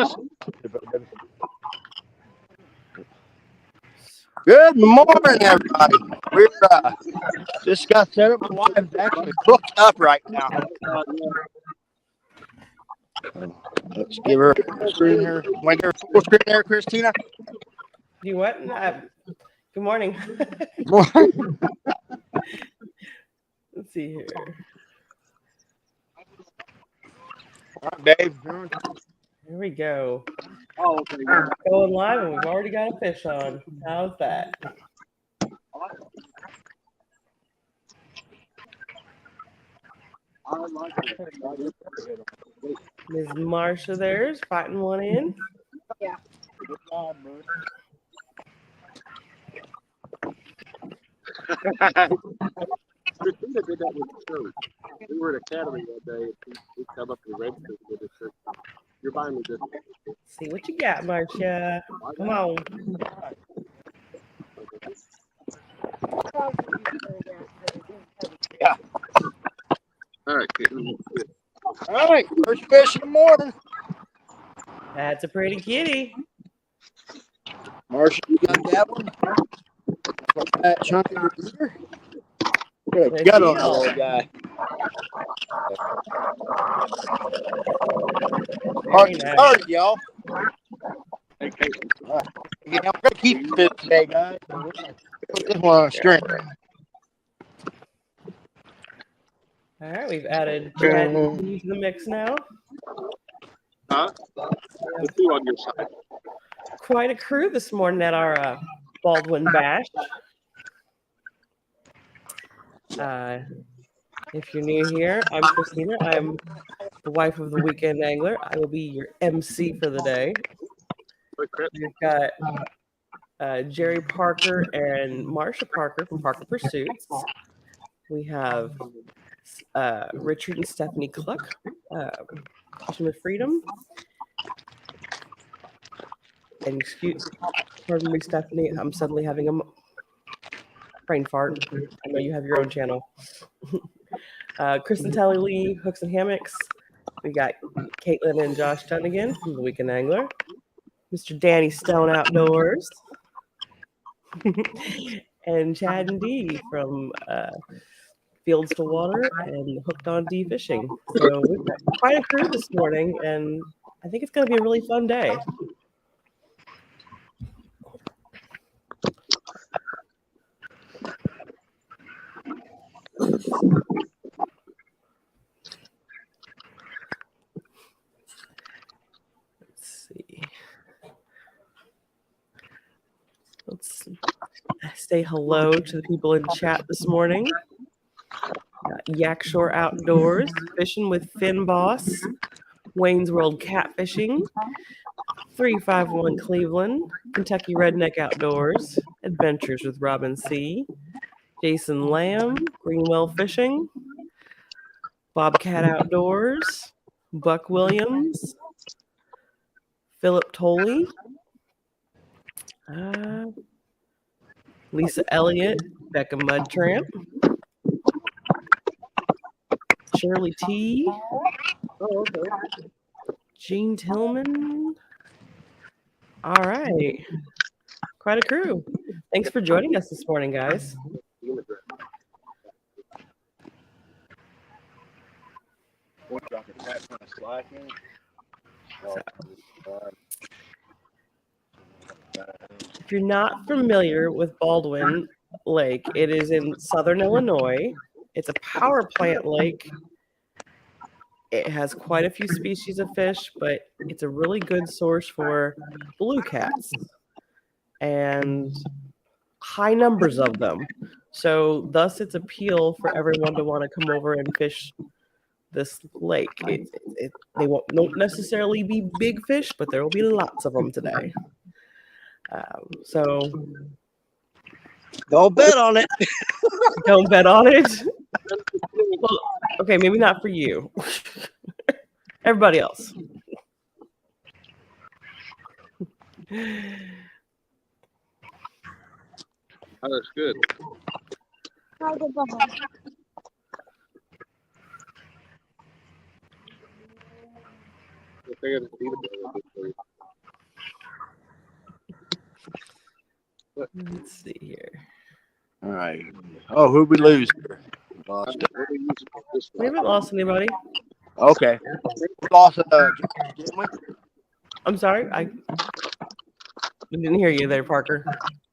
is. Good morning, everybody. We're just got set up. My wife's actually hooked up right now. Let's give her a screen here. Went her full screen there, Christina. You what? Good morning. Let's see here. All right, Dave. Here we go. Oh, okay. Going live, and we've already got a fish on. How's that? Ms. Marsha there's fighting one in. Yeah. Christina did that with the church. We were at Academy that day, and we come up and registered with the church. You're buying me this. See what you got, Marsha. Come on. Yeah. All right, Caitlin. All right, first fish in the morning. That's a pretty kitty. Marsha, you got that one? Put that chunk in your ear. Good gut on that little guy. Very nice. Started, y'all. Hey, Caitlin. Yeah, we're gonna keep the fish today, guys. Put this one on a string. All right, we've added Chad to the mix now. Huh? The two on your side. Quite a crew this morning at our Baldwin Bash. If you're new here, I'm Christina. I'm the wife of the weekend angler. I will be your MC for the day. We've got Jerry Parker and Marsha Parker from Parker Pursuits. We have Richard and Stephanie Cluck, Fishin with Freedom. And pardon me, Stephanie, I'm suddenly having a brain fart. I know you have your own channel. Kristen Telly Lee, Hooks and Hammocks. We got Caitlin and Josh Dunnigan from the Weekend Angler. Mr. Danny Stone Outdoors. And Chad and Dee from Fields to Water and Hooked on Dee Fishing. So we've got quite a crew this morning, and I think it's going to be a really fun day. Let's say hello to the people in chat this morning. Yak Shore Outdoors, Fishing with Finn Boss, Wayne's World Catfishing, 351 Cleveland, Kentucky Redneck Outdoors, Adventures with Robin C., Jason Lamb, Greenwell Fishing, Bobcat Outdoors, Buck Williams, Philip Tolley, Lisa Elliott, Becca Mudtramp, Shirley T, Jean Tillman. All right. Quite a crew. Thanks for joining us this morning, guys. If you're not familiar with Baldwin Lake, it is in southern Illinois. It's a power plant lake. It has quite a few species of fish, but it's a really good source for blue cats and high numbers of them. So thus its appeal for everyone to want to come over and fish this lake. They won't necessarily be big fish, but there will be lots of them today. So don't bet on it. Don't bet on it. Well, okay, maybe not for you. Everybody else. Oh, that's good. I think I just need a bit of it. Let's see here. All right. Oh, who'd we lose here? Lost. We haven't lost anybody. Okay. We lost didn't we? I'm sorry. I didn't hear you there, Parker.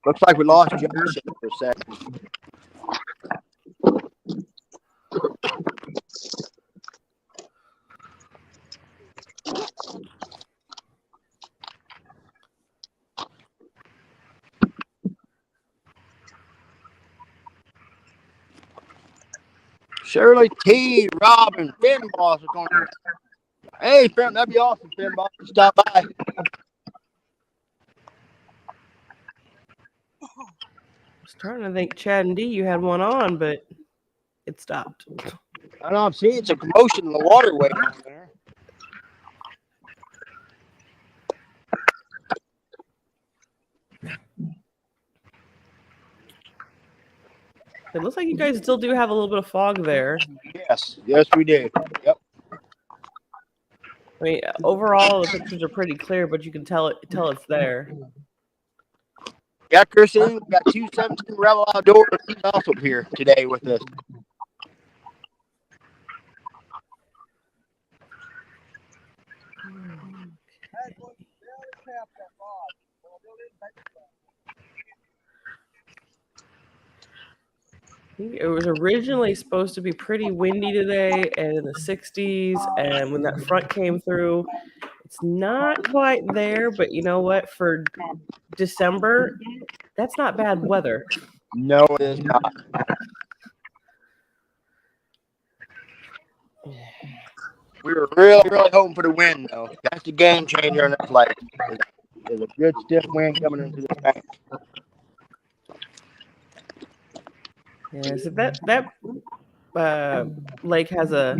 Looks like we lost Joseph for a second. Shirley T, Robin, Finn Boss are going. Hey, Finn, that'd be awesome, Finn Boss. Stop by. I was trying to think, Chad and D, you had one on, but it stopped. I know. I'm seeing some commotion in the waterway down there. It looks like you guys still do have a little bit of fog there. Yes, we do. Yep. I mean, overall, the pictures are pretty clear, but you can tell it's there. Yeah, Christine, we got 217 Rebel Outdoors. He's also here today with us. It was originally supposed to be pretty windy today and in the 60s, and when that front came through, it's not quite there, but you know what? For December, that's not bad weather. No, it is not. We were really hoping for the wind, though. That's the game changer in this lake. There's a good stiff wind coming into the bank. Yeah, so that lake has a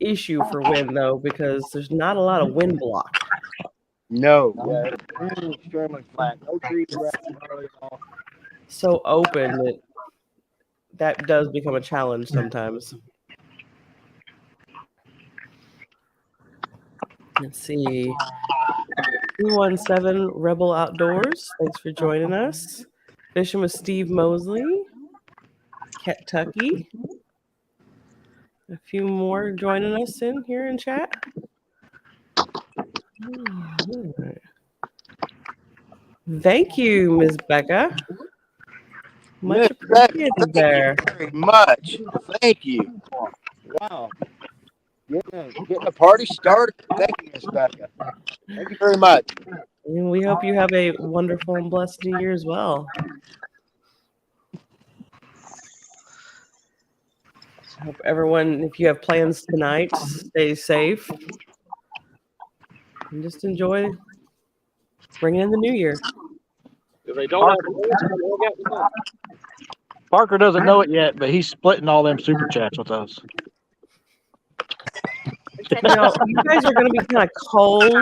issue for wind though, because there's not a lot of wind block. No, yeah, it's extremely flat. No trees around hardly at all. So open that does become a challenge sometimes. Let's see. 217 Rebel Outdoors. Thanks for joining us. Fishing with Steve Mosley, Kentucky. A few more joining us in here in chat. Thank you, Ms. Becca. Much appreciated there. Thank you very much. Thank you. Wow. Getting the party started. Thank you, Miss Becca. Thank you very much. And we hope you have a wonderful and blessed New Year as well. I hope everyone, if you have plans tonight, stay safe and just enjoy bringing in the new year. If they don't have plans, they'll get one. Parker doesn't know it yet, but he's splitting all them super chats with us. You know, you guys are going to be kind of cold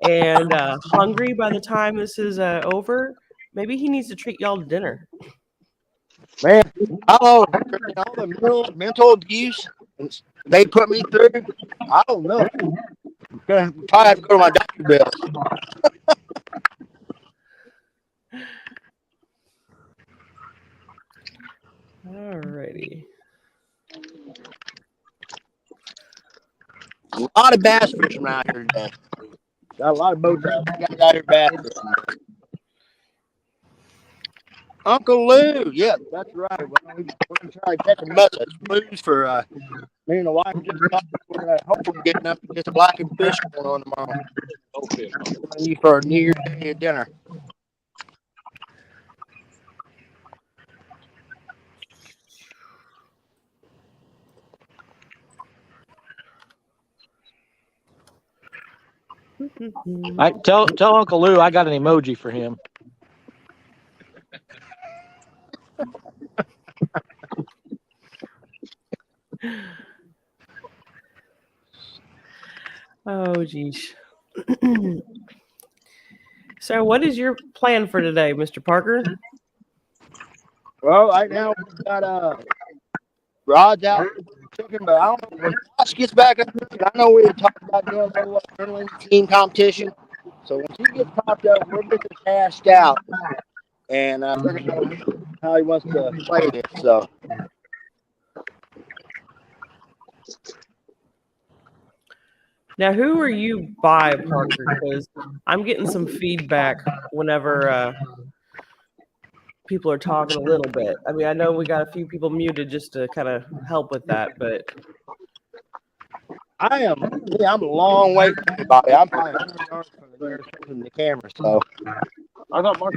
and hungry by the time this is over. Maybe he needs to treat y'all to dinner. Man, all the mental abuse they put me through, I don't know. I'm gonna probably have to go to my doctor bill. Alrighty. A lot of bass fishing around here today. Got a lot of boats out here bass fishing. Uncle Lou, yeah, that's right. Well, we're gonna try to catch a message. Blues for me and the wife. Just we're hopefully getting up to get some blackened fish going on tomorrow. Okay. For New Year's Day dinner. Tell Uncle Lou I got an emoji for him. Oh, geez. So, what is your plan for today, Mr. Parker? Well, right now we've got rods out cooking, but I don't know when Josh gets back up. I know we were talking about doing a little adrenaline team competition. So when she gets popped up, we're getting cashed out, and we're gonna know how he wants to play this. So. Now, who are you by, Parker? Because I'm getting some feedback whenever people are talking a little bit. I mean, I know we got a few people muted just to kind of help with that, but I'm a long way from everybody. I'm probably 100 yards from the nearest person in the camera. So I thought Mark.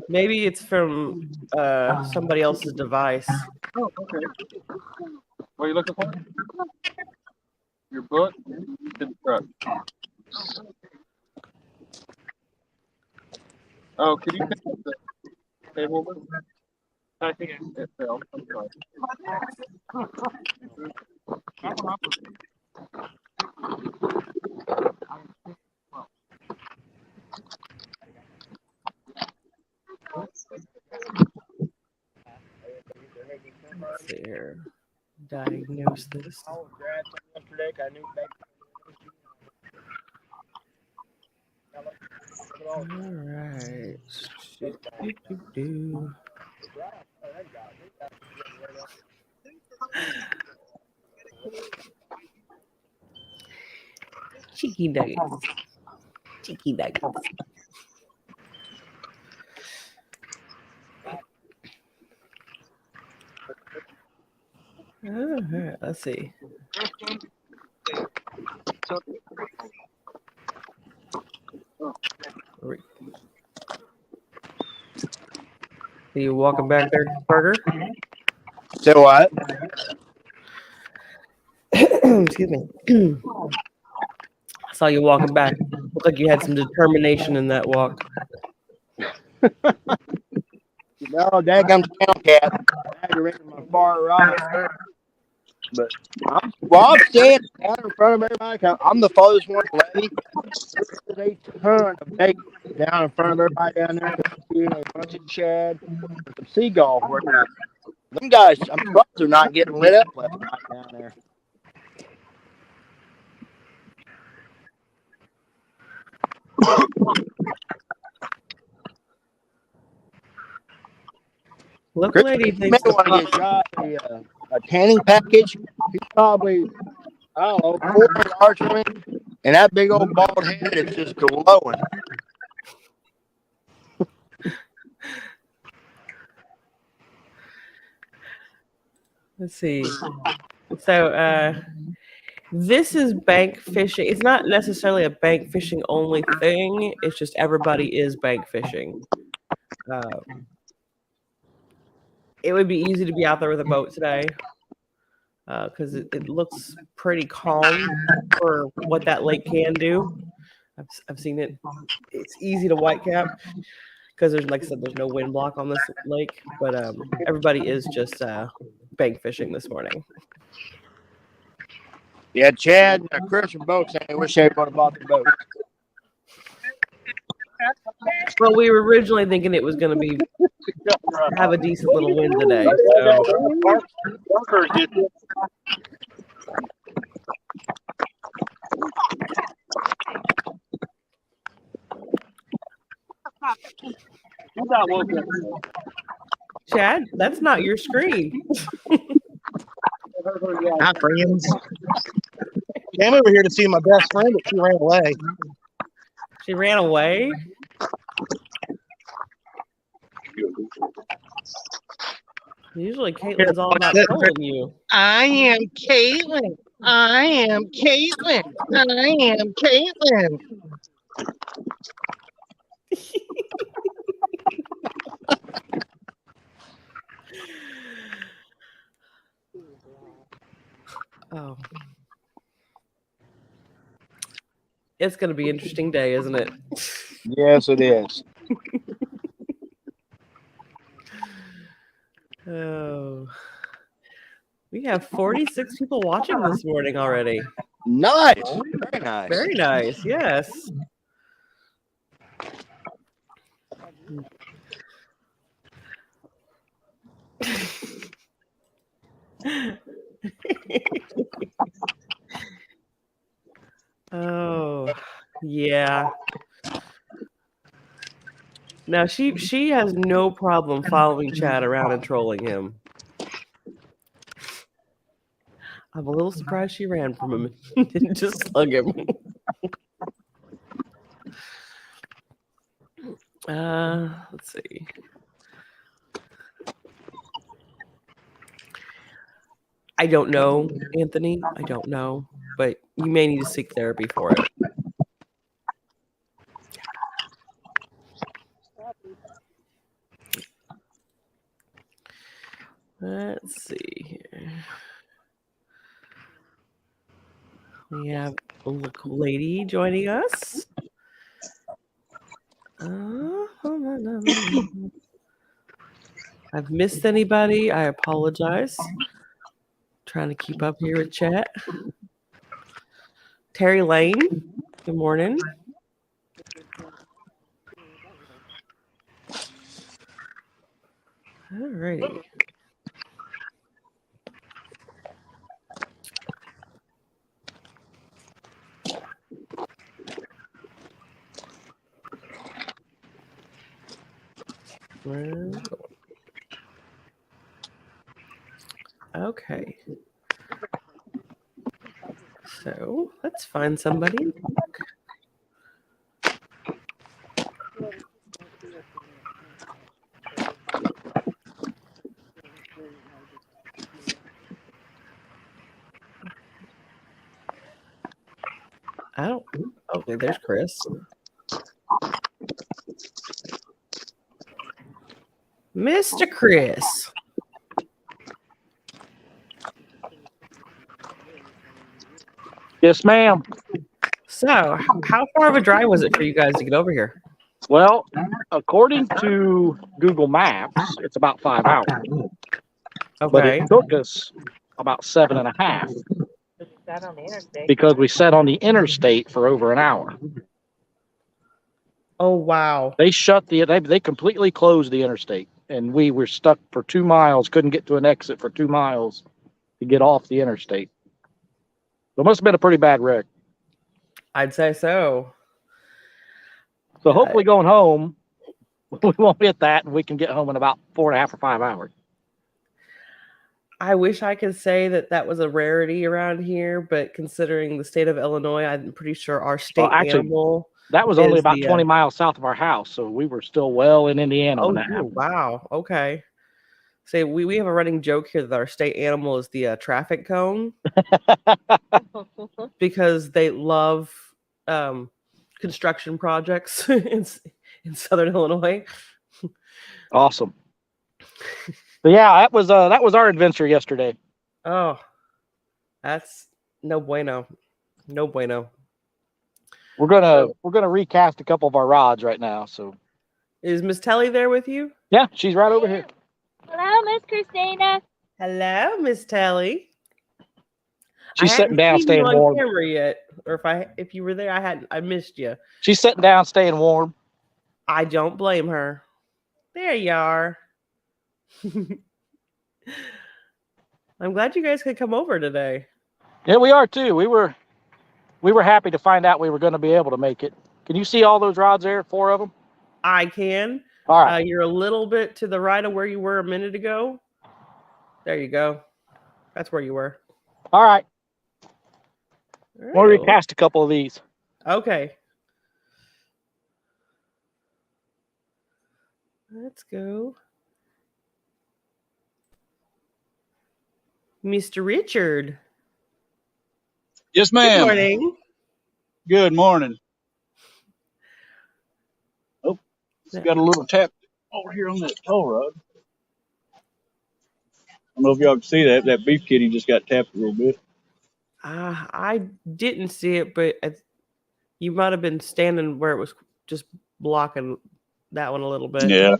maybe it's from somebody else's device. Oh, okay. What are you looking for? Your book? In the truck. Oh, could you pick up the table? I think it fell. I'm sorry. Let's see here. Diagnose this. I was grabbed some yesterday 'cause I knew they. All right. Do-do-do-do. Cheeky nuggets. Cheeky nuggets. All right, let's see. Are you walking back there, Parker? Say what? Excuse me. I saw you walking back. Looked like you had some determination in that walk. No, dadgum town cat. Aggravating my far right. But I'm standing down in front of everybody. 'Cause I'm the farthest one away. There's a ton of bait down in front of everybody down there. A bunch of shad and some seagulls working out. Them guys, I'm surprised they're not getting lit up left and right down there. Look, Chris, lady you may thinks want to get Josh a tanning package. He's probably, I don't know, 400 yards from me. And that big old bald head is just glowing. Let's see. So, this is bank fishing. It's not necessarily a bank fishing only thing. It's just everybody is bank fishing. It would be easy to be out there with a boat today because it looks pretty calm for what that lake can do. I've seen it. It's easy to whitecap because there's, like I said, there's no wind block on this lake. But everybody is just bank fishing this morning. Yeah, Chad and Chris from both saying they wish they would have bought the boat. Well, we were originally thinking it was going to be have a decent little wind today. So. Chad, that's not your screen. Hi, friends. Came over here to see my best friend, but she ran away. She ran away? Usually Caitlin's all about telling you. I am Caitlin. I am Caitlin. I am Caitlin. Oh. It's going to be an interesting day, isn't it? Yes, it is. Oh. We have 46 people watching this morning already. Nice. Very nice. Very nice. Yes. Oh. Yeah. Now she has no problem following Chad around and trolling him. I'm a little surprised she ran from him and didn't just slug him. Let's see. I don't know, Anthony. I don't know, but you may need to seek therapy for it. Let's see here. We have a cool lady joining us. I've missed anybody. I apologize. Trying to keep up here with chat. Terry Lane, good morning. All righty. Okay. So let's find somebody. I don't. Okay, there's Chris. Mr. Chris. Yes, ma'am. So, how far of a drive was it for you guys to get over here? Well, according to Google Maps, it's about 5 hours. But Okay. it took us about 7.5 because we sat on the interstate for over an hour. Oh, wow. They they completely closed the interstate, and we were stuck for 2 miles, couldn't get to an exit for 2 miles to get off the interstate. So it must have been a pretty bad wreck. I'd say so. So hopefully going home, we won't hit that, and we can get home in about 4.5 or 5 hours. I wish I could say that was a rarity around here, but considering the state of Illinois, I'm pretty sure our state animal. That was only about 20 miles south of our house, so we were still well in Indiana when that happened. Wow. Okay. Say we have a running joke here that our state animal is the traffic cone because they love construction projects in Southern Illinois. Awesome. But yeah, that was our adventure yesterday. Oh, that's no bueno. No bueno. We're gonna recast a couple of our rods right now. So is Miss Telly there with you? Yeah, she's right over here. Hello, Miss Christina. Hello, Miss Telly. She's sitting down, staying warm. Camera yet? Or if you were there, I missed you. She's sitting down, staying warm. I don't blame her. There you are. I'm glad you guys could come over today. Yeah, we are too. We were happy to find out we were going to be able to make it. Can you see all those rods there? 4 of them? I can. All right. You're a little bit to the right of where you were a minute ago. There you go. That's where you were. All right. We'll right. recast a couple of these. Okay. Let's go. Mr. Richard. Yes, ma'am. Good morning. Good morning. Oh, it's got a little tap over here on that tow rod. I don't know if y'all can see that. That beef kitty just got tapped a little bit. I didn't see it, but you might have been standing where it was just blocking that one a little bit. Yeah.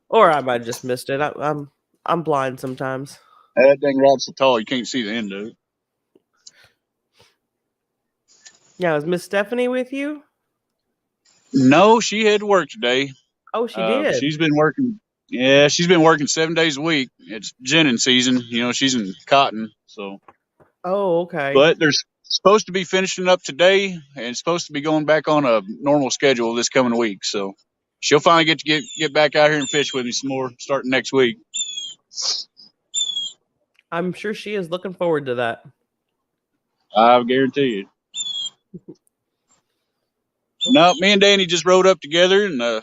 Or I might have just missed it. I'm blind sometimes. That dang rod's so tall you can't see the end of it. Now, is Miss Stephanie with you? No, she had to work today. Oh, she did. She's been working. Yeah, she's been working 7 days a week. It's ginning season. You know, she's in cotton, so. Oh, okay. But there's supposed to be finishing up today and supposed to be going back on a normal schedule this coming week. So she'll finally get back out here and fish with me some more starting next week. I'm sure she is looking forward to that. I guarantee you. No, me and Danny just rode up together, and it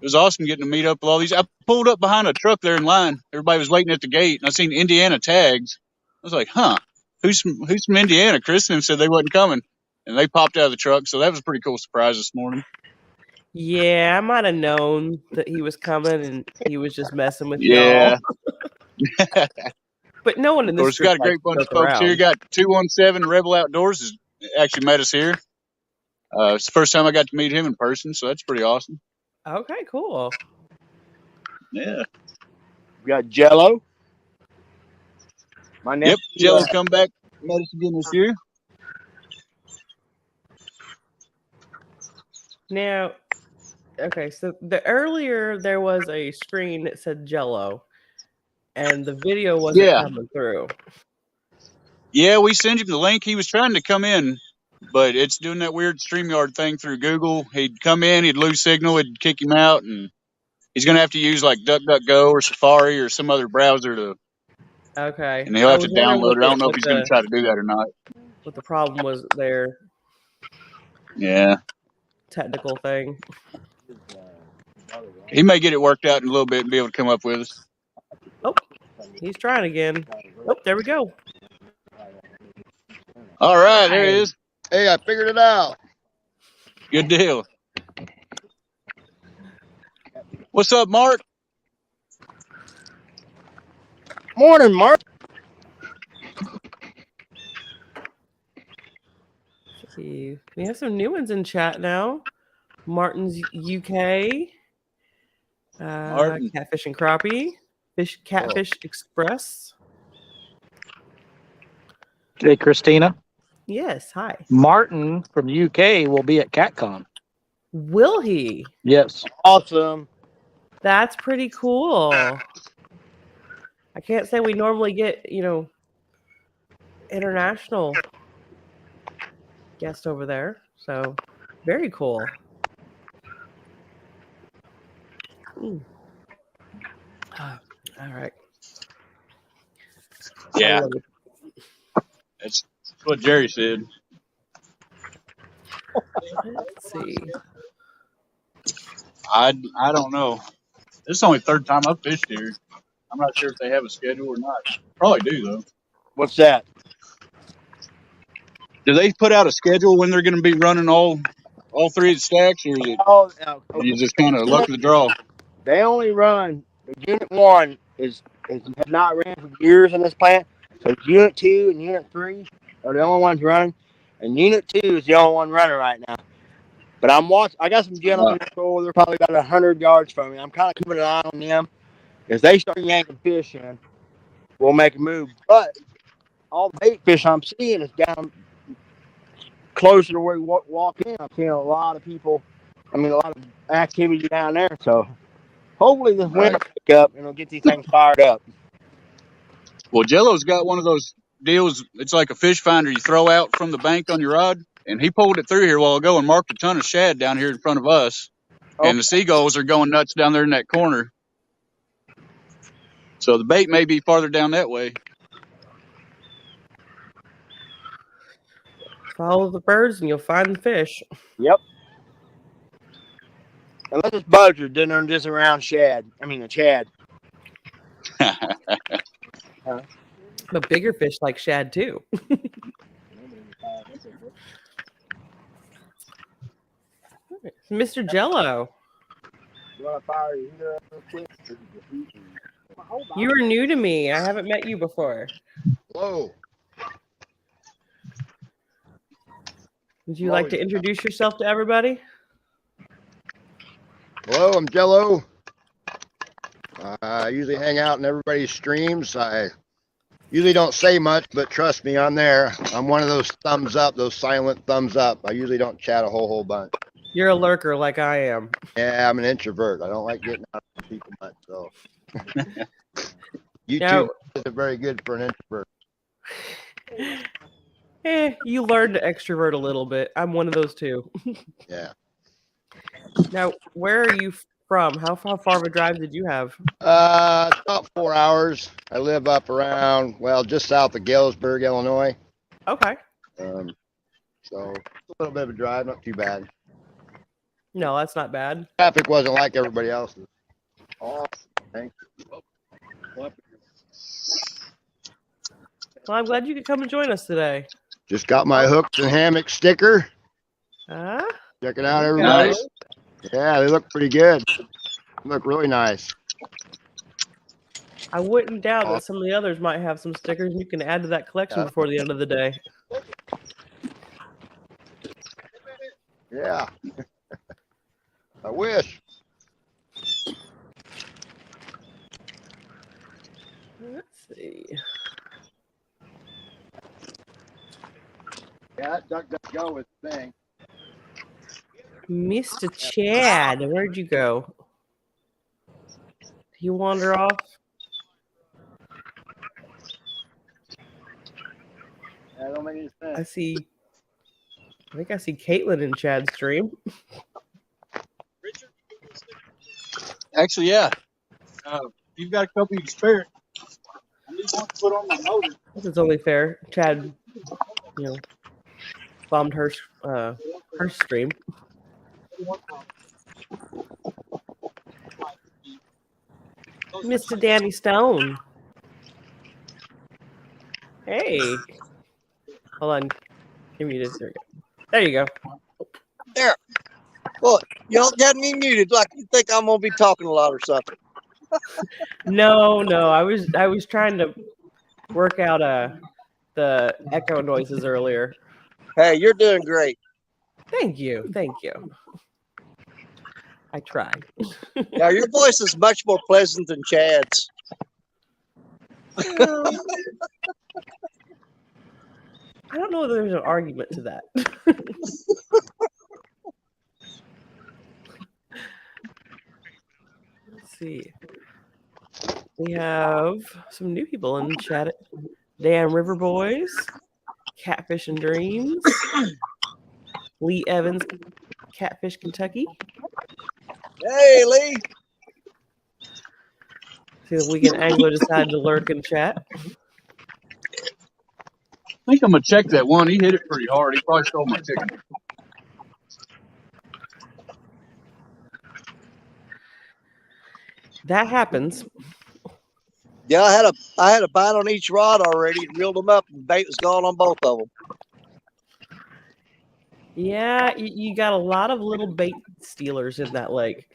was awesome getting to meet up with all these. I pulled up behind a truck there in line. Everybody was waiting at the gate, and I seen Indiana tags. I was like, huh, who's from Indiana? Kristen said they wasn't coming, and they popped out of the truck, so that was a pretty cool surprise this morning. Yeah, I might have known that he was coming and he was just messing with Yeah. y'all. But no one in Of this course, we group got a great bunch of folks here. Got 217 Rebel Outdoors has actually met us here. It's the first time I got to meet him in person, so that's pretty awesome. Okay, cool. Yeah. We got Jello. My nephew, Yep, Jello come back, met us again this year. Now, okay, so earlier there was a screen that said Jello, and the video wasn't coming through. Yeah, we sent him the link. He was trying to come in, but it's doing that weird StreamYard thing through Google. He'd come in, he'd lose signal, it'd kick him out, and he's going to have to use like DuckDuckGo or Safari or some other browser to. Okay. And he'll have to download it. I don't know if he's going to try to do that or not. What the problem was there? Yeah. Technical thing. He may get it worked out in a little bit and be able to come up with us. Oh, he's trying again. Oh, there we go. All right, there it is. Hey, I figured it out. Good deal. What's up, Mark? Morning, Mark. Let's see. We have some new ones in chat now. Martin's UK. Martin. Catfish and Crappie. Catfish Express. Hey, Christina. Yes, hi. Martin from UK will be at CatCon. Will he? Yes. Awesome. That's pretty cool. I can't say we normally get, international guest over there. So, very cool. All right. Yeah. That's what Jerry said. Let's see. I don't know. This is only the third time I've fished here. I'm not sure if they have a schedule or not. Probably do, though. What's that? Do they put out a schedule when they're going to be running all three of the stacks, or is it you just kind of luck of the draw? They only run the unit 1 is has not ran for years in this plant. So unit 2 and unit 3 are the only ones running, and unit 2 is the only one running right now. But I'm watching. I got some gentlemen they're probably about 100 yards from me. I'm kind of keeping an eye on them. If they start yanking fish in, we'll make a move. But all the bait fish I'm seeing is down closer to where we walk in. I'm seeing a lot of people. A lot of activity down there. So hopefully this wind will pick up and it'll get these things fired up. Well, Jello's got one of those deals. It's like a fish finder you throw out from the bank on your rod. And he pulled it through here a while ago and marked a ton of shad down here in front of us. Okay. And the seagulls are going nuts down there in that corner. So the bait may be farther down that way. Follow the birds and you'll find the fish. Yep. Unless it's buzzard, then they're just around shad. A chad. But bigger fish like shad too. Mr. Jello. You are new to me. I haven't met you before. Hello. Would you like to introduce yourself to everybody? Hello, I'm Jello. I usually hang out in everybody's streams. I usually don't say much, but trust me, I'm there. I'm one of those thumbs up, those silent thumbs up. I usually don't chat a whole bunch. You're a lurker like I am. Yeah, I'm an introvert. I don't like getting out with people much. So YouTube isn't very good for an introvert. You learn to extrovert a little bit. I'm one of those too. Yeah. Now, where are you from? How far of a drive did you have? About 4 hours. I live up around, well, just south of Galesburg, Illinois. Okay. So it's a little bit of a drive, not too bad. No, that's not bad. Traffic wasn't like everybody else's. Awesome. Thanks. Well, I'm glad you could come and join us today. Just got my hooks and hammock sticker. Huh? Check it out, everybody. Nice. Yeah, they look pretty good. They look really nice. I wouldn't doubt that some of the others might have some stickers you can add to that collection before the end of the day. Yeah. I wish. Let's see. Yeah, duck go with the thing. Mr. Chad, where'd you go? Did you wander off? Yeah, don't make any sense. I think I see Caitlin in Chad's stream. Actually, yeah. You've got a couple you can spare. I need one to put on my motor. This is only fair. Chad, bombed her stream. Mr. Danny Stone. Hey. Hold on. Give me this. There you go. There. Well, y'all got me muted like you think I'm gonna be talking a lot or something. No. I was trying to work out the echo noises earlier. Hey, you're doing great. Thank you. I tried. Now your voice is much more pleasant than Chad's. I don't know if there's an argument to that. Let's see. We have some new people in the chat. Dan River Boys, Catfish and Dreams, Lee Evans, Catfish Kentucky. Hey, Lee. See if we can Anglo decide to lurk in chat. I think I'm gonna check that one. He hit it pretty hard. He probably stole my chicken. That happens. Yeah, I had a bite on each rod already. Reeled them up, and the bait was gone on both of them. Yeah, you got a lot of little bait stealers in that lake.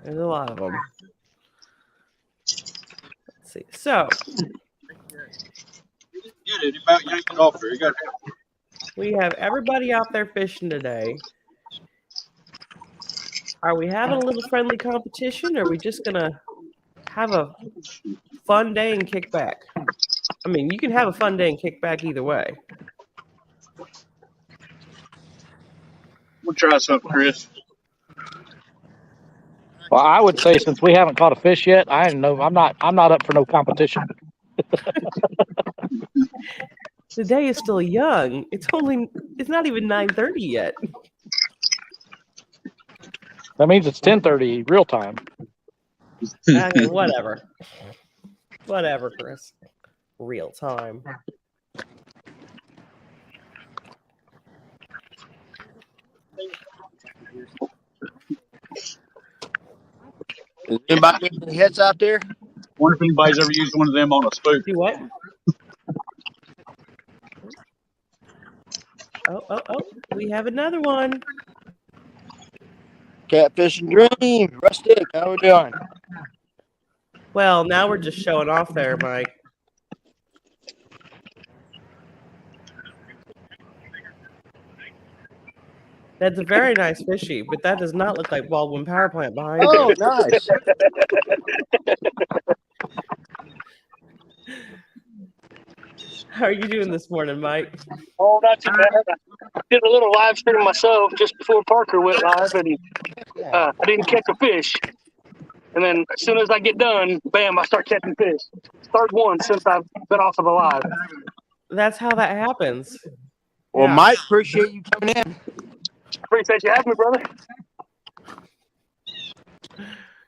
There's a lot of them. Let's see. So Get it. He about yanked it off there. You got it. we have everybody out there fishing today. Are we having a little friendly competition, or are we just gonna have a fun day and kick back? I mean, you can have a fun day and kick back either way. We'll try something, Chris. Well, I would say since we haven't caught a fish yet, I'm not up for no competition. The day is still young. It's not even 9:30 yet. That means it's 10:30 real time. Okay, whatever. Whatever, Chris. Real time. Is anybody getting any hits out there? Wonder if anybody's ever used one of them on a spook. Do what? Oh. We have another one. Catfish and Dream. Rustic, how we doing? Well, now we're just showing off there, Mike. That's a very nice fishy, but that does not look like Baldwin Power Plant behind you. Oh, nice. How are you doing this morning, Mike? Oh, not too bad. I did a little live stream myself just before Parker went live, and I didn't catch a fish. And then as soon as I get done, bam, I start catching fish. Third one since I've been off of the live. That's how that happens. Well, Yeah. Mike, appreciate you coming in. Appreciate you having me, brother.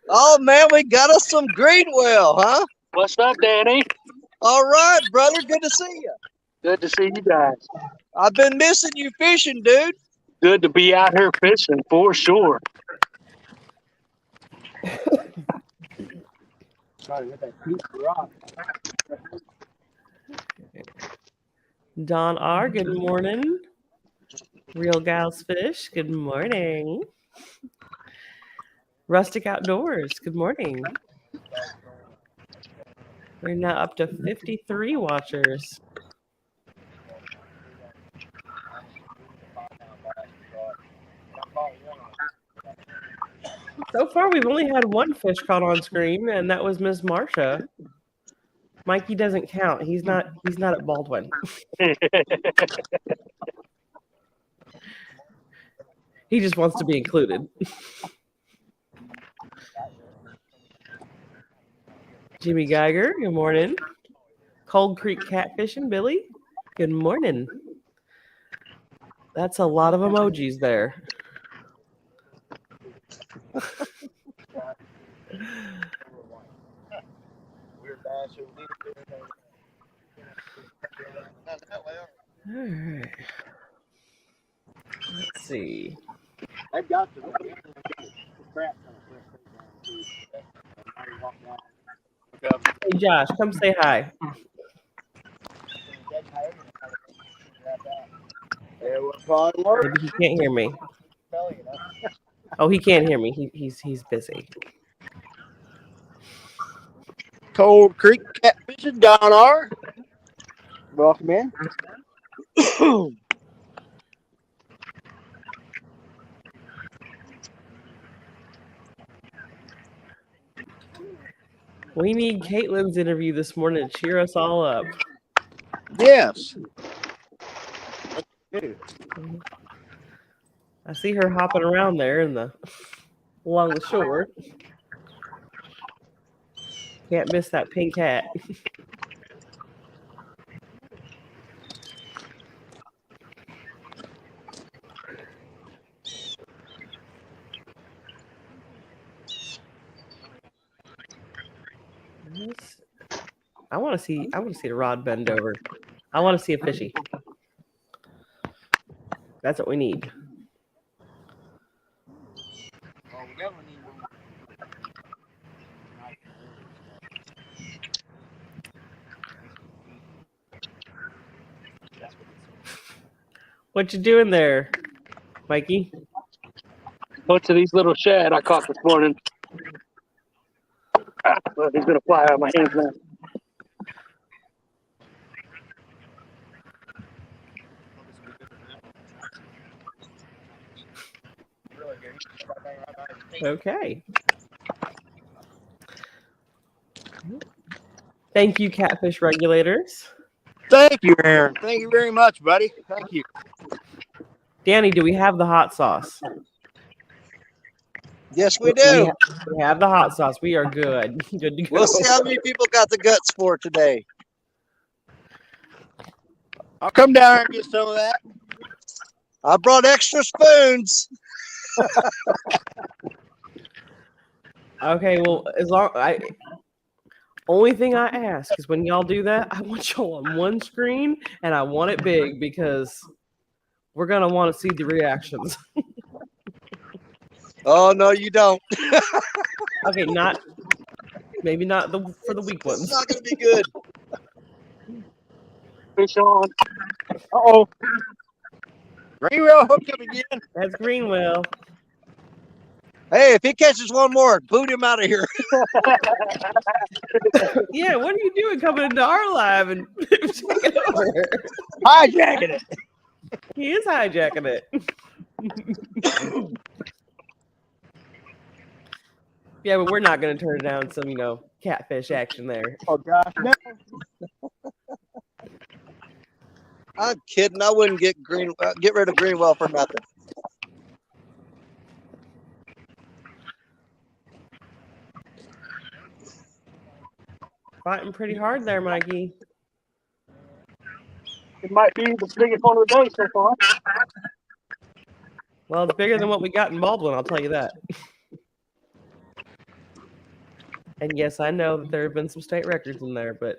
Oh man, we got us some Greenwell, huh? What's up, Danny? All right, brother. Good to see you. Good to see you guys. I've been missing you fishing, dude. Good to be out here fishing for sure. Don R, good morning. Real Gals Fish, good morning. Rustic Outdoors, good morning. We're now up to 53 watchers. So far, we've only had one fish caught on screen, and that was Miss Marsha. Mikey doesn't count. He's not at Baldwin. He just wants to be included. Jimmy Geiger, good morning. Cold Creek Catfishing, Billy, good morning. That's a lot of emojis there. All right. Let's see. They've got to crap. Hey, Josh, come say hi. Maybe he can't hear me. Oh, he can't hear me. He's busy. Cold Creek Catfishing, Don R. Welcome in. We need Caitlin's interview this morning to cheer us all up. Yes. I see her hopping around there along the shore. Can't miss that pink hat. I want to see the rod bend over. I want to see a fishy. That's what we need. What you doing there, Mikey? Bunch of these little shad I caught this morning. Well, he's gonna fly out of my hands now. Okay. Thank you, catfish regulators. Thank you, Aaron. Thank you very much, buddy. Thank you. Danny, do we have the hot sauce? Yes, we do. We have the hot sauce. We are good. Good to go. We'll see how many people got the guts for today. I'll come down there and get some of that. I brought extra spoons. Okay, well, only thing I ask is when y'all do that, I want y'all on one screen and I want it big because we're gonna want to see the reactions. Oh no, you don't. Okay, maybe not for the weak ones. It's not gonna be good. Fish on. Uh-oh. Greenwell hooked up again. That's Greenwell. Hey, if he catches one more, boot him out of here. Yeah, what are you doing coming into our live and taking over? Hijacking it. He is hijacking it. Yeah, but we're not going to turn down some, catfish action there. Oh, gosh, no. I'm kidding. I wouldn't get rid of Greenwell for nothing. Fighting pretty hard there, Mikey. It might be the biggest one of the day so far. Well, it's bigger than what we got in Baldwin, I'll tell you that. And yes, I know that there have been some state records in there, but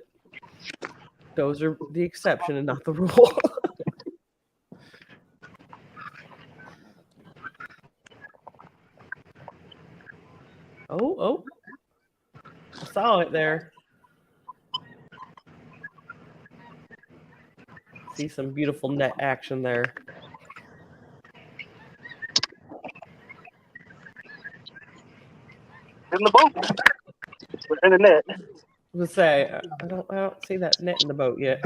those are the exception and not the rule. Oh, I saw it there. See some beautiful net action there. In the boat. We're in the net. I was gonna say I don't see that net in the boat yet.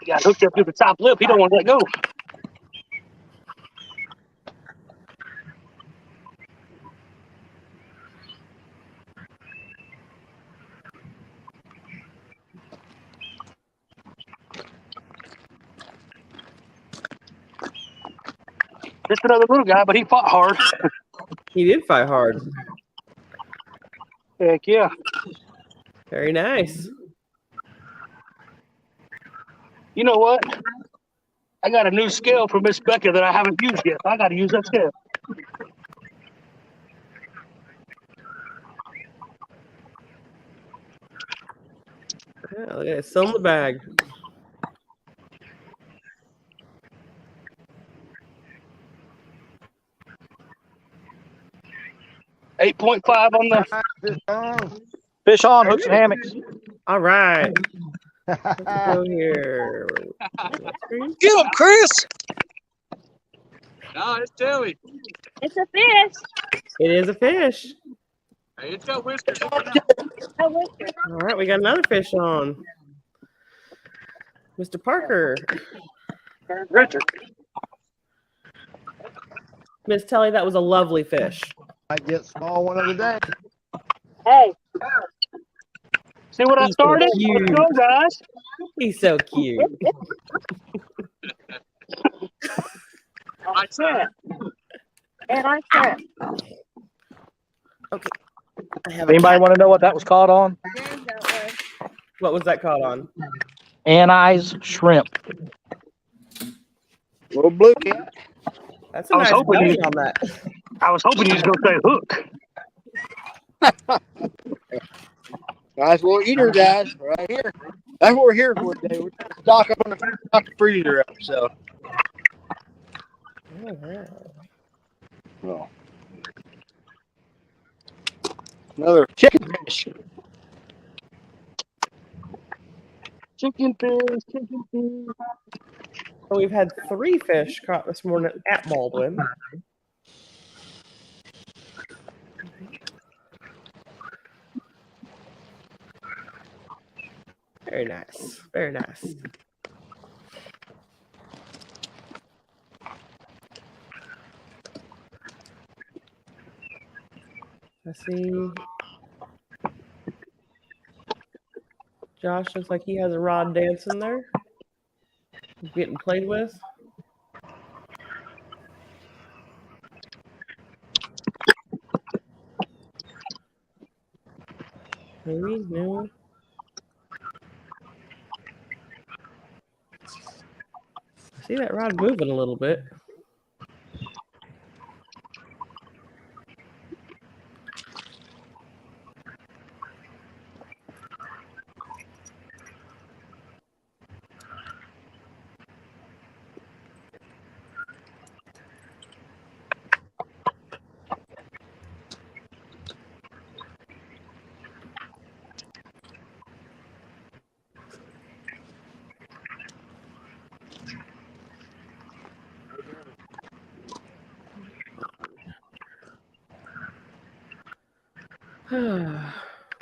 He got hooked up to the top lip. He don't want to let go. Just another little guy, but he fought hard. He did fight hard. Heck yeah. Very nice. You know what? I got a new scale from Miss Becca that I haven't used yet. I got to use that scale. Yeah, look at it, still in the bag. $8.5 on the Fish on, hooks and hammocks. All right. Let's go here. Get him, Chris. No, it's Telly. It's a fish. It is a fish. Hey, it's got whiskers. A whisker. All right, we got another fish on. Mr. Parker. Richard. Miss Telly, that was a lovely fish. I get small one of the day. Hey, See what I He's so started? cute. Let's go, guys. He's so cute. I said. and I said, Okay. I have a Anybody cat. want to know what that was caught on? What was that caught on? Anise shrimp. Little blue cat. That's a I was nice hoping belly you- on that. I was hoping you was going to say hook. Nice little eater, guys, right here. That's what we're here for today. We're trying to stock up on the freezer up, so. Oh. Another chicken fish. Chicken fish, chicken fish. So we've had 3 fish caught this morning at Baldwin. Very nice. Very nice. Let's see. Josh looks like he has a rod dancing there. Getting played with. Maybe? No. I see that rod moving a little bit.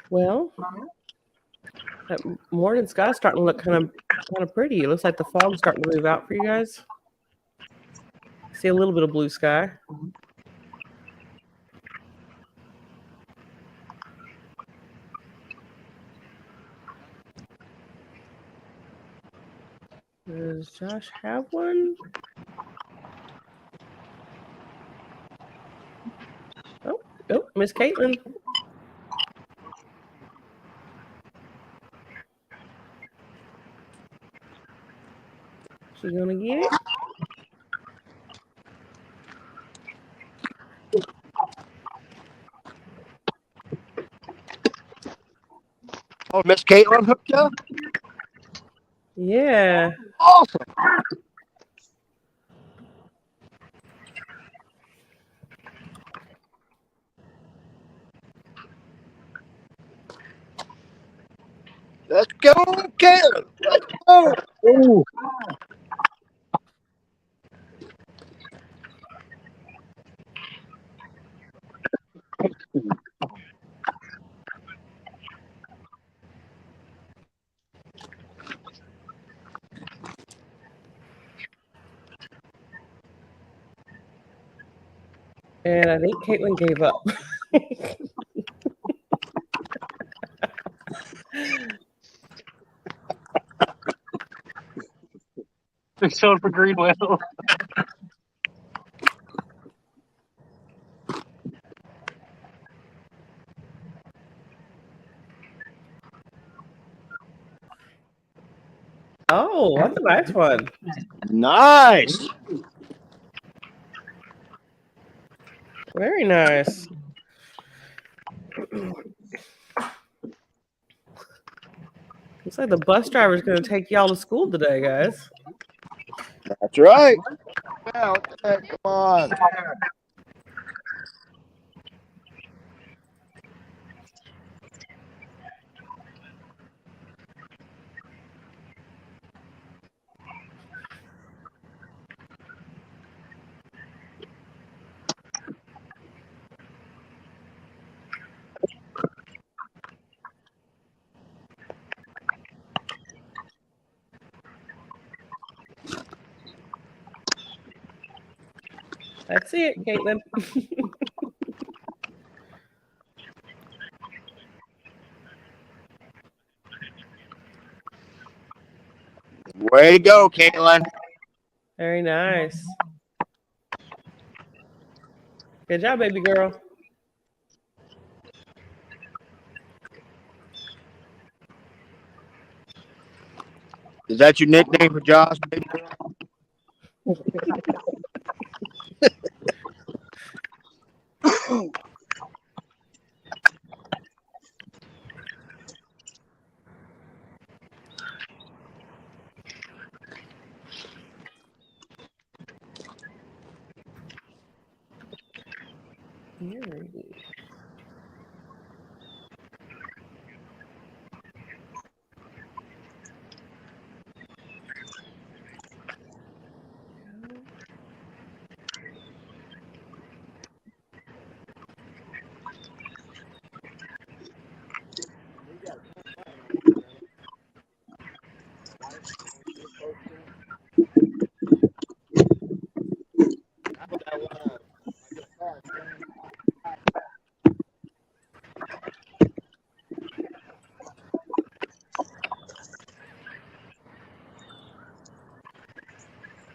Well, that morning sky's starting to look kind of pretty. It looks like the fog's starting to move out for you guys. See a little bit of blue sky. Does Josh have one? Oh, Miss Caitlin. She gonna get it? Oh, Miss Caitlin hooked up? Yeah. Awesome. Let's go, Caitlin. Let's go. Ooh. And I think Caitlin gave up. They're showing for Greenwell. Oh, that's a nice one. Nice. Very nice. Looks like the bus driver's going to take y'all to school today, guys. That's right. Now, come on. That's it, Caitlin. Way to go, Caitlin. Very nice. Good job, baby girl. Is that your nickname for Josh, baby girl?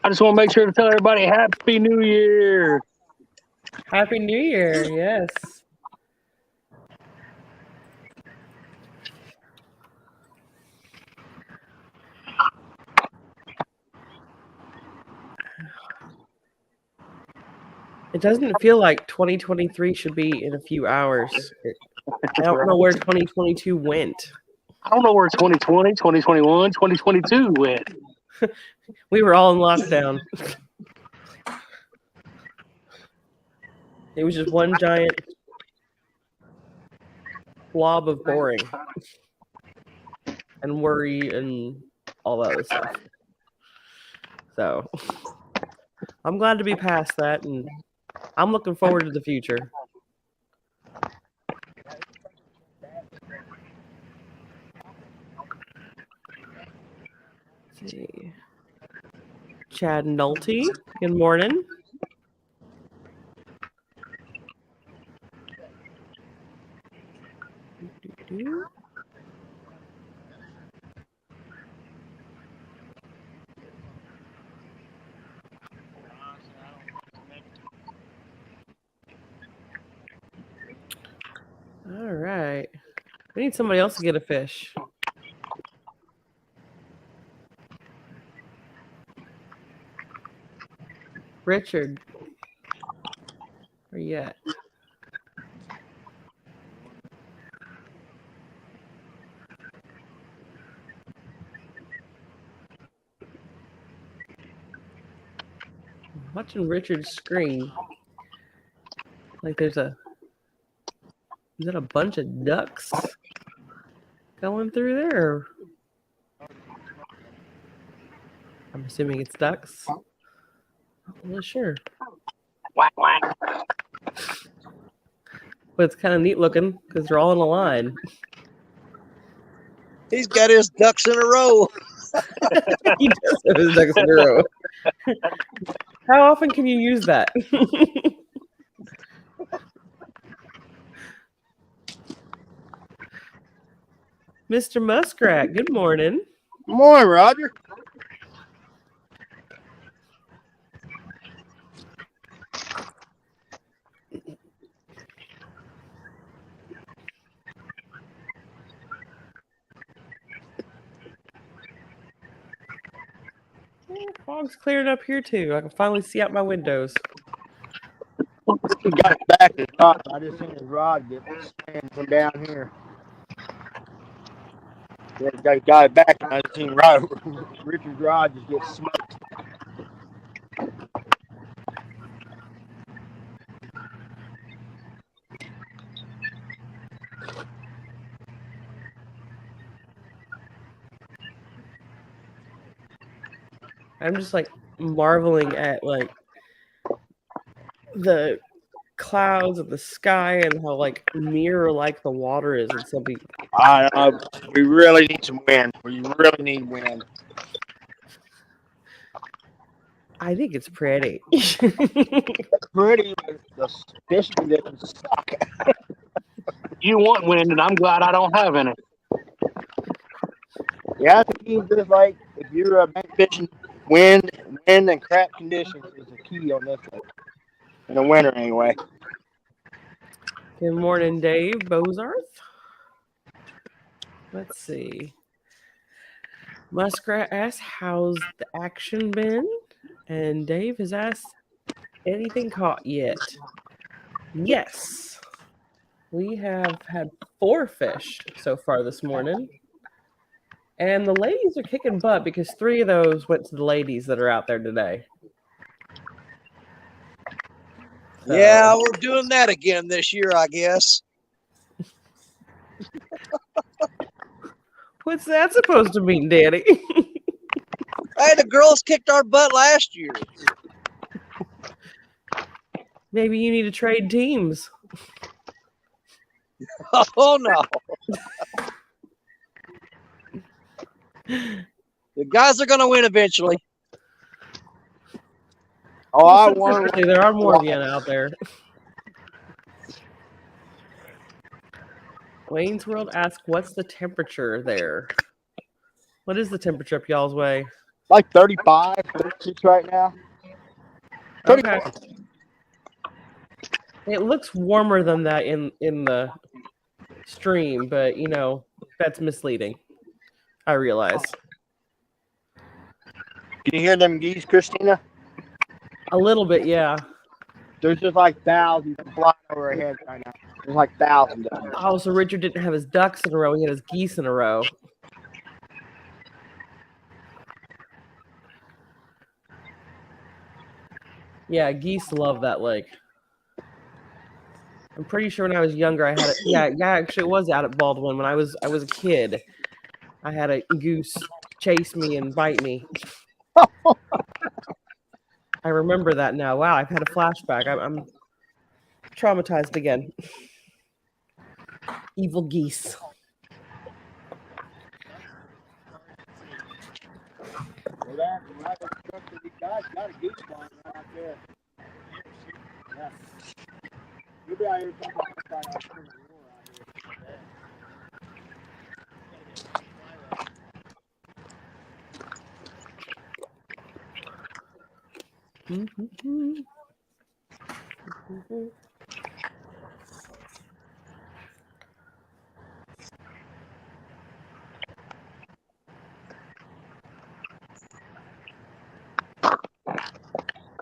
I just want to make sure to tell everybody Happy New Year. Happy New Year, yes. It doesn't feel like 2023 should be in a few hours. I don't know where 2022 went. I don't know where 2020, 2021, 2022 went. We were all in lockdown. It was just one giant blob of boring and worry and all that other stuff. So I'm glad to be past that, and I'm looking forward to the future. Let's see. Chad Nolte, good morning. Doo-doo-doo. All right. We need somebody else to get a fish. Richard. Where you at? I'm watching Richard's screen. Like there's a... Is that a bunch of ducks going through there? Or... I'm assuming it's ducks. Not really sure. Whack, whack. But it's kind of neat looking because they're all in a line. He's got his ducks in a row. He does have his ducks in a row. How often can you use that? Mr. Muskrat, good morning. Good morning, Roger. Fog's cleared up here too. I can finally see out my windows. He got it back to the top. I just seen his rod get spanned from down here. Yeah, got it back, and I just seen Richard's rod just get smoked. I'm just like marveling at like the clouds of the sky and how like mirror like the water is in some people. We really need some wind. We really need wind. I think it's pretty. Pretty, but the fishing conditions suck. You want wind, and I'm glad I don't have any. Yeah, I think just like if you're bank fishing, wind and crap conditions is the key on this one. In the winter, anyway. Good morning, Dave Bozarth. Let's see. Muskrat asked, how's the action been? And Dave has asked, anything caught yet? Yes. We have had 4 fish so far this morning. And the ladies are kicking butt because 3 of those went to the ladies that are out there today. So, Yeah, we're doing that again this year, I guess. what's that supposed to mean, Danny? Hey, the girls kicked our butt last year. Maybe you need to trade teams. Oh, no. The guys are going to win eventually. Oh, I won. There are more of you out there. Wayne's World asks, what's the temperature there? What is the temperature up y'all's way? Like 35, 36 right now. Pretty Okay. warm. It looks warmer than that in the stream, but you know, that's misleading. I realize. Can you hear them geese, Christina? A little bit, yeah. There's just like thousands flying over our heads right now. There's like thousands of them. Oh, so Richard didn't have his ducks in a row, he had his geese in a row. Yeah, geese love that lake. I'm pretty sure when I was younger, I had it. Yeah, actually, it was out at Baldwin when I was a kid. I had a goose chase me and bite me. I remember that now. Wow, I've had a flashback. I'm traumatized again. Evil geese. Right at the structure, you guys got a goose pond right out there. Yeah. You'll be out here talking about our Civil War out here.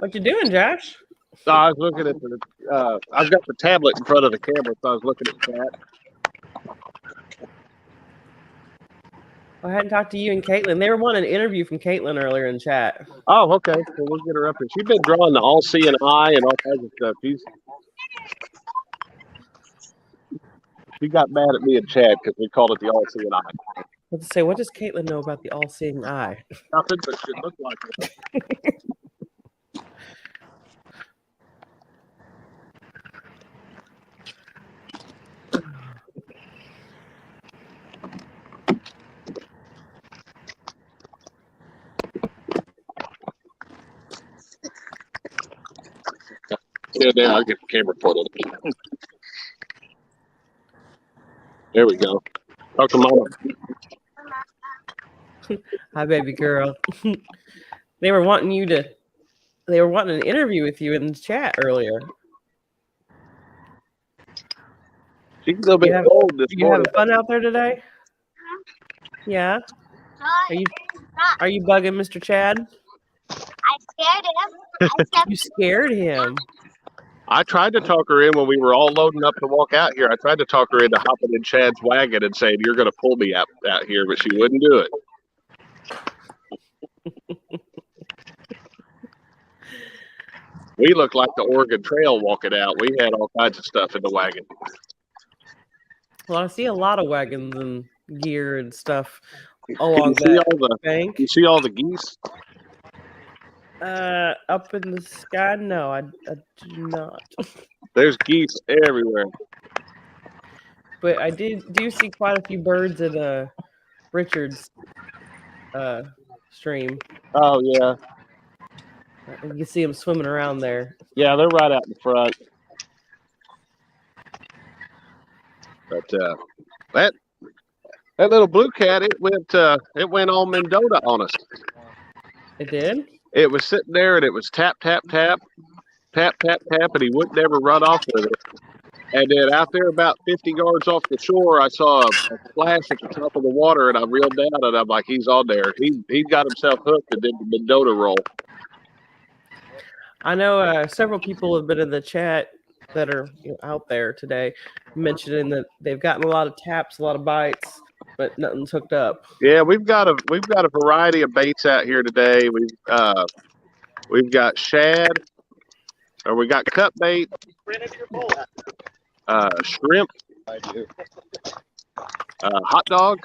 What you doing, Josh? So I was looking at the. I've got the tablet in front of the camera, so I was looking at that. I hadn't talked to you and Caitlin. They were wanting an interview from Caitlin earlier in chat. Oh, okay. So we'll get her up here. She's been drawing the all-seeing eye and all kinds of stuff. She got mad at me and Chad because we called it the all-seeing eye. Let's say, what does Caitlin know about the all-seeing eye? Nothing, but she looked like it. Yeah, there, I'll get the camera put on it. There we go. Talk to Mama. Hi, baby girl. They were wanting an interview with you in the chat earlier. She's a little bit cold this you morning. having fun out there today? Yeah. Are you bugging Mr. Chad? I scared him. You scared him. I tried to talk her in when we were all loading up to walk out here. I tried to talk her into hopping in Chad's wagon and saying, "You're going to pull me out here," but she wouldn't do it. We looked like the Oregon Trail walking out. We had all kinds of stuff in the wagon. Well, I see a lot of wagons and gear and stuff along that bank. You see all the geese? Up in the sky? No, I do not. There's geese everywhere. But I do see quite a few birds in Richard's stream. Oh, yeah. You can see them swimming around there. Yeah, they're right out in front. But that little blue cat, it went all Mendota on us. It did? It was sitting there and it was tap, tap, tap, tap, tap, tap, and he wouldn't ever run off with it. And then out there about 50 yards off the shore, I saw a flash at the top of the water, and I reeled down, and I'm like, he's on there. He got himself hooked and did the Mendota roll. I know several people have been in the chat that are out there today mentioning that they've gotten a lot of taps, a lot of bites, but nothing's hooked up. Yeah, we've got a variety of baits out here today. We've got shad, or we got cut bait, shrimp, hot dog,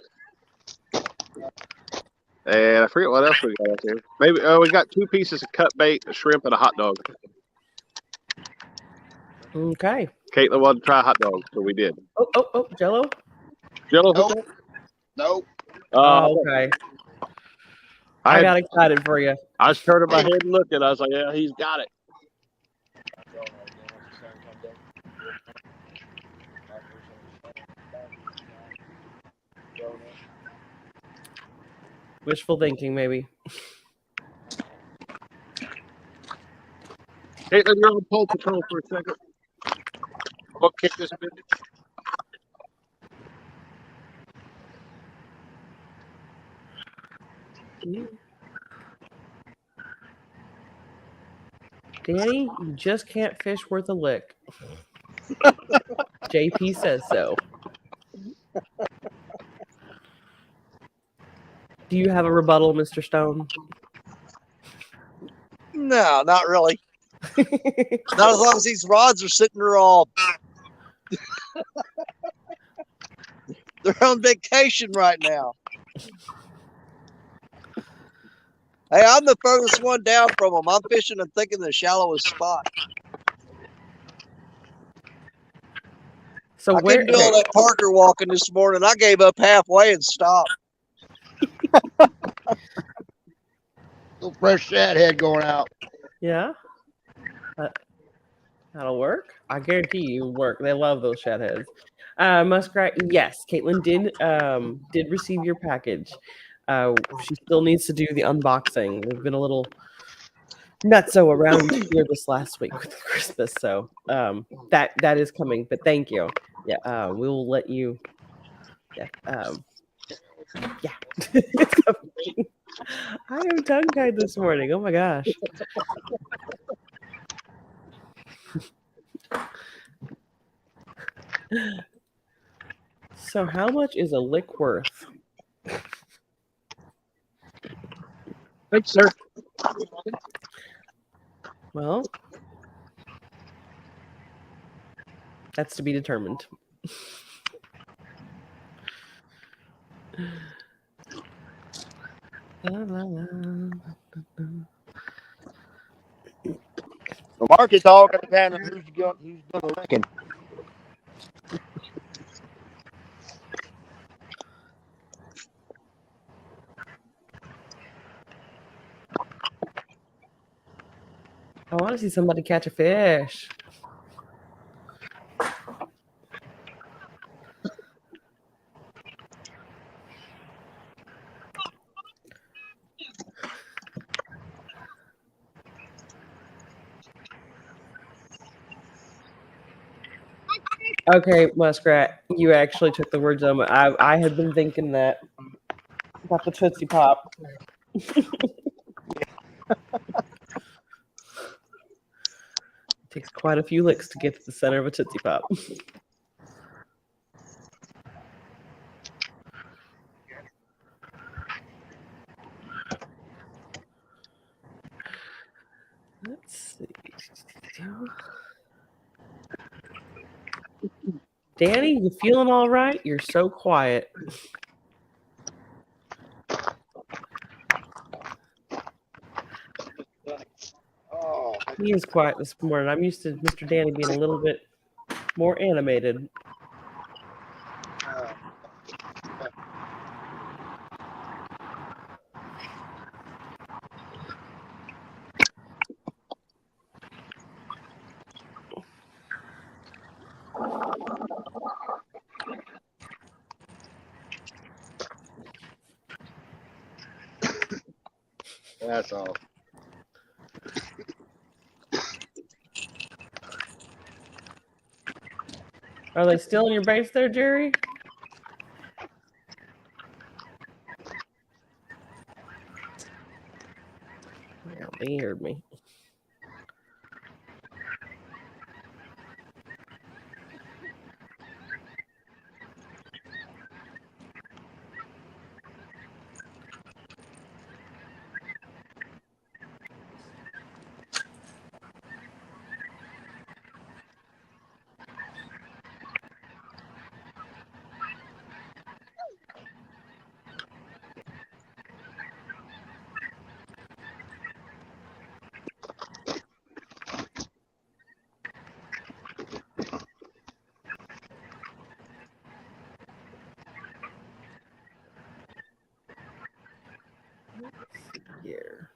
and I forget what else we got out there. Maybe we got 2 pieces of cut bait, a shrimp, and a hot dog. Okay. Caitlin wanted to try a hot dog, so we did. Oh, Jello? Jello? Nope. Okay. I got excited for you. I was turning my head and looking. I was like, yeah, he's got it. Wishful thinking, maybe. Caitlin, you're on pole patrol for a second. I'll kick this bit. Danny, you just can't fish worth a lick. JP says so. Do you have a rebuttal, Mr. Stone? No, not really. Not as long as these rods are sitting there all. They're on vacation right now. Hey, I'm the furthest one down from them. I'm fishing and thinking the shallowest spot. So I couldn't do all that Parker walking this morning. I gave up halfway and stopped. The little fresh shad head going out. Yeah, that'll work. I guarantee you work. They love those shad heads. Muskrat, yes, Caitlin did receive your package. She still needs to do the unboxing. We've been a little nutso around here this last week with Christmas, so that is coming. But thank you. Yeah, we will let you. Yeah, yeah. It's coming. I am tongue tied this morning. Oh my gosh. So, how much is a lick worth? Thanks, sir. Well, that's to be determined. The market's all going to depend on who's going to licking. I want to see somebody catch a fish. Okay, Muskrat, you actually took the words on. I had been thinking that about the Tootsie Pop. Takes quite a few licks to get to the center of a Tootsie Pop. Let's see. Danny, you feeling all right? You're so quiet. Oh, He is quiet this morning. I'm used to Mr. Danny being a little bit more animated. That's all. Are they still in your base there, Jerry? Yeah, they heard me. Here.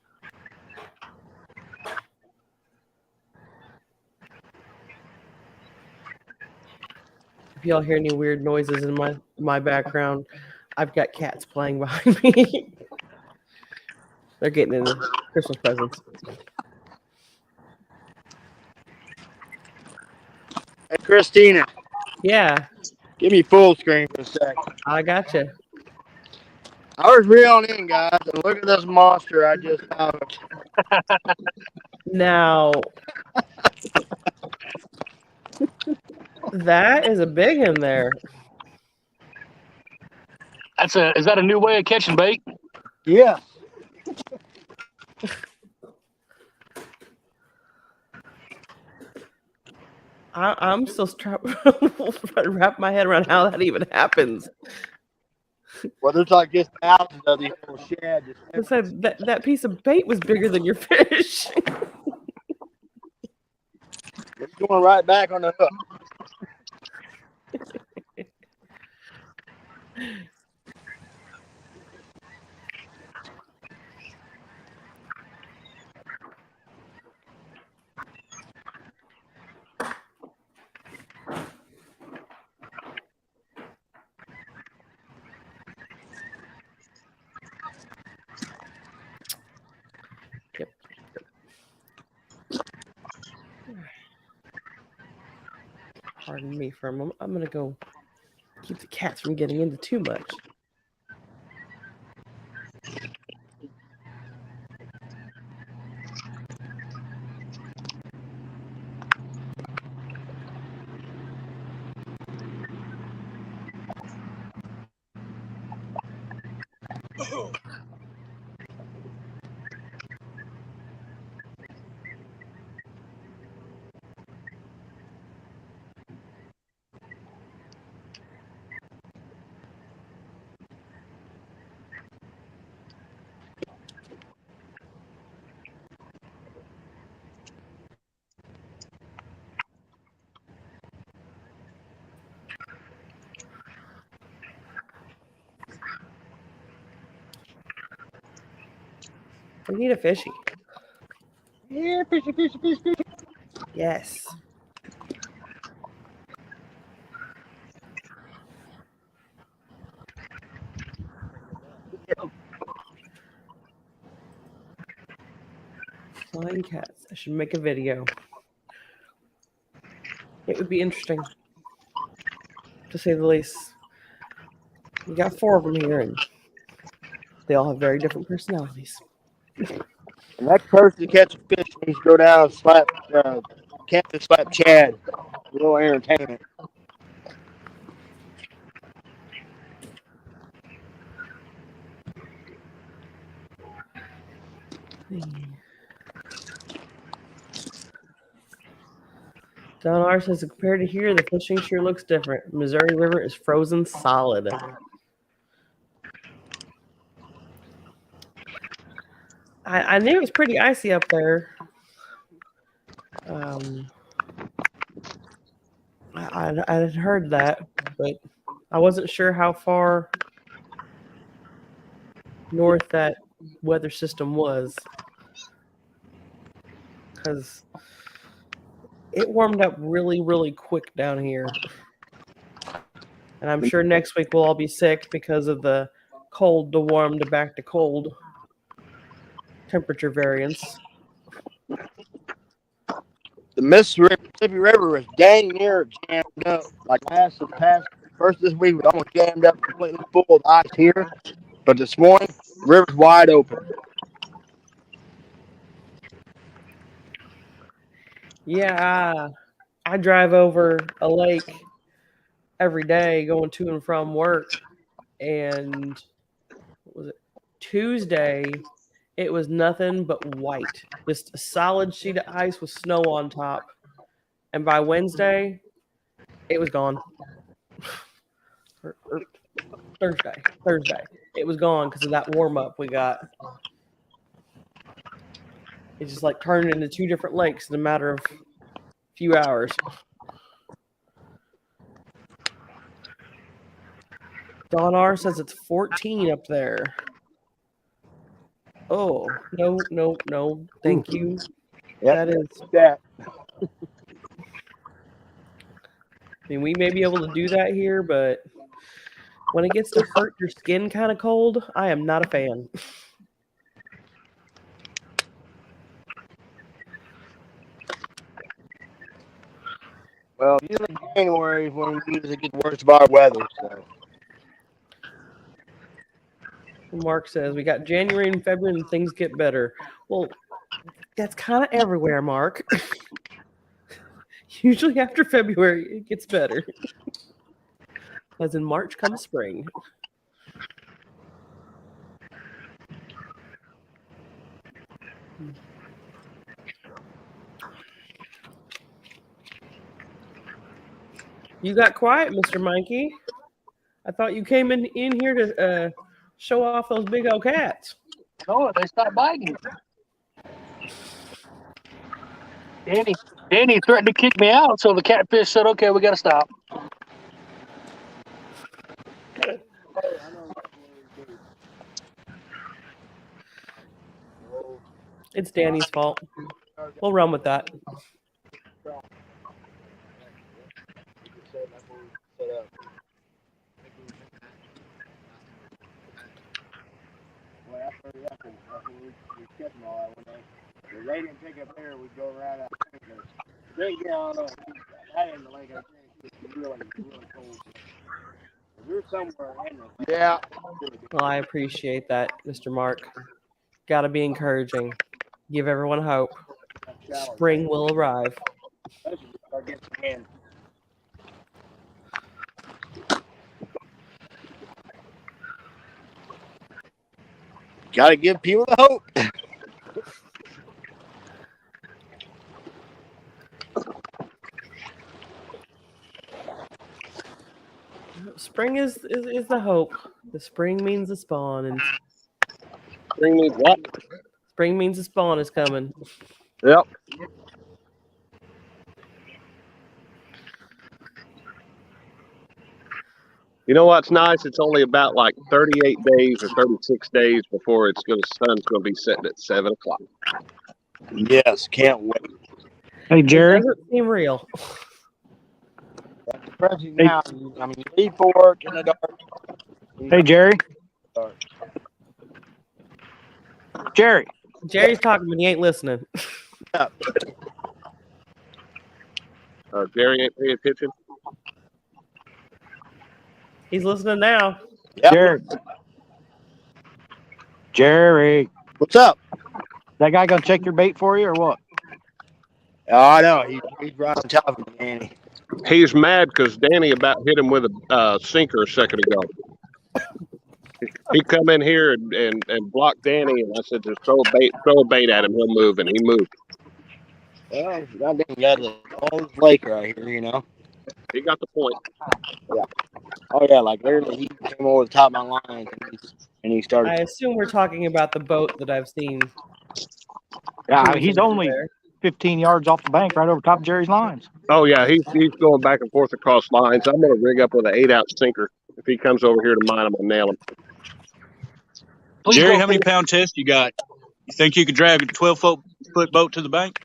If y'all hear any weird noises in my background, I've got cats playing behind me. They're getting into Christmas presents. hey, Christina, Yeah, give me full screen for a sec. I gotcha. I was reeling in, guys, and look at this monster I just found. Now, that is a big one there. Is that a new way of catching bait? Yeah. I'm still trying to wrap my head around how that even happens. Well, there's like just thousands of these little shad. I said that piece of bait was bigger than your fish. It's going right back on the hook. Pardon me for a moment. I'm gonna go keep the cats from getting into too much. We need a fishy. Yeah, fishy. Yes. Flying cats. I should make a video. It would be interesting, to say the least. We got 4 of them here, and they all have very different personalities. The next person to catch a fish needs to go down and slap, Captain Slap Chad. A little entertainment. Don R says, compared to here, the fishing sure looks different. Missouri River is frozen solid. I knew it was pretty icy up there. I had heard that, but I wasn't sure how far north that weather system was, because it warmed up really, really quick down here. And I'm sure next week we'll all be sick because of the cold to warm to back to cold temperature variance. The Mississippi River was dang near jammed up. Like first this week was almost jammed up, completely full of ice here. But this morning, river's wide open. Yeah, I drive over a lake every day going to and from work, and what was it? Tuesday, it was nothing but white, just a solid sheet of ice with snow on top. And by Wednesday, it was gone. or Thursday, it was gone because of that warm up we got. It just like turned into 2 different lakes in a matter of a few hours. Don R says it's 14 up there. Oh, no. Thank you. Yep, That is that. I mean, we may be able to do that here, but when it gets to hurt your skin kind of cold, I am not a fan. Well, usually January is when we usually get the worst of our weather. So. Mark says we got January and February and things get better. Well, that's kind of everywhere, Mark. Usually after February, it gets better. As in March comes spring. You got quiet, Mr. Mikey. I thought you came in here to show off those big old cats. No, they stopped biting. Danny threatened to kick me out, so the catfish said, "Okay, we got to stop." It's Danny's fault. We'll run with that. They didn't pick up there, we'd go right out. They get on I didn't like really, really cold. If you're somewhere in it, Yeah. Well, I appreciate that, Mr. Mark. Got to be encouraging. Give everyone hope. Spring will arrive. especially if you start getting some wind. Gotta give people the hope. Spring is the hope. The spring means the spawn, and Spring means what? spring means the spawn is coming. Yep. You know what's nice? It's only about like 38 days or 36 days before sun's gonna be setting at 7 o'clock. Yes, can't wait. Hey, It Jerry. doesn't seem real. Especially now, I mean, you leave for work in the dark. Hey, Jerry. Dark. Jerry. Jerry's talking, but he ain't listening. Jerry ain't paying attention. He's listening now. Yep. Jerry. Jerry. What's up? That guy gonna check your bait for you or what? Oh, I know. He's right on top of me, Danny. He's mad because Danny about hit him with a sinker a second ago. He come in here and blocked Danny, and I said, just throw a bait at him. He'll move, and he moved. Well, I didn't got the old lake right here, you know. He got the point. Oh yeah, like literally, he came over the top of my line and he started. I assume we're talking about the boat that I've seen. Yeah, he's cruising only there. 15 yards off the bank, right over top of Jerry's lines. Oh yeah, he's going back and forth across lines. I'm gonna rig up with an 8-ounce sinker. If he comes over here to mine, I'm gonna nail him. Please Jerry, go how many pound test you got? You think you could drag a 12-foot boat to the bank?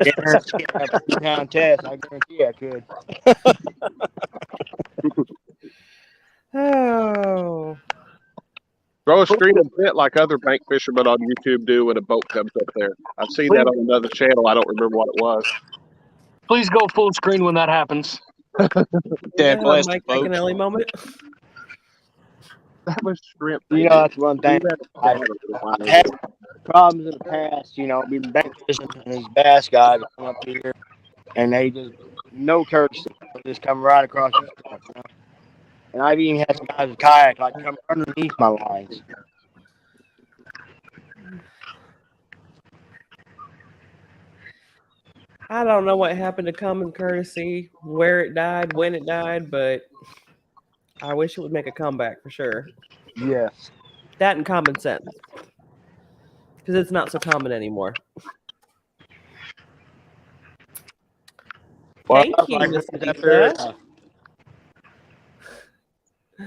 Guarantee I have a 2-pound test. I guarantee I could. Oh. Throw a screen and pit like other bank fishermen on YouTube do when a boat comes up there. I've seen that on another channel. I don't remember what it was. Please go full screen when that happens. Dad, Yeah, plastic Mike boats. Iaconelli moment. That was shrimp. You know, that's one thing. I've had problems in the past, you know, being bank fishing and these bass guys come up here and they just, no courtesy, they just come right across your stuff, you know. And I've even had some guys with kayak like come underneath my lines. I don't know what happened to common courtesy, where it died, when it died, but I wish it would make a comeback for sure. Yes. That and common sense. Because it's not so common anymore. Well, Thank you, like Mr.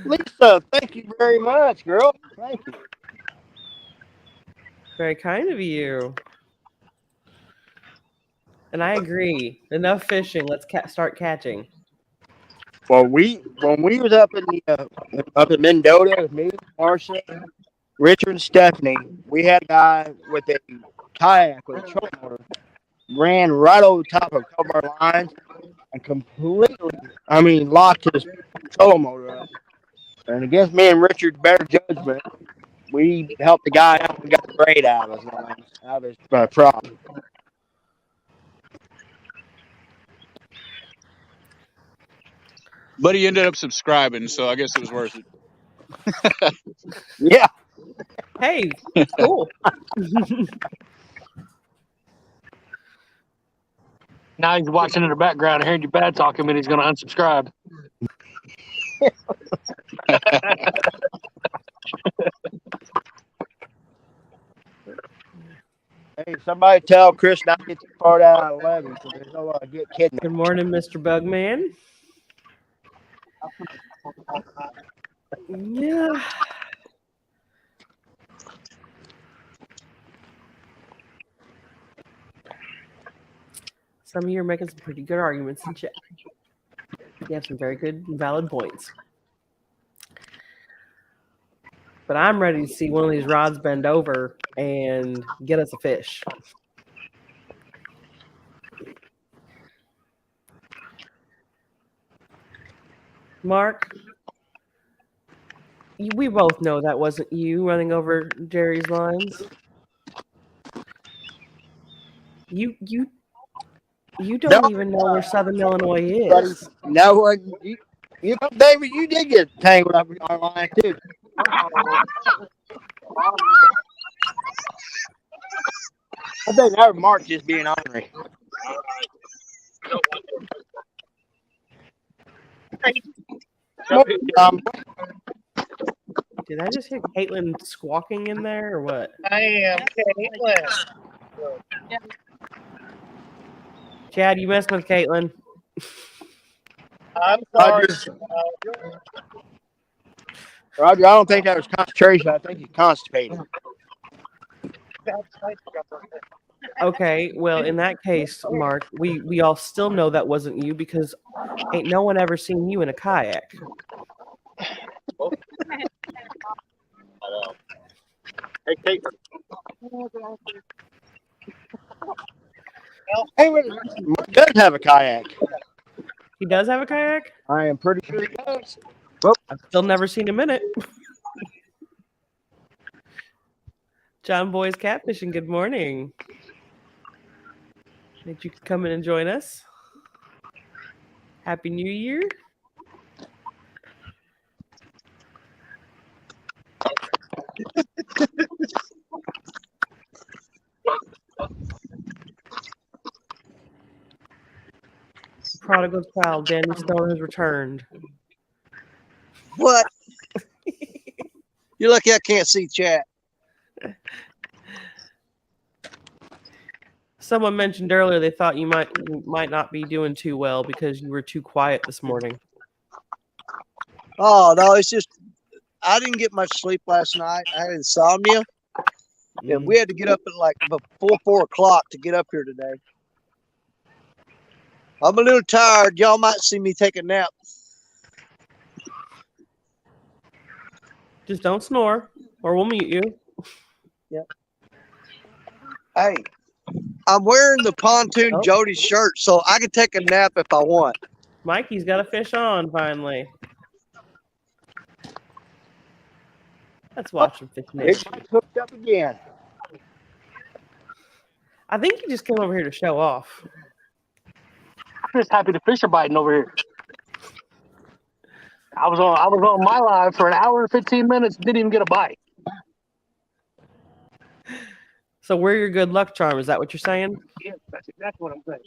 Lisa, thank you very much, girl. Thank you. Very kind of you. And I agree. Enough fishing. Let's start catching. Well, when we was up in Mendota with me, Marcia, Richard, and Stephanie, we had a guy with a kayak with a trolling motor ran right over the top of a couple of our lines and completely, locked his trolling motor up. And against me and Richard's better judgment, we helped the guy out and got the braid out of his line, out of his prop. But he ended up subscribing, so I guess it was worth it. Yeah. Hey, cool. Now he's watching in the background and hearing you bad talking, and he's going to unsubscribe. Hey, somebody tell Chris not to get too far out of 11 so there's no get kidnapped. Good morning, Mr. Bugman. Yeah. Some of you are making some pretty good arguments in chat. You have some very good and valid points. But I'm ready to see one of these rods bend over and get us a fish. Mark, we both know that wasn't you running over Jerry's lines. You don't even know where Southern Illinois is. No, you know, David, you did get tangled up in our line too. I think that was Mark just being ornery. Did I just hear Caitlin squawking in there or what? I am Caitlin. Chad, you messing with Caitlin? I'm sorry. Roger, I don't think that was concentration. I think he's constipated. Okay, well, in that case, Mark, we all still know that wasn't you because ain't no one ever seen you in a kayak. Hey, Kate. Hey, Mark does have a kayak. He does have a kayak? I am pretty sure he does. I've still never seen him in it. John Boy's Catfishing, good morning. Did you come in and join us? Happy New Year. Prodigal child, Danny Stone has returned. What? You're lucky I can't see chat. Someone mentioned earlier they thought you might not be doing too well because you were too quiet this morning. Oh no, it's just I didn't get much sleep last night. I had insomnia, and we had to get up at like before 4 o'clock to get up here today. I'm a little tired. Y'all might see me take a nap. Just don't snore, or we'll mute you. Yep. Hey, I'm wearing the pontoon Jody shirt, so I can take a nap if I want. Mikey's got a fish on finally. Let's watch him fish. It's hooked up again. I think he just came over here to show off. I'm just happy the fish are biting over here. I was on my live for an hour and 15 minutes, didn't even get a bite. So we're your good luck charm. Is that what you're saying? Yeah, that's exactly what I'm saying.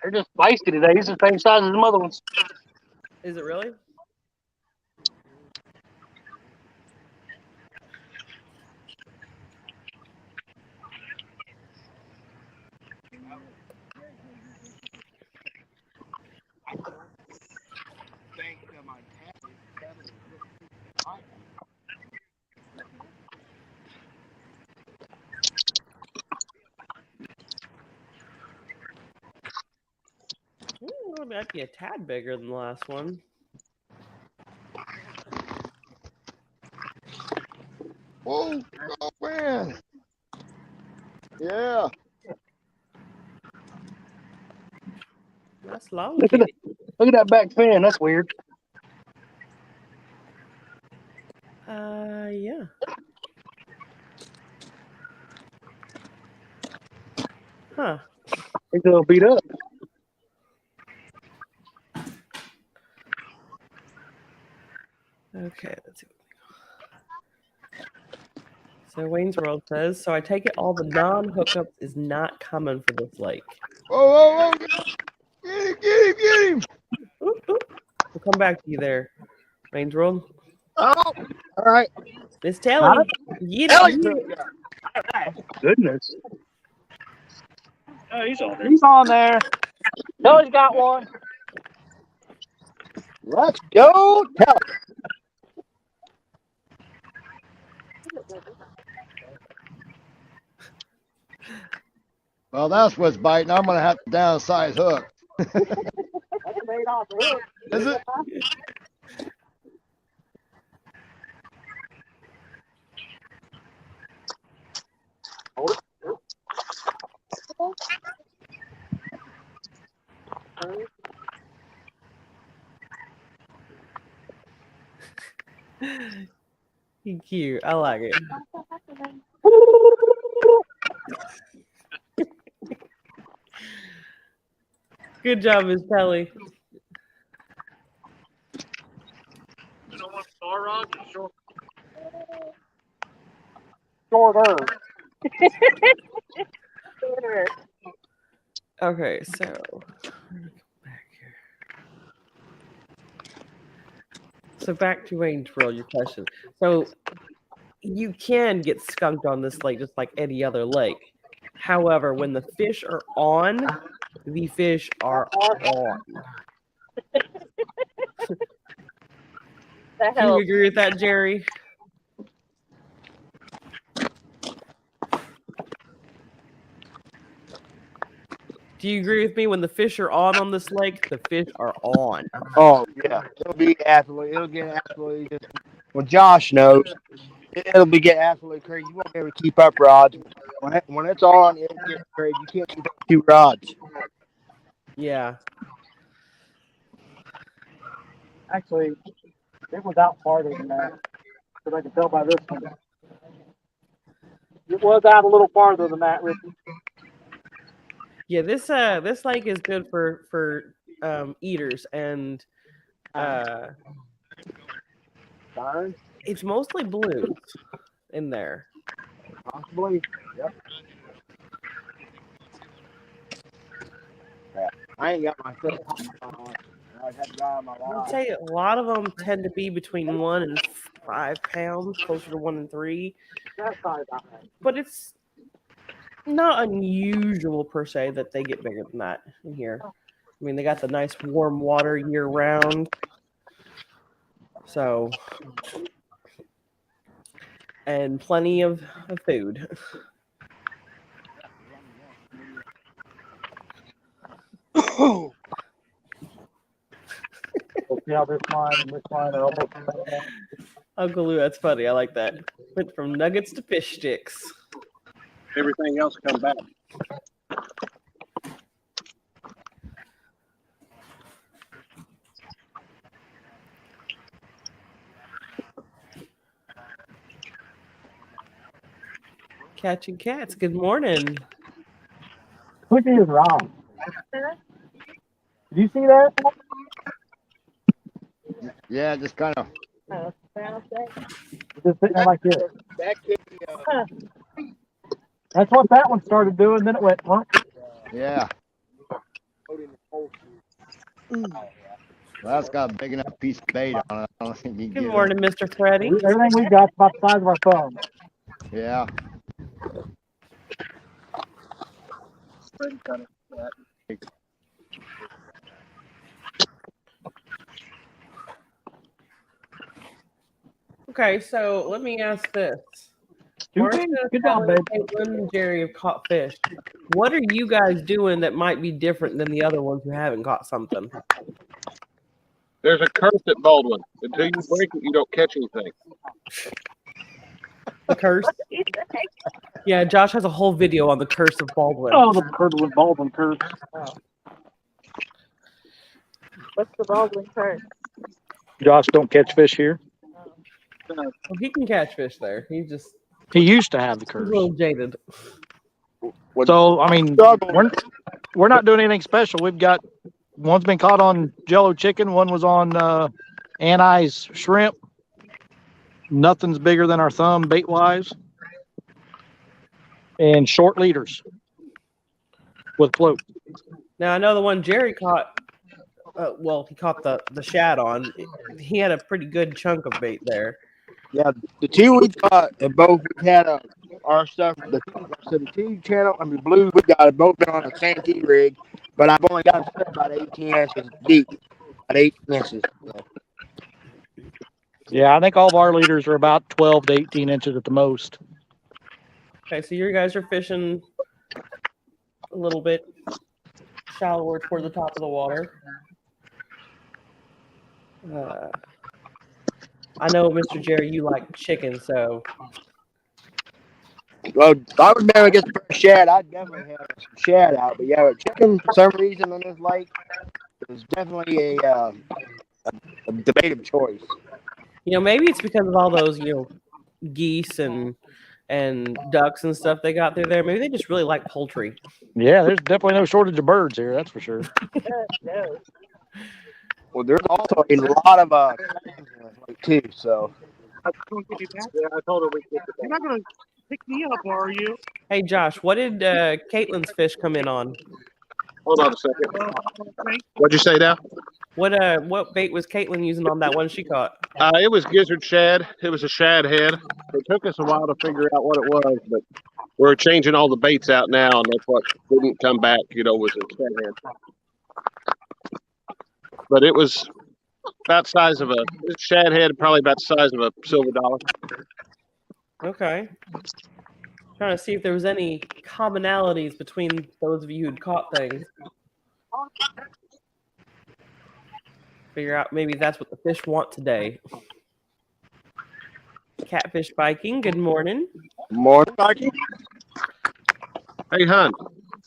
They're just feisty today. He's the same size as the other ones. Is it really? Ooh, might be a tad bigger than the last one. Whoa, oh man. Yeah. That's long. Look at that back fin. That's weird. Yeah. Huh. It's a little beat up. Okay, let's see. So Wayne's World says, so I take it all the non-hookups is not coming for this lake. Whoa. Get him. Oop, oop. We'll come back to you there, Wayne's World. Oh, all right. Miss Telly. Goodness. Oh, he's on there. He's on there. Telly's got one. Let's go tell it. Well, that's what's biting. I'm gonna have to downsize hook. Is it? Cute. I like it. Good job, Miss Pelly. Shorter. Okay, so back here. So back to Waynesboro, your question. So you can get skunked on this lake just like any other lake. However, when the fish are on, the fish are on. That Do you helps. agree with that, Jerry? Do you agree with me? When the fish are on this lake, the fish are on. Oh yeah, it'll get absolutely just. Well, Josh knows it'll get absolutely crazy. You won't be able to keep up rods. When it's on, it'll get crazy. You can't keep up 2 rods. Yeah. Actually, it was out farther than that, because I can tell by this one. It was out a little farther than that, Ricky. Yeah, this lake is good for eaters, and it's mostly blues in there. Possibly. Yep. Yeah. I ain't got my foot on. I'd have to go on my I'd rod. say a lot of them tend to be between 1 and 5 pounds, closer to 1 and 3. That's probably about right. But it's not unusual per se that they get bigger than that in here. I mean, they got the nice warm water year round. So, and plenty of food. See how this line and this line are almost. Uncle Lou, that's funny. I like that. Went from nuggets to fish sticks. Everything else come back. Catching cats. Good morning. Cookie is wrong. Did you see that? Yeah, just kind of. Just sitting there like this. That could be That's what that one started doing. Then it went. Huh? Yeah. Well, that's got a big enough piece of bait on it. I don't think you can Good get morning, Mr. Freddie. Everything we got is about the size of our thumb. it. Yeah. Okay, so let me ask this. Good job, babe. Caitlin and Jerry have caught fish. What are you guys doing that might be different than the other ones who haven't caught something? There's a curse at Baldwin. Until you break it, you don't catch anything. The curse? Yeah, Josh has a whole video on the curse of Baldwin. Oh, the Baldwin curse. What's the Baldwin curse? Josh don't catch fish here. Well, he can catch fish there. He used to have the he's curse. a little jaded. So I mean, we're not doing anything special. We've got one's been caught on Jello chicken. One was on anise shrimp. Nothing's bigger than our thumb bait wise. And short leaders with float. Now I know the one Jerry caught. He caught the shad on. He had a pretty good chunk of bait there. Yeah, the two we caught, both we had our stuff. The two channel, blue, we got it both been on a Santee rig, but I've only got them about 18 inches deep. about 8 inches. So. Yeah, I think all of our leaders are about 12 to 18 inches at the most. Okay, so you guys are fishing a little bit shallower toward the top of the water. I know, Mr. Jerry, you like chicken, so. Well, if I was able to get the first shad, I'd definitely have some shad out. But yeah, chicken for some reason on this lake is definitely a debated choice. Maybe it's because of all those, geese and ducks and stuff they got through there. Maybe they just really like poultry. Yeah, there's definitely no shortage of birds here, that's for sure. Well, there's also a lot of like too. So. Yeah, I told her we could. You're not gonna pick me up, are you? Hey, Josh, what did Caitlin's fish come in on? Hold on a second. What'd you say now? What bait was Caitlin using on that one she caught? It was gizzard shad. It was a shad head. It took us a while to figure out what it was, but we're changing all the baits out now, and that's what didn't come back, was a shad head. But it was about the size of a shad head, probably about the size of a silver dollar. Okay. Trying to see if there was any commonalities between those of you who'd caught things. Figure out maybe that's what the fish want today. Catfish Viking, good morning. Morning, Viking. Hey, hon.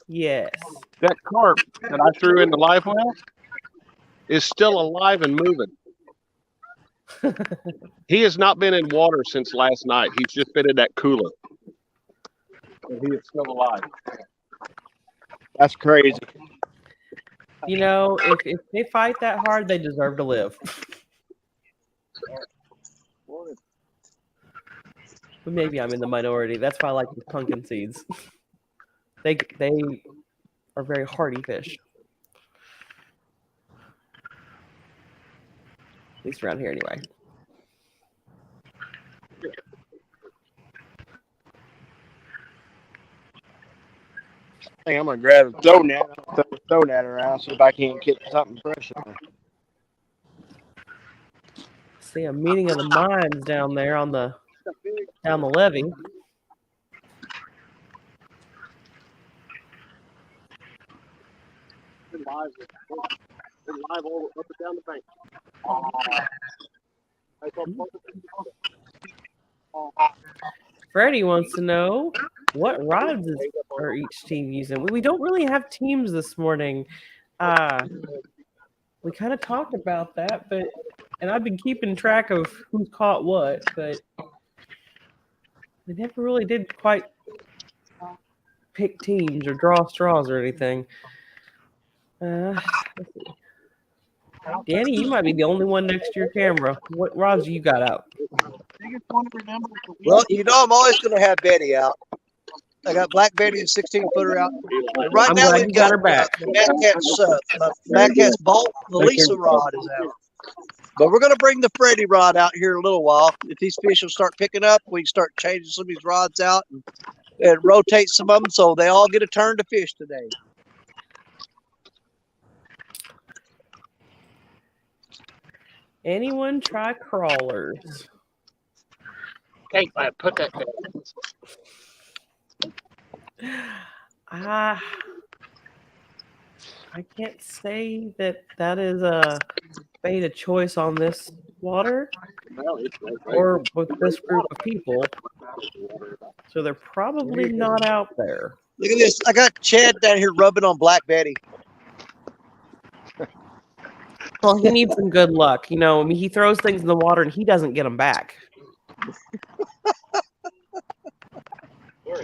Yes. That carp that I threw in the live well is still alive and moving. He has not been in water since last night. He's just been in that cooler. And he is still alive. That's crazy. If they fight that hard, they deserve to live. But maybe I'm in the minority. That's why I like the pumpkin seeds. They are very hardy fish. At least around here, anyway. I think I'm gonna grab a throw net. Throw that around, see if I can't get something fresh in there. See a meeting of the minds down there down the levee. Live all up and down the bank. Freddie wants to know what rods are each team using. We don't really have teams this morning. We kind of talked about that, and I've been keeping track of who caught what, but we never really did quite pick teams or draw straws or anything. Let's see. Danny, you might be the only one next to your camera. What rods you got out? Well, I'm always going to have Betty out. I got Black Betty and 16-footer out. And right I'm now glad we've you got got her back. the Mad Cat's Bolt, the Lisa rod is out. But we're going to bring the Freddy rod out here in a little while. If these fish will start picking up, we can start changing some of these rods out and rotate some of them so they all get a turn to fish today. Anyone try crawlers? Hey, put that down. I can't say that is a bait of choice on this water or with this group of people. So they're probably not out there. Look at this. I got Chad down here rubbing on Black Betty. Well, he needs some good luck. He throws things in the water and he doesn't get them back.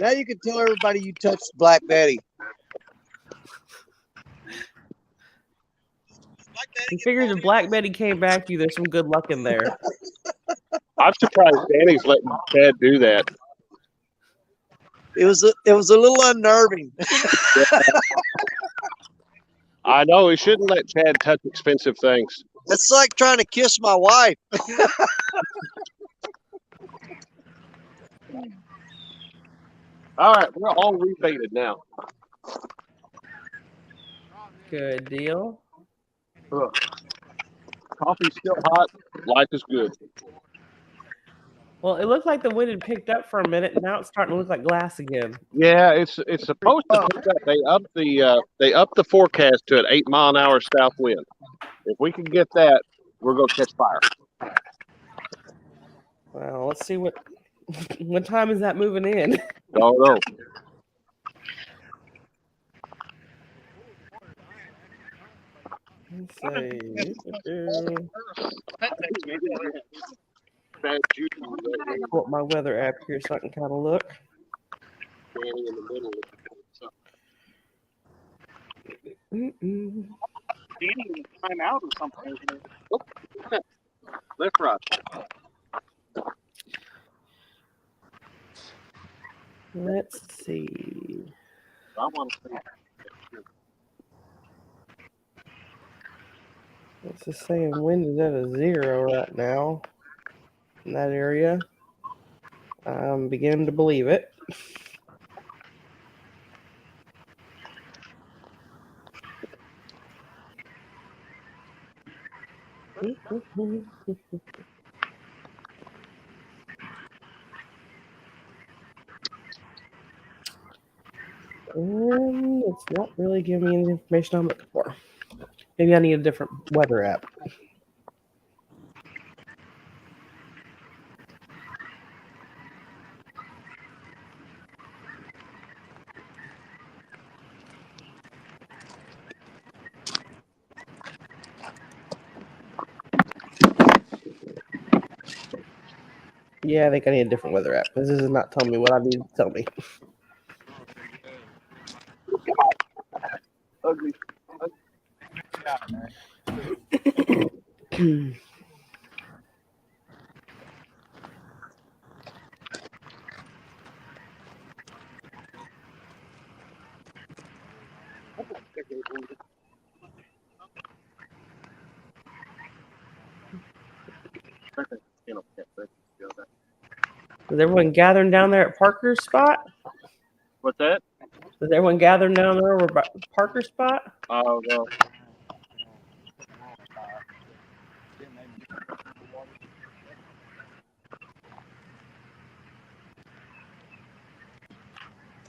Now you can tell everybody you touched Black Betty. He figures if Black Betty came back to you, there's some good luck in there. I'm surprised Danny's letting Chad do that. It was a little unnerving. I know he shouldn't let Chad touch expensive things. It's like trying to kiss my wife. All right, we're all rebaited now. Good deal. Coffee's still hot. Life is good. Well, it looked like the wind had picked up for a minute, and now it's starting to look like glass again. Yeah, it's supposed to pick up. They upped the forecast to an 8-mile-an-hour south wind. If we can get that, we're gonna catch fire. Well, let's see what time is that moving in. Oh no. Let's see. Pull up my weather app here so I can kind of look. Eating time out or something, isn't it? Oh, left, right. Let's see. I want to see. It's just saying wind is at a 0 right now in that area. I'm beginning to believe it. And it's not really giving me the information I'm looking for. Maybe I need a different weather app. Yeah, I think I need a different weather app. This is not telling me what I need to tell me. Ugly. Is everyone gathering down there at Parker's spot? What's that? Is everyone gathering down there over by Parker's spot? Oh no.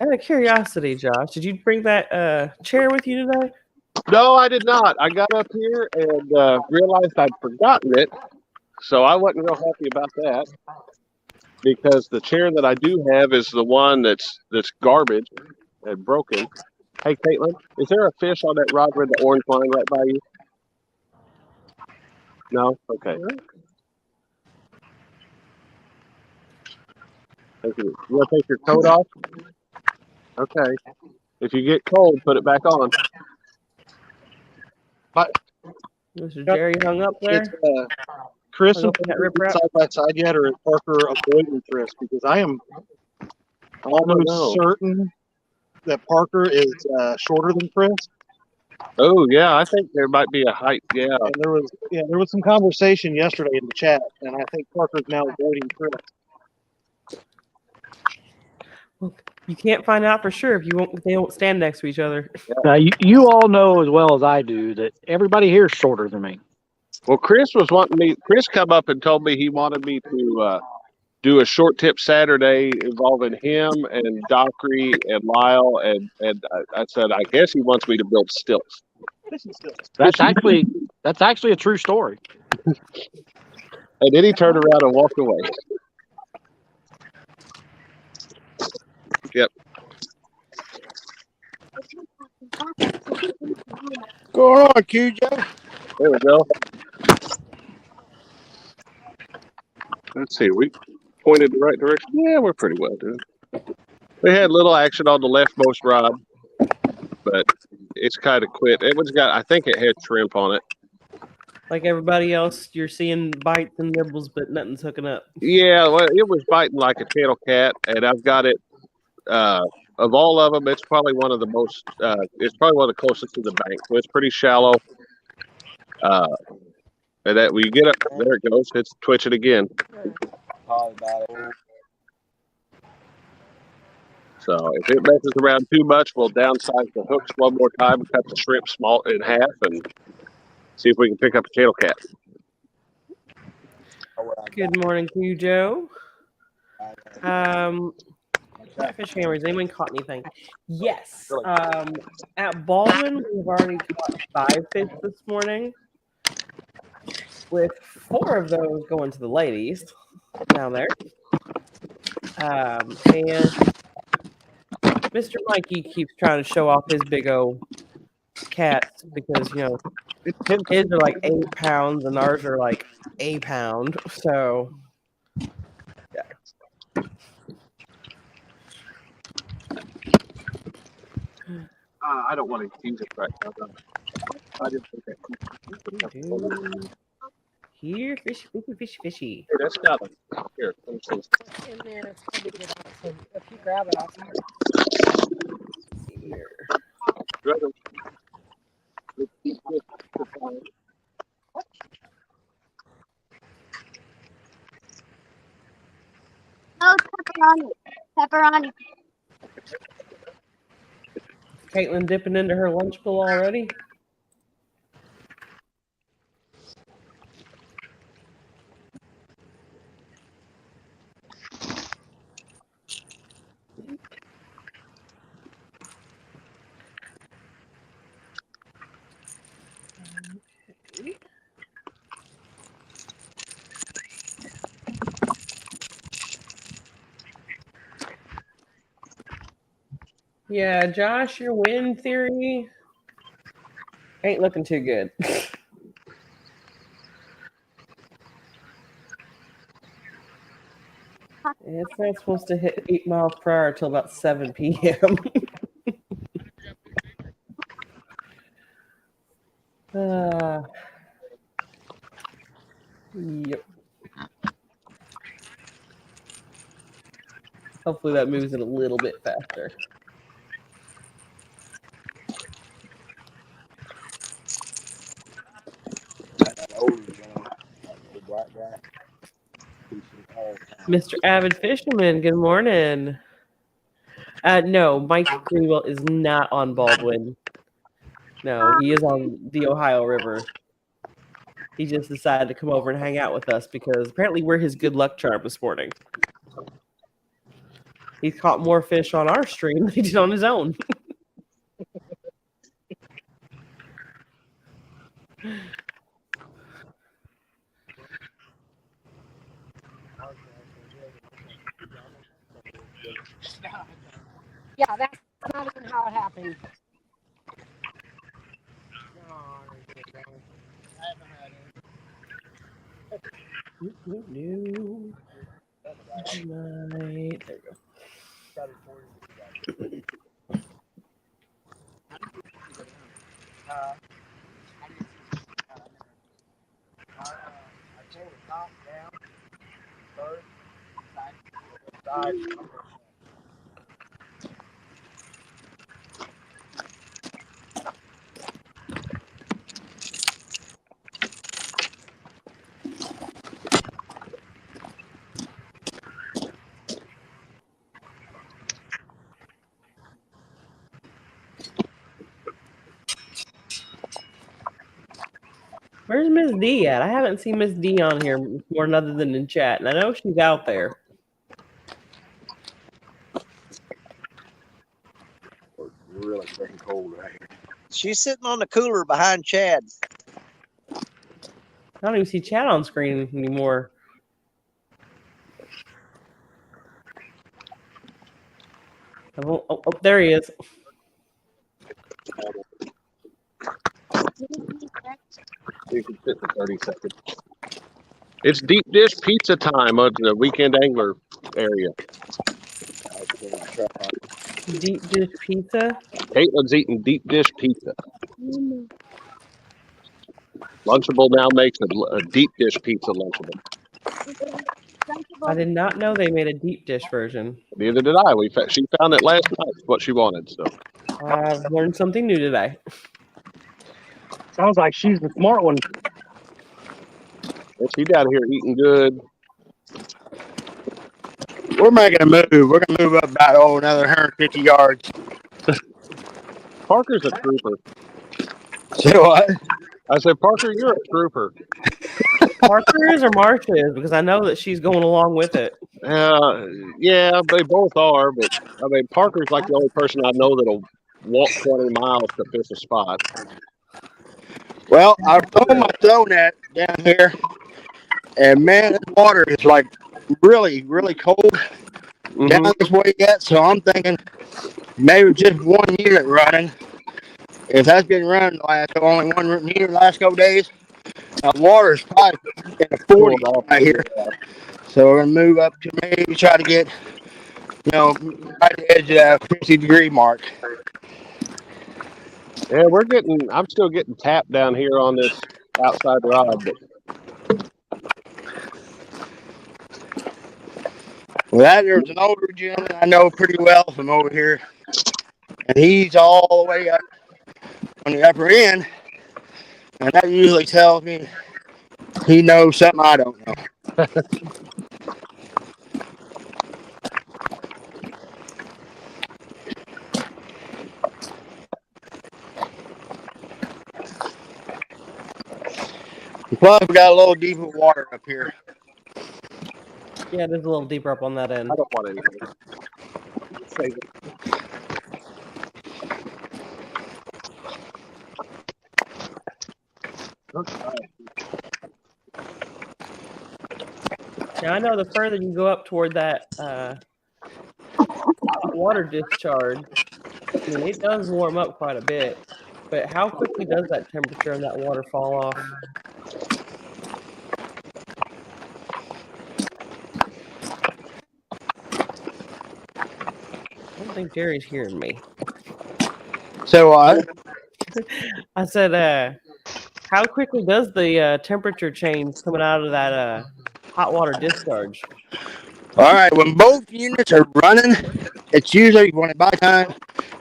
Out of curiosity, Josh, did you bring that chair with you today? No, I did not. I got up here and realized I'd forgotten it, so I wasn't real happy about that. Because the chair that I do have is the one that's garbage and broken. Hey, Caitlin, is there a fish on that rod with the orange line right by you? No? Okay. Thank you. You want to take your coat off? Okay. If you get cold, put it back on. But Mr. Jerry hung up there. Chris Hung and up in that riprap? side by side yet, or is Parker avoiding Chris? Because I am almost certain that Parker is shorter than Chris. Oh yeah, I think there might be a height. Yeah. And there was some conversation yesterday in the chat, and I think Parker's now avoiding Chris. Well, you can't find out for sure if they won't stand next to each other. Now, you all know as well as I do that everybody here is shorter than me. Well, Chris come up and told me he wanted me to do a short tip Saturday involving him and Dockery and Lyle, and I said I guess he wants me to build stilts. That's actually a true story. And then he turned around and walked away. Yep. Go on, QJ. There we go. Let's see. We pointed the right direction. Yeah, we're pretty well, dude. We had little action on the leftmost rod, but it's kind of quit. I think it had shrimp on it. Like everybody else, you're seeing bites and nibbles, but nothing's hooking up. Yeah, well, it was biting like a channel cat, and I've got it. Of all of them, it's probably one of the most. It's probably one of the closest to the bank, so it's pretty shallow. And that when you get up, there it goes. It's twitching again. So if it messes around too much, we'll downsize the hooks one more time, cut the shrimp small in half, and see if we can pick up a channel cat. Good morning to you, Joe. Catfish hammers. Anyone caught anything? Yes. At Baldwin, we've already caught 5 fish this morning, with 4 of those going to the ladies down there. And Mr. Mikey keeps trying to show off his big old cats because his are like 8 pounds and ours are like a pound. So yeah. I don't want to use it right now. I didn't think that. Here, fishy, fishy, fishy, fishy. Here, that's got it. Here, let me see. In there, it's going to get out. So if you grab it, I'll start. Here. No pepperoni. Pepperoni. Caitlin dipping into her lunch bowl already. Okay. Yeah, Josh, your win theory ain't looking too good. It's not supposed to hit 8 miles per hour until about 7 p.m. Yep. Hopefully that moves it a little bit faster. Mr. Avid Fisherman, good morning. No, Mike Greenwell is not on Baldwin. No, he is on the Ohio River. He just decided to come over and hang out with us because apparently we're his good luck charm this morning. He's caught more fish on our stream than he did on his own. Yeah, that's not even how it happened. No. There you go. Where's Miss D at? I haven't seen Miss D on here more other than in chat, and I know she's out there. Really freaking cold right here. She's sitting on the cooler behind Chad. I don't even see Chad on screen anymore. Oh, there he is. You can sit for 30 seconds. It's deep dish pizza time on the weekend angler area. Deep dish pizza? Caitlin's eating deep dish pizza. Lunchable now makes a deep dish pizza Lunchable. I did not know they made a deep dish version. Neither did I. She found it last night. What she wanted. So I've learned something new today. Sounds like she's the smart one. she's down here eating good. We're making a move. We're going to move up about another 150 yards. Parker's a trooper. Say what? I said, Parker, you're a trooper. Parker's or Marcia's? Because I know that she's going along with it. Yeah, they both are, but I mean, Parker's like the only person I know that'll walk 20 miles to fish a spot. Well, I've thrown my throw net down here, and man, this water is like really, really cold down this way yet. So I'm thinking maybe just one unit running. If that's been running only one unit the last couple days, water is probably in the 40s right here. So we're gonna move up to maybe try to get, right at the edge of that 50-degree mark. Yeah, I'm still getting tapped down here on this outside rod, but well, there's an older gentleman I know pretty well from over here, and he's all the way up on the upper end, and that usually tells me he knows something I don't know. Plus, we got a little deeper water up here. Yeah, there's a little deeper up on that end. I don't want anything. Save it. Now I know the further you go up toward that water discharge, I mean, it does warm up quite a bit. But how quickly does that temperature and that water fall off? I don't think Jerry's hearing me. So what? I said, how quickly does the temperature change coming out of that hot water discharge? All right, when both units are running, it's usually by the time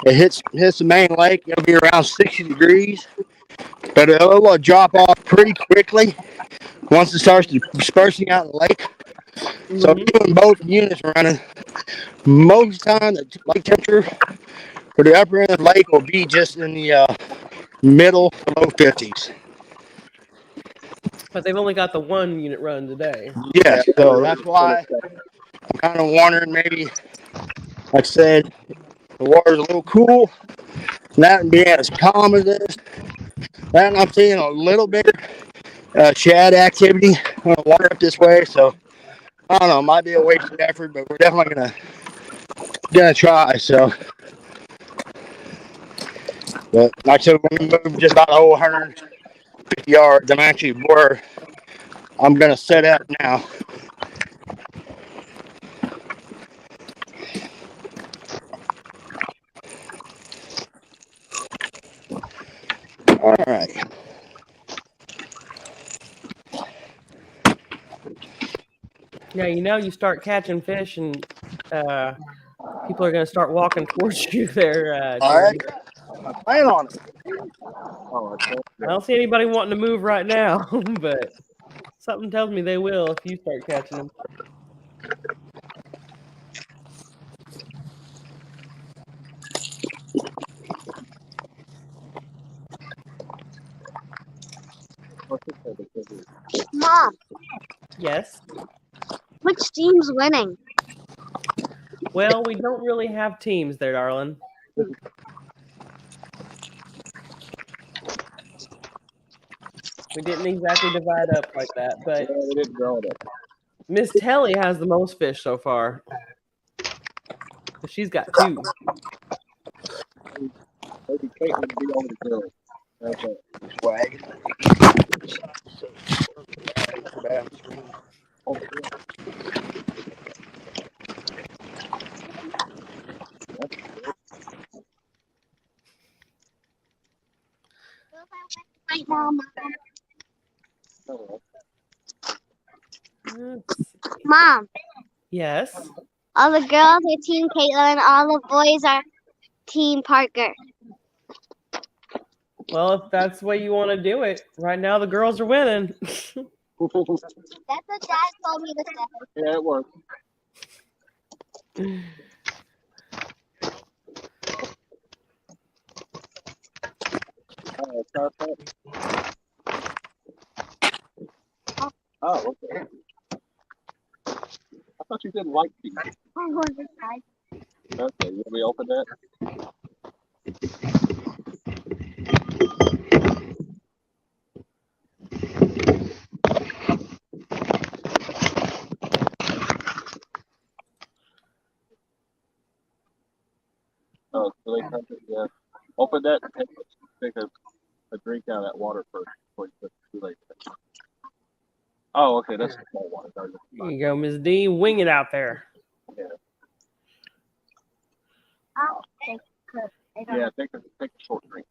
it hits the main lake, it'll be around 60 degrees, but it will drop off pretty quickly once it starts dispersing out in the lake. So even both units running, most of the time the lake temperature for the upper end of the lake will be just in the middle to low 50s. But they've only got the one unit running today. Yes, so that's why I'm kind of wondering maybe, like I said, the water's a little cool, not being as calm as this. And I'm seeing a little bit of shad activity on the water up this way, so I don't know, it might be a wasted effort, but we're definitely gonna try. So, but like I said, when we move just about a whole 150 yards, I'm actually where I'm gonna set up now. All right. Yeah, you start catching fish, and people are going to start walking towards you there. All right. Plan on it. I don't see anybody wanting to move right now, but something tells me they will if you start catching them. Mom, Yes. which team's winning? Well, we don't really have teams there, darling. We didn't exactly divide up like that, but Miss Telly has the most fish so far. She's got 2. Maybe Kate would be on the girl. That's it. Swag. Right now, Mom. Yes. All the girls are Team Caitlin, all the boys are Team Parker. Well, if that's the way you want to do it, right now the girls are winning. That's what Dad told me to say. Yeah, it worked. Oh, okay. I thought you didn't like these. Okay, you want me to open that? Oh, so they come to, yeah. Open that and take a drink out of that water first before you put it too late. Oh, okay, that's the small one. Here you go, Ms. D. Wing it out there. Yeah. Yeah, take a short drink.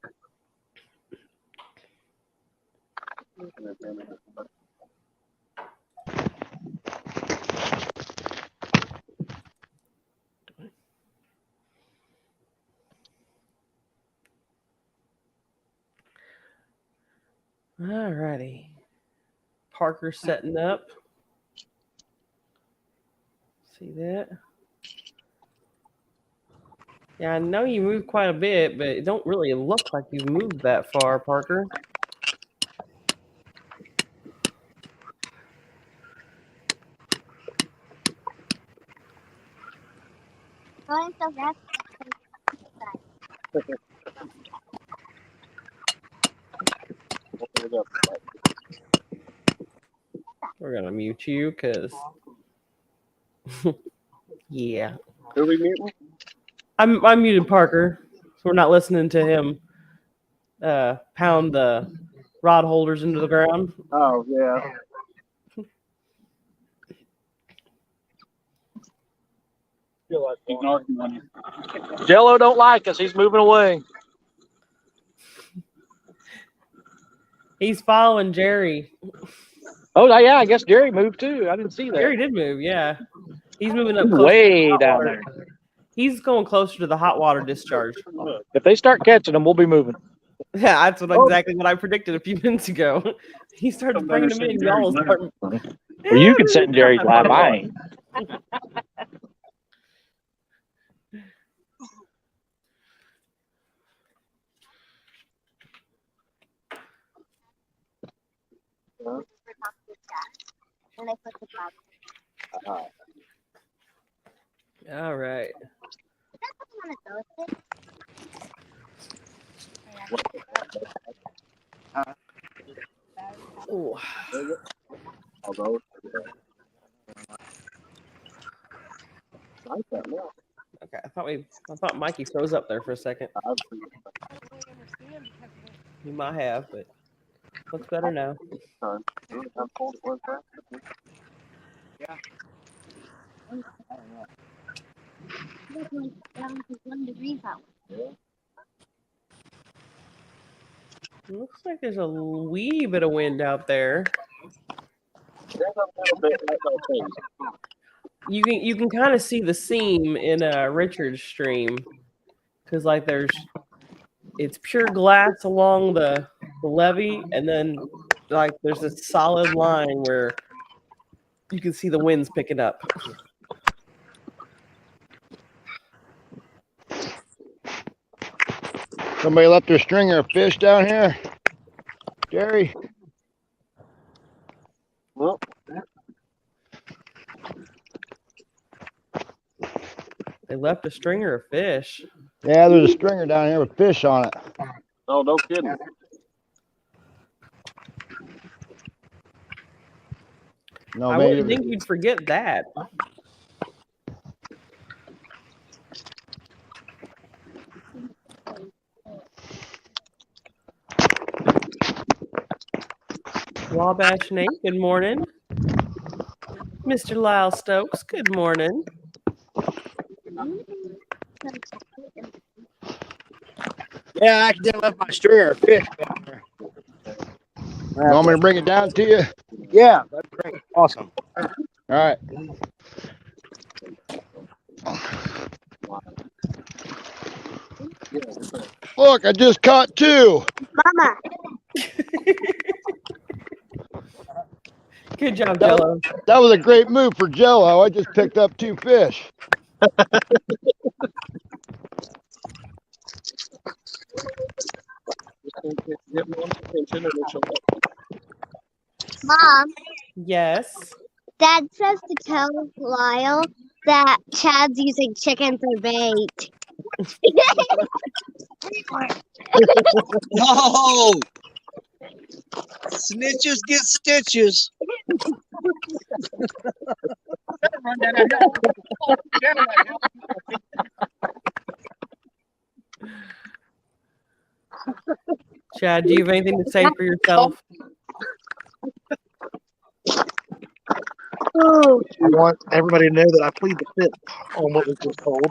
All righty. Parker setting up. See that? Yeah, I know you moved quite a bit, but it don't really look like you've moved that far, Parker. We're gonna mute you because yeah. Who are we muting? I'm muted Parker, so we're not listening to him pound the rod holders into the ground. Oh yeah. Jello don't like us. He's moving away. He's following Jerry. Oh, yeah, I guess Jerry moved too. I didn't see that. Jerry did move, yeah. He's moving up He's closer way to the hot down water. there. He's going closer to the hot water discharge. If they start catching them, we'll be moving. Yeah, that's exactly what I predicted a few minutes ago. He starts bringing them in. Y'all start. Well, you can sit in Jerry's lap. I ain't. All right. Ooh. Okay, I thought Mikey froze up there for a second. He might have, but looks better now. Yeah. Looks like there's a wee bit of wind out there. You can kind of see the seam in Richard's stream because like it's pure glass along the levee, and then like there's a solid line where you can see the winds picking up. Somebody left their stringer of fish down here, Jerry. Well, they left a stringer of fish. Yeah, there's a stringer down here with fish on it. Oh, no kidding. No, I wouldn't think you'd forget that. Wabash Nate, good morning. Mr. Lyle Stokes, good morning. Yeah, I accidentally left my stringer of fish down there. You want me to bring it down to you? Yeah, that's great. Awesome. All right. Look, I just caught two. Mama. Good job, Jello. That was a great move for Jello. I just picked up two fish. Mom, Yes. Dad says to tell Lyle that Chad's using chicken for bait. No. Snitches get stitches. Chad, do you have anything to say for yourself? I want everybody to know that I plead the fifth on what was just told.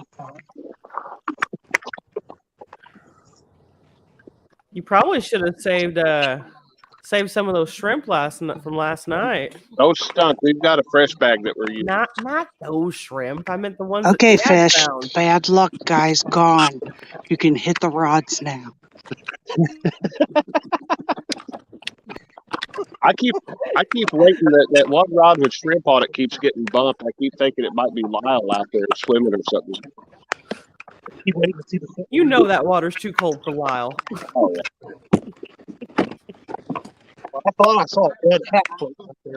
You probably should have saved some of those shrimp from last night. Those stunk. We've got a fresh bag that we're using. Not those shrimp. I meant the ones Okay, that Dad Fish. found. Bad luck, guys. Gone. You can hit the rods now. I keep waiting that one rod with shrimp on it keeps getting bumped. I keep thinking it might be Lyle out there swimming or something. Keep waiting to see the. You know that water's too cold for Lyle. Oh yeah. I thought I saw a dead hat float up there.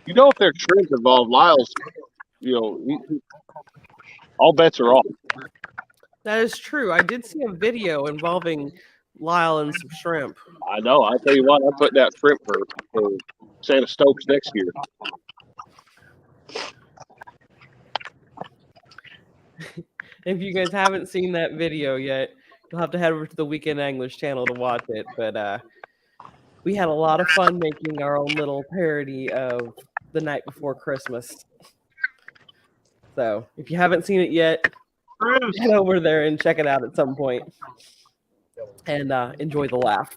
You know, if they're shrimp involved, Lyle's, all bets are off. That is true. I did see a video involving Lyle and some shrimp. I know. I tell you what, I put that shrimp for Santa Stokes next year. If you guys haven't seen that video yet, you'll have to head over to the Weekend English channel to watch it. But we had a lot of fun making our own little parody of The Night Before Christmas. So if you haven't seen it yet, head over there and check it out at some point. And enjoy the laugh.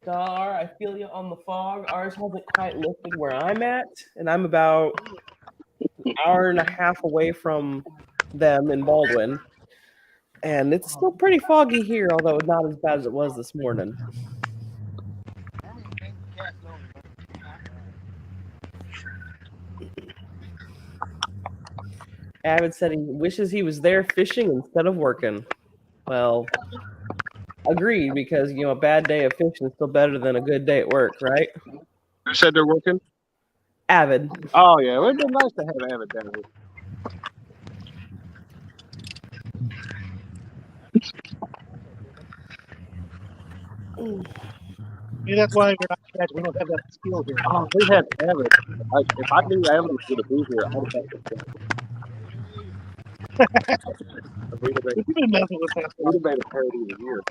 Dar, I feel you on the fog. Ours hasn't quite lifted where I'm at, and I'm about an hour and a half away from them in Baldwin. And it's still pretty foggy here, although not as bad as it was this morning. Avid said he wishes he was there fishing instead of working. Well, agreed, because a bad day of fishing is still better than a good day at work, right? Who said they're working? Avid. Oh yeah, it'd been nice to have Avid down here. Maybe that's why we're not catch. We don't have that skill here. Oh, we had Avid. If I knew Avid was going to be here, I would have had We'd have made a parody of the year.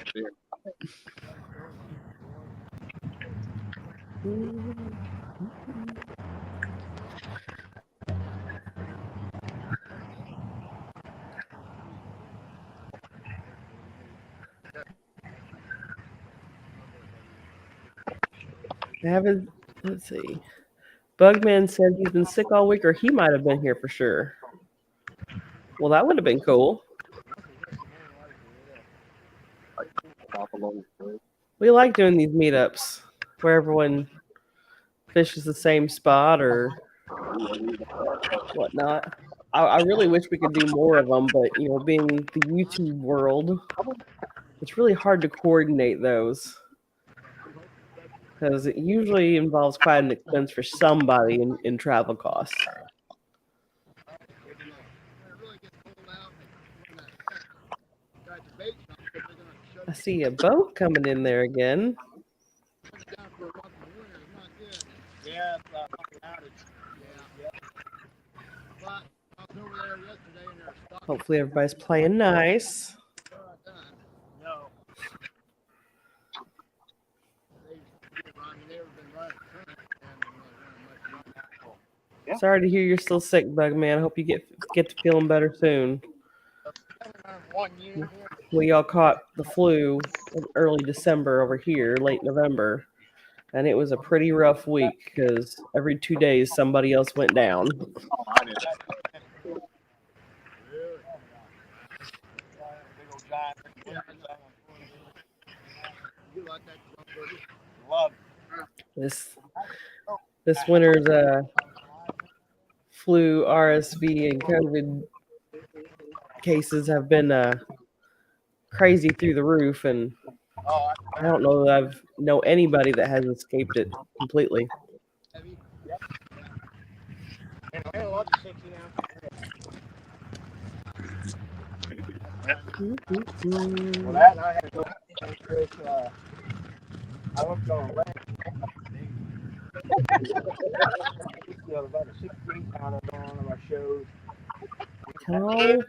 Avid, let's see. Bugman said he's been sick all week, or he might have been here for sure. Well, that would have been cool. We like doing these meetups where everyone fishes the same spot or whatnot. I really wish we could do more of them, but being the YouTube world, it's really hard to coordinate those because it usually involves quite an expense for somebody in travel costs. I see a boat coming in there again. Hopefully everybody's playing nice. Sorry to hear you're still sick, Bugman. I hope you get to feeling better soon. We all caught the flu in early December over here, late November, and it was a pretty rough week because every 2 days somebody else went down. This winter's flu, RSV, and COVID cases have been crazy through the roof, and I don't know that I've know anybody that has escaped it completely. Well, that and I had to go Chris. I looked on about a 16-pounder on one of our shows. Hello?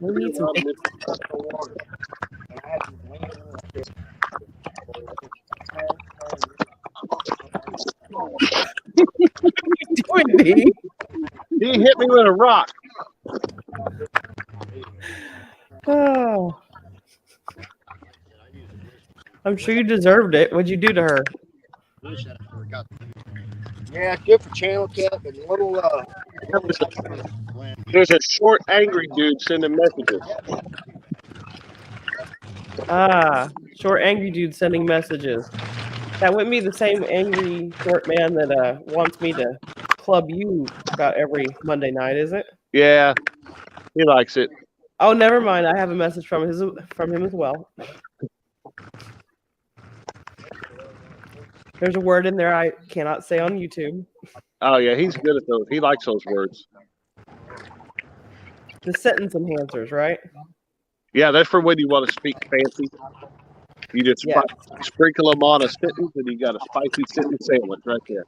We need some. Water. And I had to land What are you doing, D? He hit me with a rock. Oh. I'm sure you deserved it. What'd you do to her? Yeah, it's good for channel cat and little There's a short, angry dude sending messages. Short, angry dude sending messages. That wouldn't be the same angry short man that wants me to club you about every Monday night, is it? Yeah, he likes it. Oh, never mind. I have a message from him as well. There's a word in there I cannot say on YouTube. Oh yeah, he's good at those. He likes those words. The sentence enhancers, right? Yeah, that's for when you want to speak fancy. You just sprinkle them on a sentence, and you got a spicy sentence sandwich right there.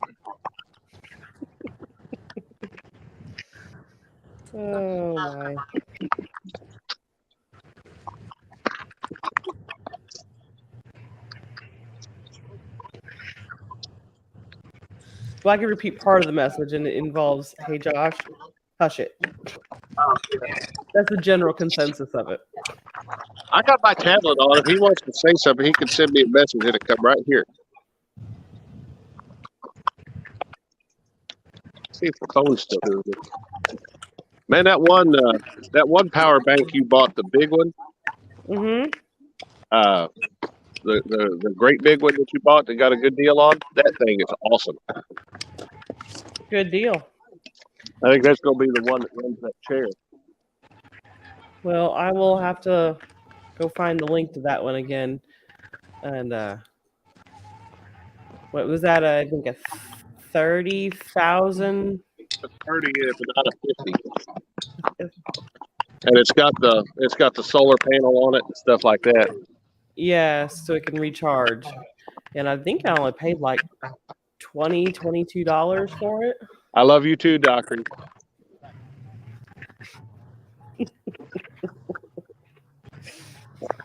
Oh my. Well, I can repeat part of the message, and it involves, "Hey Josh, hush it." That's the general consensus of it. I got my tablet on. If he wants to say something, he can send me a message. It'll come right here. See if the phone's still doing it. Man, that one power bank you bought, the big one. Mm-hmm. The great big one that you bought that got a good deal on. That thing is awesome. Good deal. I think that's gonna be the one that runs that chair. Well, I will have to go find the link to that one again. And what was that? I think a 30,000. 30 is not a 50. And it's got the solar panel on it and stuff like that. Yeah, so it can recharge. And I think I only paid like $22 for it. I love you too, Doctor.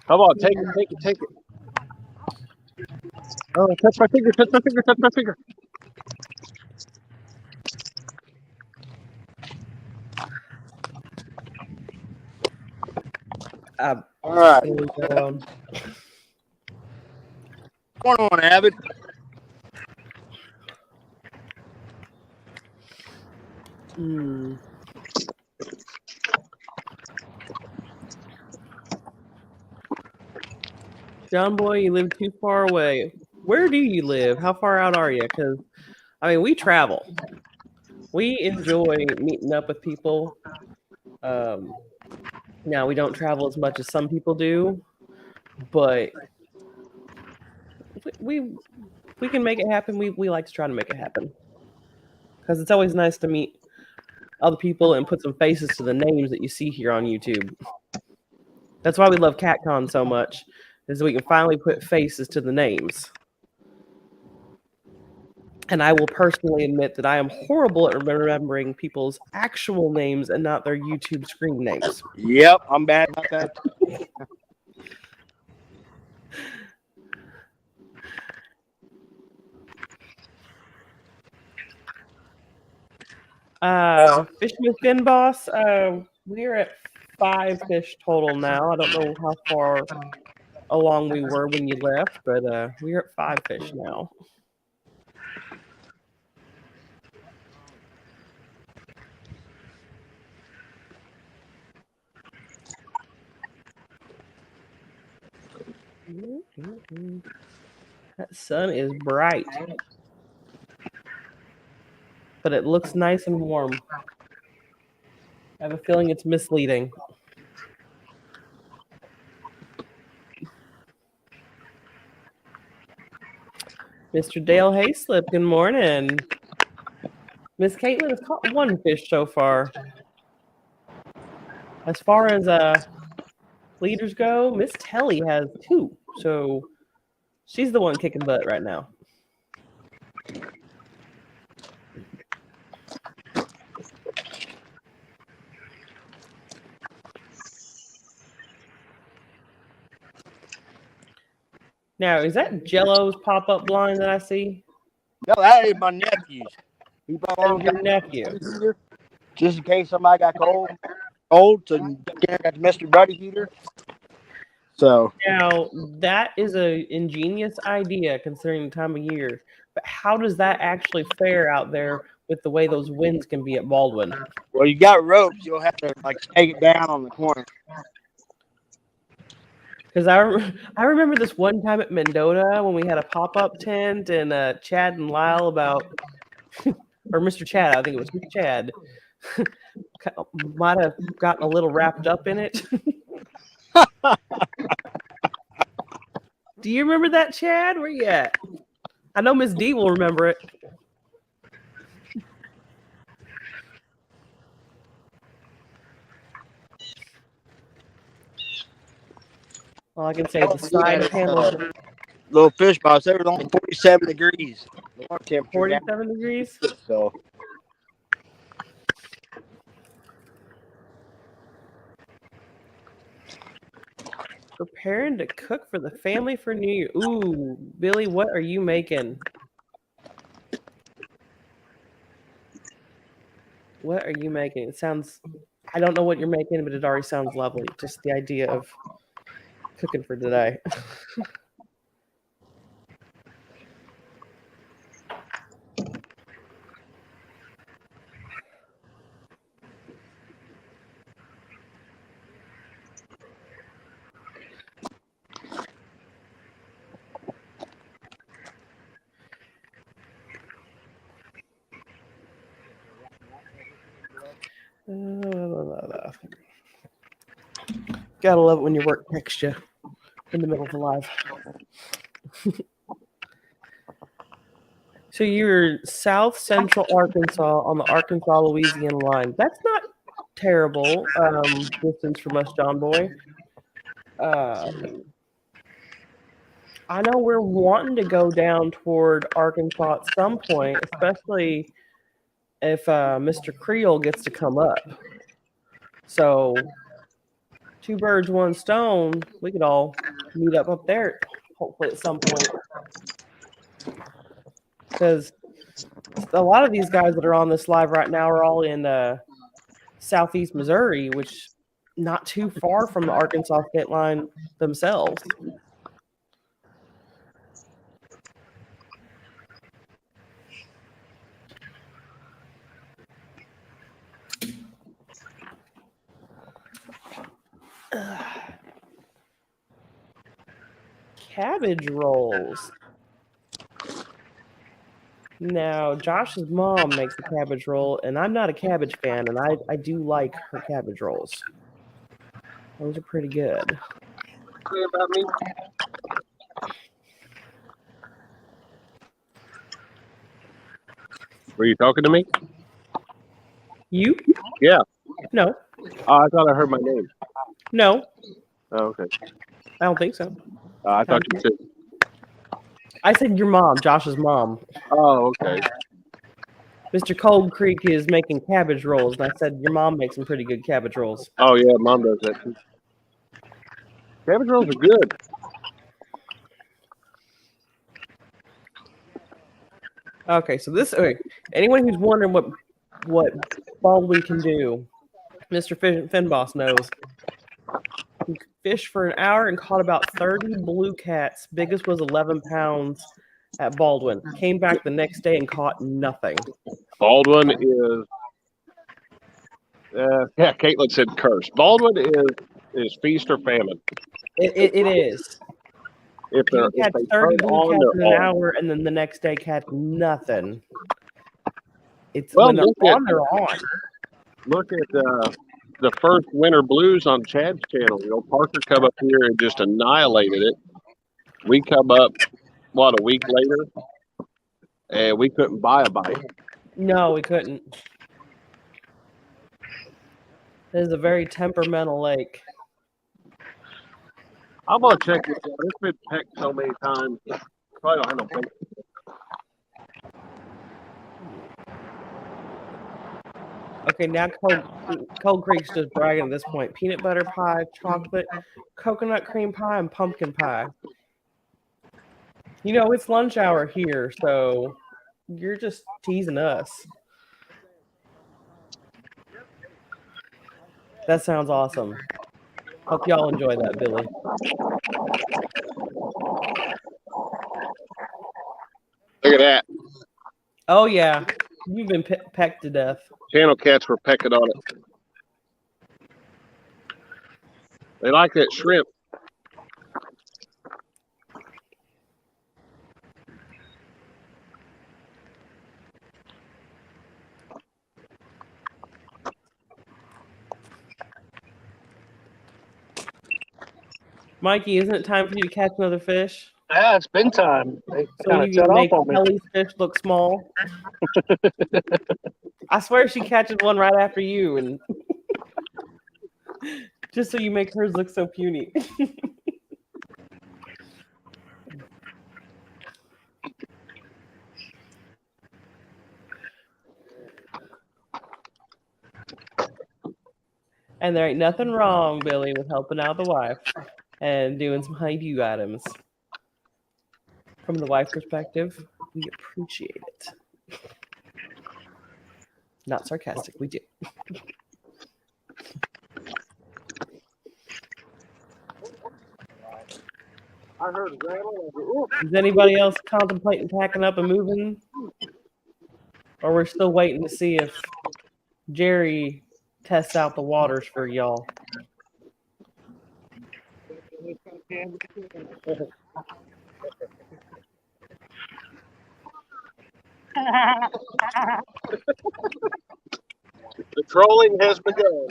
Come on, take it. Oh, touch my finger. all right. What's going on, Avid? John Boy, you live too far away. Where do you live? How far out are you? Because, I mean, we travel. We enjoy meeting up with people. Now, we don't travel as much as some people do, but we can make it happen. We like to try to make it happen. Because it's always nice to meet other people and put some faces to the names that you see here on YouTube. That's why we love CatCon so much, is we can finally put faces to the names. And I will personally admit that I am horrible at remembering people's actual names and not their YouTube screen names. Yep, I'm bad about that. Fishing with Finn Boss, we're at 5 fish total now. I don't know how far along we were when you left, but we're at 5 fish now. That sun is bright, but it looks nice and warm. I have a feeling it's misleading. Mr. Dale Hayslip, good morning. Miss Caitlin has caught one fish so far. As far as leaders go, Miss Telly has 2. So she's the one kicking butt right now. Now, is that Jello's pop-up blind that I see? No, that is my nephew's. He brought That on is your nephew. just in case somebody got cold, so got the Mr. Buddy heater. So Now, that is a ingenious idea considering the time of year. But how does that actually fare out there with the way those winds can be at Baldwin? well, you got ropes. You'll have to like stake it down on the corner. Because I remember this one time at Mendota when we had a pop-up tent and Chad and Lyle about, or Mr. Chad, I think it was Mr. Chad, might have gotten a little wrapped up in it. Do you remember that, Chad? Where you at? I know Miss D will remember it. All I can say is the side panels. Little fish box. They were only 47 degrees. 47 degrees? So. Preparing to cook for the family for New Year. Ooh, Billy, what are you making? What are you making? It sounds, I don't know what you're making, but it already sounds lovely. Just the idea of cooking for today. Gotta love it when your work texts you in the middle of the live. So you're South Central Arkansas on the Arkansas-Louisiana line. That's not terrible distance from us, John Boy. I know we're wanting to go down toward Arkansas at some point, especially if Mr. Creel gets to come up. So 2 birds, 1 stone. We could all meet up there, hopefully at some point. Because a lot of these guys that are on this live right now are all in southeast Missouri, which not too far from the Arkansas state line themselves. Cabbage rolls. Now, Josh's mom makes a cabbage roll, and I'm not a cabbage fan, and I do like her cabbage rolls. Those are pretty good. About me? Were you talking to me? You? Yeah. No. Oh, I thought I heard my name. No. Oh, okay. I don't think so. I thought you said. I said your mom, Josh's mom. Oh, okay. Mr. Cold Creek is making cabbage rolls, and I said your mom makes some pretty good cabbage rolls. Oh, yeah, Mom does that too. Cabbage rolls are good. Okay, so this. Okay, anyone who's wondering what Baldwin can do, Mr. Finboss knows. He fished for an hour and caught about 30 blue cats. Biggest was 11 pounds at Baldwin. Came back the next day and caught nothing. Baldwin is. Yeah, Caitlin said curse. Baldwin is feast or famine. It is. If you they catch 30 blue cats in an hour and then the next day catch nothing. It's when they're on, they're on. Look at the first winter blues on Chad's channel. You know, Parker come up here and just annihilated it. We come up, what, a week later, and we couldn't buy a bite. No, we couldn't. It is a very temperamental lake. I'm gonna check this out. It's been pecked so many times. Probably don't have no bait. Okay, now Cold Creek's just bragging at this point. Peanut butter pie, chocolate, coconut cream pie, and pumpkin pie. You know, it's lunch hour here, so you're just teasing us. That sounds awesome. Hope y'all enjoy that, Billy. Look at that. Oh, yeah. You've been pecked to death. Channel cats were pecking on it. They like that shrimp. Mikey, isn't it time for you to catch another fish? Yeah, it's been time. They So kind you of set can off make on me. Kelly's fish look small. I swear she catches one right after you, and just so you make hers look so puny. And there ain't nothing wrong, Billy, with helping out the wife and doing some honey-do items. From the wife perspective, we appreciate it. Not sarcastic, we do. I heard a rattle. Is anybody else contemplating packing up and moving? Or we're still waiting to see if Jerry tests out the waters for y'all? The trolling has begun.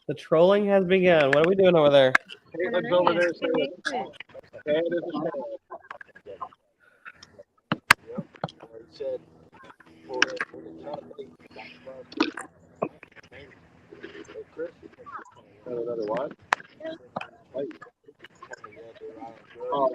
The trolling has begun. What are we doing over there? Caitlin's over there saying, "Dad is a dad." Another what? Oh,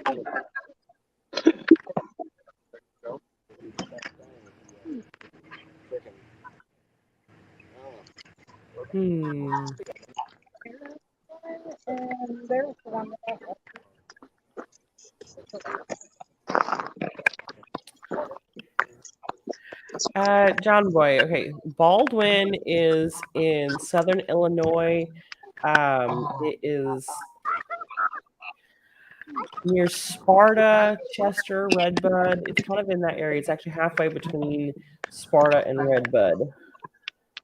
John Boy. Okay, Baldwin is in southern Illinois. It is near Sparta, Chester, Redbud. It's kind of in that area. It's actually halfway between Sparta and Redbud.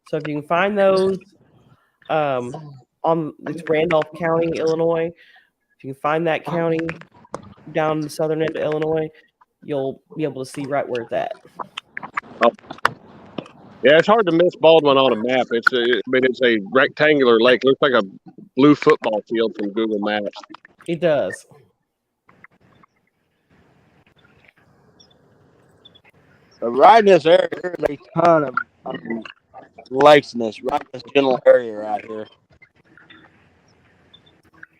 So if you can find those, it's Randolph County, Illinois. If you can find that county down the southern end of Illinois, you'll be able to see right where it's at. Oh. Yeah, it's hard to miss Baldwin on a map. It's a rectangular lake. It looks like a blue football field from Google Maps. It does. But right in this area, there's a ton of lakes in this general area right here.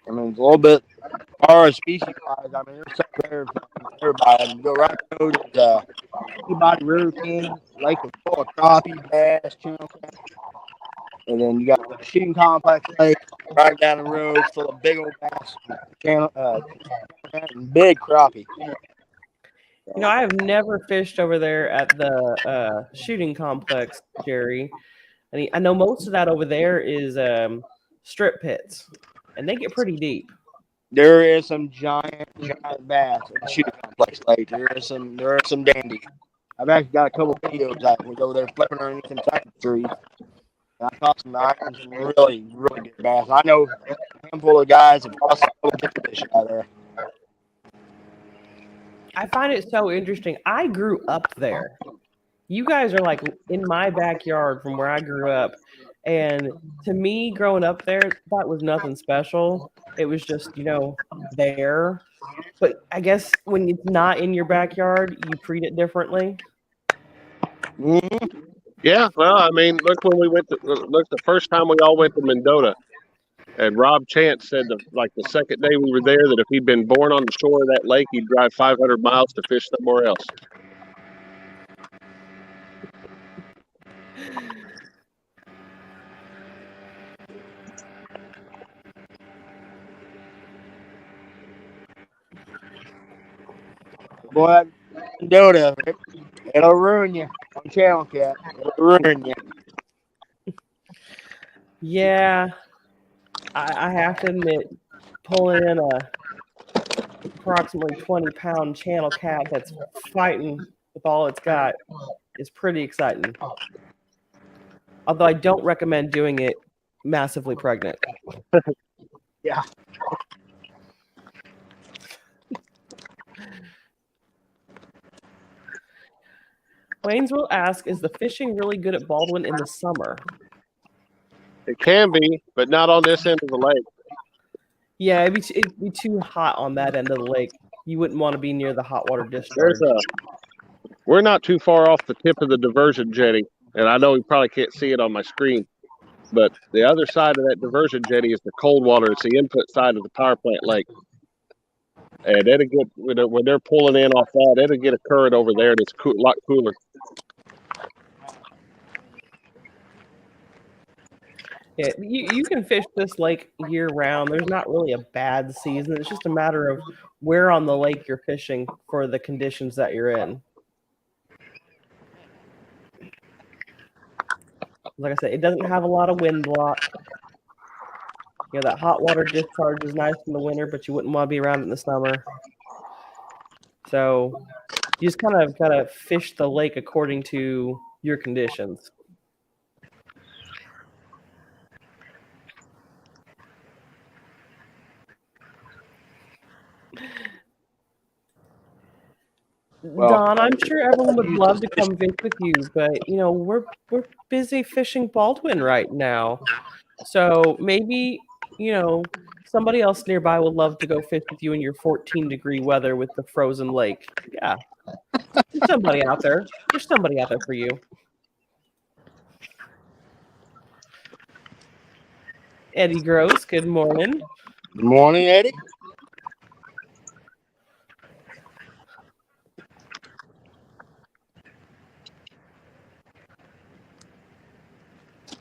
I mean, it's a little bit, as far as species-wise, I mean, there's something there for everybody. You go right through to Peabody River King, lake is full of crappie, bass, channel cat. And then you got the shooting complex lake right down the road, full of big old bass, channel, and big crappie. You know, I have never fished over there at the shooting complex, Jerry. I know most of that over there is strip pits, and they get pretty deep. There is some giant bass at the shooting complex lake. There are some dandies. I've actually got a couple videos that was over there flipping underneath inside the trees. And I caught some really, really good bass. I know a handful of guys have caught some different fish out there. I find it so interesting. I grew up there. You guys are like in my backyard from where I grew up, And to me, growing up there, that was nothing special. It was just, there. But I guess when it's not in your backyard, you treat it differently. Mm-hmm. Yeah, well, I mean, look when we went to look the first time we all went to Mendota, and Rob Chance said the second day we were there that if he'd been born on the shore of that lake, he'd drive 500 miles to fish somewhere else. Boy, Dota, it'll ruin you on Channel Cat. It'll ruin you. Yeah, I have to admit, pulling in a approximately 20-pound channel cat that's fighting with all it's got is pretty exciting. Although I don't recommend doing it massively pregnant. Yeah. Waynesville asks, is the fishing really good at Baldwin in the summer? It can be, but not on this end of the lake. Yeah, it'd be too hot on that end of the lake. You wouldn't want to be near the hot water discharge. We're not too far off the tip of the diversion jetty, and I know you probably can't see it on my screen, but the other side of that diversion jetty is the cold water. It's the input side of the power plant lake. And it'll get, when they're pulling in off that, it'll get a current over there, and it's a lot cooler. Yeah, you can fish this lake year round. There's not really a bad season. It's just a matter of where on the lake you're fishing for the conditions that you're in. Like I said, it doesn't have a lot of wind block. That hot water discharge is nice in the winter, but you wouldn't want to be around it in the summer. So you just kind of got to fish the lake according to your conditions. Well, Don, I'm sure everyone would love to come fish with you, but we're busy fishing Baldwin right now. So maybe somebody else nearby would love to go fish with you in your 14-degree weather with the frozen lake. Yeah, there's somebody out there. There's somebody out there for you. Eddie Gross, good morning. Good morning, Eddie.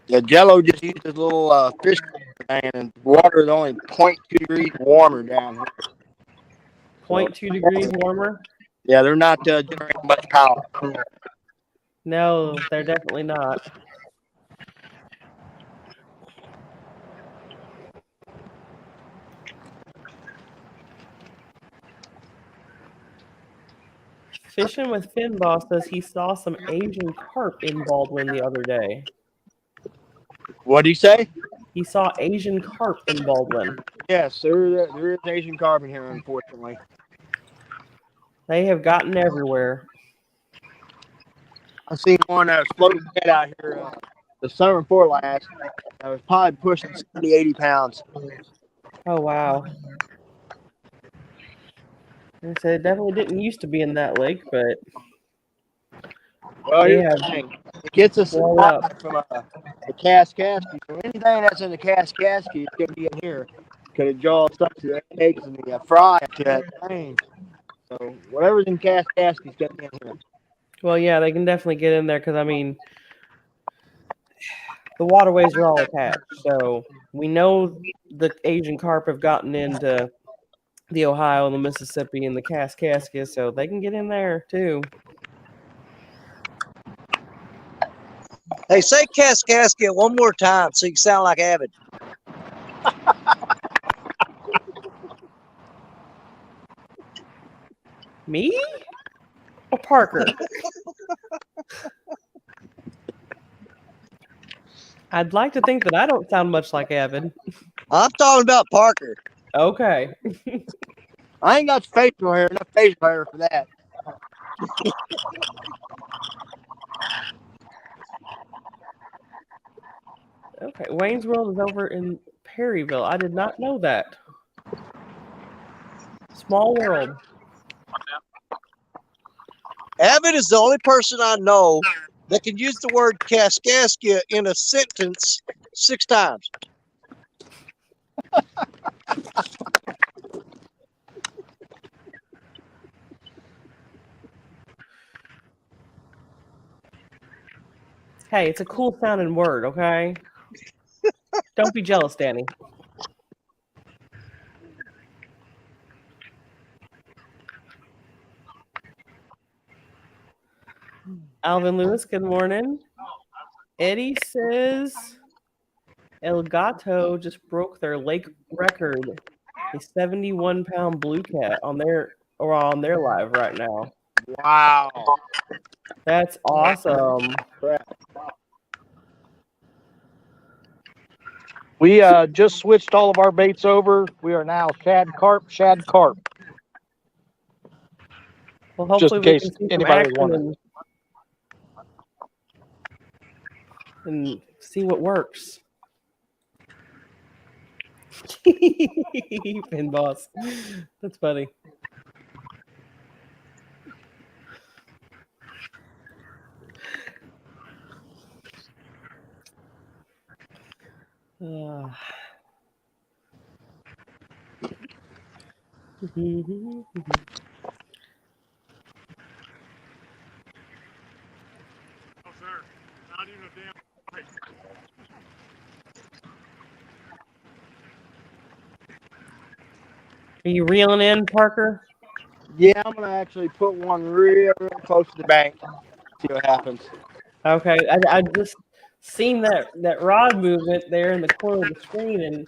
Yeah, Jello just used his little fish tank, and the water is only 0.2 degrees warmer down here. 0.2 degrees warmer? Yeah, they're not generating much power. No, they're definitely not. Fishing with Finn Boss says he saw some Asian carp in Baldwin the other day. What did he say? He saw Asian carp in Baldwin. Yes, there is Asian carp in here, unfortunately. They have gotten everywhere. I seen one that was floating dead out here the summer before last. I was probably pushing 70, 80 pounds. Oh, wow. I said it definitely didn't used to be in that lake, but well, here's the thing. It gets us up from the Kaskaskia. So anything that's in the Kaskaskia is going to be in here because it jaws up to the eggs and the fry to that thing. So whatever's in Kaskaskia is going to be in here. Well, yeah, they can definitely get in there because, I mean, the waterways are all attached. So we know the Asian carp have gotten into the Ohio and the Mississippi and the Kaskaskia, so they can get in there too. Hey, say Kaskaskia one more time so you can sound like Avid. Me? Or Parker? I'd like to think that I don't sound much like Avid. I'm talking about Parker. Okay. I ain't got facial hair, enough facial hair for that. Okay, Wayne's World is over in Perryville. I did not know that. Small world. Abbott is the only person I know that can use the word Kaskaskia in a sentence 6 times. Hey, it's a cool sounding word, okay? Don't be jealous, Danny. Alvin Lewis, good morning. Eddie says El Gato just broke their lake record. A 71-pound blue cat on their live right now. Wow. That's awesome. We just switched all of our baits over. We are now shad carp. Well, hopefully just in we case can see some anybody was action wondering. and see what works. Pin boss. That's funny. Are you reeling in, Parker? Yeah, I'm gonna actually put one real close to the bank. See what happens. Okay, I just seen that rod movement there in the corner of the screen, and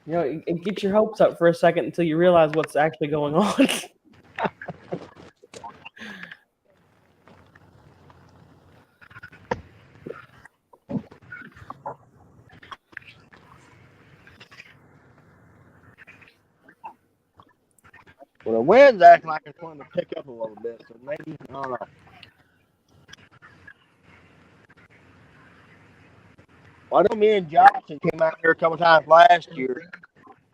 you know it gets your hopes up for a second until you realize what's actually going on. Well, the wind's acting like it's wanting to pick up a little bit, so maybe, I don't know. Well, I know me and Johnson came out here a couple times last year,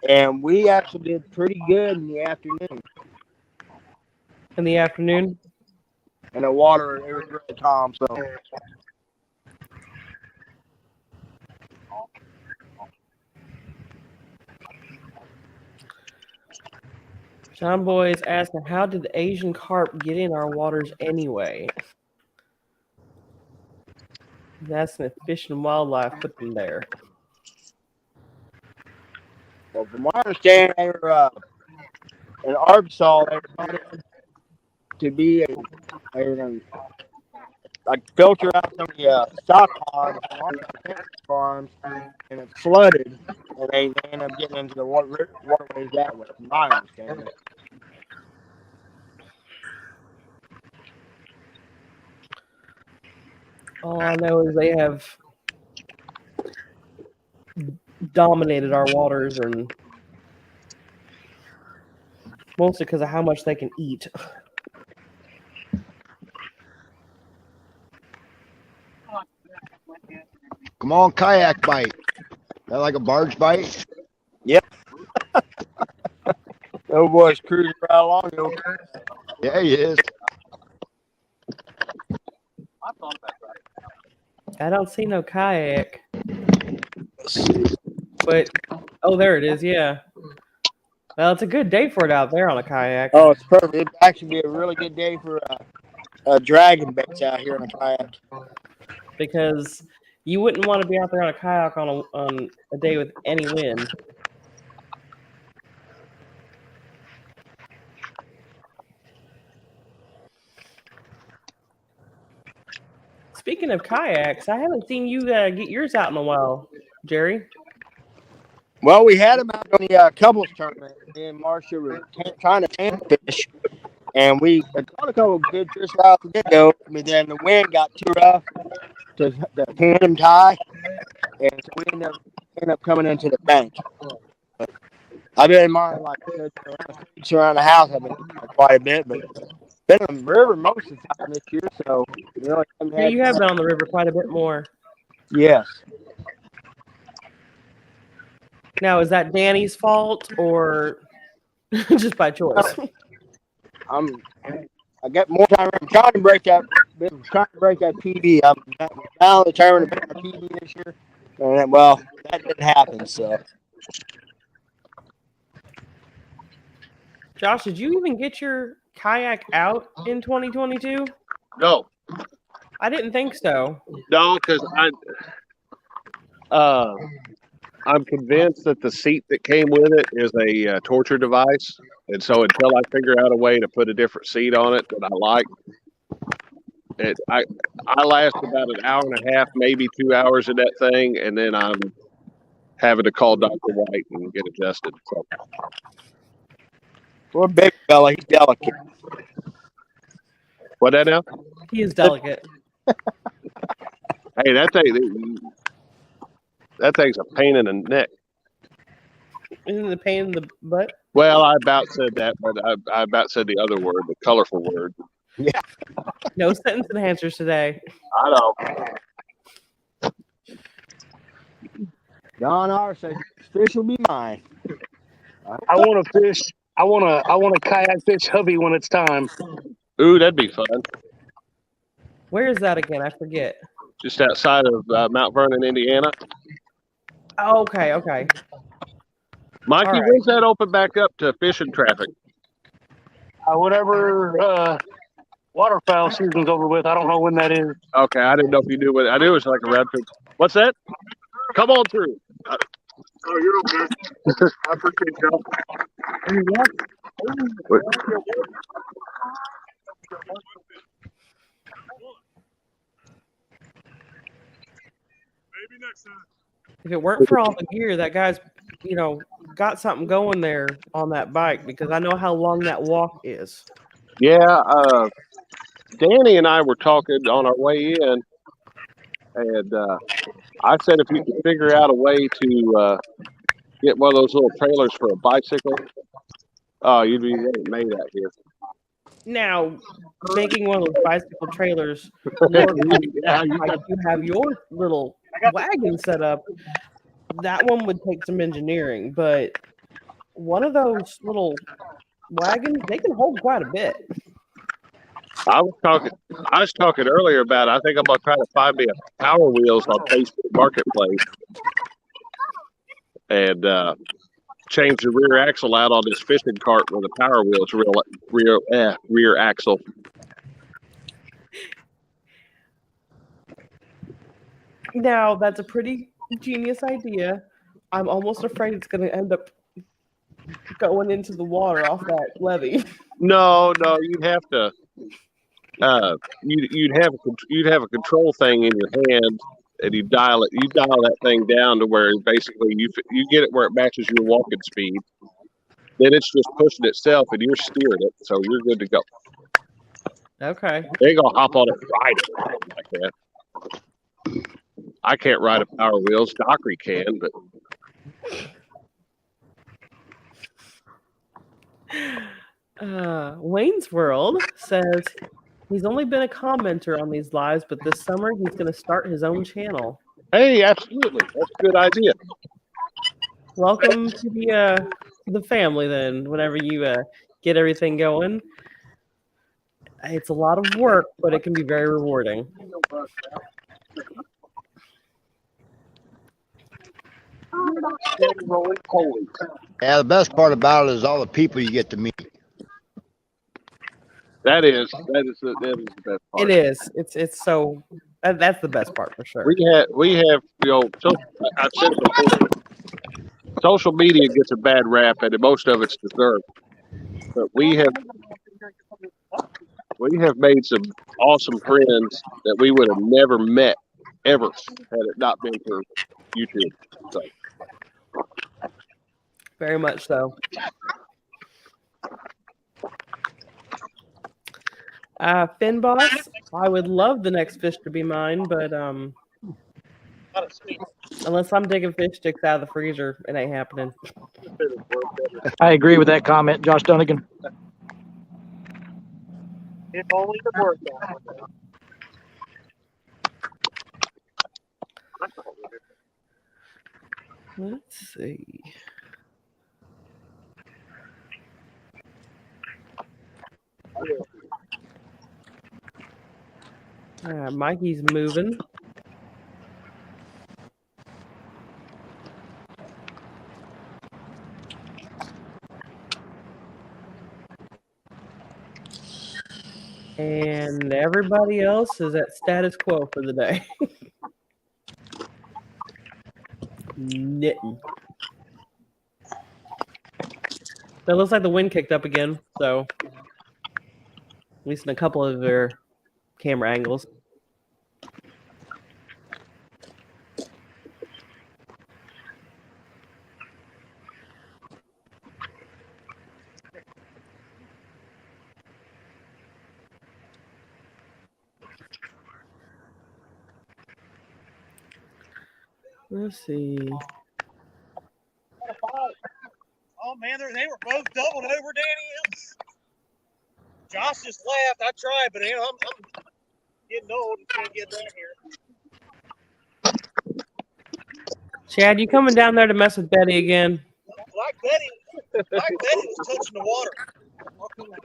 and we actually did pretty good in the afternoon. In the afternoon? And the water, it was really calm, so. John Boy is asking, how did the Asian carp get in our waters anyway? He's asking if Fish and Wildlife put them there. Well, from my understanding, they were in Arkansas. They were brought in to be like filter out some of the stock ponds from farms, and it flooded, and they end up getting into the waterways that way. From my understanding. All I know is they have dominated our waters, and mostly because of how much they can eat. Come on, kayak bite. That like a barge bite? Yep. Oh boy's cruising right along. Yeah, he is. I don't see no kayak. But, oh, there it is, yeah. Well, it's a good day for it out there on a kayak. Oh, it's perfect. It'd actually be a really good day for dragon baits out here on a kayak. Because you wouldn't want to be out there on a kayak on a day with any wind. Speaking of kayaks, I haven't seen you get yours out in a while, Jerry. Well, we had them out on the couples tournament. Me and Marcia were trying to tan fish, and we caught a couple of good fish right off the get-go. But then the wind got too rough to tandem tie, and so we ended up coming into the bank. But I've been in mine like around the house. I've been quite a bit, but been on the river most of the time this year. So Yeah, you have been on the river quite a bit more. Yes. Now, is that Danny's fault or just by choice? I got more time. I'm trying to break that. PB. I'm now determined to break my PB this year. And well, that didn't happen. So, Josh, did you even get your kayak out in 2022? No, I didn't think so. no, because I'm convinced that the seat that came with it is a torture device, and so until I figure out a way to put a different seat on it that I like, I last about an hour and a half, maybe 2 hours in that thing, and then I'm having to call Dr. White and get adjusted. So. poor big fella, he's delicate. What that now? He is delicate. Hey, that thing's a pain in the neck. Isn't it a pain in the butt? Well, I about said that, but I about said the other word, the colorful word. Yeah. No sentence enhancers today. I know. Don R says fish will be mine. I want to fish. I want to kayak fish hubby when it's time. Ooh, that'd be fun. Where is that again? I forget. Just outside of Mount Vernon, Indiana. Oh, okay. Mikey, All right. when's that open back up to fishing traffic? Whatever waterfowl season's over with. I don't know when that is. Okay, I didn't know if you knew what. I knew it was like a round trip. What's that? Come on through. Oh, you're okay. I appreciate y'all. Maybe next time. If it weren't for all the gear, that guy's, got something going there on that bike because I know how long that walk is. Yeah, Danny and I were talking on our way in, and I said if you could figure out a way to get one of those little trailers for a bicycle, you'd be made out here. Now, making one of those bicycle trailers work like you have your little wagon set up, that one would take some engineering, but one of those little wagons, they can hold quite a bit. I was talking earlier about, I think I'm going to try to find me a Power Wheels on Facebook Marketplace and change the rear axle out on this fishing cart with a Power Wheels rear axle. Now, that's a pretty genius idea. I'm almost afraid it's going to end up going into the water off that levee. No, you'd have to. You'd have a control thing in your hand, and you dial that thing down to where basically you get it where it matches your walking speed. Then it's just pushing itself, and you're steering it, so you're good to go. Okay. They ain't gonna hop on it and ride it like that. I can't ride a Power Wheels. Dockery can, but Wayne's World says he's only been a commenter on these lives, but this summer he's going to start his own channel. Hey, absolutely, that's a good idea. Welcome to the family. Then, whenever you get everything going, it's a lot of work, but it can be very rewarding. Yeah, the best part about it is all the people you get to meet. That is the best part. It is. It's so that's the best part for sure. We have so I've said it before. Social media gets a bad rap, and most of it's deserved. But we have made some awesome friends that we would have never met ever had it not been for YouTube. So. Very much so. Finn Boss, I would love the next fish to be mine, but unless I'm digging fish sticks out of the freezer, it ain't happening. I agree with that comment, Josh Dunnigan. If only the work Let's see. Mikey's moving. And everybody else is at status quo for the day. Knitting. That looks like the wind kicked up again, so at least in a couple of their camera angles. Let's see. Oh man, they were both doubled over Danny. Josh just laughed. I tried, but I'm getting old and can't get down here. Chad, you coming down there to mess with Betty again? Black Betty was touching the water.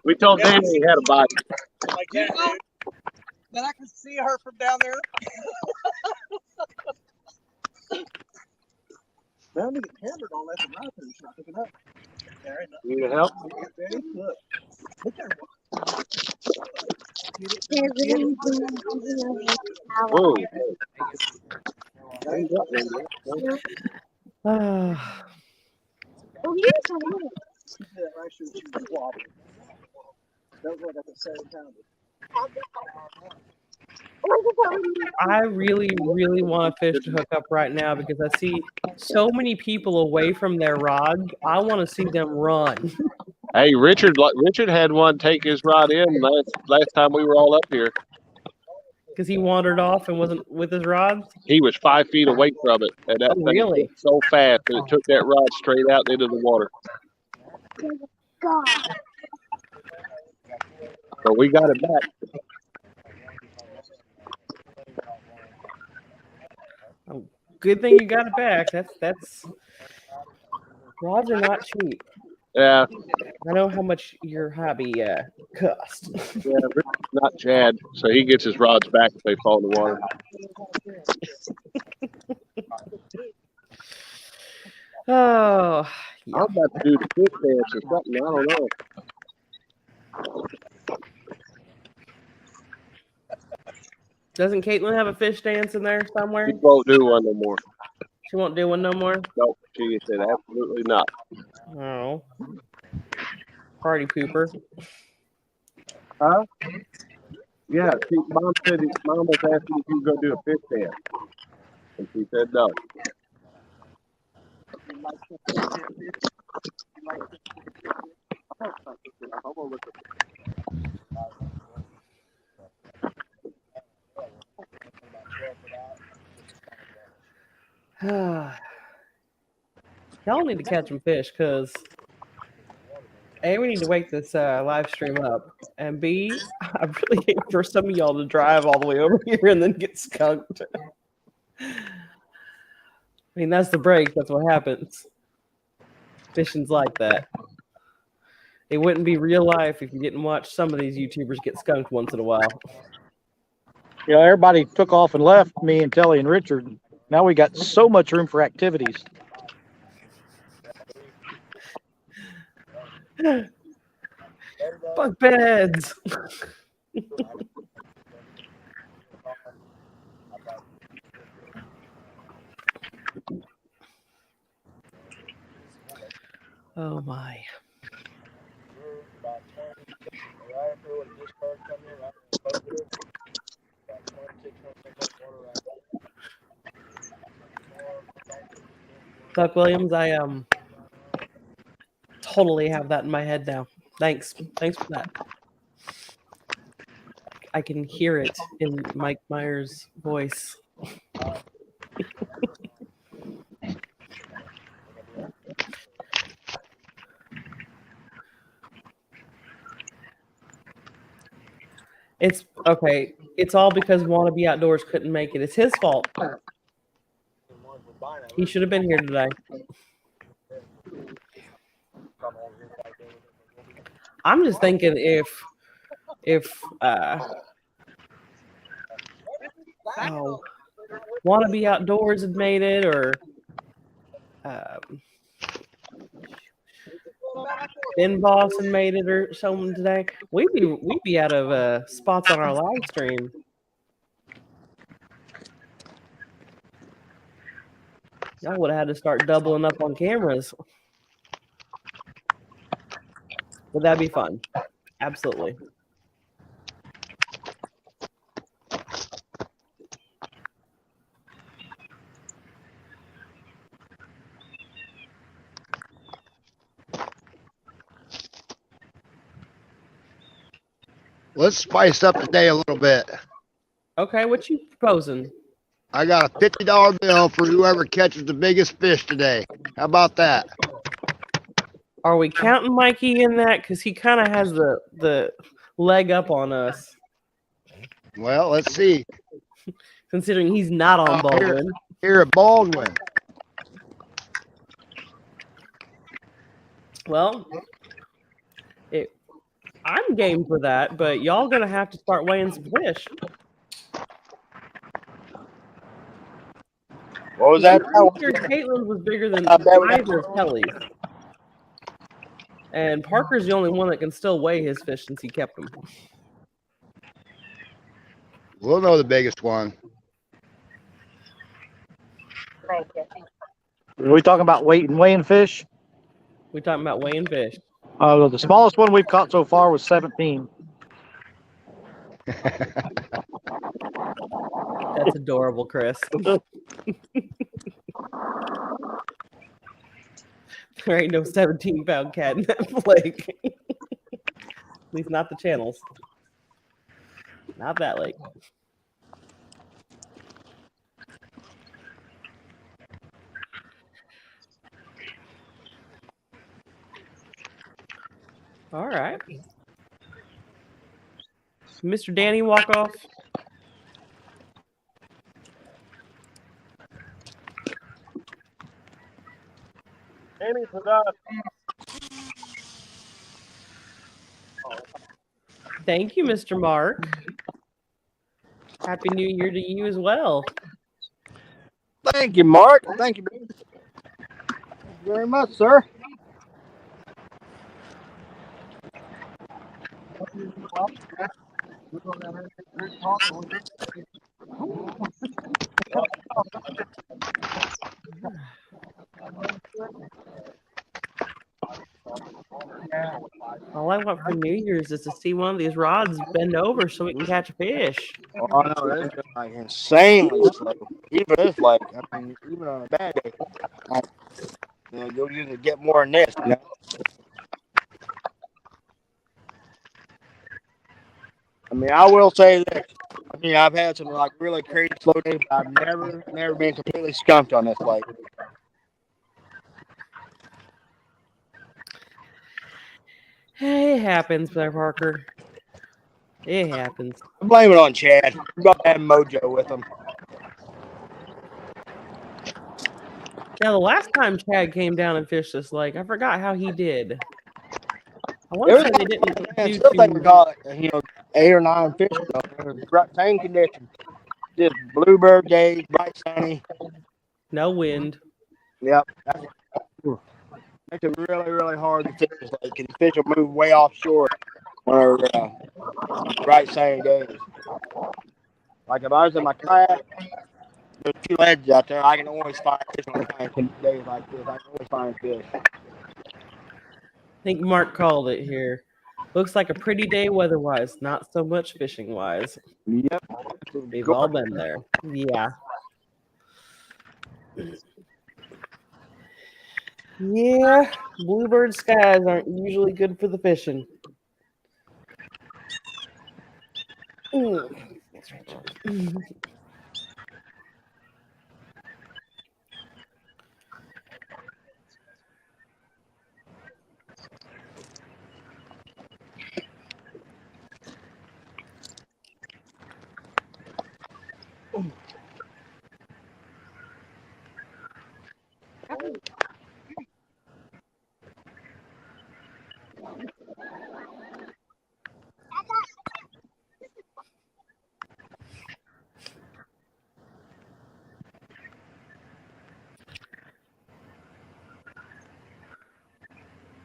We told Danny he had a bite. Like that, dude. But I can see her from down there. Now I'm getting hammered on that and I'm not picking up. You need help? Look there. Whoa. I really, really want a fish to hook up right now because I see so many people away from their rods. I want to see them run. Hey, Richard had one take his rod in last time we were all up here. Because he wandered off and wasn't with his rods? He was 5 feet away from it. And that thing really? went so fast that it took that rod straight out into the water. So we got it back. Good thing you got it back. That's rods are not cheap. Yeah. I know how much your hobby cost. Yeah, Richard's not Chad, so he gets his rods back if they fall in the water. Oh, yeah. I'm about to do the fish dance or something. I don't know. Doesn't Caitlin have a fish dance in there somewhere? She won't do one no more. She won't do one no more? Nope, she said absolutely not. Oh. Party pooper. Huh? Yeah, Mom was asking if you were going to do a fish dance. And she said no. Y'all need to catch some fish because A, we need to wake this live stream up, and B, I really hate for some of y'all to drive all the way over here and then get skunked. I mean, that's the break. That's what happens. Fishing's like that. It wouldn't be real life if you didn't watch some of these YouTubers get skunked once in a while. Yeah, everybody took off and left, me and Telly and Richard. Now we got so much room for activities. Bunk beds. Oh my. Doug Williams, I totally have that in my head now. Thanks for that. I can hear it in Mike Myers' voice. It's okay. It's all because Wannabe Outdoors couldn't make it. It's his fault. He should have been here today. I'm just thinking if Want to Be Outdoors had made it, or Ben Boss had made it, or something today, we'd be out of spots on our live stream. I would have had to start doubling up on cameras. But that'd be fun. Absolutely. Let's spice up the day a little bit. Okay, what you proposing? I got a $50 bill for whoever catches the biggest fish today. How about that? Are we counting Mikey in that? Because he kind of has the leg up on us. Well, let's see. Considering he's not on Baldwin. Here at Baldwin. Well, I'm game for that, but y'all gonna have to start weighing some fish. What was that? Caitlin was bigger than either of Kelly's. And Parker's the only one that can still weigh his fish since he kept them. We'll know the biggest one. Thank you. Are we talking about weighing fish? We're talking about weighing fish. The smallest one we've caught so far was 17. That's adorable, Chris. There ain't no 17-pound cat in that lake. At least not the channels. Not that lake. All right. Mr. Danny, walk off. Danny forgot. Thank you, Mr. Mark. Happy New Year to you as well. Thank you, Mark. Thank you very much, sir. All I want for New Year's is to see one of these rods bend over so we can catch a fish. Oh, I know that's like insanely slow. Even this, like, I mean, even on a bad day, you'll usually get more than this. You know? I mean, I will say this. I mean, I've had some like really crazy slow days, but I've never been completely skunked on this lake. It happens, Mr. Parker. It happens. I blame it on Chad. He's got that mojo with him. Now, the last time Chad came down and fished this lake, I forgot how he did. I want to say they didn't do still think we too... got 8 or 9 fish. Same condition. Just bluebird days, bright sunny. No wind. Yep. Makes it really, really hard to fish this lake because the fish will move way offshore on bright sunny days. Like if I was in my kayak, there's 2 ledges out there. I can always find fish on days like this. I can always find fish. I think Mark called it here. Looks like a pretty day weather-wise, not so much fishing-wise. Yep. We've all been there. Yeah. Yeah, bluebird skies aren't usually good for the fishing.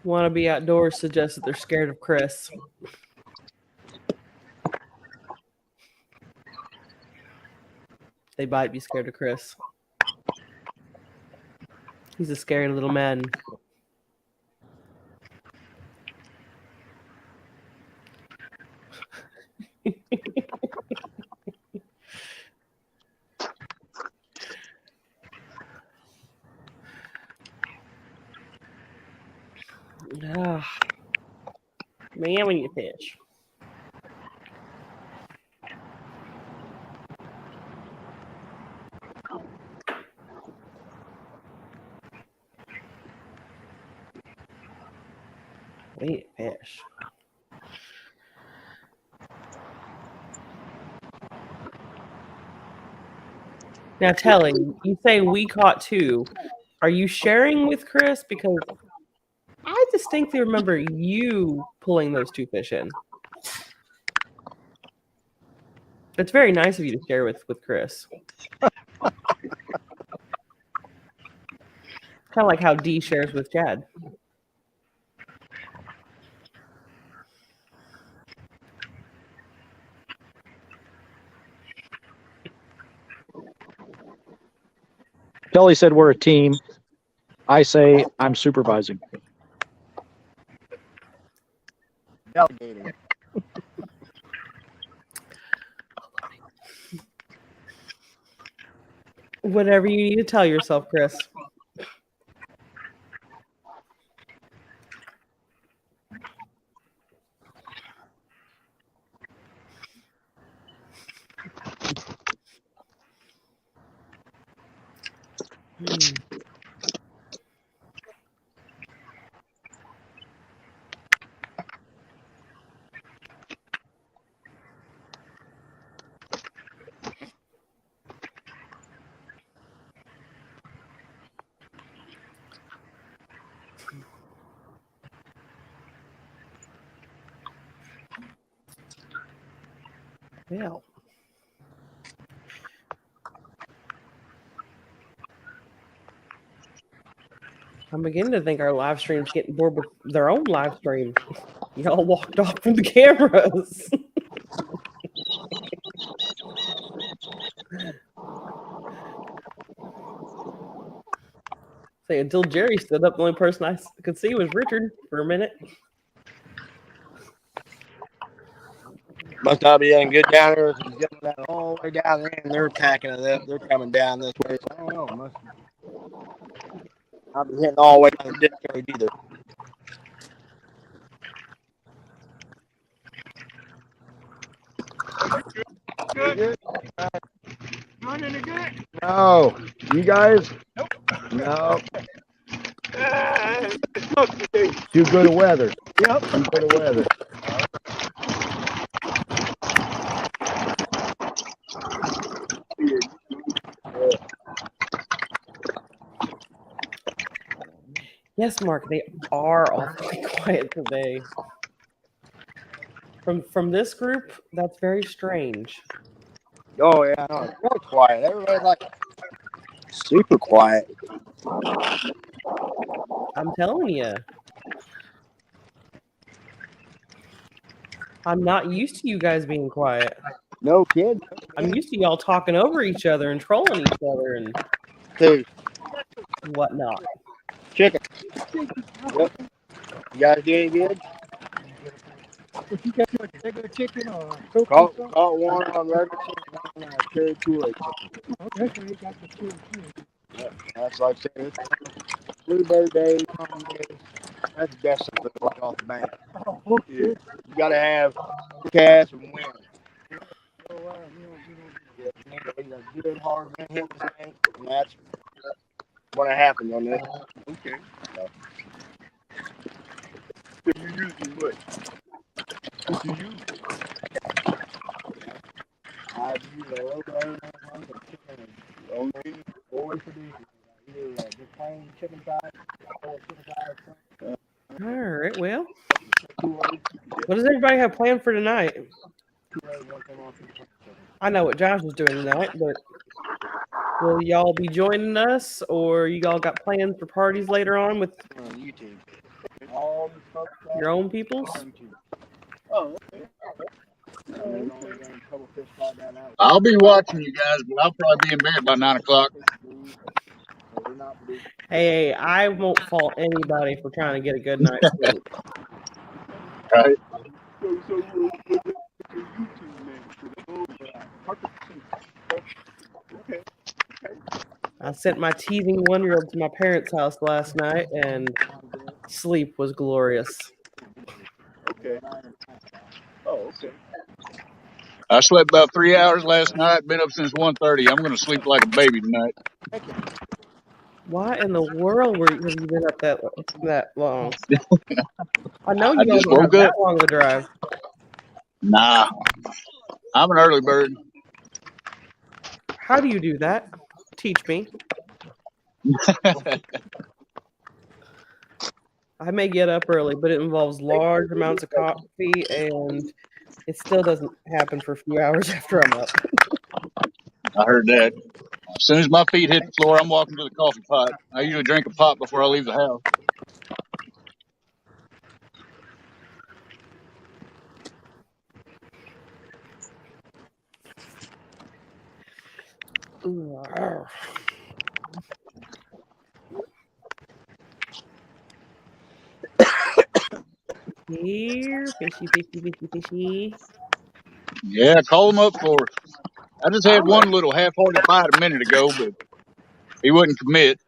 Want to be outdoors suggests that they're scared of Chris. They might be scared of Chris. He's a scary little man. Ah, man, we need to fish. We need to fish. Now, Telling, you say we caught 2. Are you sharing with Chris? Because I distinctly remember you pulling those 2 fish in. It's very nice of you to share with Chris. Kind of like how Dee shares with Chad. Kelly said we're a team. I say I'm supervising. Delegating. Whatever you need to tell yourself, Chris. Well, I'm beginning to think our live stream's getting bored with their own live stream. Y'all walked off from the cameras. Say, until Jerry stood up, the only person I could see was Richard for a minute. Must not be getting good down there. He's getting that all the way down there, and they're packing it up. They're coming down this way. So I don't know. Must not be hitting all the way down the discharge either. Good. Not any good. No. You guys? Nope. No. Too good of weather. Yep. Too good of weather. Yes, Mark, they are awfully quiet today. From this group, that's very strange. Oh yeah, no, it's real quiet. Everybody's like super quiet. I'm telling you. I'm not used to you guys being quiet. No kid. I'm used to y'all talking over each other and trolling each other and whatnot. Chicken. Yep. You guys doing good? You got a regular chicken or Caught one on regular chicken, one on cherry Kool-Aid chicken. Okay, so you got the two. Yep. That's like I said, it's blueberry days, common days. That's the best stuff right off the bat. Oh, Yeah. You gotta have cast and win. You need a good hard man hit this thing, and that's what happened on this. Okay. So you usually what? What you use? I use a little bit of chicken and only always produce either just plain chicken thighs or chicken thighs. All right, well, What does everybody have planned for tonight? I know what Josh is doing tonight, but will y'all be joining us, or you all got plans for parties later on with your own peoples? I'll be watching you guys, but I'll probably be in bed by 9 o'clock. Hey, I won't fault anybody for trying to get a good night's sleep. Right. I sent my teething 1-year-old to my parents' house last night, and sleep was glorious. I slept about 3 hours last night. Been up since 1:30. I'm going to sleep like a baby tonight. Why in the world have you been up that long? I know I you all just don't have woke up. that long of a drive. Nah, I'm an early bird. How do you do that? Teach me. I may get up early, but it involves large amounts of coffee, and it still doesn't happen for a few hours after I'm up. I heard that. As soon as my feet hit the floor, I'm walking to the coffee pot. I usually drink a pot before I leave the house. Ooh, here, fishy. Yeah, call him up for us. I just had one little half-hearted bite a minute ago, but he wouldn't commit.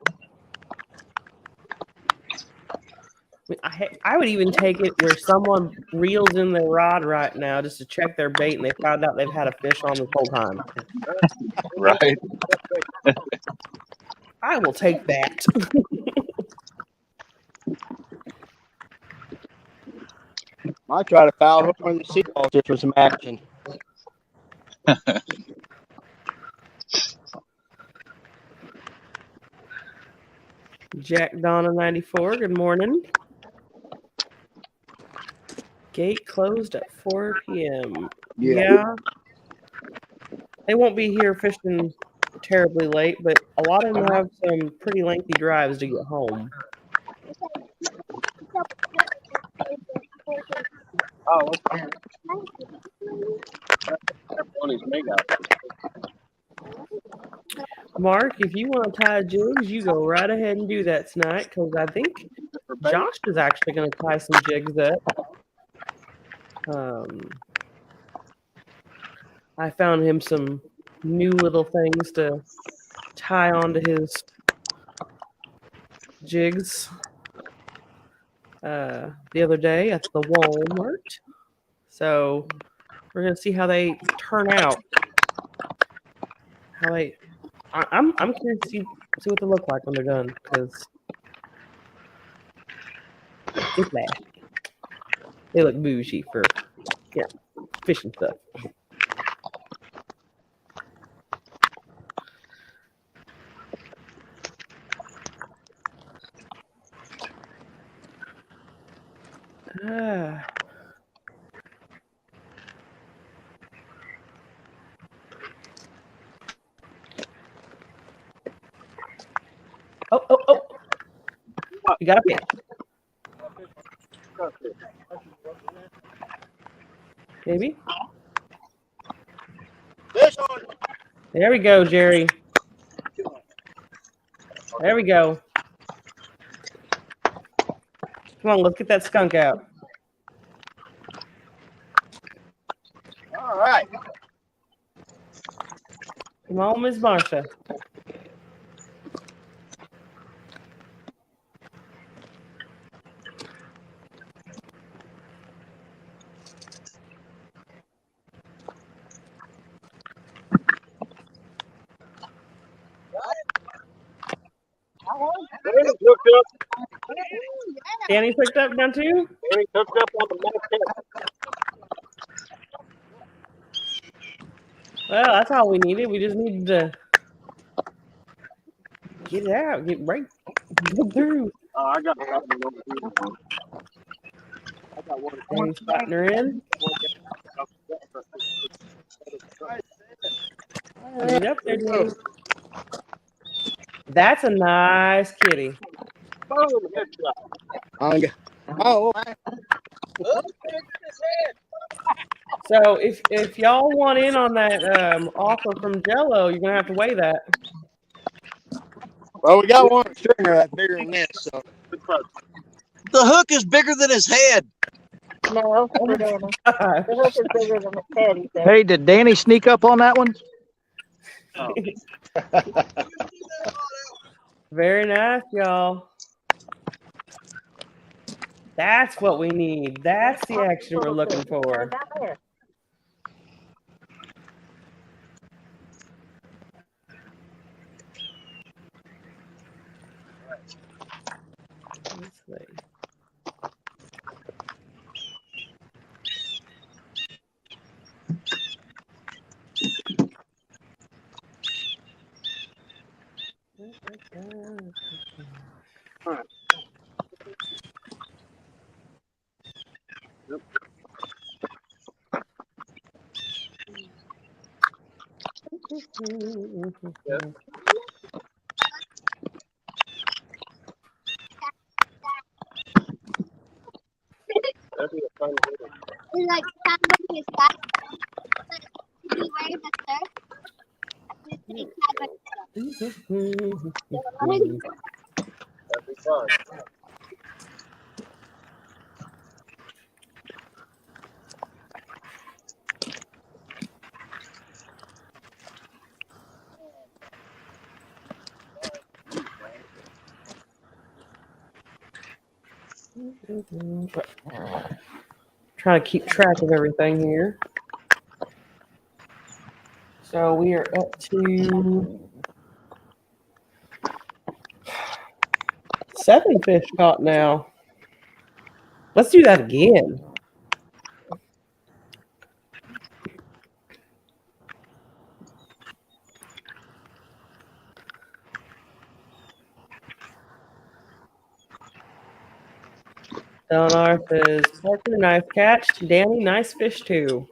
I would even take it where someone reels in their rod right now just to check their bait, and they found out they've had a fish on this whole time. Right. I will take that. I try to foul hook on the seagull just for some action. Jack Donna 94, good morning. Gate closed at 4 p.m. Yeah. They won't be here fishing terribly late, but a lot of them have some pretty lengthy drives to get home. Oh, Mark, if you want to tie jigs, you go right ahead and do that tonight, because I think Josh is actually going to tie some jigs up. I found him some new little things to tie onto his jigs the other day at the Walmart. So we're going to see how they turn out. I'm curious to see what they look like when they're done, because it's bad. They look bougie for fishing stuff. Oh. You got a fish. Maybe. There we go, Jerry. There we go. Come on, let's get that skunk out. All right. Come on, Miss Marsha. Danny's hooked up. Danny's hooked up now too? Danny's hooked up on the motor. Well, that's all we needed. We just needed to get it out, get through. I got something over here. Danny's putting her in. Get up there, Danny. That's a nice kitty. Oh, So if y'all want in on that offer from Jello, you're gonna have to weigh that. well, we got one stringer that's bigger than this. So The hook is bigger than his head. No, the hook is bigger than his head, he said. Hey, did Danny sneak up on that one? Very nice, y'all. That's what we need. That's the action we're looking for. This way. All right. Yep. Yep. That'd be a fun video. It's like somebody is back. He wears a shirt. That'd be fun. Trying to keep track of everything here. So we are up to 7 fish caught now. Let's do that again. Eleanor says, Parker, nice catch. Danny, nice fish too.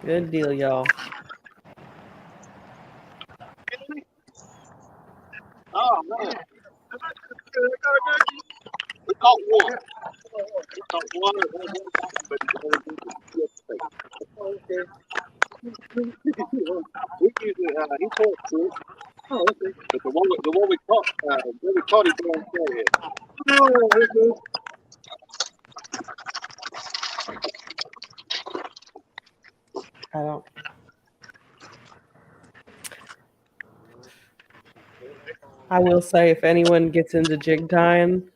Good deal, y'all. Oh, man. We caught one. We caught one. But okay. We usually, he caught two. Oh, okay. But the one we caught is on carry. Oh, okay. I don't. I will say, if anyone gets into jig tying,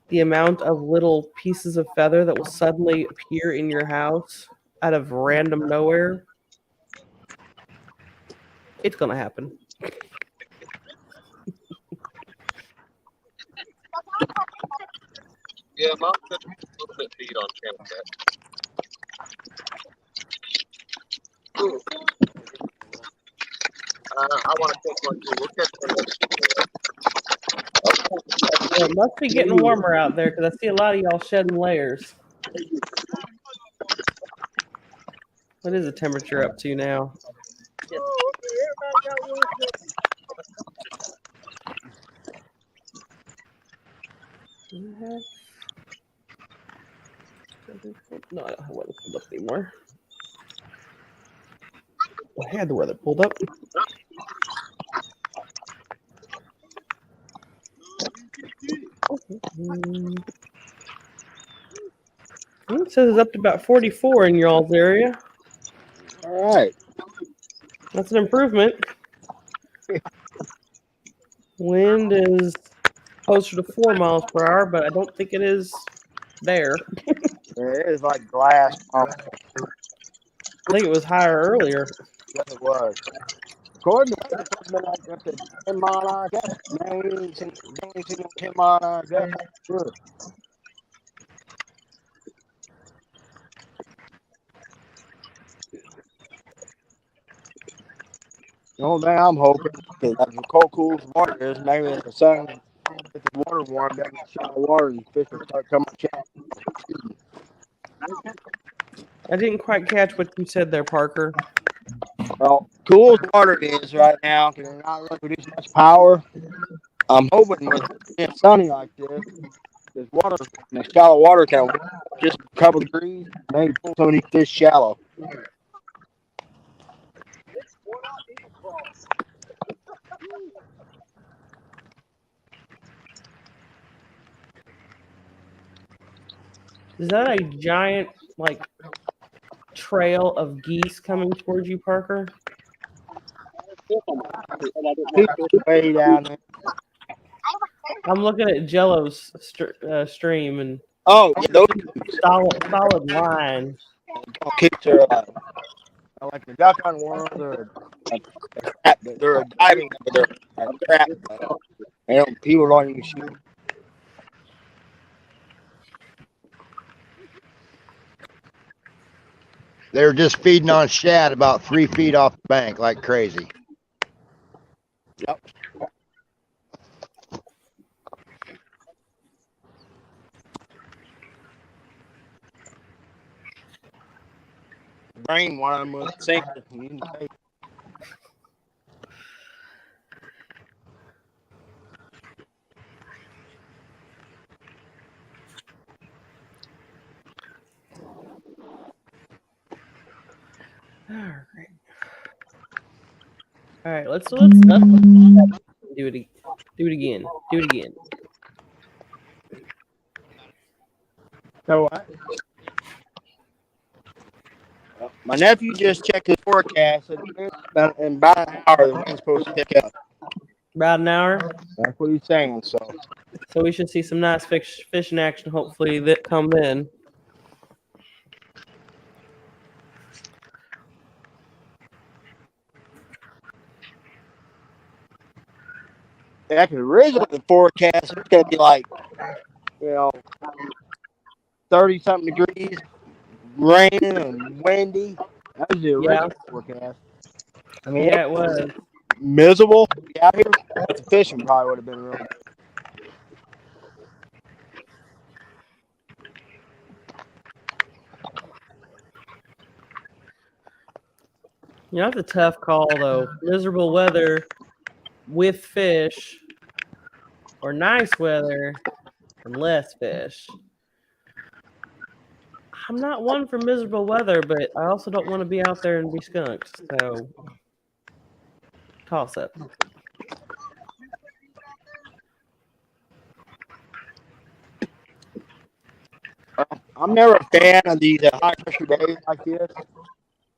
the amount of little pieces of feather that will suddenly appear in your house out of random nowhere, it's gonna happen. Yeah, Mom said a little bit feed on channel cat. I want to catch one too. We'll catch one next week. Well, it must be getting warmer out there because I see a lot of y'all shedding layers. What is the temperature up to now? No, I don't have weather pulled up anymore. I had the weather pulled up. It says it's up to about 44 in y'all's area. all right. That's an improvement. Wind is closer to 4 miles per hour, but I don't think it is there. It is like glass. I think it was higher earlier. Yes, it was. According to weather, it's been like up to 10 mile an hour gust. Man, we ain't seen 10 mile an hour gust. Sure. The only thing I'm hoping is as the cold cools water is, maybe if the sun gets the water warm, down in shallow water, and fish will start coming shallow. I didn't quite catch what you said there, Parker. Well, cool as water is right now, because they're not really producing much power. I'm hoping with it sunny like this water, the shallow water can just a couple degrees, maybe pull some of these fish shallow. Is that a giant like trail of geese coming towards you, Parker? Way down there. I'm looking at Jello's stream and oh, yeah, those solid line. Keeps are like the duck on world. They're a diving, but they're a trap. People don't even shoot. They're just feeding on shad about 3 feet off the bank like crazy. Yep. Brain one of them was sinker. All right, let's do it again. Do it again. So what? My nephew just checked his forecast, and in about an hour, the wind's supposed to pick up. About an hour? That's what he's saying. So we should see some nice fishing action, hopefully, that come in. yeah, because originally the forecast was going to be like, 30-something degrees, raining and windy. That was the original forecast. I mean, yeah, it was miserable to be out here, but the fishing probably would have been really good. That's a tough call, though. Miserable weather with fish, or nice weather and less fish. I'm not one for miserable weather, but I also don't want to be out there and be skunked. So, toss up. I'm never a fan of these high pressure days like this.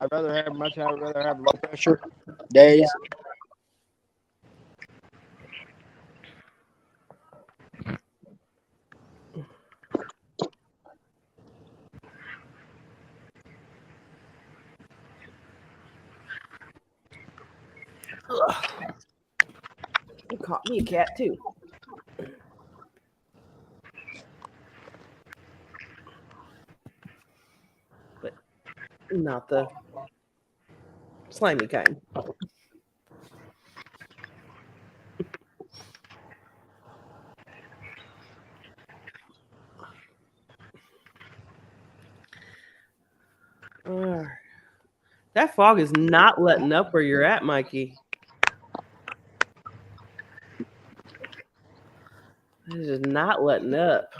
I'd rather have low pressure days. It caught me a cat too. But not the slimy kind. That fog is not letting up where you're at, Mikey. It is not letting up.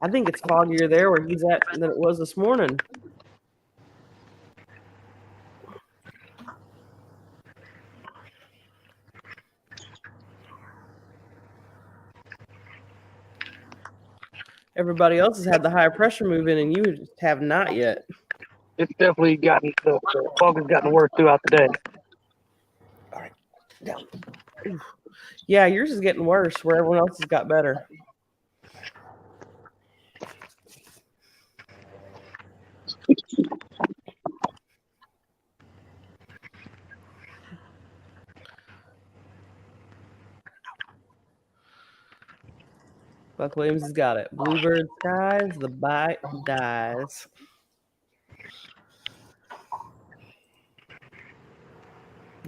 I think it's foggier there where he's at than it was this morning. Everybody else has had the higher pressure move in, and you have not yet. It's definitely gotten the fog has gotten worse throughout the day. All right, down. Yeah, yours is getting worse where everyone else has got better. Buck Williams has got it. Bluebird skies, the bite dies.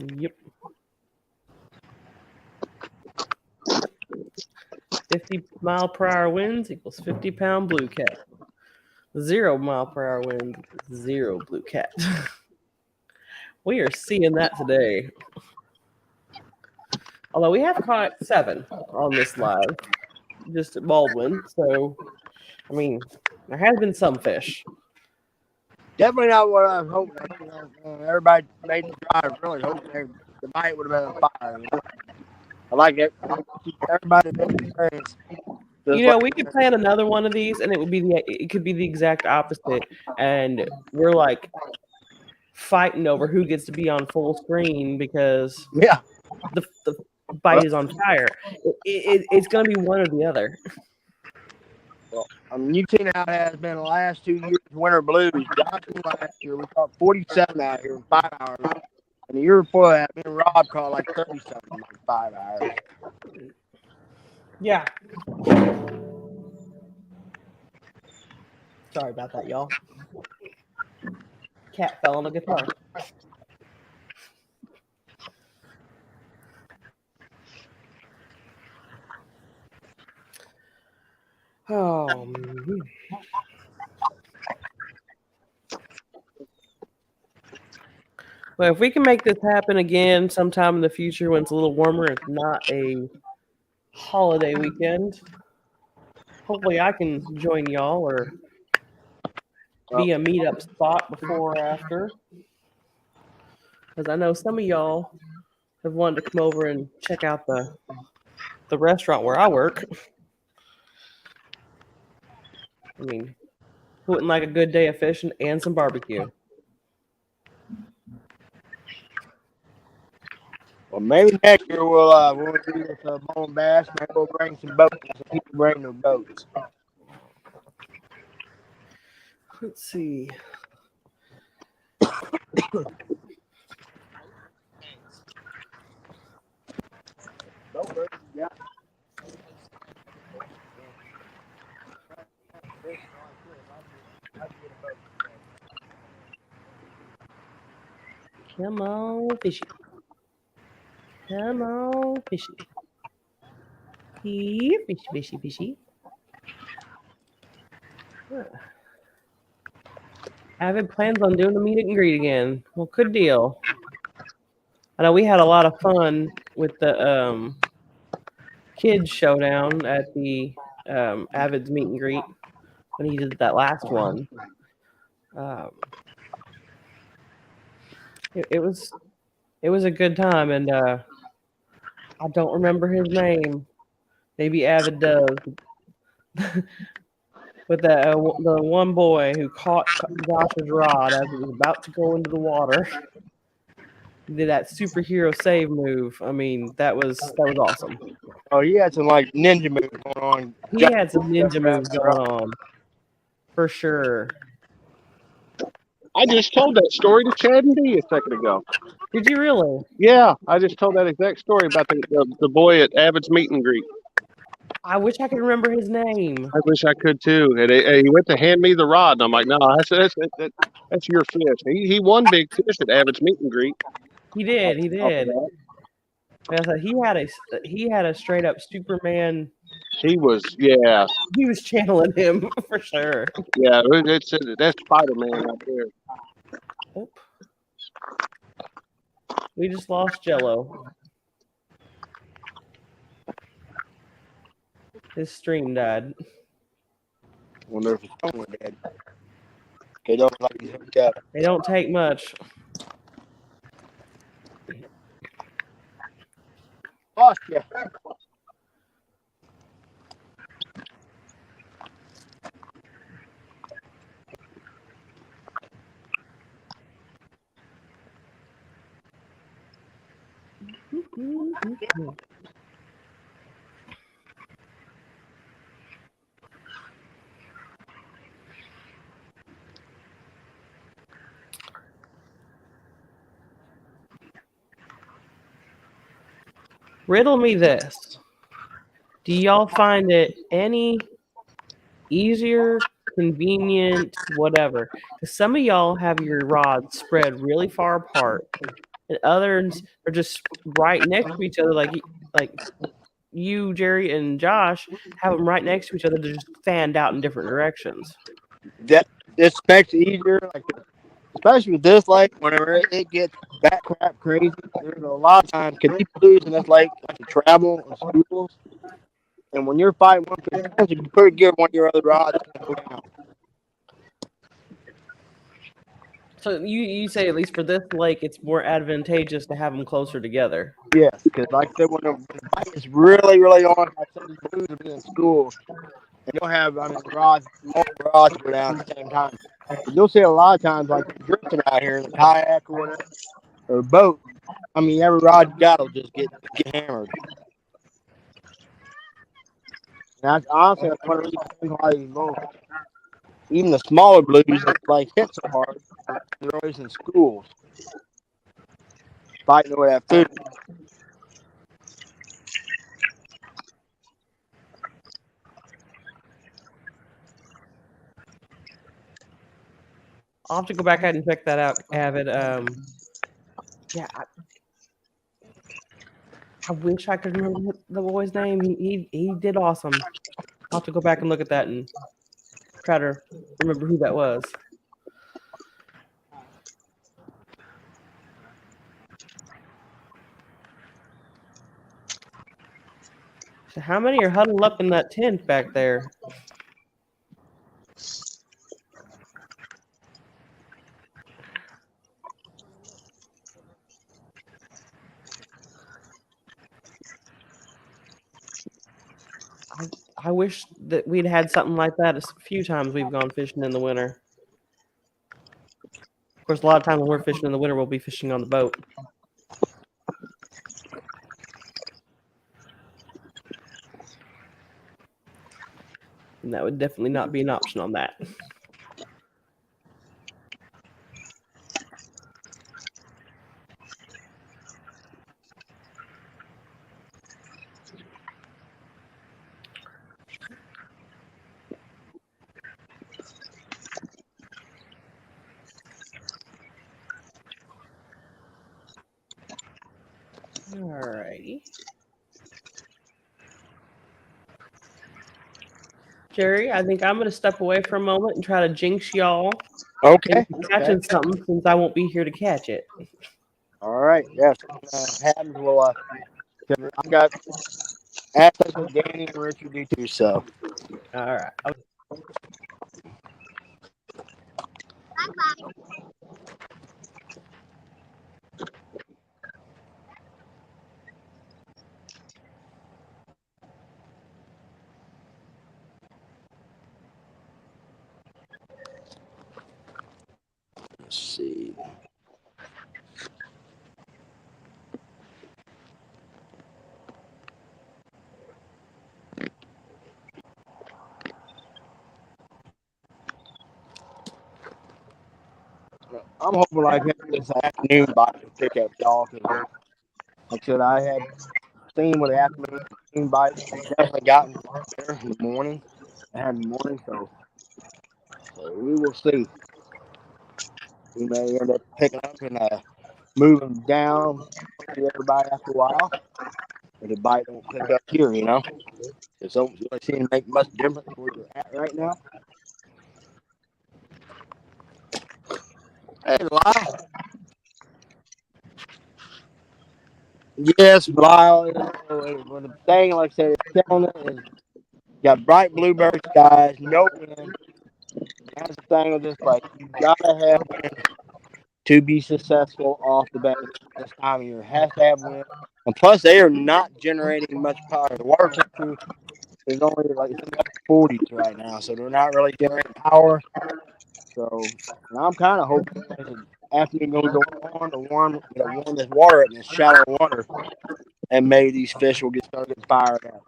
Yep. 50-mile-per-hour winds equals 50-pound blue cat. 0-mile-per-hour wind equals 0 blue cat. We are seeing that today. Although we have caught 7 on this live, just at Baldwin. So, I mean, there has been some fish. Definitely not what I was hoping. Everybody made the drive really hoping the bite would have been a fire. I like it. Everybody did experience. You know, we could plan another one of these, and it could be the exact opposite, and we're like fighting over who gets to be on full screen because the bite is on fire. It's going to be one or the other. Well, you've seen how it has been the last 2 years. Winter blues. Last year we caught 47 out here in 5 hours, and the year before that, me and Rob caught like 37 in like 5 hours. Yeah. Sorry about that, y'all. Cat fell on the guitar. Oh. Well, if we can make this happen again sometime in the future when it's a little warmer, it's not a holiday weekend, hopefully I can join y'all or be a meetup spot before or after. Because I know some of y'all have wanted to come over and check out the restaurant where I work. I mean, who wouldn't like a good day of fishing and some barbecue? Well, maybe next year we'll do this bone bass. Maybe we'll bring some boats. Some people bring their boats. Let's see. Come on, fishy. Come on, fishy. Here, fishy, fishy, fishy. Avid plans on doing the meet and greet again. Well, good deal. I know we had a lot of fun with the kids showdown at the Avid's meet and greet when he did that last one. It was a good time, and I don't remember his name. Maybe Avid does. With the one boy who caught Josh's rod as it was about to go into the water. He did that superhero save move. I mean, that was awesome. Oh, he had some like ninja moves going on. He had some ninja moves going on, for sure. I just told that story to Chad and Dee a second ago. Did you really? Yeah, I just told that exact story about the boy at Avid's meet and greet. I wish I could remember his name. I wish I could too. And he went to hand me the rod, and I'm like, no, that's your fish. He won big fish at Avid's meet and greet. He did. Like I said, he had a straight up Superman. He was channeling him for sure. Yeah, that's Spider-Man out there. Oh. We just lost Jello. His stream died. Wonder if his phone went dead. They don't like he's hooked up. They don't take much. Lost you. Riddle me this. Do y'all find it any easier, convenient, whatever? Because some of y'all have your rods spread really far apart, and others are just right next to each other, like you, Jerry, and Josh have them right next to each other to just stand out in different directions. That this makes it easier, like especially with this lake. Whenever it gets back crap crazy, there's a lot of times because people lose in this lake like to travel and schools. And when you're fighting one fish, you can pretty good one of your other rods to go down. So you say at least for this lake, it's more advantageous to have them closer together. Yes, because like I said, when the bite is really, really on, like I said, these blues will be in school, and you'll have rods, multiple rods go down at the same time. And you'll see a lot of times like drifting out here in the kayak or whatever, or boat. I mean, every rod you got will just get hammered. And that's honestly that's one of the reasons why these little, even the smaller blues that like hit so hard, they're always in schools fighting over that food. I'll have to go back out and check that out, Avid. Yeah, I wish I could remember the boy's name. He did awesome. I'll have to go back and look at that and try to remember who that was. So how many are huddled up in that tent back there? I wish that we'd had something like that a few times we've gone fishing in the winter. Of course, a lot of times when we're fishing in the winter, we'll be fishing on the boat. And that would definitely not be an option on that. Alrighty. Jerry, I think I'm going to step away for a moment and try to jinx y'all. Okay. Catching something since I won't be here to catch it. All right. Yes. Happens. Well, I got access with Danny and Richard do too. So. All right. Let's see. I'm hoping like this afternoon bite to pick up y'all. Like I said, I had seen with the afternoon bite. Definitely gotten there in the morning. I had in the morning, so we will see. We may end up picking up and moving down to everybody after a while. If the bite don't pick up here, you know. It don't really seem to make much difference where you're at right now. Hey, Lyle. Yes, Lyle. When the thing, like I said, it's telling it is got bright bluebird skies, no wind. That's the thing of just like you gotta have wind to be successful off the bat this time of year. Has to have wind, and plus they are not generating much power. The water temperature is only like it's up to 40s right now, so they're not really generating power. So I'm kind of hoping after you're going to go on to warm this water up in this shallow water, and maybe these fish will get started getting fired up.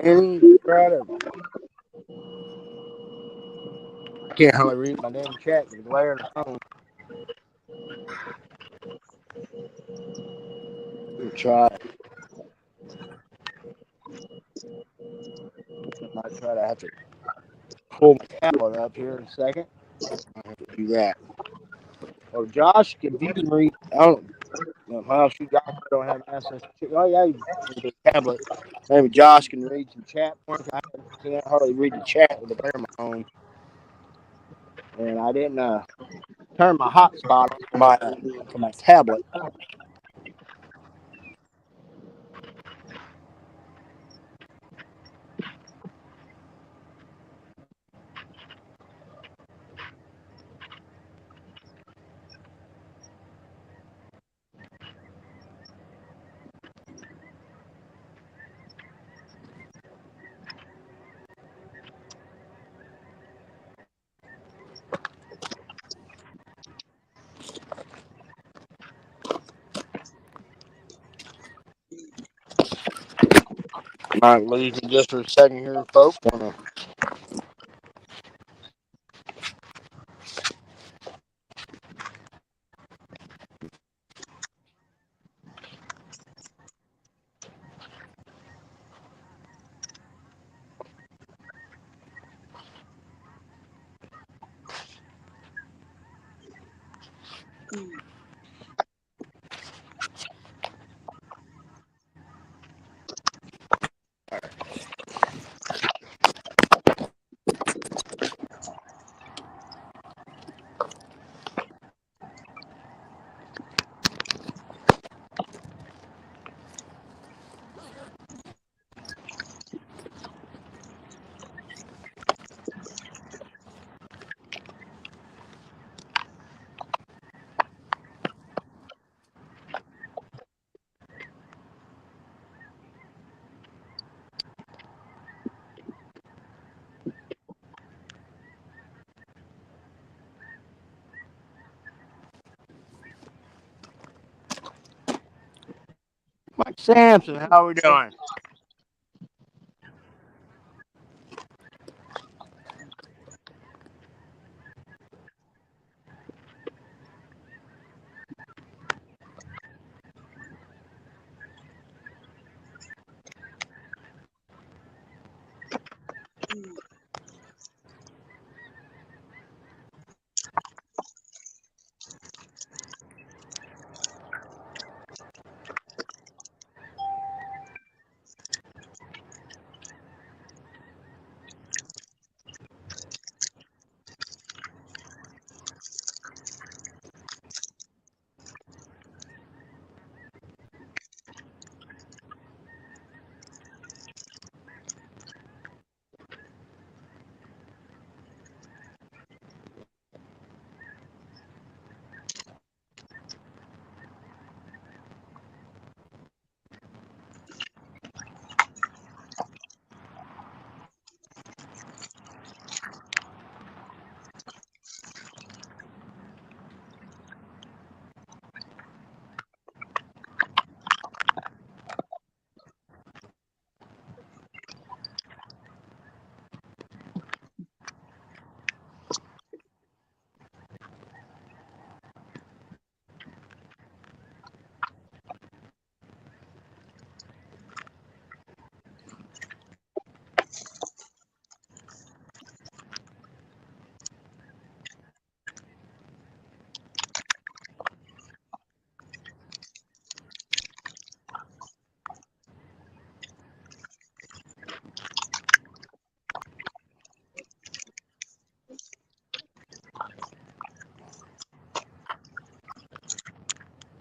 Any try to I can't hardly read my damn chat with the glare of the phone. try. I might try to have to pull my tablet up here in a second. I have to do that. Oh, Josh, if you can read, I don't know how shoot, Josh don't have access to. Oh yeah, you can do a tablet. Maybe Josh can read some chat. I can't hardly read the chat with the microphone, and I didn't turn my hotspot to my tablet. Might lose me just for a second here, folks. Mike Sampson, how are we doing?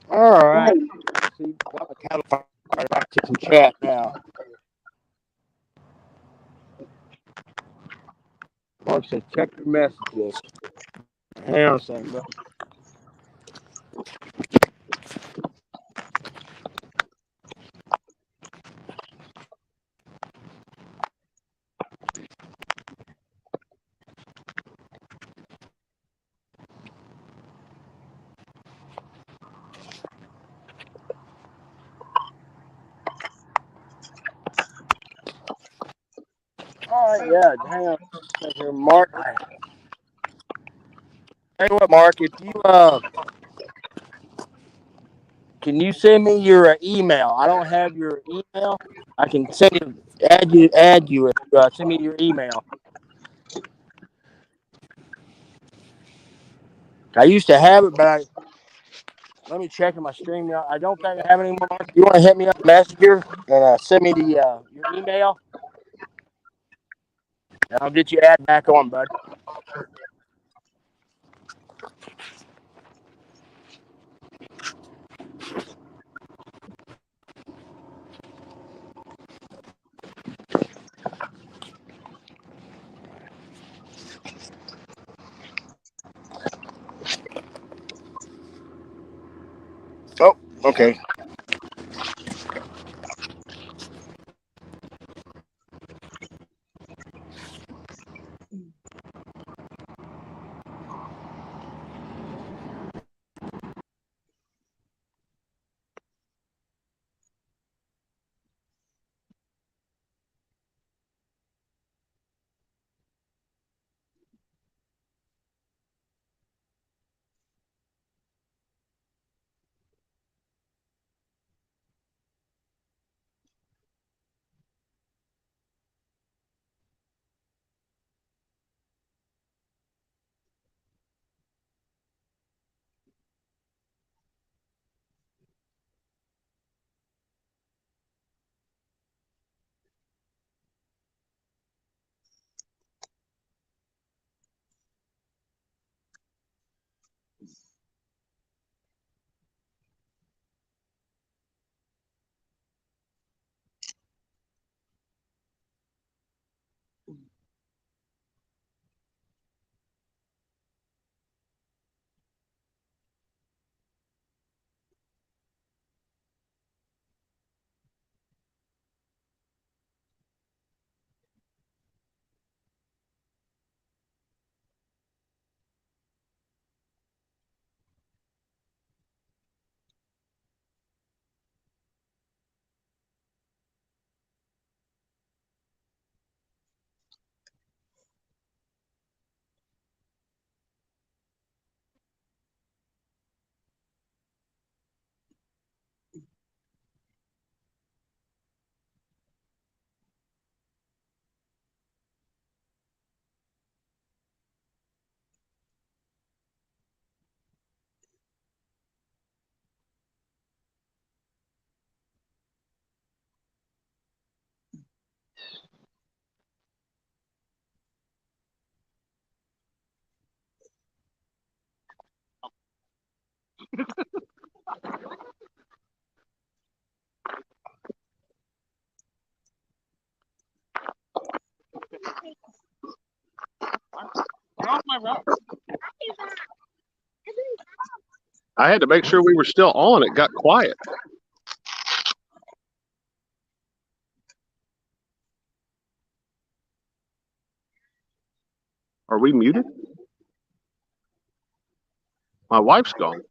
All right. See, got my tablet right back to some chat now. Mark said, check your messages. Hang on a second, bro. All right, yeah, hang on a second here, Mark. Tell you what, Mark, if you Can you send me your email? I don't have your email. I can add you if you send me your email. I used to have it, but let me check in my stream now. I don't think I have it anymore. You want to hit me up Messenger and send me your email, and I'll get you add back on, bud. Oh, okay. I had to make sure we were still on. It got quiet. Are we muted? My wife's gone.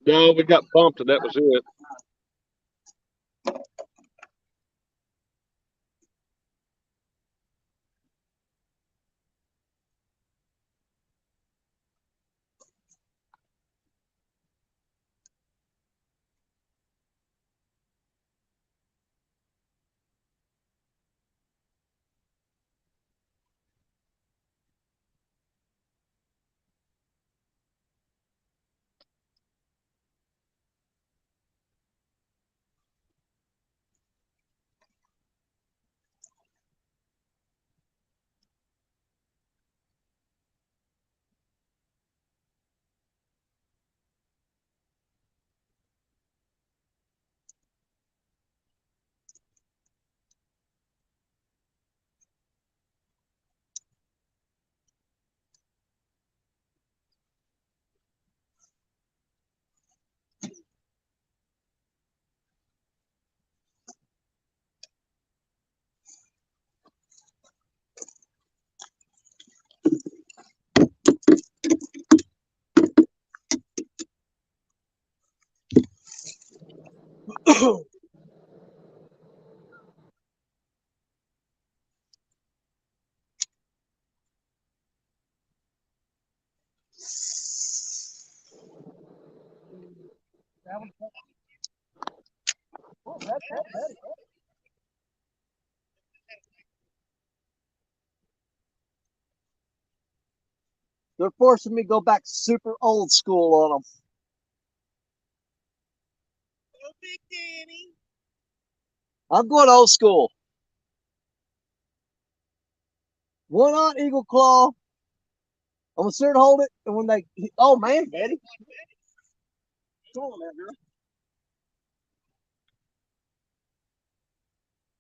No, we got bumped and that was it. They're forcing me to go back super old school on them. I'm going old school. One on Eagle Claw. I'm gonna sit and hold it, and when they, oh man, Betty, come on, man, girl.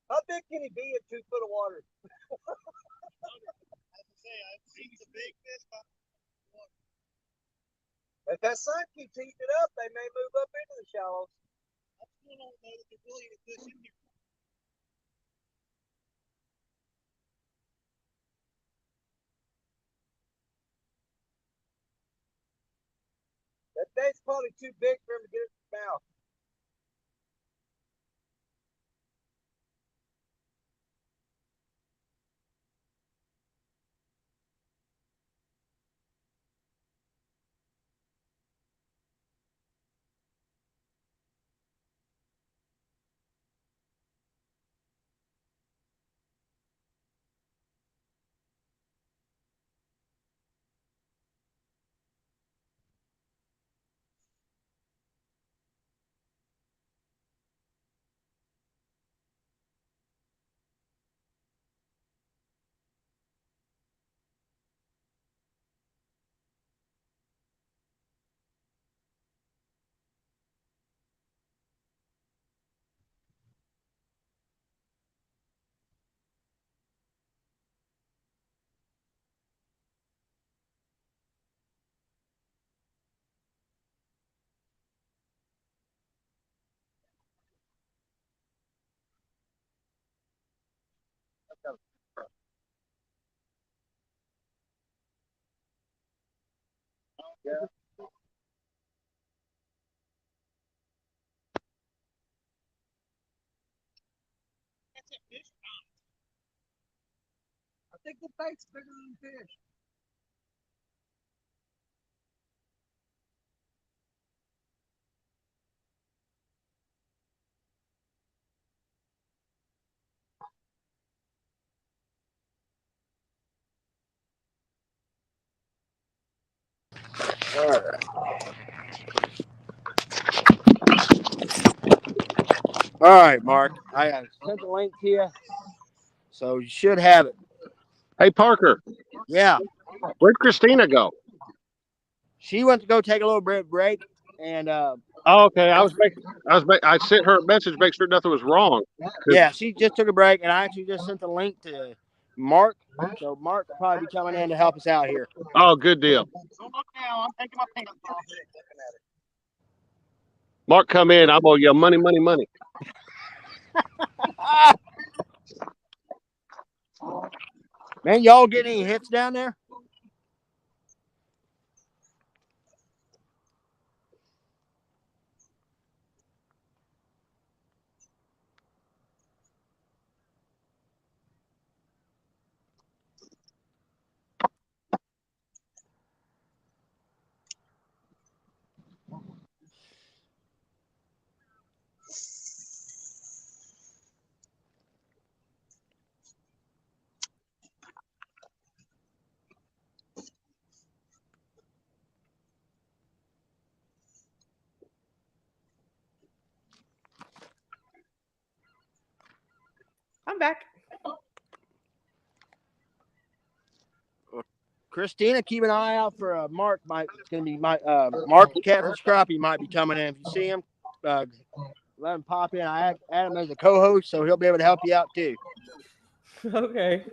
How big can he be in 2 foot of water? If that sun keeps heating it up, they may move up into the shallows. I still don't know that they're really in this in here. That bait's probably too big for him to get it in his mouth. Yeah. I think the bait's bigger than the fish. All right. All right, Mark. I sent the link to you, so you should have it. Hey, Parker. Yeah. Where'd Christina go? She went to go take a little bit break, and oh, okay. I sent her a message to make sure nothing was wrong. Yeah, she just took a break, and I actually just sent the link to Mark. So Mark will probably be coming in to help us out here. Oh, good deal. Don't look now. I'm taking my pants off. Mark, come in. I'm gonna yell money, money, money. Man, y'all get any hits down there? I'm back. Christina, keep an eye out for Mark. It's gonna be Mark Catfish Crappie might be coming in. If you see him, let him pop in. I add him as a co-host, so he'll be able to help you out too. Okay.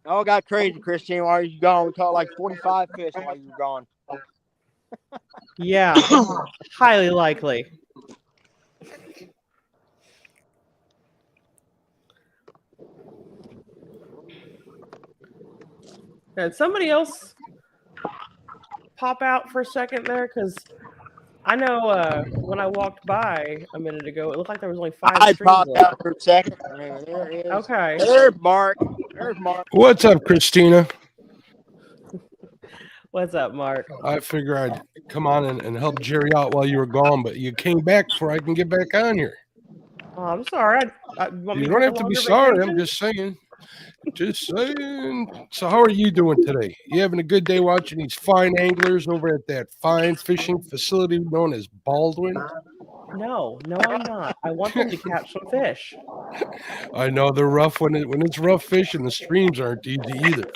All got crazy, Christine. While you gone, we caught like 45 fish while you were gone. Yeah, highly likely. Did somebody else pop out for a second there? Because I know when I walked by a minute ago, it looked like there was only 5 I streams popped left. out for a second. There is. Okay. There's Mark. There's Mark. What's up, Christina? What's up, Mark? I figure I'd come on and help Jerry out while you were gone, but you came back before I can get back on here. Oh, I'm sorry. Want me You to don't take have a to be longer sorry. vacation? I'm just saying. Just saying. So how are you doing today? You having a good day watching these fine anglers over at that fine fishing facility known as Baldwin? No, I'm not. I want them to catch some fish. I know they're rough when it's rough fishing. The streams aren't easy either.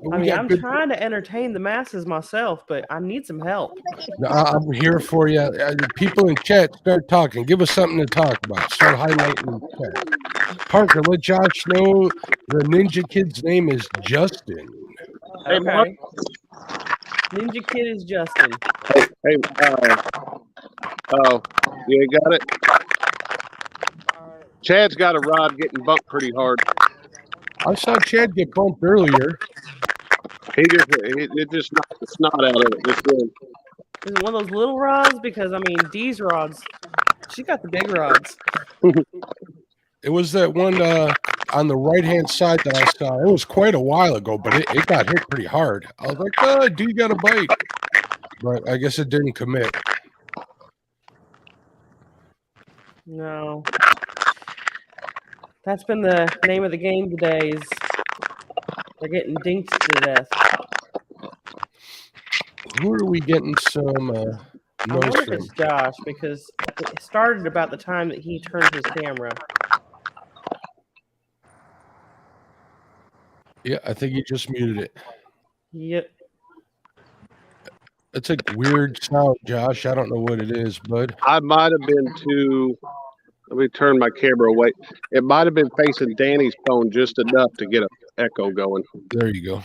But I we mean, got I'm good. trying to entertain the masses myself, but I need some help. I'm here for you. People in chat, start talking. Give us something to talk about. Start highlighting in chat. Parker, let Josh know the Ninja Kid's name is Justin. Hey, Mark. Okay. Ninja Kid is Justin. Hey, oh, you got it? Chad's got a rod getting bumped pretty hard. I saw Chad get bumped earlier. It just knocked the snot out of it. Just then. Is it one of those little rods? Because, I mean, Dee's rods, she got the big rods. It was that one on the right-hand side that I saw. It was quite a while ago, but it got hit pretty hard. I was like, oh, D got a bite. But I guess it didn't commit. No. That's been the name of the game today is they're getting dinked to death. Who are we getting some I wonder if it's Josh because it started about the time that he turned his camera. Yeah, I think he just muted it. Yep. It's a weird sound, Josh. I don't know what it is, bud. I might have been too. Let me turn my camera away. It might have been facing Danny's phone just enough to get an echo going. There you go.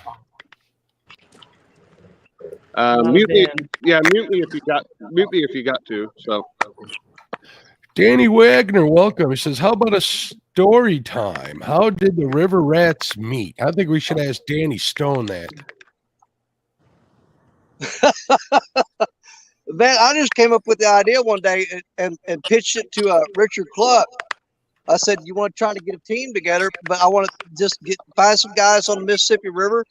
Mute me. Yeah, mute me if you got to. So, Danny Wagner, welcome. He says, "How about a story time? How did the river rats meet?" I think we should ask Danny Stone that. Man, I just came up with the idea one day and pitched it to Richard Cluck. I said, "You want to try to get a team together, but I want to just find some guys on the Mississippi River."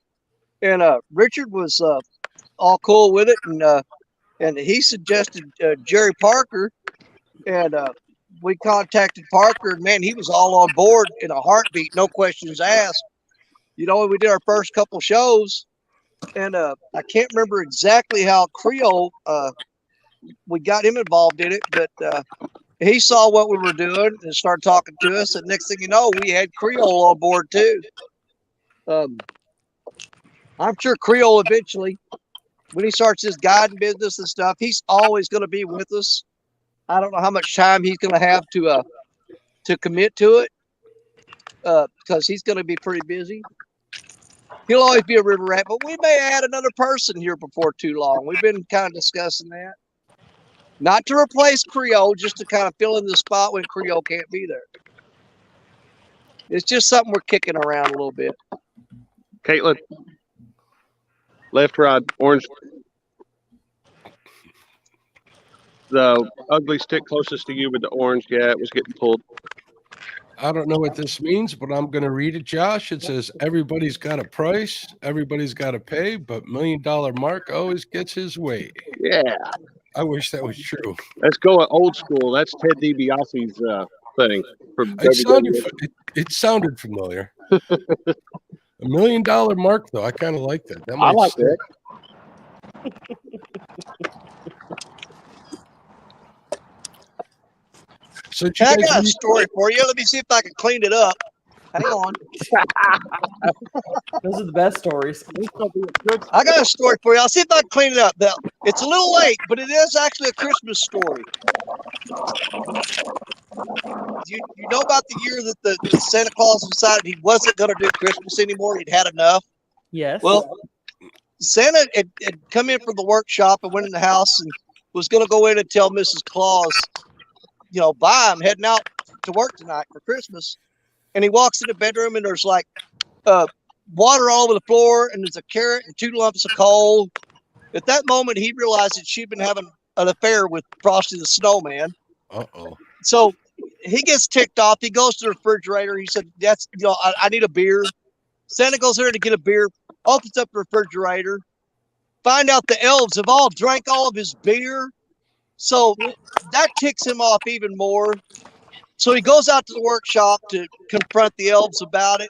And Richard was all cool with it, and he suggested Jerry Parker, and we contacted Parker, and man, he was all on board in a heartbeat, no questions asked. You know, we did our first couple shows, and I can't remember exactly how Creole we got him involved in it, but he saw what we were doing and started talking to us. And next thing you know, we had Creole on board too. I'm sure Creole eventually, when he starts his guiding business and stuff, he's always going to be with us. I don't know how much time he's going to have to commit to it because he's going to be pretty busy. He'll always be a river rat, but we may add another person here before too long. We've been kind of discussing that. Not to replace Creole, just to kind of fill in the spot when Creole can't be there. It's just something we're kicking around a little bit. Caitlin, left rod, orange. The ugly stick closest to you with the orange. Yeah, it was getting pulled. I don't know what this means, but I'm going to read it, Josh. It says, everybody's got a price, everybody's got to pay, but $1 Million Mark always gets his way. Yeah. I wish that was true. Let's go old school. That's Ted DiBiase's thing. It sounded familiar. $1 Million Mark, though. I kind of like that. I like that. So I got a story for you. Let me see if I can clean it up. Hang on. Those are the best stories. I got a story for you. I'll see if I can clean it up. Now, it's a little late, but it is actually a Christmas story. You know about the year that the Santa Claus decided he wasn't going to do Christmas anymore? He'd had enough. Yes. Well, Santa had come in from the workshop and went in the house and was going to go in and tell Mrs. Claus, you know, bye, I'm heading out to work tonight for Christmas. And he walks in the bedroom and there's like water all over the floor and there's a carrot and 2 lumps of coal. At that moment, he realized that she'd been having an affair with Frosty the Snowman. Uh-oh. So he gets ticked off. He goes to the refrigerator. He said, I need a beer. Santa goes there to get a beer, opens up the refrigerator, find out the elves have all drank all of his beer. So that ticks him off even more. So he goes out to the workshop to confront the elves about it.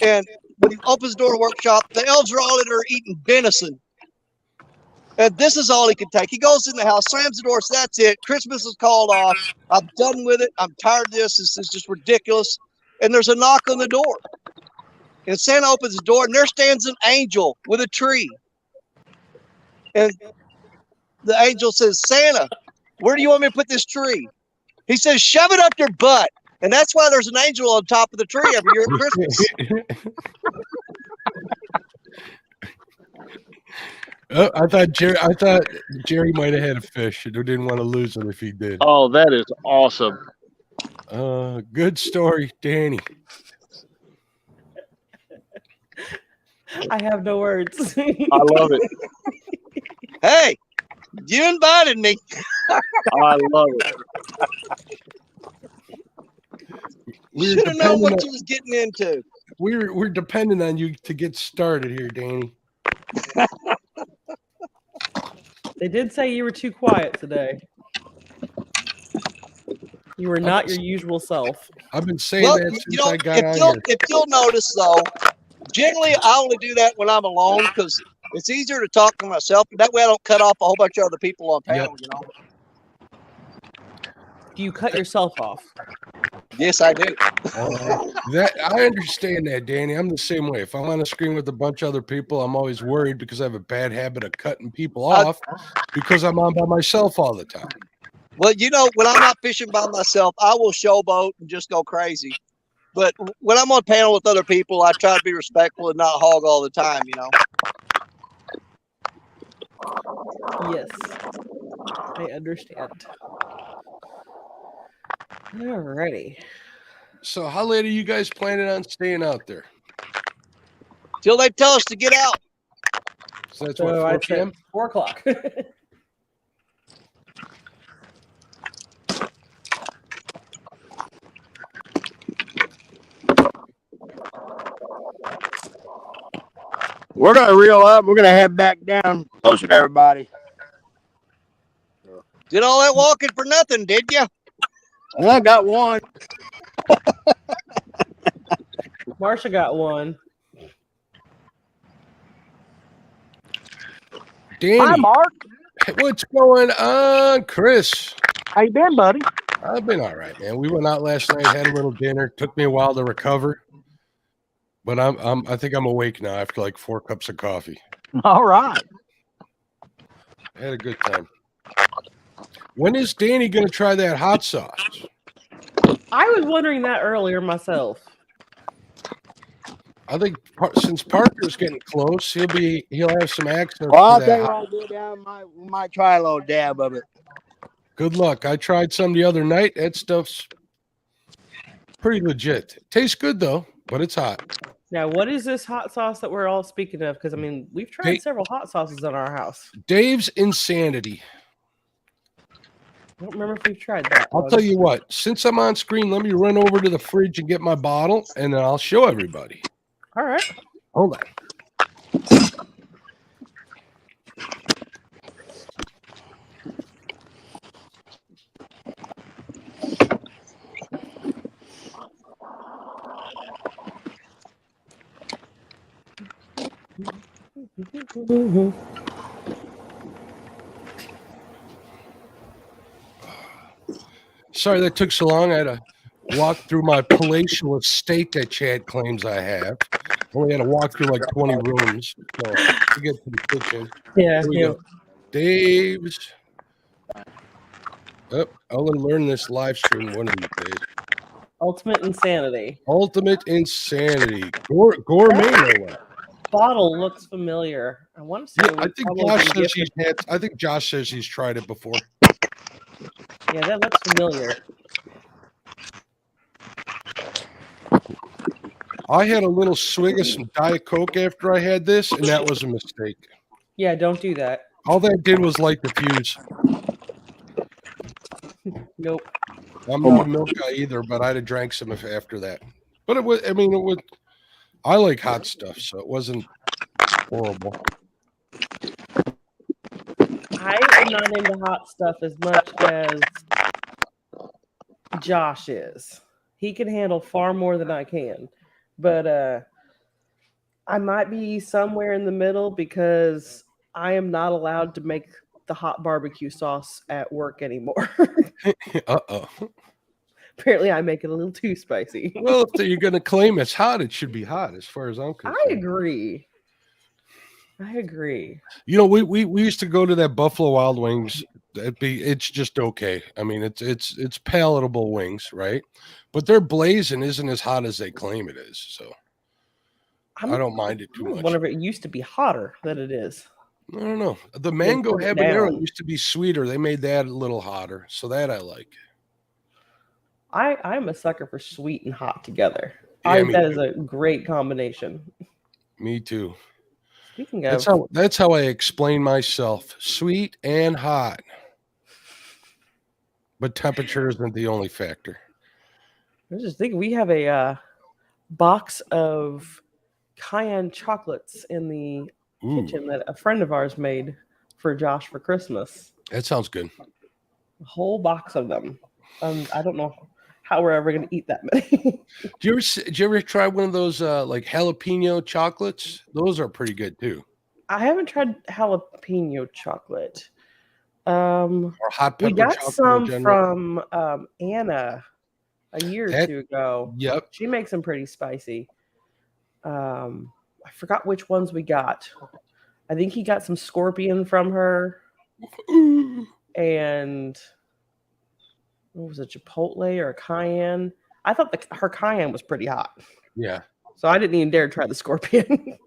And when he opens the door to the workshop, the elves are all in there eating venison. And this is all he can take. He goes in the house, slams the door, so that's it. Christmas is called off. I'm done with it. I'm tired of this. This is just ridiculous. And there's a knock on the door. And Santa opens the door, and there stands an angel with a tree. And the angel says, Santa, where do you want me to put this tree? He says, shove it up your butt. And that's why there's an angel on top of the tree every year at Christmas. Oh, I thought Jerry might have had a fish and didn't want to lose him if he did. Oh, that is awesome. Good story, Danny. I have no words. I love it. Hey, you invited me. I love it. You should have known what you was getting into. We're depending on you to get started here, Danny. They did say you were too quiet today. You were not your usual self. I've been saying that since I got on here. If you'll notice, though, generally I only do that when I'm alone because it's easier to talk to myself. That way I don't cut off a whole bunch of other people on panel, you know. Do you cut yourself off? Yes, I do. That I understand that, Danny. I'm the same way. If I'm on a screen with a bunch of other people, I'm always worried because I have a bad habit of cutting people off because I'm on by myself all the time. Well, you know, when I'm not fishing by myself, I will showboat and just go crazy. But when I'm on panel with other people, I try to be respectful and not hog all the time, you know. Yes, I understand. Alrighty. So how late are you guys planning on staying out there? Till they tell us to get out. So that's what, 4 p.m.? 4 o'clock. We're gonna reel up. We're gonna head back down. Closer to everybody. Did all that walking for nothing, did you? I got one. Marsha got one. Danny. Hi, Mark. What's going on, Chris? How you been, buddy? I've been all right, man. We went out last night, had a little dinner. Took me a while to recover, but I think I'm awake now after like 4 cups of coffee. All right. I had a good time. When is Danny going to try that hot sauce? I was wondering that earlier myself. I think since Parker's getting close, he'll have some access. Well, I'll to tell you that. what I'll do down. We might try a little dab of it. Good luck. I tried some the other night. That stuff's pretty legit. Tastes good though, but it's hot. Now, what is this hot sauce that we're all speaking of? Because I mean, we've tried several hot sauces in our house. Dave's Insanity. I don't remember if we've tried that. I'll tell you what. Since I'm on screen, let me run over to the fridge and get my bottle, and then I'll show everybody. All right. Hold on. Sorry that took so long. I had to walk through my palatial estate that Chad claims I have. Only had to walk through like 20 rooms so to get to the kitchen. Yeah. Here we go. Dave's. Oh, I'll learn this live stream one of these days. Ultimate Insanity. Ultimate Insanity. Gourmet no way. Bottle looks familiar. I want to say. Yeah, I think Josh says he's tried it before. Yeah, that looks familiar. I had a little swig of some Diet Coke after I had this, and that was a mistake. Yeah, don't do that. All that did was light the fuse. Nope. I'm not a milk guy either, but I'd have drank some after that. But it was, I like hot stuff, so it wasn't horrible. I am not into hot stuff as much as Josh is. He can handle far more than I can. But I might be somewhere in the middle because I am not allowed to make the hot barbecue sauce at work anymore. Uh-oh. Apparently, I make it a little too spicy. Well, if you're going to claim it's hot, it should be hot, as far as I'm concerned. I agree. You know, we used to go to that Buffalo Wild Wings. It's just okay. I mean, it's palatable wings, right? But their blazing isn't as hot as they claim it is. So I don't mind it too much. Whenever it used to be hotter than it is. I don't know. The mango habanero used to be sweeter. They made that a little hotter, so that I like. I'm a sucker for sweet and hot together. Yeah, That is a great combination. Me too. Speaking of, that's how I explain myself: sweet and hot. But temperature isn't the only factor. I was just thinking, we have a box of cayenne chocolates in the kitchen that a friend of ours made for Josh for Christmas. That sounds good. A whole box of them. I don't know how we're ever going to eat that many. Did you ever try one of those like jalapeno chocolates? Those are pretty good too. I haven't tried jalapeno chocolate. Or hot pepper. We got chocolate some from Anna a year or two ago. Yep. She makes them pretty spicy. I forgot which ones we got. I think he got some scorpion from her. And what was it, Chipotle or a cayenne? I thought her cayenne was pretty hot. Yeah. So I didn't even dare try the scorpion.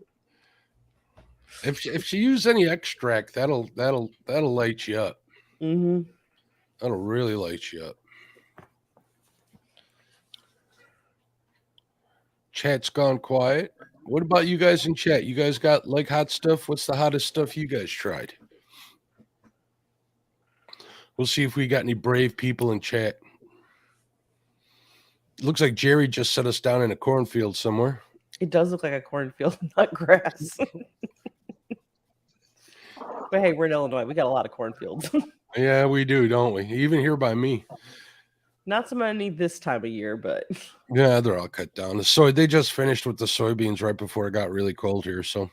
If she used any extract, that'll light you up. Mm-hmm. That'll really light you up. Chat's gone quiet. What about you guys in chat? You guys got like hot stuff? What's the hottest stuff you guys tried? We'll see if we got any brave people in chat. Looks like Jerry just set us down in a cornfield somewhere. It does look like a cornfield, not grass. But hey, we're in Illinois. We got a lot of cornfields. Yeah, we do, don't we? Even here by me. Not so many this time of year, but yeah, they're all cut down. They just finished with the soybeans right before it got really cold here, so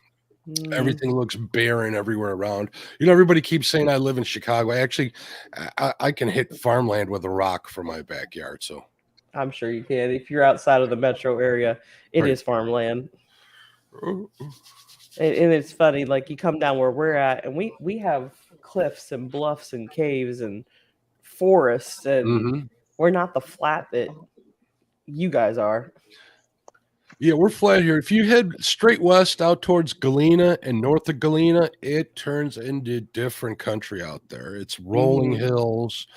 everything looks barren everywhere around. You know, everybody keeps saying I live in Chicago. I can hit farmland with a rock from my backyard, so I'm sure you can. If you're outside of the metro area, it is farmland. And it's funny, like you come down where we're at, and we have cliffs and bluffs and caves and forests, and we're not the flat that you guys are. Yeah, we're flat here. If you head straight west out towards Galena and north of Galena, it turns into different country out there. It's rolling hills.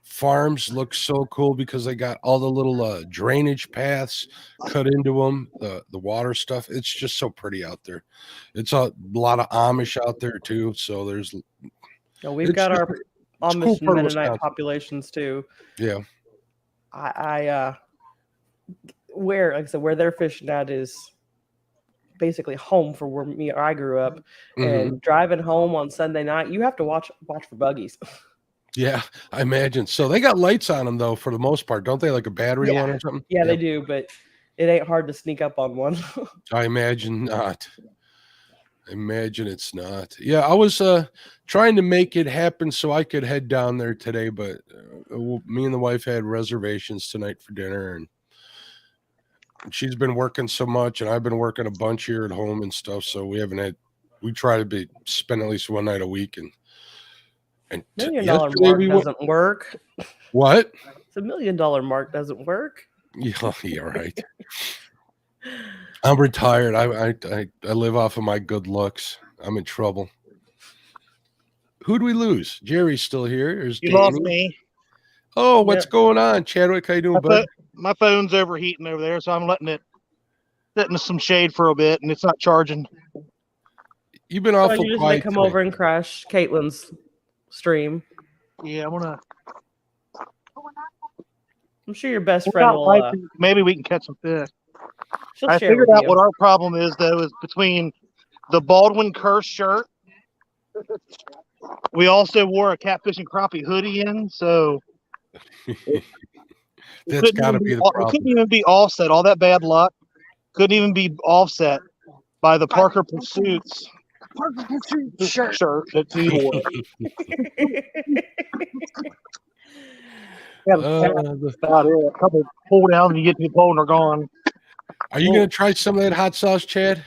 Farms look so cool because they got all the little drainage paths cut into them, the water stuff. It's just so pretty out there. It's a lot of Amish out there too. So there's we've got our Amish and Mennonite populations too. Yeah. Where, like I said, where they're fishing at is basically home for where I grew up. And driving home on Sunday night, you have to watch for buggies. Yeah, I imagine. So they got lights on them though, for the most part, don't they? Like a battery one or something? Yeah, they do, but it ain't hard to sneak up on one. I imagine not. Imagine it's not. Yeah, I was trying to make it happen so I could head down there today, but me and the wife had reservations tonight for dinner, and she's been working so much, and I've been working a bunch here at home and stuff, so we try to spend at least one night a week, and $1 million mark doesn't work. What? It's $1 million mark doesn't work. Yeah, you're right. I'm retired. I live off of my good looks. I'm in trouble. Who'd we lose? Jerry's still here. There's You Danny. lost me. Oh, what's going on, Chadwick? How you doing, bud? My phone's overheating over there, so I'm letting some shade for a bit, and it's not charging. You've been awful you just quiet. Come over and crash Caitlin's stream. Yeah, I'm sure your best friend will. Maybe we can catch some fish. She'll I share figured with out you. what our problem is, though, is between the Baldwin curse shirt. We also wore a catfish and crappie hoodie in, so That's got to be the we problem. couldn't even be offset. All that bad luck couldn't even be offset by the Parker Pursuits shirt that he wore. About it. A couple pull downs, and you get to the pole and they're gone. Are you going to try some of that hot sauce, Chad?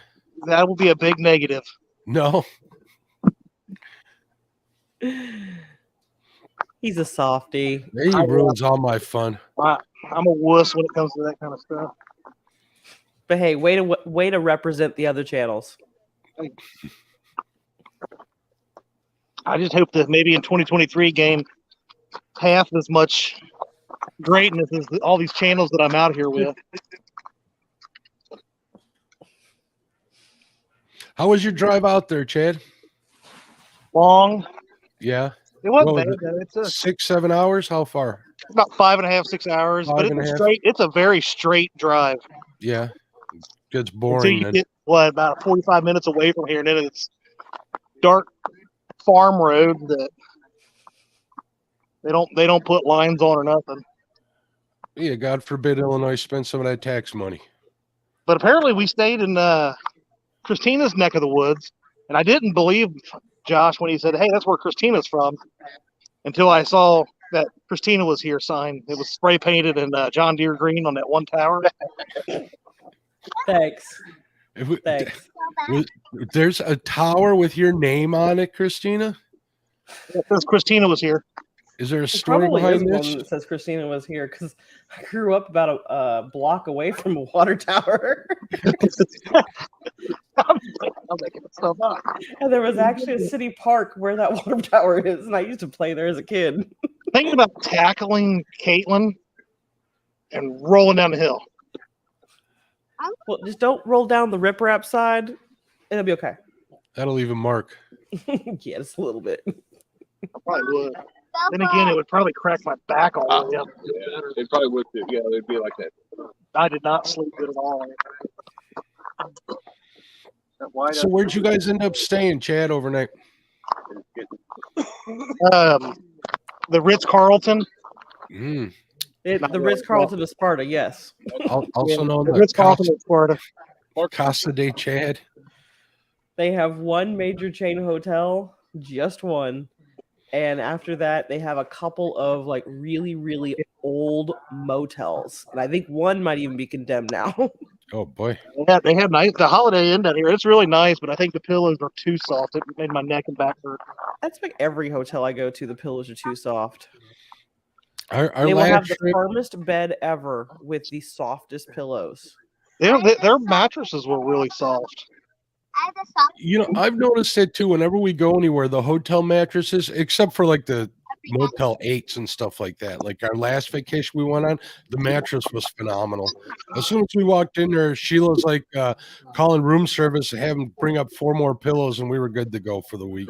That will be a big negative. No. He's a softie. He ruins all my fun. I'm a wuss when it comes to that kind of stuff. But hey, way to represent the other channels. I just hope that maybe in 2023 gain half as much greatness as all these channels that I'm out here with. How was your drive out there, Chad? Long. Yeah. It wasn't What bad. was Though. it? 6-7 hours? How far? About 5.5, 6 hours. But it's a very straight drive. Yeah. Gets Until boring. you get about 45 minutes away from here, and then it's dark farm road that they don't put lines on or nothing. Yeah, God forbid Illinois spend some of that tax money. But apparently we stayed in Christina's neck of the woods, and I didn't believe Josh when he said, "Hey, that's where Christina's from," until I saw that Christina was here sign. It was spray painted in John Deere green on that one tower. Thanks. Thanks. There's a tower with your name on it, Christina? Because Christina was here. Is there a There story probably is behind one this? that says Christina was here because I grew up about a block away from a water tower. I'm making stuff up. And there was actually a city park where that water tower is, and I used to play there as a kid. Thinking about tackling Caitlin and rolling down the hill. Well, just don't roll down the riprap side, and it'll be okay. That'll leave a mark. Yeah, just a little bit. I probably would. Then again, it would probably crack my back all the way up. Yeah, it probably would. Yeah, it'd be like that. I did not sleep good at all. So where'd you guys end up staying, Chad, overnight? The Ritz-Carlton. Mm. The Ritz-Carlton of Sparta, yes. Also known the as Ritz-Carlton of Sparta. Casa de Chad. They have one major chain hotel, just one. And after that, they have a couple of like really, really old motels. And I think one might even be condemned now. Oh boy. Yeah, they have nice. The Holiday Inn down here. It's really nice, but I think the pillows are too soft. It made my neck and back hurt. That's like every hotel I go to. The pillows are too soft. Our They will have last the trip, firmest bed ever with the softest pillows. Their mattresses were really soft. you know, I've noticed it too. Whenever we go anywhere, the hotel mattresses, except for like the Motel 8s and stuff like that. Like our last vacation we went on, the mattress was phenomenal. As soon as we walked in there, Sheila's like calling room service to have them bring up 4 more pillows, and we were good to go for the week.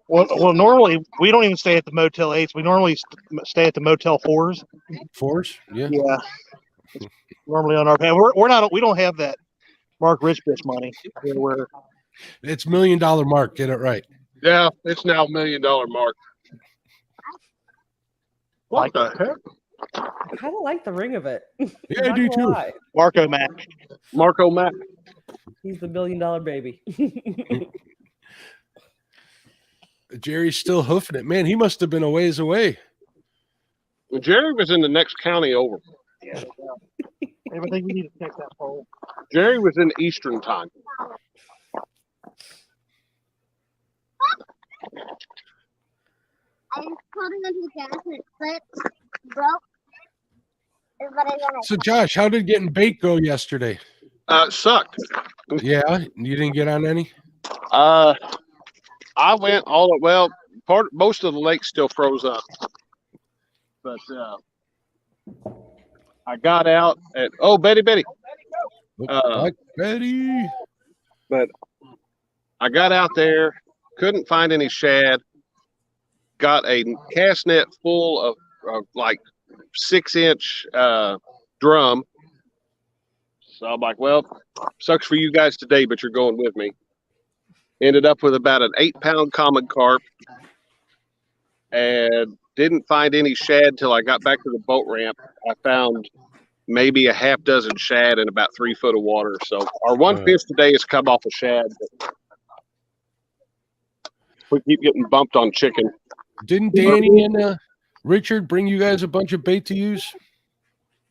Well, normally we don't even stay at the Motel 8s. We normally stay at the Motel 4s. 4s? Yeah. Yeah. Normally on our pay. We don't have that Mark Rich bitch money. It's $1 million mark. Get it right. Yeah, it's now $1 million mark. What the heck? I kind of like the ring of it. Yeah, I do too. Marco Mac. Marco Mac. He's the $1 billion baby. Jerry's still hoofing it. Man, he must have been a ways away. Well, Jerry was in the next county over. Yeah. I think we need to check that poll. Jerry was in Eastern time. I just put it into the gas and it slipped, broke. But I got So, Josh, how did getting baked go yesterday? Sucked. Yeah, you didn't get on any? I went most of the lake still froze up. But I got out at Betty. Like Betty. But I got out there, couldn't find any shad. Got a cast net full of like 6-inch drum. So I'm like, well, sucks for you guys today, but you're going with me. Ended up with about an 8-pound common carp and didn't find any shad till I got back to the boat ramp. I found maybe a half dozen shad in about 3 foot of water. So our one fish today has come off a shad. But we keep getting bumped on chicken. Didn't Danny and Richard bring you guys a bunch of bait to use?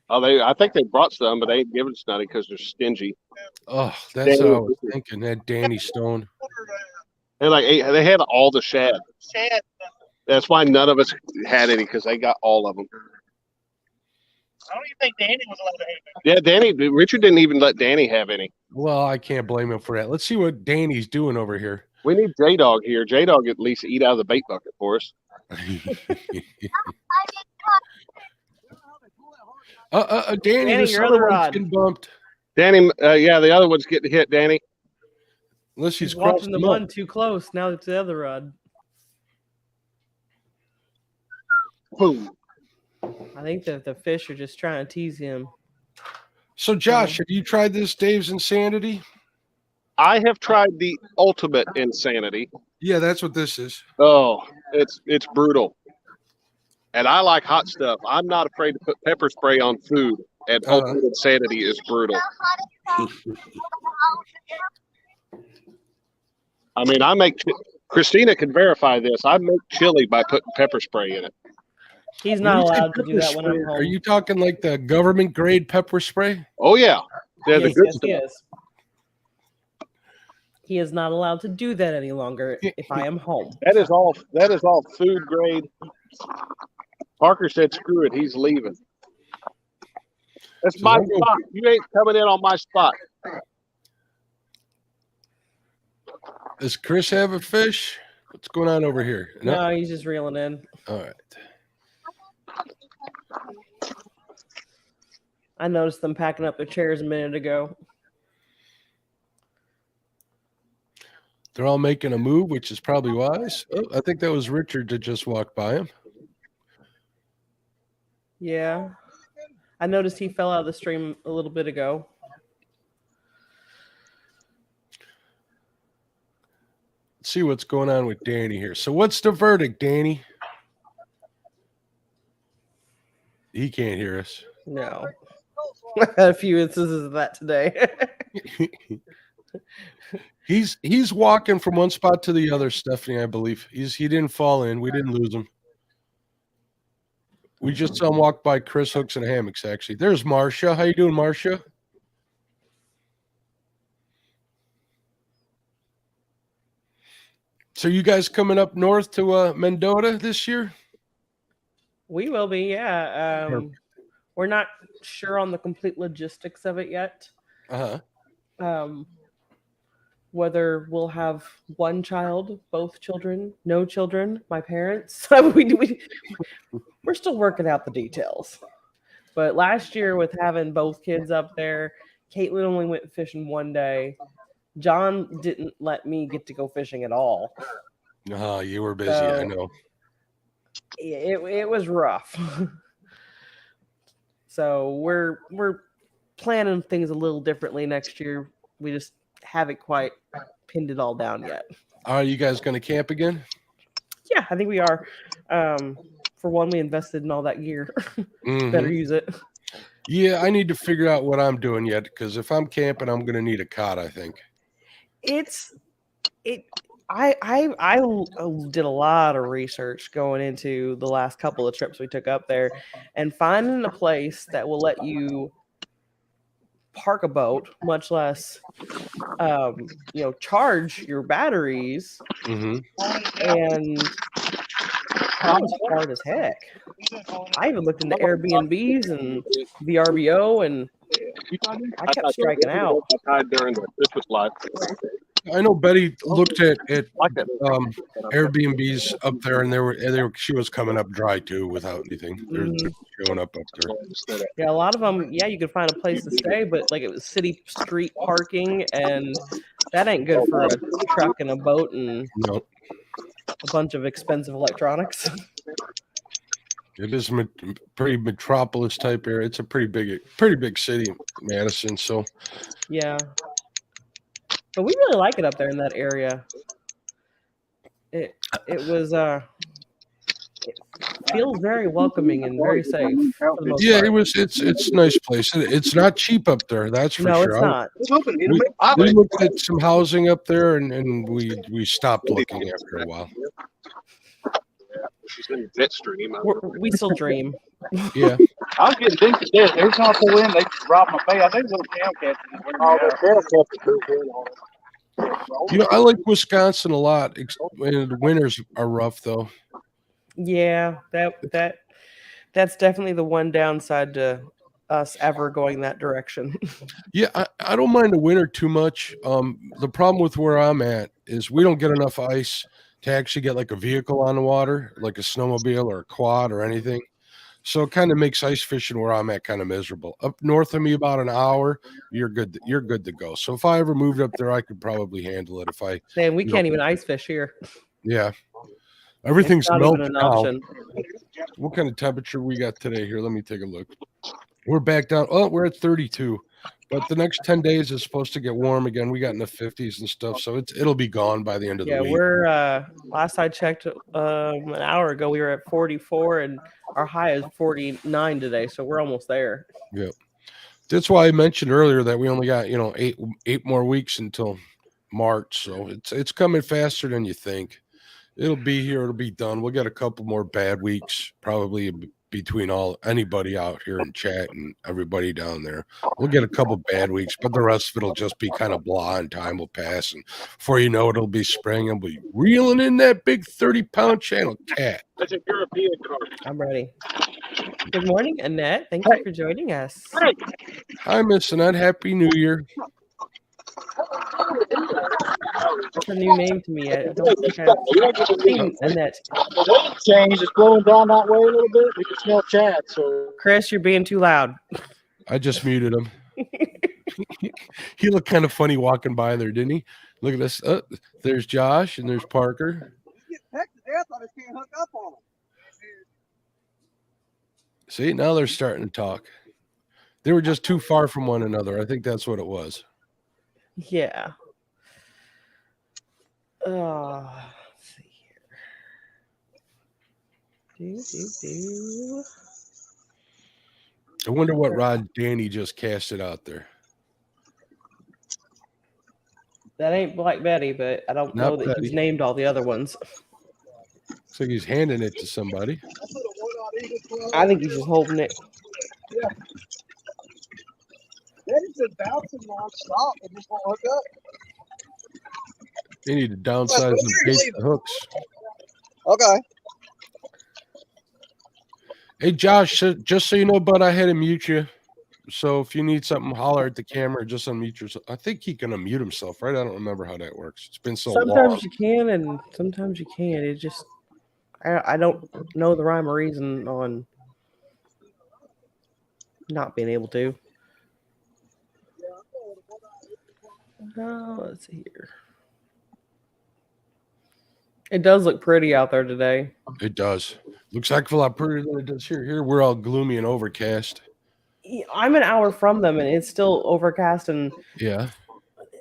Oh, I think they brought some, but they ain't giving us none because they're stingy. Oh, that's what I was thinking. That Danny Stone. They had all the shad. That's why none of us had any, because they got all of them. I don't even think Danny was allowed to have Yeah, Richard didn't even let Danny have any. Well, I can't blame him for that. Let's see what Danny's doing over here. We need J-Dog here. J-Dog at least eat out of the bait bucket for us. Danny, this other one's getting bumped. Danny, yeah, the other one's getting hit, Danny. Unless she's watching the one too close. Now it's the other rod. Boom. I think that the fish are just trying to tease him. So, Josh, have you tried this Dave's Insanity? I have tried the ultimate insanity. Yeah, that's what this is. Oh, it's brutal. And I like hot stuff. I'm not afraid to put pepper spray on food. And ultimate insanity is brutal. I mean, Christina can verify this. I make chili by putting pepper spray in it. He's not allowed to do that when I'm home. Are you talking like the government grade pepper spray? Oh, yeah. Yeah, yes, yes, he is. He is not allowed to do that any longer if I am home. That is all food grade. Parker said, screw it, he's leaving. That's my spot. You ain't coming in on my spot. Does Chris have a fish? What's going on over here? No, he's just reeling in. All right. I noticed them packing up their chairs a minute ago. They're all making a move, which is probably wise. Oh, I think that was Richard that just walked by him. Yeah. I noticed he fell out of the stream a little bit ago. Let's see what's going on with Danny here. So what's the verdict, Danny? He can't hear us. No. A few instances of that today. He's walking from one spot to the other, Stephanie, I believe. He didn't fall in. We didn't lose him. We just saw him walk by Chris Hooks and Hammocks, actually. There's Marcia. How you doing, Marcia? So you guys coming up north to Mendota this year? We will be, yeah. We're not sure on the complete logistics of it yet. Whether we'll have one child, both children, no children, my parents. We're still working out the details. But last year with having both kids up there, Caitlin only went fishing one day. John didn't let me get to go fishing at all. Oh, you were busy, I know. It was rough. So we're planning things a little differently next year. We just haven't quite pinned it all down yet. Are you guys going to camp again? Yeah, I think we are. For one, we invested in all that gear. Better use it. Yeah, I need to figure out what I'm doing yet, because if I'm camping, I'm going to need a cot, I think. I did a lot of research going into the last couple of trips we took up there, and finding a place that will let you park a boat, much less charge your batteries, and that was hard as heck. I even looked into Airbnbs and VRBO, and I kept striking out. During the Christmas life. I know Betty looked at Airbnbs up there, and she was coming up dry too without anything. They're showing up there. Yeah, a lot of them. Yeah, you could find a place to stay, but like it was city street parking, and that ain't good for a truck and a boat and a bunch of expensive electronics. It is pretty metropolis type area. It's a pretty big city, Madison. So Yeah. But we really like it up there in that area. It was it feels very welcoming and very safe for the most yeah, part. it's a nice place. It's not cheap up there, that's for No, sure. it's not. We looked at some housing up there, and we stopped looking after a while. She's in Jetstream. We still dream. Yeah. I was getting dinky dead. Every time I pull in, they rob my bay. I think little tail cats. Oh, the tail cats. I like Wisconsin a lot. The winters are rough though. Yeah, that's definitely the one downside to us ever going that direction. Yeah, I don't mind the winter too much. The problem with where I'm at is we don't get enough ice to actually get like a vehicle on the water, like a snowmobile or a quad or anything. So it kind of makes ice fishing where I'm at kind of miserable. Up north of me about an hour, you're good. You're good to go. So if I ever moved up there, I could probably handle it. Man, we can't even ice fish here. Yeah, everything's not even melted an now. option. What kind of temperature we got today? Here, let me take a look. We're back down. Oh, we're at 32. But the next 10 days is supposed to get warm again. We got in the 50s and stuff, so it'll be gone by the end of the week. We're last I checked an hour ago, we were at 44, and our high is 49 today, so we're almost there. Yeah, that's why I mentioned earlier that we only got 8 more weeks until March, so it's coming faster than you think. It'll be here. It'll be done. We'll get a couple more bad weeks, probably between anybody out here in chat and everybody down there. We'll get a couple bad weeks, but the rest of it'll just be kind of blah, and time will pass, and before you know it, it'll be spring, and we'll be reeling in that big 30-pound channel cat. That's a European card. I'm ready. Good morning, Annette. Thank you for joining us. Hi, Miss Annette. Happy New Year. That's a new name to me. I don't think I've seen Annette. The wind changed. It's blowing down that way a little bit. We can smell Chad. So, Chris, you're being too loud. I just muted him. He looked kind of funny walking by there, didn't he? Look at this. There's Josh and there's Parker. See, now they're starting to talk. They were just too far from one another. I think that's what it was. Yeah. Let's see here. I wonder what rod Danny just casted out there. That ain't Black Betty, but I don't know that he's named all the other ones. Looks like he's handing it to somebody. I think he's just holding it. Yeah. Betty's been bouncing nonstop and just won't hook up. They need to downsize and base the hooks. Okay. Hey, Josh, just so you know, bud, I had to mute you. So if you need something, holler at the camera or just unmute yourself. I think he can unmute himself, right? I don't remember how that works. It's been so long. Sometimes you can and sometimes you can't. It just, I don't know the rhyme or reason on not being able to. Let's see here. It does look pretty out there today. It does. Looks like a lot prettier than it does here. Here we're all gloomy and overcast. I'm an hour from them, and it's still overcast, and yeah,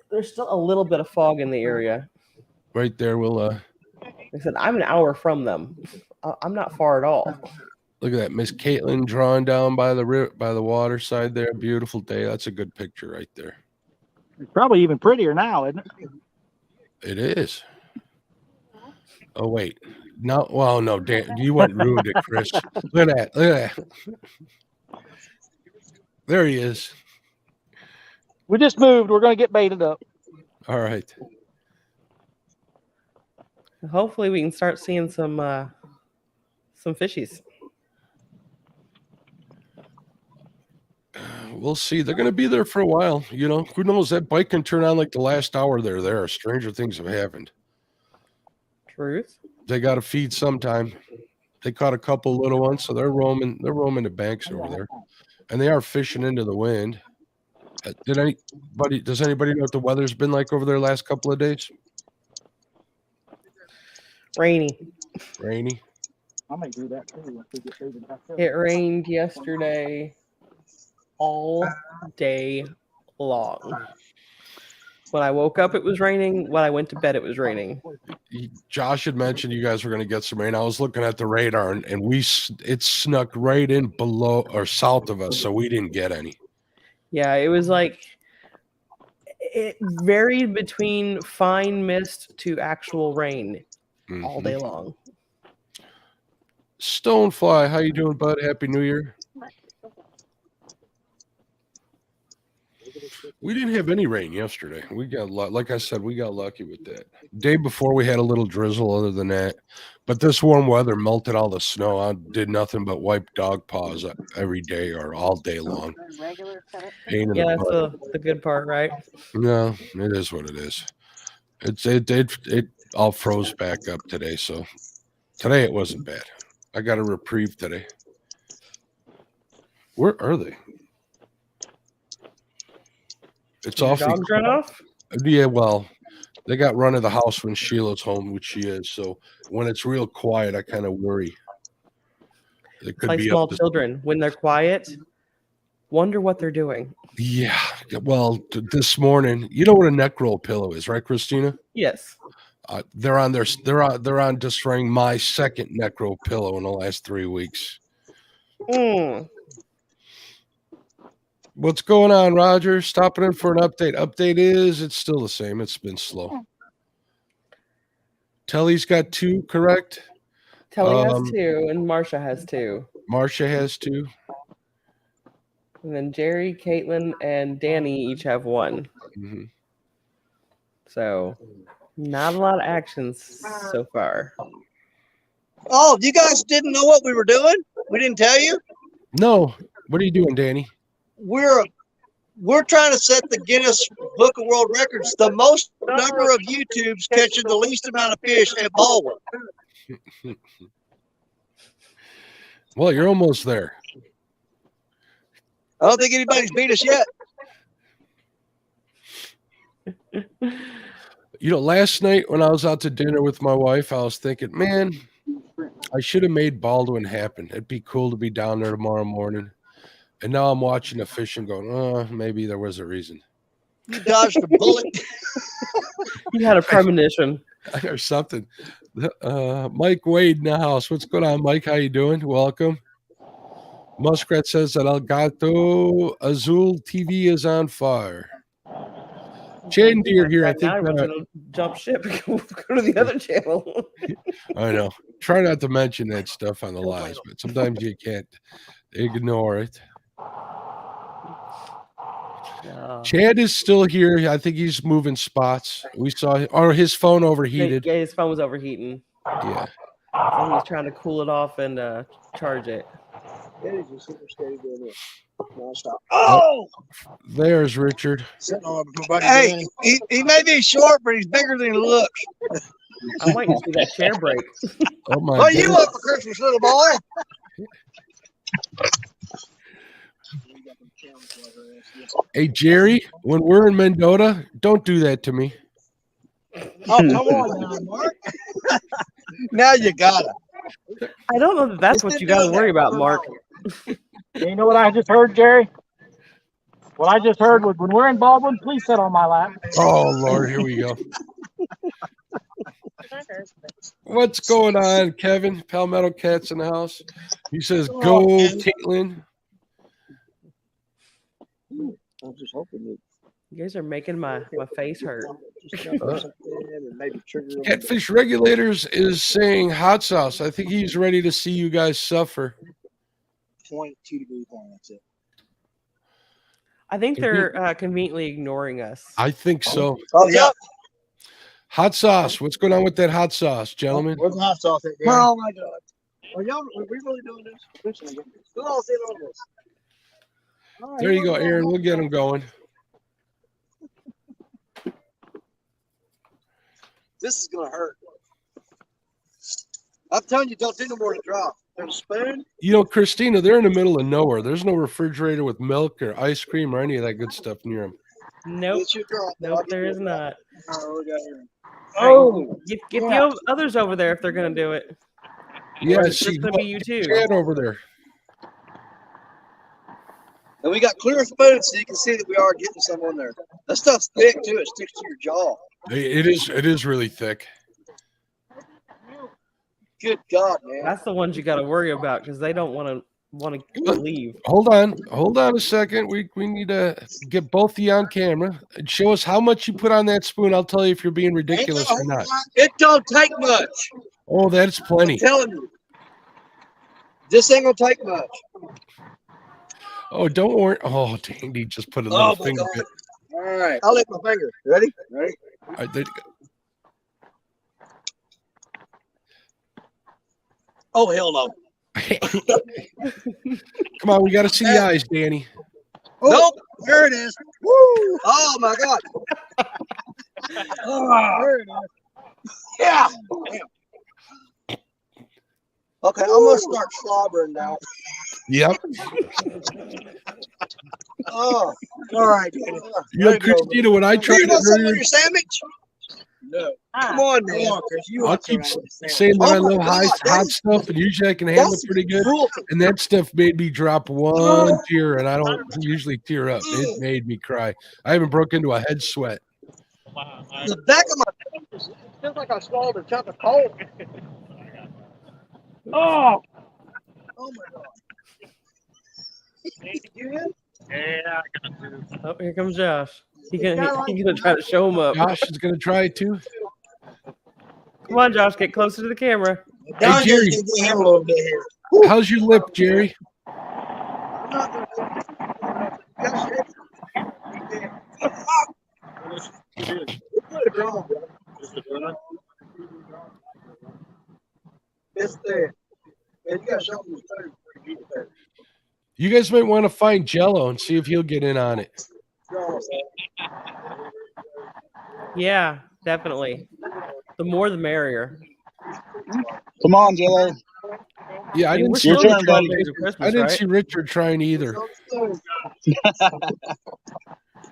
there's still a little bit of fog in the area. Right there, we'll. Like I said, I'm an hour from them. I'm not far at all. Look at that, Miss Caitlin drawing down by the water side there. Beautiful day. That's a good picture right there. It's probably even prettier now, isn't it? It is. Oh wait, no. Well, no, Dan, you went and ruined it, Chris. Look at that. Look at that. There he is. We just moved. We're going to get baited up. All right. Hopefully, we can start seeing some fishies. We'll see. They're going to be there for a while. You know, who knows? That bike can turn on like the last hour they're there. Stranger things have happened. Truth. They got to feed sometime. They caught a couple little ones, so they're roaming the banks over there. And they are fishing into the wind. Does anybody know what the weather's been like over there last couple of days? Rainy. Rainy. I may do that too if we get through the back there. It rained yesterday all day long. When I woke up, it was raining. When I went to bed, it was raining. Josh had mentioned you guys were going to get some rain. I was looking at the radar, and it snuck right in below or south of us, so we didn't get any. Yeah, it was like it varied between fine mist to actual rain all day long. Stonefly, how you doing, bud? Happy New Year. We didn't have any rain yesterday. We got like I said, we got lucky with that. Day before we had a little drizzle. Other than that, but this warm weather melted all the snow. I did nothing but wipe dog paws every day or all day long. Pain in Yeah, the butt. that's the good part, right? No, it is what it is. It all froze back up today. So today it wasn't bad. I got a reprieve today. Where are they? It's Your awfully dogs run off? Yeah, well, they got run of the house when Sheila's home, which she is. So when it's real quiet, I kind of worry. They It's could like be small up to, children. When they're quiet, wonder what they're doing. yeah. Well, this morning, you know what a neck roll pillow is, right, Christina? Yes. They're on destroying my second neck roll pillow in the last 3 weeks. What's going on, Roger? Stopping in for an update. Update is it's still the same. It's been slow. Telly's got 2, correct? Telly has 2, and Marsha has 2. Marsha has 2. And then Jerry, Caitlin, and Danny each have 1. Mm-hmm. So, not a lot of actions so far. Oh, you guys didn't know what we were doing? We didn't tell you? No. What are you doing, Danny? We're trying to set the Guinness Book of World Records, the most number of YouTubes catching the least amount of fish at Baldwin. Well, you're almost there. I don't think anybody's beat us yet. You know, last night when I was out to dinner with my wife, I was thinking, man, I should have made Baldwin happen. It'd be cool to be down there tomorrow morning. And now I'm watching the fishing going, oh, maybe there was a reason. You dodged a bullet. You had a premonition. Or something. Mike Wade in the house. What's going on, Mike? How you doing? Welcome. Muskrat says that El Gato Azul TV is on fire. Chain Deer here, I think. Now we're going to jump ship and go to the other channel. I know. Try not to mention that stuff on the lives, but sometimes you can't ignore it. Chad is still here. I think he's moving spots. We saw, or his phone overheated. Yeah, his phone was overheating. Yeah. So he's trying to cool it off and charge it. Oh! There's Richard. Hey, he may be short, but he's bigger than he looks. I'm waiting to see that chair break. Oh my! What are you up for Christmas, little boy? Hey Jerry, when we're in Mendota, don't do that to me. Oh, come on now, Mark. Now you got it. I don't know that that's what you got to worry about, Mark. You know what I just heard, Jerry? What I just heard was when we're in Baldwin, please sit on my lap. Oh Lord, here we go. What's going on, Kevin? Palmetto Cat's in the house. He says, "Go, Caitlin." I'm just hoping that you guys are making my face hurt. Catfish Regulators is saying hot sauce. I think he's ready to see you guys suffer. 22 degree point. That's it. I think they're conveniently ignoring us. I think so. Oh yeah. Hot sauce. What's going on with that hot sauce, gentlemen? Where's the hot sauce at? Oh my God. Are we really doing this? We'll all sit on this. Right, there you go, Aaron. We'll get him going. This is gonna hurt. I'm telling you, don't do no more to drop. There's a spoon. You know, Christina, they're in the middle of nowhere. There's no refrigerator with milk or ice cream or any of that good stuff near them. Nope. Nope, there is not. Oh, we got here. Oh, get the others over there if they're gonna do it. Yeah, Or is see, this gonna be you too? Chad over there. And we got clear spoons so you can see that we are getting some on there. That stuff's thick too. It sticks to your jaw. It is really thick. Good God, man. That's the ones you got to worry about because they don't want to leave. Hold on a second. We need to get both of you on camera and show us how much you put on that spoon. I'll tell you if you're being ridiculous or not. It don't take much. Oh, that's plenty. I'm telling you. This ain't gonna take much. Oh, don't worry. Oh, dang, he just put a little finger bit. All right. I'll lick my finger. Ready? Ready? All right, there you go. Oh, hell no. Come on, we got to see the eyes, Danny. Oh, nope. There it is. Woo! Oh, my God. Oh, there it is. Yeah. Damn. Okay, I'm going to start slobbering now. Yep. Oh, all right. You know, Christina, when I tried you want some to on your sandwich? No. Come on, man. I'll keep saying that I love hot stuff, and usually I can handle it pretty good. And that stuff made me drop one tear, and I don't usually tear up. It made me cry. I haven't broken into a head sweat. The back of my feels like I swallowed a chunk of coal. Oh. Oh my God. Yeah, Oh, here comes Josh. He's gonna try to show him up. Josh is gonna try it too. Come on, Josh, get closer to the camera. Hey, Jerry, how's your lip, Jerry? It's there. And you got something to You guys might want to find Jello and see if he'll get in on it. Yeah, definitely. The more, the merrier. Come on, Jello. Yeah, I didn't see Your turn, Richard. buddy. I didn't see Richard trying either.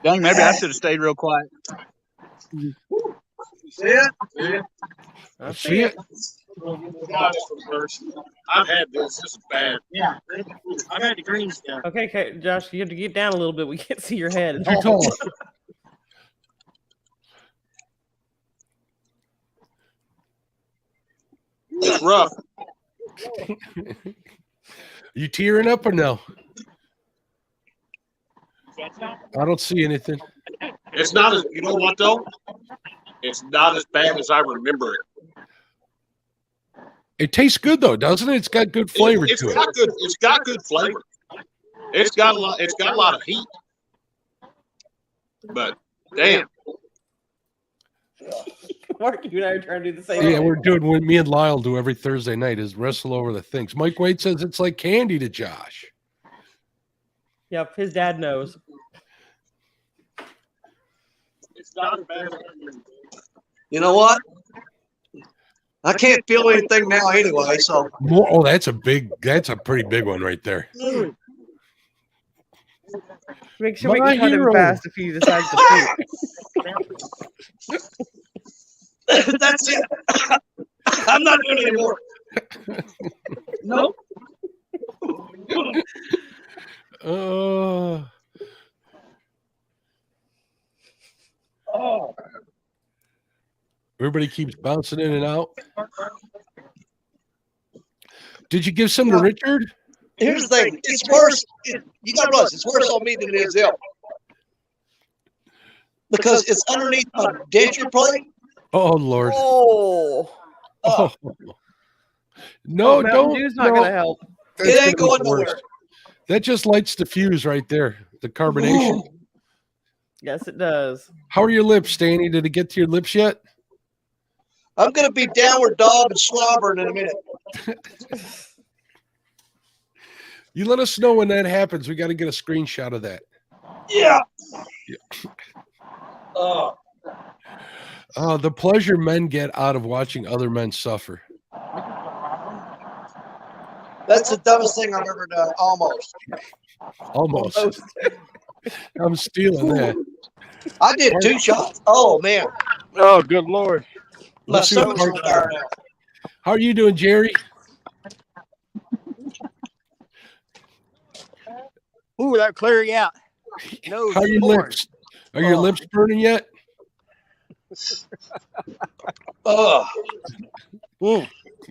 Dang, maybe I should have stayed real quiet. See it? I see it. I've had this. This is bad. Yeah. I've had the green stuff. Okay, Josh, you have to get down a little bit. We can't see your head. Too tall. It's rough. You tearing up or no? I don't see anything. It's not as, you know what though? It's not as bad as I remember it. It tastes good though, doesn't it? It's got good flavor It's to it. got good. It's got good flavor. It's got a lot. It's got a lot of heat. But damn. Mark, you and I are trying to do the same. Yeah, thing. we're doing what me and Lyle do every Thursday night is wrestle over the things. Mike Wade says it's like candy to Josh. Yep, his dad knows. It's not as bad as I remember. You know what? I can't feel anything now anyway, so. More, oh, that's a pretty big one right there. Make sure we My can cut him hero. fast if he decides to poop. That's it. I'm not doing it anymore. Nope. Oh. Everybody keeps bouncing in and out. Did you give some to Richard? Here's the thing. It's worse. You got to realize it's worse on me than it is him. Because it's underneath my denture plate. Oh, Lord. Oh. Oh. No, Mountain don't. Dew's not no. gonna help. That's It ain't gonna going be worse. nowhere. That just lights the fuse right there. The carbonation. Yes, it does. How are your lips, Danny? Did it get to your lips yet? I'm going to be downward dog and slobbering in a minute. You let us know when that happens. We got to get a screenshot of that. Yeah. The pleasure men get out of watching other men suffer. That's the dumbest thing I've ever done. Almost. Almost. I'm stealing that. I did 2 shots. Oh, man. Oh, good Lord. My Let's see what stomach's on Mark- fire now. How are you doing, Jerry? Ooh, that clear you out. Nose How are your torn. lips? Are your lips burning yet?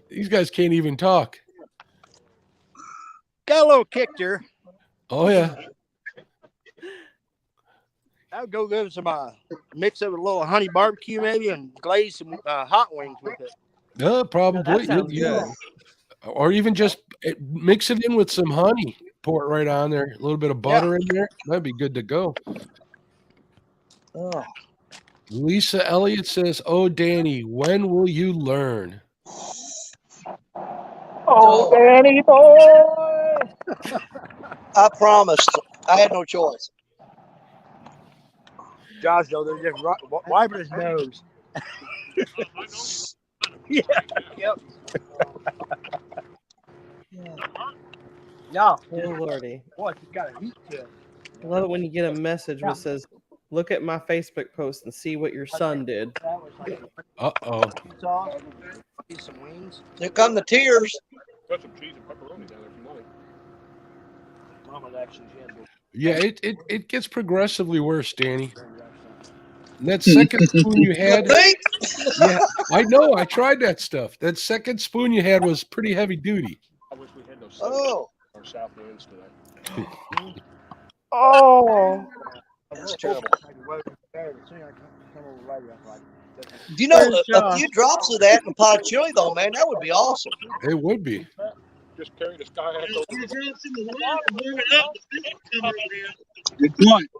These guys can't even talk. Got a little kick there. Oh yeah. I would go give some mix it with a little honey barbecue maybe and glaze some hot wings with it. Probably. That sounds good. Or even just mix it in with some honey. Pour it right on there. A little bit of butter in there. That'd be good to go. Oh. Lisa Elliott says, "Oh, Danny, when will you learn?" Oh, Danny boy! I promised. I had no choice. Josh, though, they're just wiping his nose. Yeah. Yep. No. Oh lordy. Boy, it's got a heat to it. I love it when you get a message that says, "Look at my Facebook post and see what your son did." Uh-oh. Some wings. Here come the tears. Got some cheese and pepperoni down there for money. Mama's actually Yeah, it gets progressively worse, Danny. And that second spoon you had, yeah, I know. I tried that stuff. That second spoon you had was pretty heavy duty. I wish we had those our South winds today. Oh, that's terrible. Do you know a few drops of that in a pot of chili, though, man? That would be awesome. It would be. Just carry the sky hat over. Good point.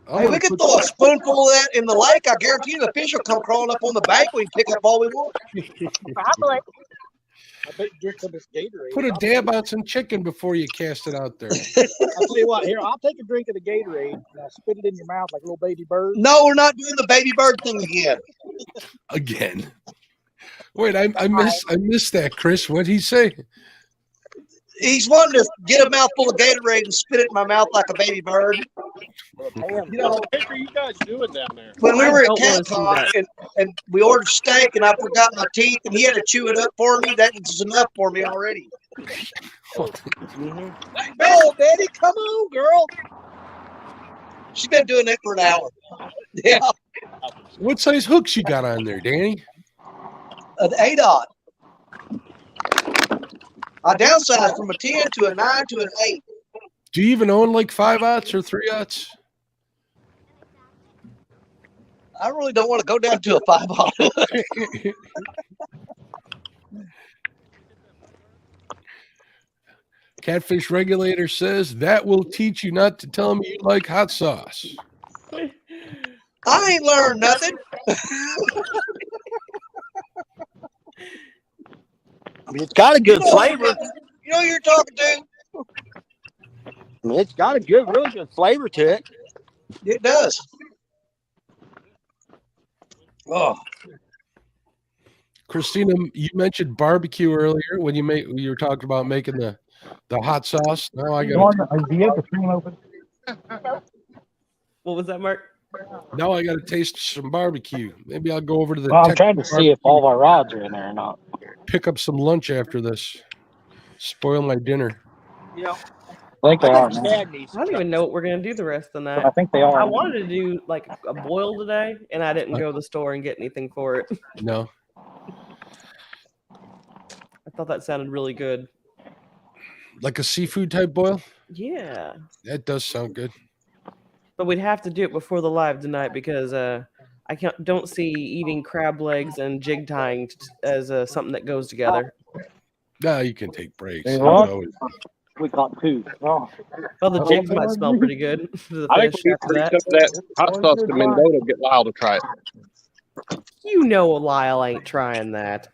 Hey, we could throw a spoonful of that in the lake. I guarantee you the fish will come crawling up on the bank. We can pick up all we want. Probably. I bet you drink some of this Gatorade. Put a dab on some chicken before you cast it out there. I'll tell you what, here, I'll take a drink of the Gatorade and I'll spit it in your mouth like a little baby bird. No, we're not doing the baby bird thing again. Again. Wait, I missed that, Chris. What'd he say? He's wanting to get a mouthful of Gatorade and spit it in my mouth like a baby bird. You know, what are you guys doing down there? When we were at CatCon and we ordered steak and I forgot my teeth and he had to chew it up for me, that was enough for me already. No, Daddy, come on, girl. She's been doing that for an hour. Yeah. What size hooks you got on there, Danny? An 8-aught. I downsized from a 10 to a 9 to an 8. Do you even own like 5-aughts or 3-aughts? I really don't want to go down to a 5-aught. Catfish Regulator says that will teach you not to tell me you like hot sauce. I ain't learned nothing. I mean, it's got a good flavor. You know who you're talking to? I mean, it's got a really good flavor to it. It does. Oh, Christina, you mentioned barbecue earlier when you were talking about making the hot sauce. Now I got. Do you have the stream open? What was that, Mark? Now I got to taste some barbecue. Maybe I'll go over to the. Well, I'm trying to see if all of our rods are in there or not. Pick up some lunch after this. Spoil my dinner. You know, I think they are. I don't even know what we're gonna do the rest of the night. I think they are. I wanted to do like a boil today, and I didn't go to the store and get anything for it. No. I thought that sounded really good. Like a seafood type boil? Yeah. That does sound good. But we'd have to do it before the live tonight because I don't see eating crab legs and jig tying as something that goes together. No, you can take breaks. We got 2. Oh. Well, the jigs might smell pretty good. The I think fish we after need that. some of that hot sauce to Mendota. Get Lyle to try it. You know Lyle ain't trying that.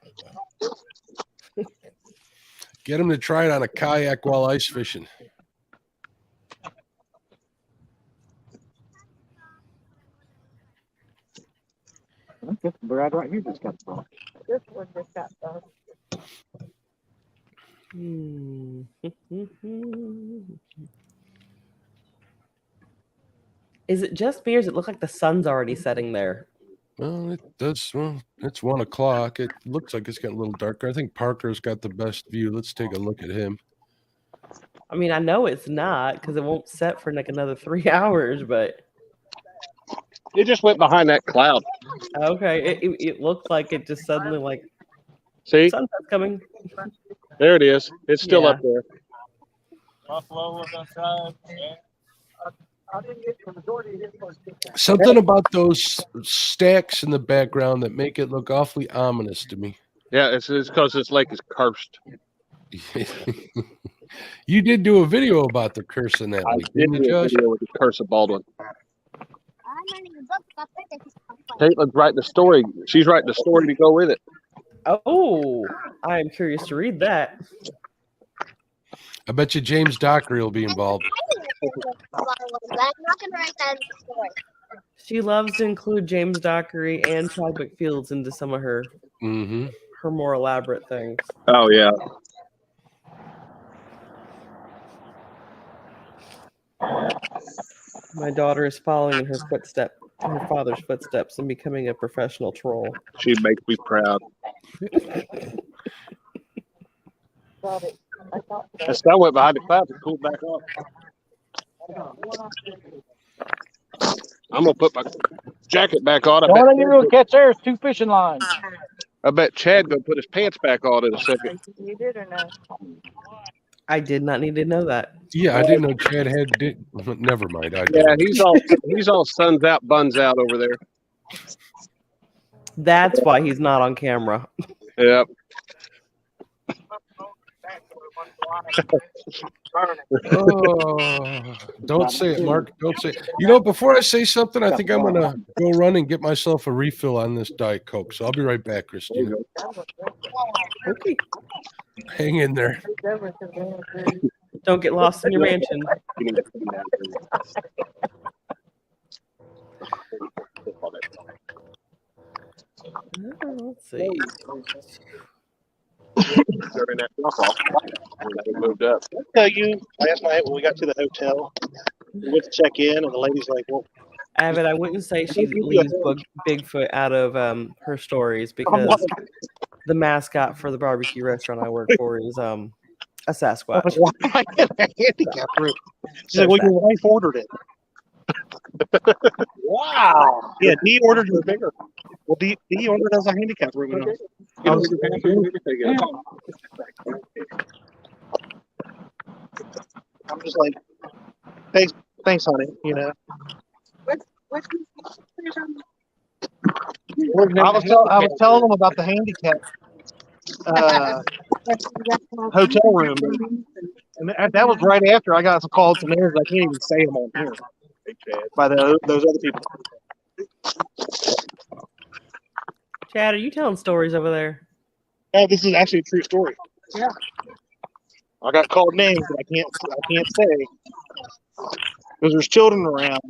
Get him to try it on a kayak while ice fishing. This Brad right here just got some. This one just got done. Is it just me or does it look like the sun's already setting there? Well, it does. Well, it's 1 o'clock. It looks like it's getting a little darker. I think Parker's got the best view. Let's take a look at him. I mean, I know it's not because it won't set for like another 3 hours, but It just went behind that cloud. okay. It looked like it just suddenly like See? sunset's coming. There it is. It's still Yeah. up there. Something about those stacks in the background that make it look awfully ominous to me. Yeah, it's because this lake is cursed. You did do a video about the curse in that I lake, did didn't you, do a Josh? video with the curse of Baldwin. Caitlin's writing the story. She's writing the story to go with it. Oh, I am curious to read that. I bet you James Dockery will be involved. I'm not gonna write that in the story. She loves to include James Dockery and Chadwick Fields into some of her her more elaborate things. Oh yeah. My daughter is following in her father's footsteps and becoming a professional troll. She makes me proud. The sun went behind the clouds and cooled back off. I'm gonna put my jacket back on. All I need to catch there is 2 fishing lines. I bet Chad gonna put his pants back on in a second. You did or no? I did not need to know that. Yeah, I didn't know Chad did. Never mind. Yeah, he's all suns out, buns out over there. That's why he's not on camera. Yep. Oh, don't say it, Mark. Don't say it. You know, before I say something, I think I'm going to go run and get myself a refill on this Diet Coke. So I'll be right back, Christina. Okay. Hang in there. Don't get lost in your mansion. Let's see. During that drop-off, they moved up. I'll tell you, last night when we got to the hotel, we went to check in, and the lady's like, well, Avid, I wouldn't say she leaves Bigfoot out of her stories because the mascot for the barbecue restaurant I work for is a Sasquatch. why am I in a handicap room? She's like, well, your wife ordered it. Wow. Yeah, Dee ordered it bigger. Well, Dee ordered us a handicap room. I'm just like, thanks, honey. You know. I was telling them about the handicap hotel room, and that was right after I got some calls from there. I can't even say them on here by those other people. Chad, are you telling stories over there? Yeah, this is actually a true story. Yeah. I got called names that I can't say because there's children around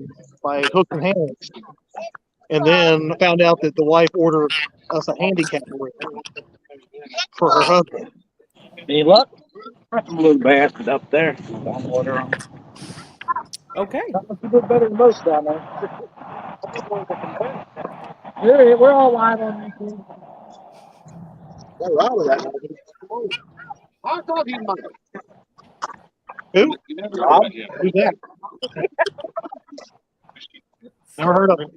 by hook and hands. And then found out that the wife ordered us a handicap room for her husband. Any luck? Some little bastard up there. On water on. Okay. You did better than most down there. We're all live on YouTube. What's wrong with that? I thought he might. Who? Rob? Who's that? Never heard of him.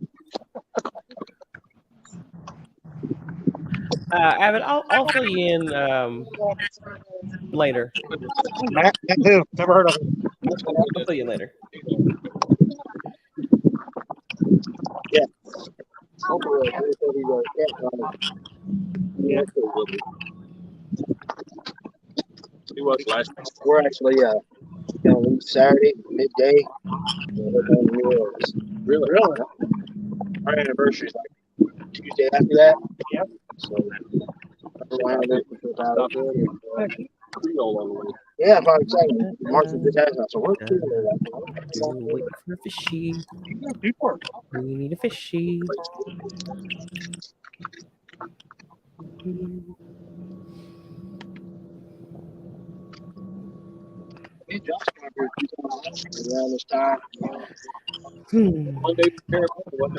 Avid, I'll fill you in later. Matt who? Never heard of him. I'll fill you in later. Yeah. Yeah. He was last. We're actually gonna leave Saturday midday. We're going to New Orleans. Really? Our anniversary is like Tuesday after that. Yep. So around there for about Creole on the way. yeah, I'm excited. March is this house, so we're cool Wait for a fishy. We need a fishy. around this time. One day prepare for what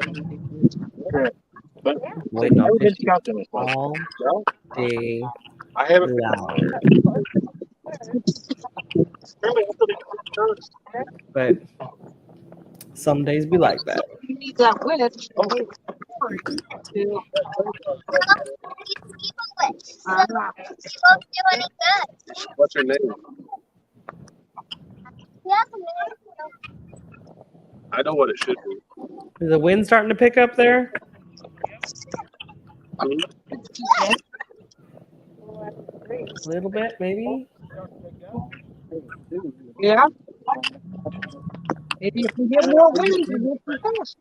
But Waiting on never fishy been to this all day I haven't. long. But some days be like that. You need that witch. She won't do any good. What's her name? She has a name. I know what it should be. Is the wind starting to pick up there? A little bit, maybe. Yeah. Maybe if we get more wind, we'll be fast.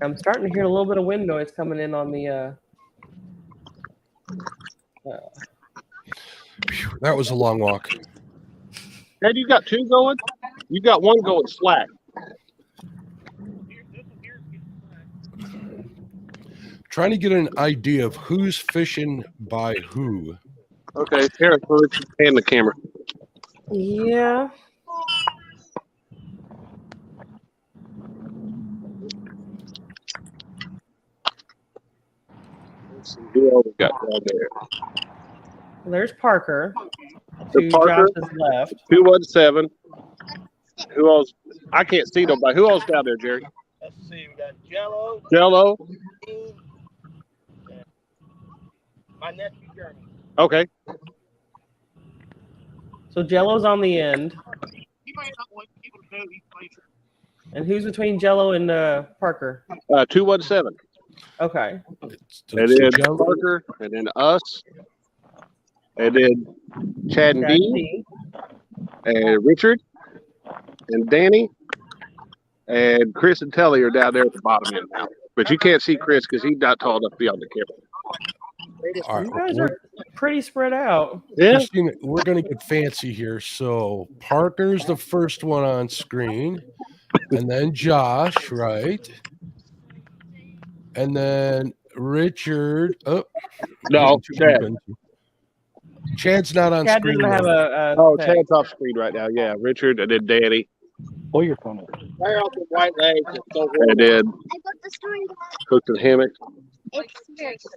I'm starting to hear a little bit of wind noise coming in on the. That was a long walk. Ed, you got two going? You got one going slack. Trying to get an idea of who's fishing by who. Okay, here, let's hand the camera. Yeah. Let's see who else we got down there. There's Parker. The Parker, Josh's left. 217. Who else? I can't see nobody. Who else down there, Jerry? Let's see. We got Jello. Jello. My nephew Jeremy. Okay. So Jello's on the end. And who's between Jello and Parker? 217. Okay. And then Parker, and then us, and then Chad and Dean, and Richard, and Danny, and Chris and Telly are down there at the bottom end now. But you can't see Chris because he's not tall enough to be on the camera. All You right, guys are pretty spread out. Yeah. Christina, we're going to get fancy here. So Parker's the first one on screen, and then Josh, right? And then Richard. Oh, No, Chad. Chad's not on Chad screen. doesn't have though. Oh, thing. Chad's off screen right now. Yeah, Richard, and then Danny. Oh, you're funny. They're off the white legs. It's so And then I got the story. Cooked in Hammock. It's very sad.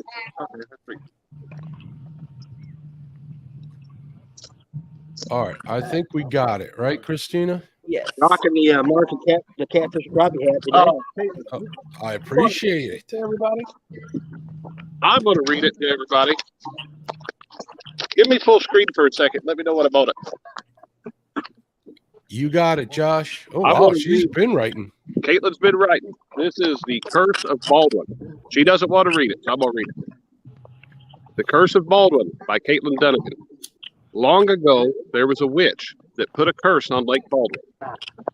All right, I think we got it, right, Christina? Yes. Rocking the Martin the catfish crappie hat today. Oh, I appreciate it. Everybody. I'm going to read it to everybody. Give me full screen for a second. Let me know what about it. You got it, Josh. Oh, I wow, wanna she's read- been writing. Caitlin's been writing. This is The Curse of Baldwin. She doesn't want to read it, so I'm going to read it. The Curse of Baldwin by Caitlin Dunnigan. Long ago, there was a witch that put a curse on Lake Baldwin.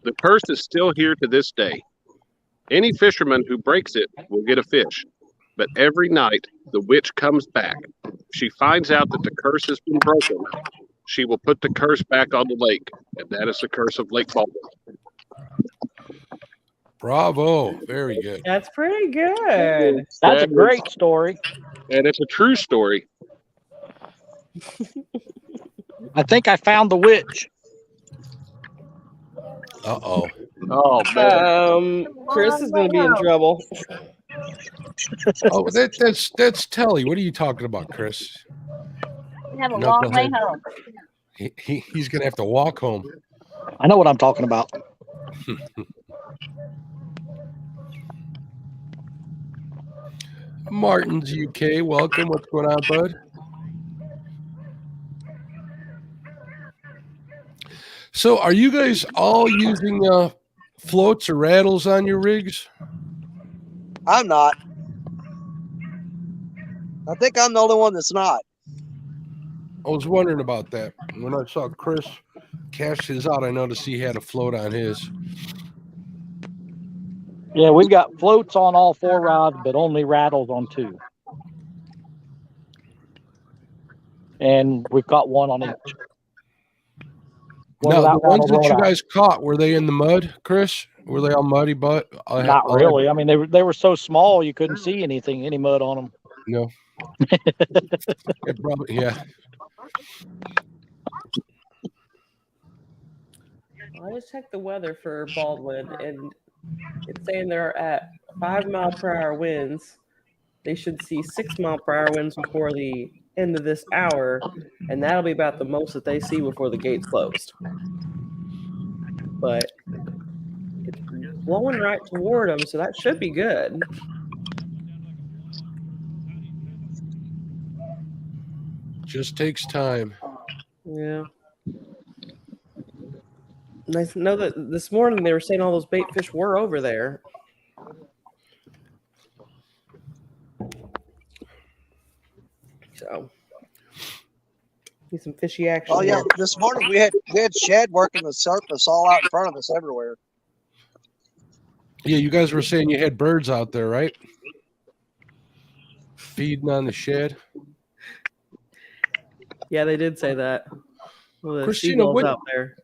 The curse is still here to this day. Any fisherman who breaks it will get a fish. But every night, the witch comes back. She finds out that the curse has been broken. She will put the curse back on the lake, and that is the curse of Lake Baldwin. Bravo. Very good. That's pretty good. That's a great story. And it's a true story. I think I found the witch. Uh-oh. Oh, man. Chris is going to be in trouble. Oh, that's Telly. What are you talking about, Chris? We have a long way Knucklehead. home. He's going to have to walk home. I know what I'm talking about. Martin's UK, welcome. What's going on, bud? So are you guys all using floats or rattles on your rigs? I'm not. I think I'm the only one that's not. I was wondering about that. When I saw Chris cast his out, I noticed he had a float on his. Yeah, we've got floats on all 4 rods, but only rattles on 2. And we've got 1 on each. One Now, the without ones rattle, that you roll out. guys caught, were they in the mud, Chris? Were they all muddy? But Not really. I mean, they were so small you couldn't see any mud on them. No. Yeah. I just checked the weather for Baldwin, and it's saying they're at 5-mile-per-hour winds. they should see 6-mile-per-hour winds before the end of this hour, and that'll be about the most that they see before the gate's closed. But it's blowing right toward them, so that should be good. Just takes time. Yeah. And I know that this morning they were saying all those bait fish were over there. So, need some fishy action. Oh yeah, here. this morning we had shad working the surface all out in front of us everywhere. Yeah, you guys were saying you had birds out there, right? Feeding on the shed. Yeah, they did say that. Well, the Christina, seagulls out there.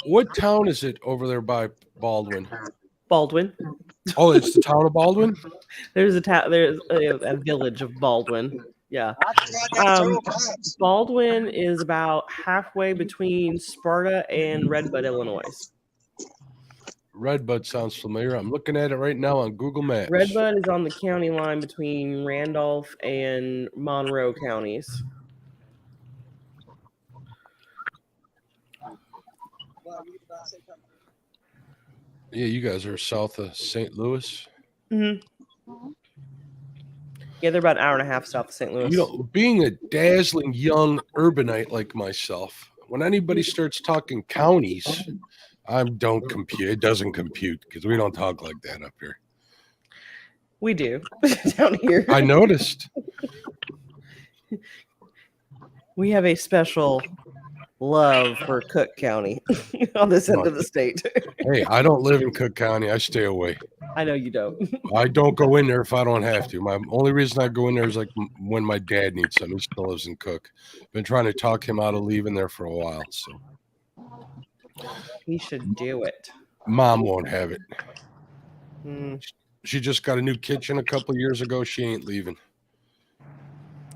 What town is it over there by Baldwin? Baldwin. Oh, it's the town of Baldwin? There's a town. There's a village of Baldwin. Yeah. Baldwin is about halfway between Sparta and Redbud, Illinois. Redbud sounds familiar. I'm looking at it right now on Google Maps. Redbud is on the county line between Randolph and Monroe counties. Yeah, you guys are south of St. Louis. Mm-hmm. Yeah, they're about an hour and a half south of St. Louis. You know, being a dazzling young urbanite like myself, when anybody starts talking counties, I don't compute. It doesn't compute because we don't talk like that up here. We do down here. I noticed. We have a special love for Cook County on this end of the state. Hey, I don't live in Cook County. I stay away. I know you don't. I don't go in there if I don't have to. My only reason I go in there is like when my dad needs something. He still lives in Cook. Been trying to talk him out of leaving there for a while. So he should do it. Mom won't have it. Mm. She just got a new kitchen a couple of years ago. She ain't leaving.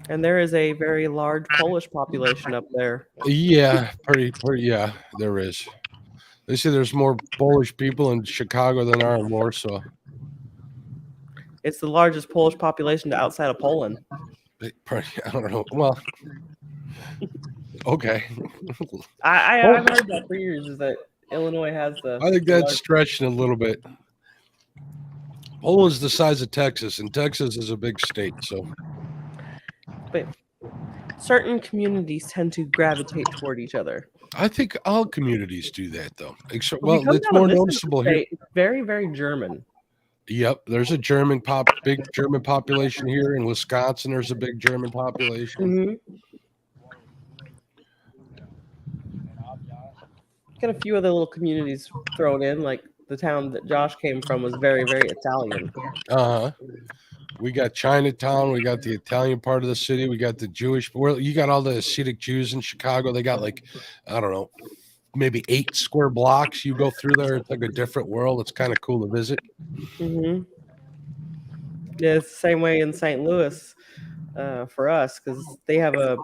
And there is a very large Polish population up there. Yeah, pretty. Yeah, there is. They say there's more Polish people in Chicago than are in Warsaw. It's the largest Polish population outside of Poland. I don't know. Well, okay. I've heard that for years. Is that Illinois has the? I think that's stretching a little bit. Poland's the size of Texas, and Texas is a big state, so. But certain communities tend to gravitate toward each other. I think all communities do that, though. Well, it's more noticeable here. It's very, very German. Yep, there's a big German population here in Wisconsin. There's a big German population. Got a few other little communities thrown in, like the town that Josh came from was very, very Italian. We got Chinatown. We got the Italian part of the city. We got the Jewish. You got all the Hasidic Jews in Chicago. They got like, I don't know, maybe 8 square blocks. You go through there, it's like a different world. It's kind of cool to visit. Mm-hmm. Yeah, it's the same way in St. Louis for us because they have a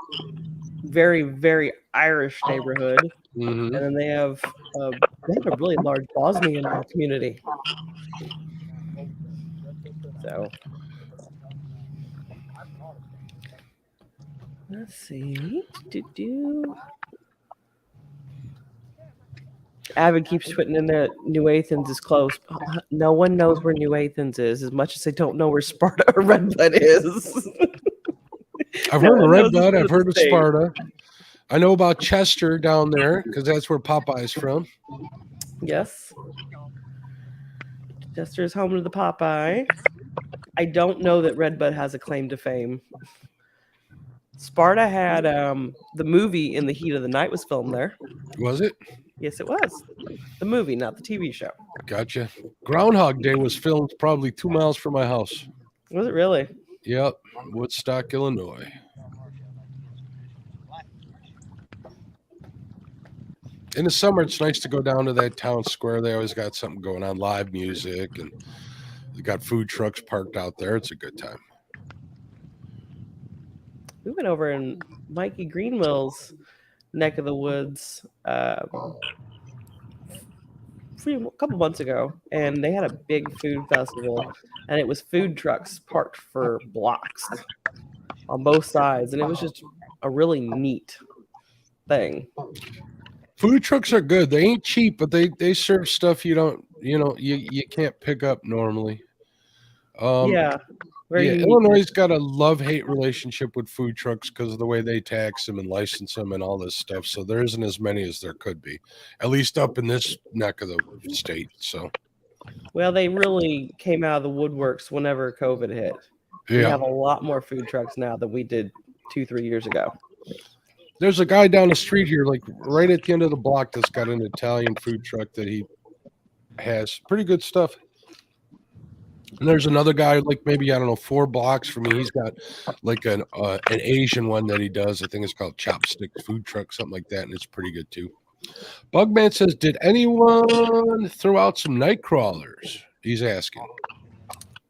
very, very Irish neighborhood, and then they have a really large Bosnian community. So. Let's see. Avid keeps putting in there New Athens is close. No one knows where New Athens is as much as they don't know where Sparta or Redbud is. I've heard of Redbud. I've heard of Sparta. I know about Chester down there because that's where Popeye's from. Yes. Chester is home to the Popeye. I don't know that Redbud has a claim to fame. Sparta had the movie In the Heat of the Night was filmed there. Was it? Yes, it was. The movie, not the TV show. Gotcha. Groundhog Day was filmed probably 2 miles from my house. Was it really? Yep. Woodstock, Illinois. In the summer, it's nice to go down to that town square. They always got something going on, live music, and they got food trucks parked out there. It's a good time. We went over in Mikey Greenwell's neck of the woods couple months ago, and they had a big food festival, and it was food trucks parked for blocks on both sides, and it was just a really neat thing. Food trucks are good. They ain't cheap, but they serve stuff you can't pick up normally. Yeah. Very unique. Illinois' got a love-hate relationship with food trucks because of the way they tax them and license them and all this stuff. So there isn't as many as there could be, at least up in this neck of the state. So, well, they really came out of the woodworks whenever COVID hit. We have a lot more food trucks now than we did 2-3 years ago. There's a guy down the street here, like right at the end of the block, that's got an Italian food truck that he has pretty good stuff. And there's another guy, like maybe, I don't know, 4 blocks from me. He's got like an Asian one that he does. I think it's called Chopsticks Food Truck, something like that, and it's pretty good too. Bugman says, did anyone throw out some night crawlers? He's asking.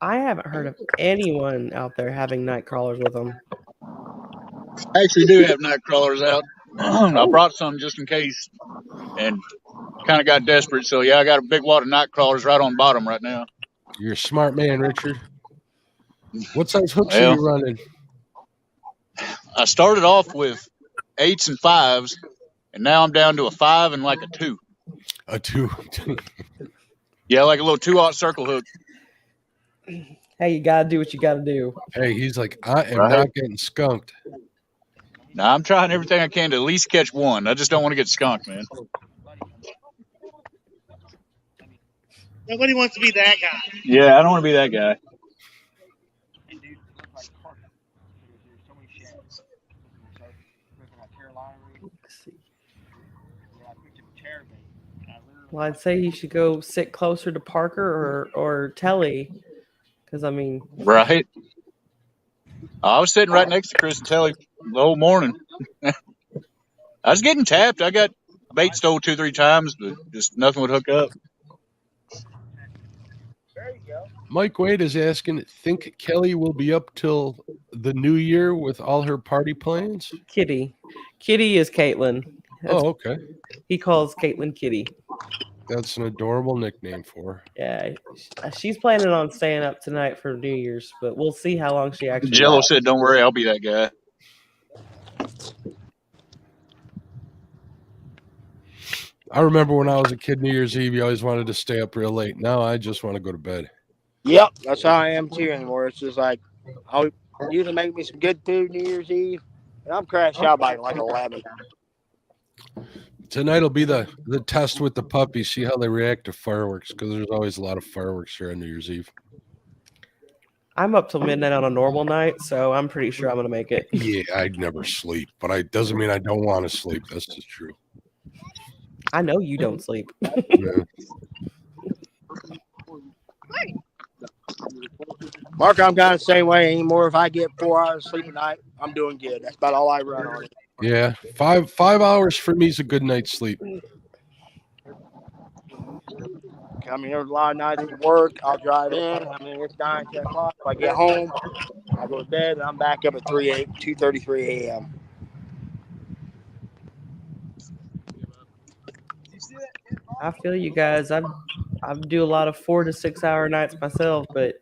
I haven't heard of anyone out there having night crawlers with them. I actually do have night crawlers out. I brought some just in case and kind of got desperate. So, yeah, I got a big wad of night crawlers right on bottom right now. You're a smart man, Richard. What size hooks are you running? I started off with 8s and 5s, and now I'm down to a 5 and like a 2. A 2. Yeah, like a little 2-aught circle hook. Hey, you got to do what you got to do. Hey, he's like, I am not getting skunked. Now, I'm trying everything I can to at least catch one. I just don't want to get skunked, man. Nobody wants to be that guy. Yeah, I don't want to be that guy. Well, I'd say you should go sit closer to Parker or Telly, because I mean, right. I was sitting right next to Chris and Telly the whole morning. I was getting tapped. I got bait stole 2-3 times, but just nothing would hook up. Mike Wade is asking, think Kelly will be up till the new year with all her party plans? Kitty is Caitlin. Okay. He calls Caitlin Kitty. That's an adorable nickname for her. Yeah, she's planning on staying up tonight for New Year's, but we'll see how long she actually. Jello said, "Don't worry, I'll be that guy." I remember when I was a kid, New Year's Eve, you always wanted to stay up real late. Now I just want to go to bed. Yep, that's how I am too anymore. It's just like I'll usually make me some good food New Year's Eve, and I'm crashed out by like 11. Tonight will be the test with the puppies. See how they react to fireworks, because there's always a lot of fireworks here on New Year's Eve. I'm up till midnight on a normal night, so I'm pretty sure I'm going to make it. Yeah, I'd never sleep, but it doesn't mean I don't want to sleep. That's just true. I know you don't sleep. Yeah. Mark, I'm kind of the same way anymore. If I get 4 hours of sleep a night, I'm doing good. That's about all I run on. Yeah, 5 hours for me is a good night's sleep. I mean, there's a lot of nights at work. I'll drive in. I mean, it's 9, 10 o'clock. If I get home, I go to bed, and I'm back up at 2:33 a.m. I feel you guys. I do a lot of 4 to 6 hour nights myself, but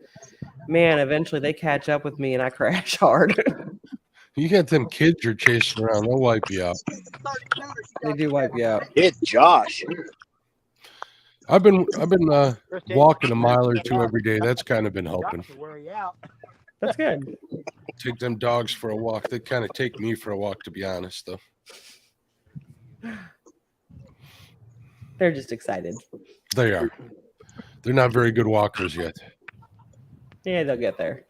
man, eventually they catch up with me and I crash hard. You got them kids you're chasing around, they'll wipe you out. They do wipe you out. It's Josh. I've been walking a mile or 2 every day. That's kind of been helping. That's good. Take them dogs for a walk. They kind of take me for a walk, to be honest, though. They're just excited. They are. They're not very good walkers yet. Yeah, they'll get there.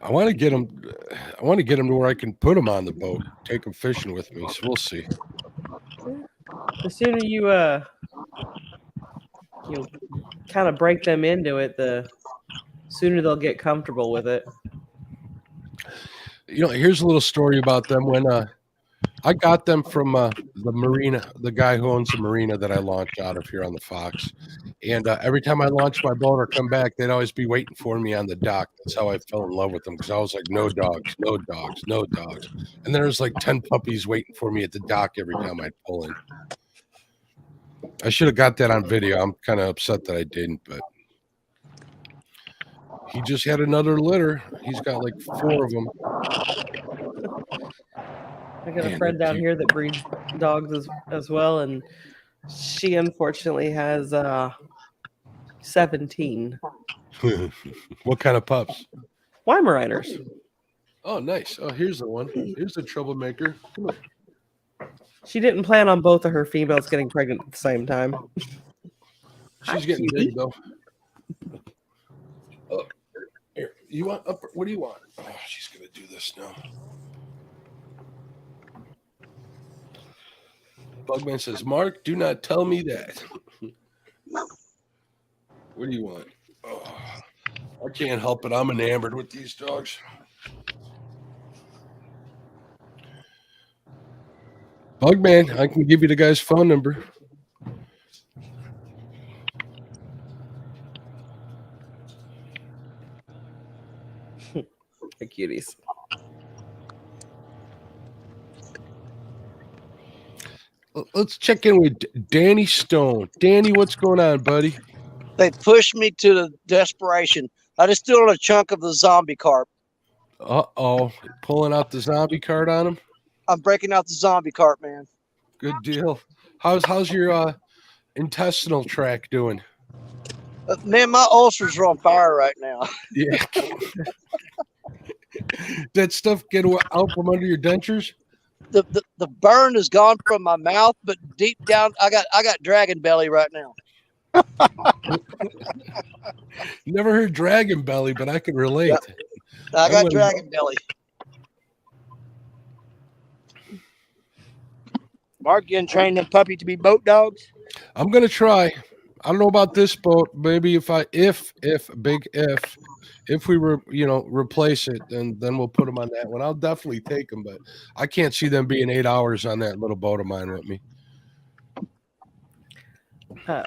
I want to get them to where I can put them on the boat, take them fishing with me. So we'll see. The sooner you kind of break them into it, the sooner they'll get comfortable with it. Here's a little story about them. When I got them from the marina, the guy who owns the marina that I launched out of here on the Fox, And every time I launch my boat or come back, they'd always be waiting for me on the dock. That's how I fell in love with them, because I was like, no dogs, no dogs, no dogs. And there was like 10 puppies waiting for me at the dock every time I'd pull in. I should have got that on video. I'm kind of upset that I didn't, but he just had another litter. He's got like 4 of them. I got a friend down here that breeds dogs as well, and she unfortunately has 17. What kind of pups? Weimaraners. Oh, nice. Oh, here's the one. Here's the troublemaker. Come on. She didn't plan on both of her females getting pregnant at the same time. She's getting big, though. Oh, here. You want upper? What do you want? Oh, she's going to do this now. Bugman says, Mark, do not tell me that. What do you want? Oh, I can't help it. I'm enamored with these dogs. Bugman, I can give you the guy's phone number. The cuties. Let's check in with Danny Stone. Danny, what's going on, buddy? They pushed me to the desperation. I just threw on a chunk of the zombie carp. Uh-oh. Pulling out the zombie card on him? I'm breaking out the zombie carp, man. Good deal. How's your intestinal tract doing? Man, my ulcers are on fire right now. Yeah. That stuff get out from under your dentures? The burn is gone from my mouth, but deep down, I got dragon belly right now. Never heard dragon belly, but I can relate. Yep. I got dragon belly. Mark, you gonna train them puppy to be boat dogs? I'm gonna try. I don't know about this boat. Maybe if we were, replace it, then we'll put them on that one. I'll definitely take them, but I can't see them being 8 hours on that little boat of mine with me. My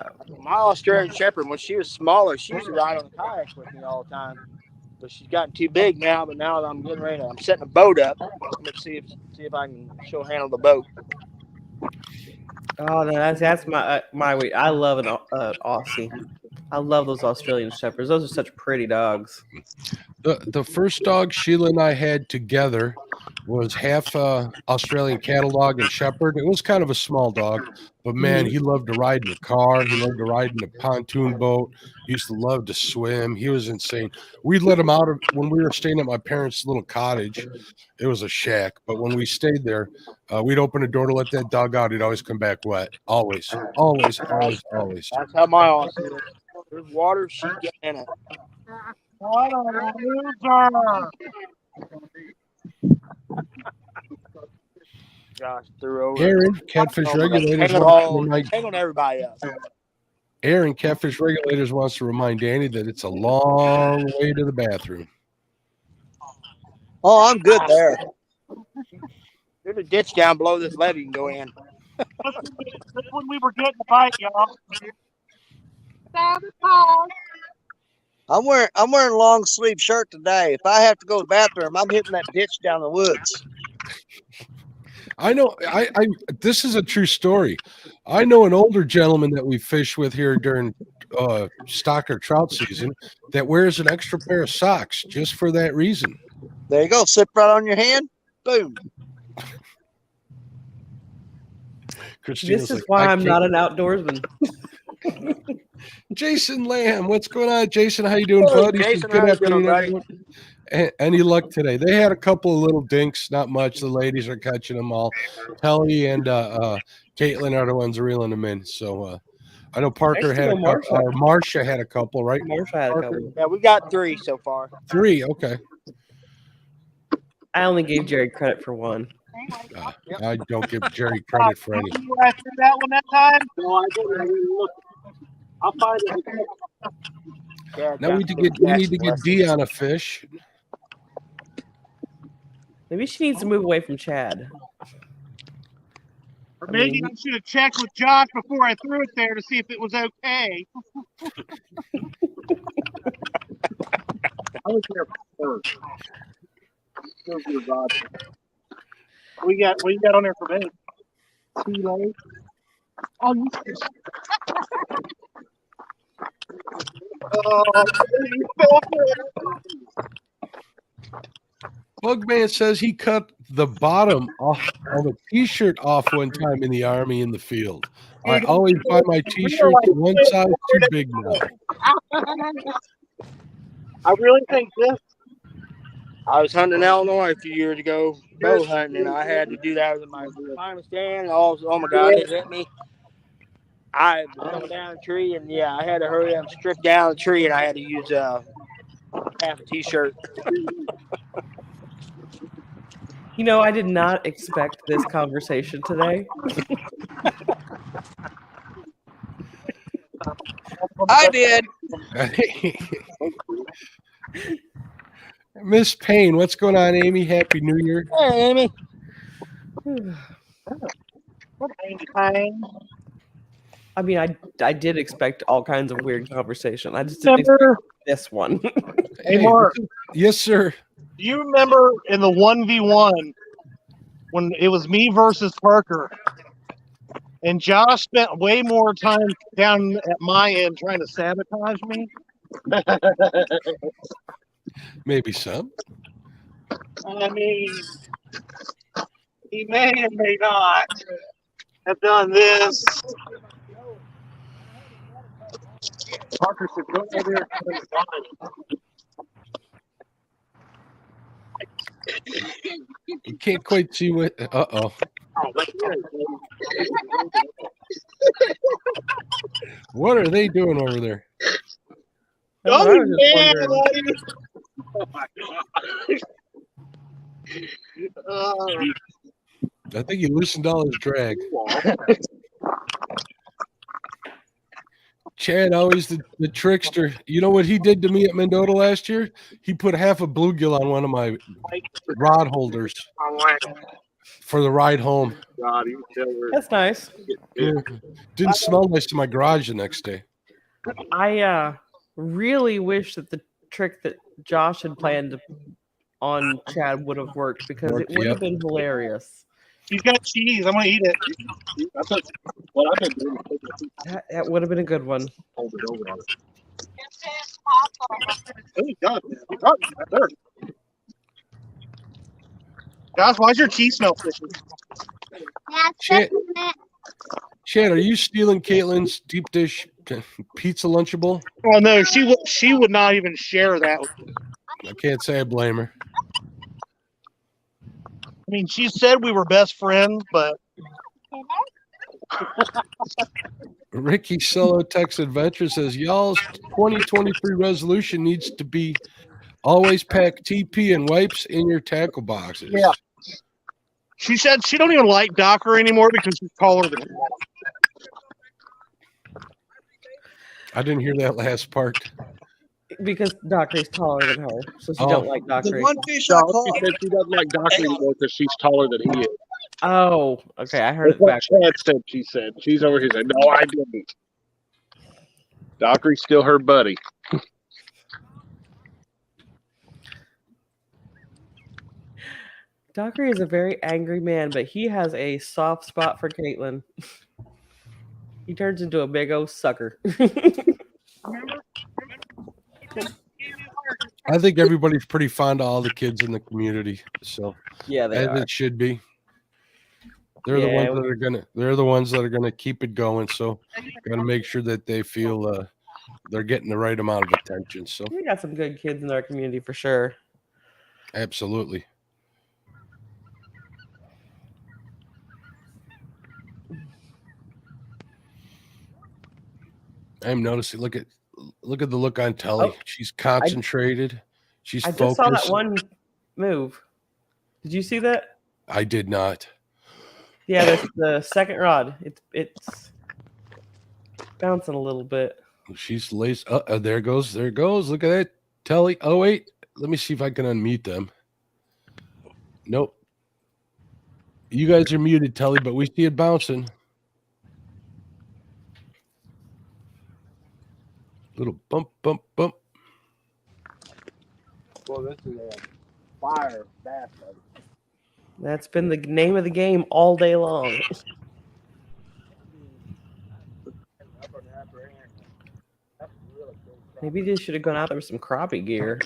Australian Shepherd, when she was smaller, she used to ride on the kayaks with me all the time. But she's gotten too big now. But now that I'm getting ready, I'm setting a boat up. Let's see if I can handle the boat. Oh, that's my way. I love an Aussie. I love those Australian Shepherds. Those are such pretty dogs. The first dog Sheila and I had together was half Australian cattle dog and shepherd. It was kind of a small dog, but man, he loved to ride in the car. He loved to ride in the pontoon boat. He used to love to swim. He was insane. We'd let him out when we were staying at my parents' little cottage. It was a shack, but when we stayed there, we'd open the door to let that dog out. He'd always come back wet. Always, always, always, always. That's how my Aussie is. There's water, she get in it. What a loser! Josh threw over. Aaron, Catfish Regulators Tangled everybody up. Aaron, Catfish Regulators wants to remind Danny that it's a long way to the bathroom. Oh, I'm good there. There's a ditch down below this levee you can go in. That's when we were getting the bite, y'all. I'm wearing a long sleeve shirt today. If I have to go to the bathroom, I'm hitting that ditch down the woods. I know. I this is a true story. I know an older gentleman that we fish with here during stock or trout season that wears an extra pair of socks just for that reason. There you go. Slip right on your hand. Boom. This is why I'm not an outdoorsman. Jason Lamb, what's going on, Jason? How you doing, buddy? Jason, Good how you afternoon, doing, everyone. Any luck today? They had a couple of little dinks, not much. The ladies are catching them all. Kelly and Caitlin are the ones reeling them in. So I know Parker had a couple, or Marcia had a couple, right? Marsha had a couple. Yeah, we got 3 so far. 3, okay. I only gave Jerry credit for 1. I don't give Jerry credit for any. You guys threw that one that time? No, I didn't look. I'll find it. Now we need to get D on a fish. Maybe she needs to move away from Chad. Or maybe I should have checked with Josh before I threw it there to see if it was okay. I was there first. What you got on there for me? Too late. Oh, you Bugman says he cut the bottom off of a T-shirt off one time in the Army in the field. I always buy my T-shirts one size too big now. I really think this. I was hunting in Illinois a few years ago, bow hunting, and I had to do that with my final stand. Oh my God, it hit me. I was coming down a tree, and yeah, I had to hurry up and strip down the tree, and I had to use half a T-shirt. You know, I did not expect this conversation today. I did. Miss Payne, what's going on, Amy? Happy New Year. Hey, Amy. I mean, I did expect all kinds of weird conversation. I just didn't expect this one. Hey, Mark. Yes, sir. Do you remember in the 1v1 when it was me versus Parker, and Josh spent way more time down at my end trying to sabotage me? Maybe some. I mean, he may and may not have done this. Parker said, go over there and You can't quite see what. Uh-oh. What are they doing over there? Oh, yeah, Oh my God. I think he loosened all his drag. Chad, always the trickster. You know what he did to me at Mendota last year? He put half a bluegill on one of my rod holders for the ride home. That's nice. Yeah. Didn't smell nice to my garage the next day. I really wish that the trick that Josh had planned on Chad would have worked, because it would have been hilarious. He's got cheese. I'm gonna eat it. That's what I've been doing. That would have been a good one. Hold it over on it. Oh, God. Josh, why's your cheese smell fishy? Chad, are you stealing Caitlin's deep dish pizza Lunchable? Oh no, she would not even share that with me. I can't say I blame her. I mean, she said we were best friends, but Ricky Solo Tex Adventure says, y'all's 2023 resolution needs to be always pack TP and wipes in your tackle boxes. yeah. She said she don't even like Docker anymore because she's taller than him. I didn't hear that last part. Because Dockery's taller than her, so she don't like Dockery. The one fish I caught. She said she doesn't like Dockery anymore because she's taller than he is. Oh, okay. I heard That's it what back. Chad said. She said she's over here. Said no, I didn't. Dockery's still her buddy. Dockery is a very angry man, but he has a soft spot for Caitlin. He turns into a big old sucker. I think everybody's pretty fond of all the kids in the community, so yeah, they as are. it should be. They're Yeah, the ones that are gonna keep it going. So gotta make sure that they feel they're getting the right amount of attention. So we got some good kids in our community for sure. absolutely. I'm noticing. Look at the look on Tully. Oh, She's concentrated. She's I focused. just saw that one move. Did you see that? I did not. Yeah, that's the second rod. It's bouncing a little bit. She's laced. There it goes. There it goes. Look at that, Tully. Oh wait, let me see if I can unmute them. Nope. You guys are muted, Telly, but we see it bouncing. Little bump, bump, bump. Well, this is a fire bass. That's been the name of the game all day long. Maybe they should have gone out there with some crappie gear.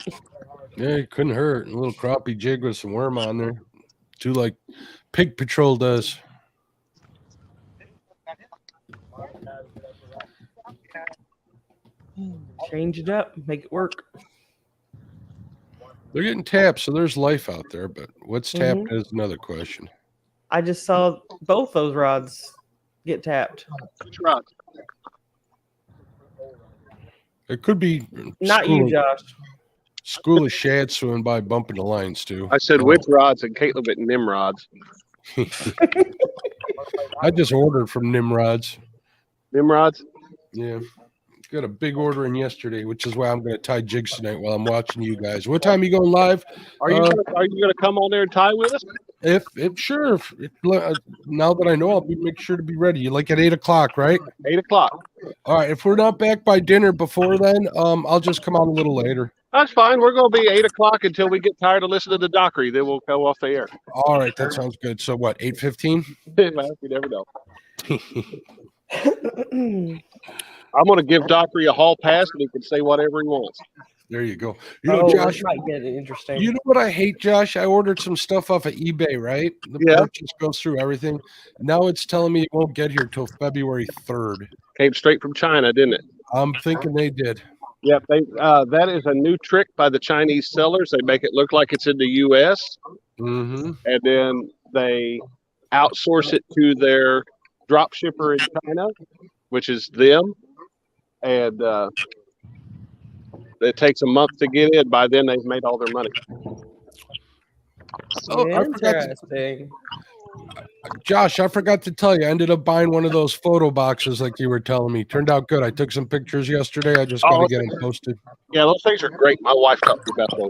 Yeah, it couldn't hurt. A little crappie jig with some worm on there. Do like Pig Patrol does. Change it up, make it work. They're getting tapped, so there's life out there, but what's tapped is another question. I just saw both those rods get tapped. Which rod? It could be Not you, Josh. School of shad swimming by bumping the lines too. I said which rods, and Caitlin went Nimrods. I just ordered from Nimrods. Nimrods? Yeah. Got a big order in yesterday, which is why I'm going to tie jigs tonight while I'm watching you guys. What time are you going live? Are you gonna come on there and tie with us? If now that I know, I'll make sure to be ready. You like at 8:00, right? 8:00. All right. If we're not back by dinner before then, I'll just come on a little later. That's fine. We're gonna be 8:00 until we get tired of listening to the Dockery. Then we'll go off the air. All right, that sounds good. So what? 8:15? Well, you never know. I'm gonna give Dockery a hall pass, and he can say whatever he wants. There you go. You know, Josh, this might get interesting. you know what I hate, Josh? I ordered some stuff off of eBay, right? The purchase goes through everything. Now it's telling me it won't get here till February 3rd. Came straight from China, didn't it? I'm thinking they did. Yep. That is a new trick by the Chinese sellers. They make it look like it's in the U.S. Mm-hmm. And then they outsource it to their drop shipper in China, which is them. And it takes a month to get in. By then, they've made all their money. Oh, Interesting. Josh, I forgot to tell you, I ended up buying one of those photo boxes like you were telling me. Turned out good. I took some pictures yesterday. I just got to get them posted. Yeah, those things are great. My wife talked about those.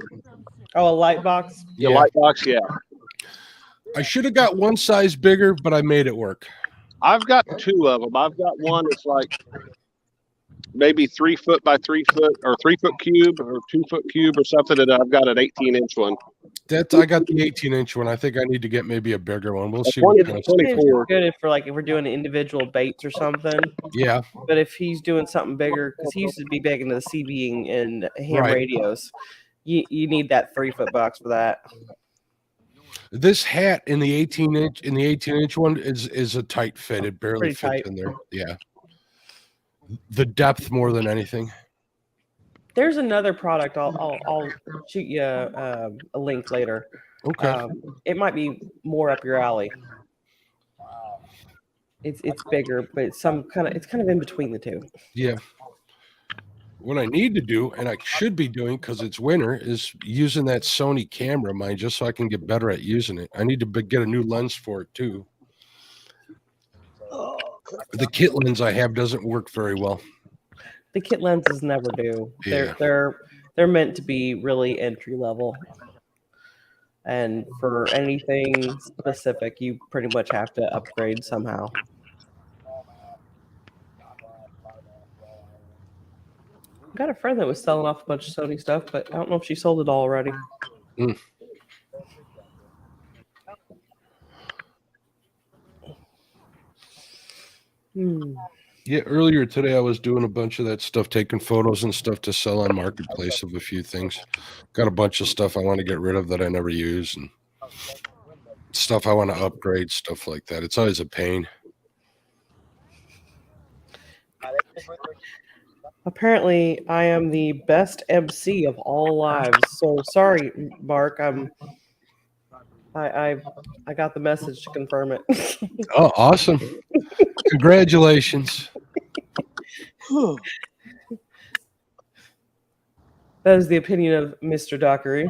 Oh, a light box? The light box, yeah. I should have got one size bigger, but I made it work. I've got two of them. I've got one that's like maybe 3 foot by 3 foot, or 3 foot cube, or 2 foot cube, or something. And I've got an 18-inch one. I got the 18-inch one. I think I need to get maybe a bigger one. We'll see. Good if for like if we're doing individual baits or something. Yeah. But if he's doing something bigger, because he used to be big into the CBing and ham radios, you need that 3 foot box for that. This hat in the 18-inch one is a tight fit. It barely Pretty fits tight. in there. Yeah. The depth more than anything. There's another product. I'll shoot you a link later. Okay. It might be more up your alley. It's bigger, but it's kind of in between the two. Yeah. What I need to do, and I should be doing because it's winter, is using that Sony camera of mine just so I can get better at using it. I need to get a new lens for it too. The kit lens I have doesn't work very well. The kit lenses never do. Yeah. They're meant to be really entry level. And for anything specific, you pretty much have to upgrade somehow. I got a friend that was selling off a bunch of Sony stuff, but I don't know if she sold it all already. Mm. Yeah, earlier today I was doing a bunch of that stuff, taking photos and stuff to sell on Marketplace of a few things. Got a bunch of stuff I want to get rid of that I never use, and stuff I want to upgrade, stuff like that. It's always a pain. Apparently, I am the best MC of all lives. So sorry, Mark. I got the message to confirm it. Oh, awesome. Congratulations. That is the opinion of Mr. Dockery.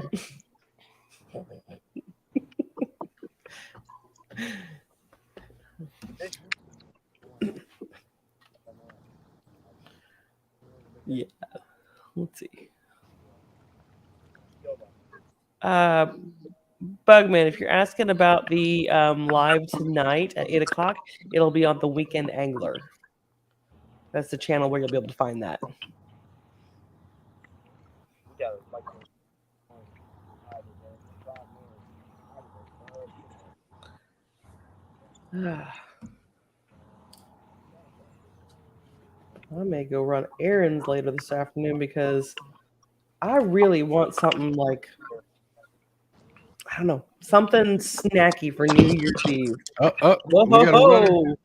Yeah. Let's see. Bugman, if you're asking about the live tonight at 8 o'clock, it'll be on the Weekend Angler. That's the channel where you'll be able to find that. I may go run errands later this afternoon because I really want something like, I don't know, something snacky for New Year's Eve. Whoa, we got a runner.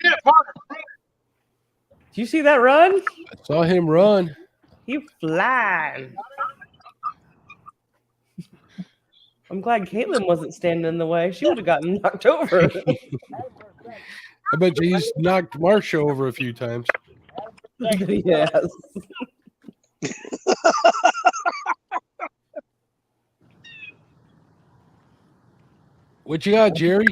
Did you see that run? I saw him run. He flying. I'm glad Caitlin wasn't standing in the way. She would have gotten knocked over. I bet you he's knocked Marsha over a few times. Yes. What you got, Jerry?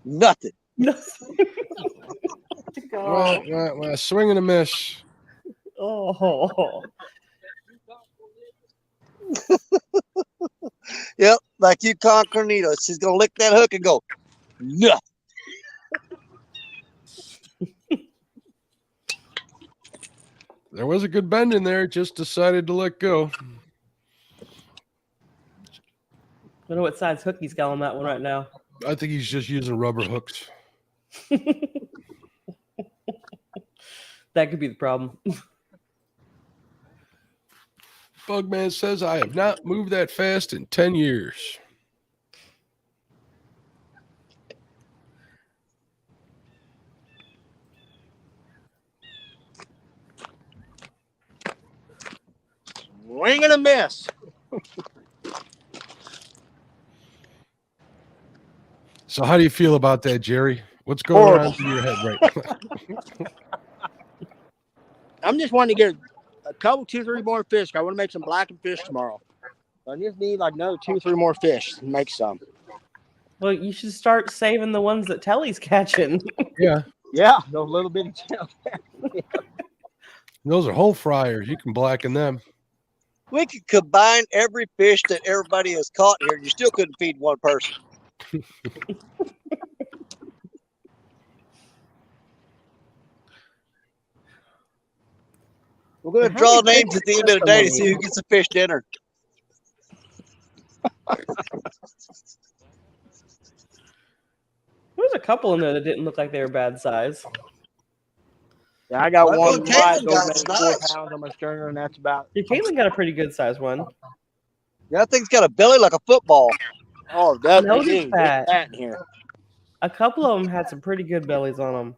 Nothing. Well, swing and a miss. Oh. Yep, like you caught Cornelius. She's gonna lick that hook and go, no. There was a good bend in there. Just decided to let go. I don't know what size hook he's got on that one right now. I think he's just using rubber hooks. That could be the problem. Bugman says, I have not moved that fast in 10 years. Swing and a miss. So how do you feel about that, Jerry? What's going on through your head right now? I'm just wanting to get a couple, 2-3 more fish. I want to make some blackened fish tomorrow. I just need like another 2-3 more fish to make some. Well, you should start saving the ones that Telly's catching. Yeah. Yeah, those little bitty tail. Those are whole fryers. You can blacken them. We could combine every fish that everybody has caught here, and you still couldn't feed one person. We're going to draw names at the end of the day to see who gets a fish dinner. There's a couple in there that didn't look like they were bad size. Yeah, I got Well, one Caitlin wide, got goes maybe 4 nice. pounds on my sterner, and that's about. Yeah, Caitlin got a pretty good size one. Yeah, that thing's got a belly like a football. Oh, that Notice is that. fat in here. A couple of them had some pretty good bellies on them.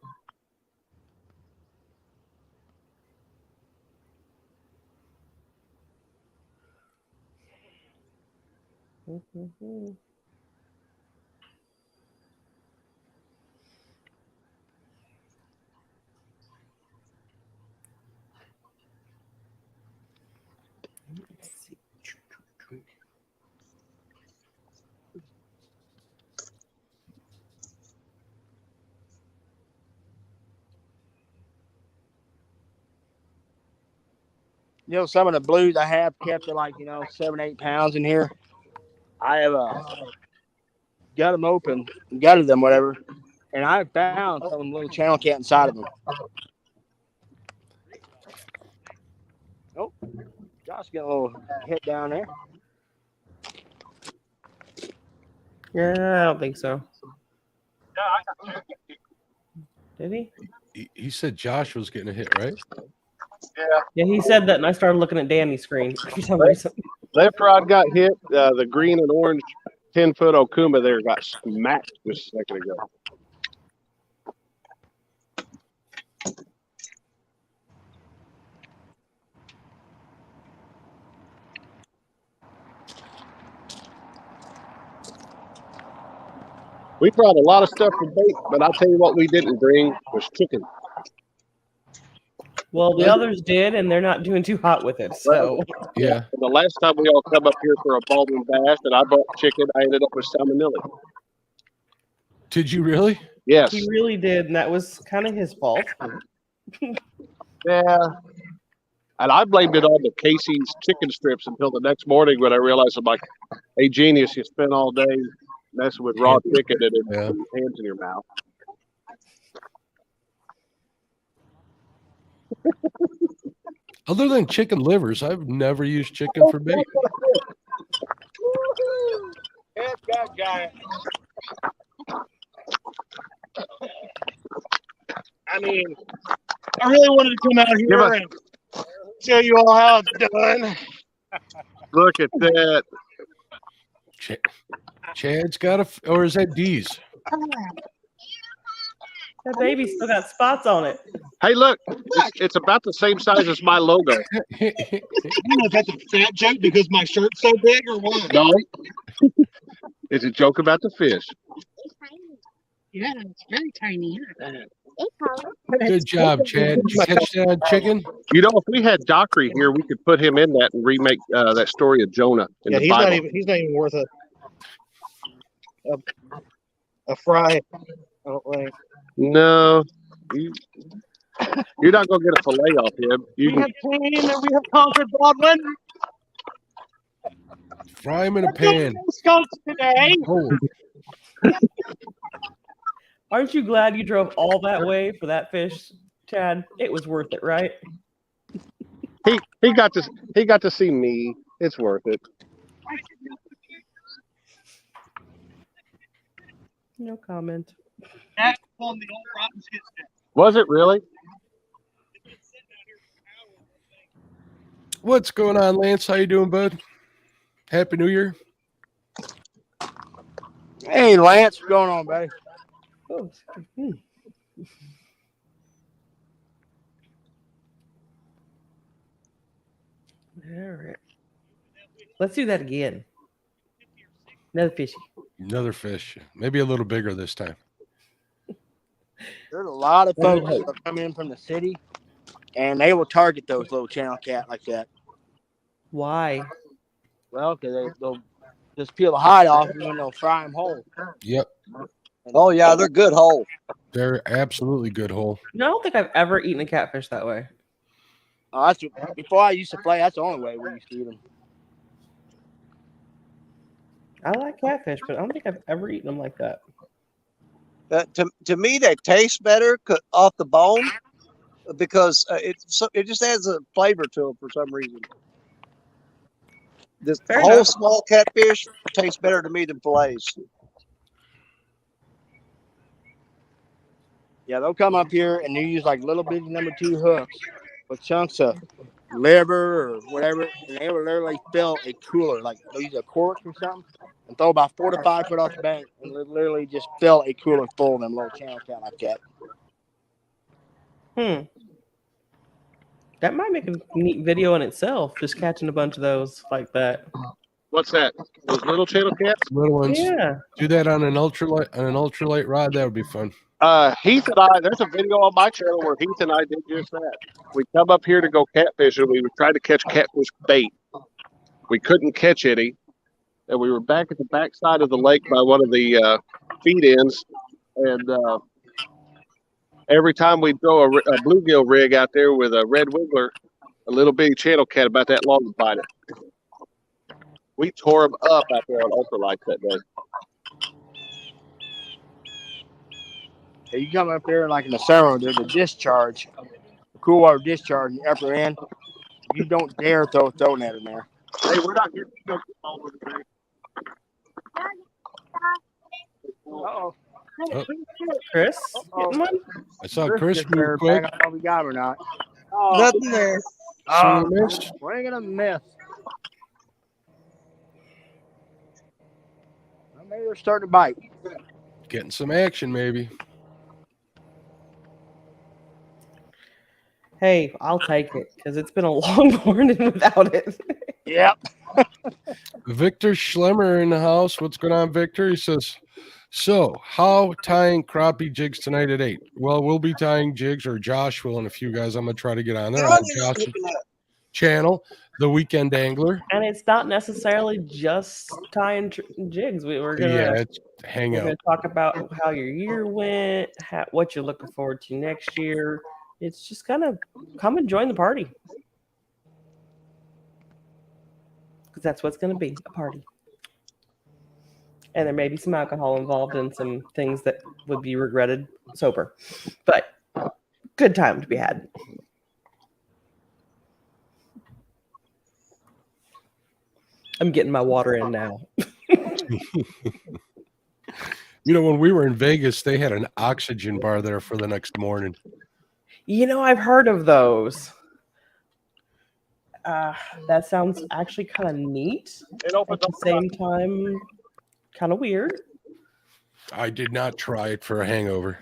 You know, some of the blues I have kept are like, 7-8 pounds in here. I have got them open, gutted them, whatever, and I found some little channel cat inside of them. Oh, Josh getting a little hit down there. Yeah, I don't think so. Did he? He said Josh was getting a hit, right? Yeah, he said that, and I started looking at Danny's screen for some reason. Left rod got hit. The green and orange 10-foot Okuma there got smacked just a second ago. We brought a lot of stuff for bait, but I'll tell you what we didn't bring was chicken. Well, the others did, and they're not doing too hot with it. So Yeah. The last time we all come up here for a Baldwin bass and I bought chicken, I ended up with salmonella. Did you really? Yes. he really did, and that was kind of his fault. Yeah. And I blamed it on the Casey's chicken strips until the next morning when I realized I'm like, hey, genius, you spent all day messing with raw chicken and then Yeah. put your hands in your mouth. Other than chicken livers, I've never used chicken for bait. I mean, I really wanted to come out here and show you all how it's done. Look at that. Chad's got or is that D's? That baby still got spots on it. Hey, look, it's about the same size as my logo. I don't know if that's a fat joke because my shirt's so big or what. No. It's a joke about the fish. Yeah, it's very tiny. Good job, Chad. Did you catch that chicken? You know, if we had Dockery here, we could put him in that and remake that story of Jonah in Yeah, the he's Bible. not even worth a fry. I don't think. No, you're not gonna get a fillet off him. We have pain and we have conquered Baldwin. Fry him in a pan. Skunks today. Oh. Aren't you glad you drove all that way for that fish, Chad? It was worth it, right? He got to see me. It's worth it. No comment. That's on the old rotten skid steak. Was it really? What's going on, Lance? How you doing, bud? Happy New Year. Hey, Lance, what's going on, buddy? Oh, All right. Let's do that again. Another fishy. Another fish. Maybe a little bigger this time. There's a lot of folks that come in from the city, and they will target those little channel cat like that. Why? Well, because they'll just peel the hide off and then they'll fry them whole. Yep. Oh yeah, they're good whole. They're absolutely good whole. No, I don't think I've ever eaten a catfish that way. Before I used to play, that's the only way we used to eat them. I like catfish, but I don't think I've ever eaten them like that. To me, they taste better off the bone because it just adds a flavor to them for some reason. This whole small catfish tastes better to me than fillets. Yeah, they'll come up here and they use like little bitty #2 hooks with chunks of liver or whatever, and they will literally fill a cooler. Like they'll use a cork or something and throw about 4 to 5 foot off the bank and literally just fill a cooler full of them little channel cat like that. That might make a neat video in itself, just catching a bunch of those like that. What's that? Those little channel cats? Little ones. Yeah. Do that on an ultralight rod. That would be fun. Heath and I, there's a video on my channel where Heath and I did just that. We come up here to go catfish, and we would try to catch catfish bait. We couldn't catch any, and we were back at the backside of the lake by one of the feed ends, and every time we'd throw a bluegill rig out there with a red wiggler, a little bitty channel cat about that long would bite it. We tore them up out there on ultralights that day. You come up there like in the summer, there's a discharge, a cool water discharge in the upper end. You don't dare throw a throwing net in there. Hey, we're not getting to go today. Uh-oh. Chris, getting one? I saw Chris move I quick. don't know if we got him or not. Nothing there. So we missed. We ain't gonna miss. Well, maybe they're starting to bite. Getting some action, maybe. Hey, I'll take it because it's been a long morning without it. Yep. Victor Schlemmer in the house. What's going on, Victor? He says, so how tying crappie jigs tonight at 8? Well, we'll be tying jigs, or Josh will, and a few guys. I'm going to try to get on there on Josh's channel, The Weekend Angler. And it's not necessarily just tying jigs. We're gonna hang out. talk about how your year went, what you're looking forward to next year. It's just kind of come and join the party. Because that's what's going to be, a party. And there may be some alcohol involved and some things that would be regretted sober. But good time to be had. I'm getting my water in now. You know, when we were in Vegas, they had an oxygen bar there for the next morning. You know, I've heard of those. That sounds actually kind of neat. At the same time, kind of weird. I did not try it for a hangover.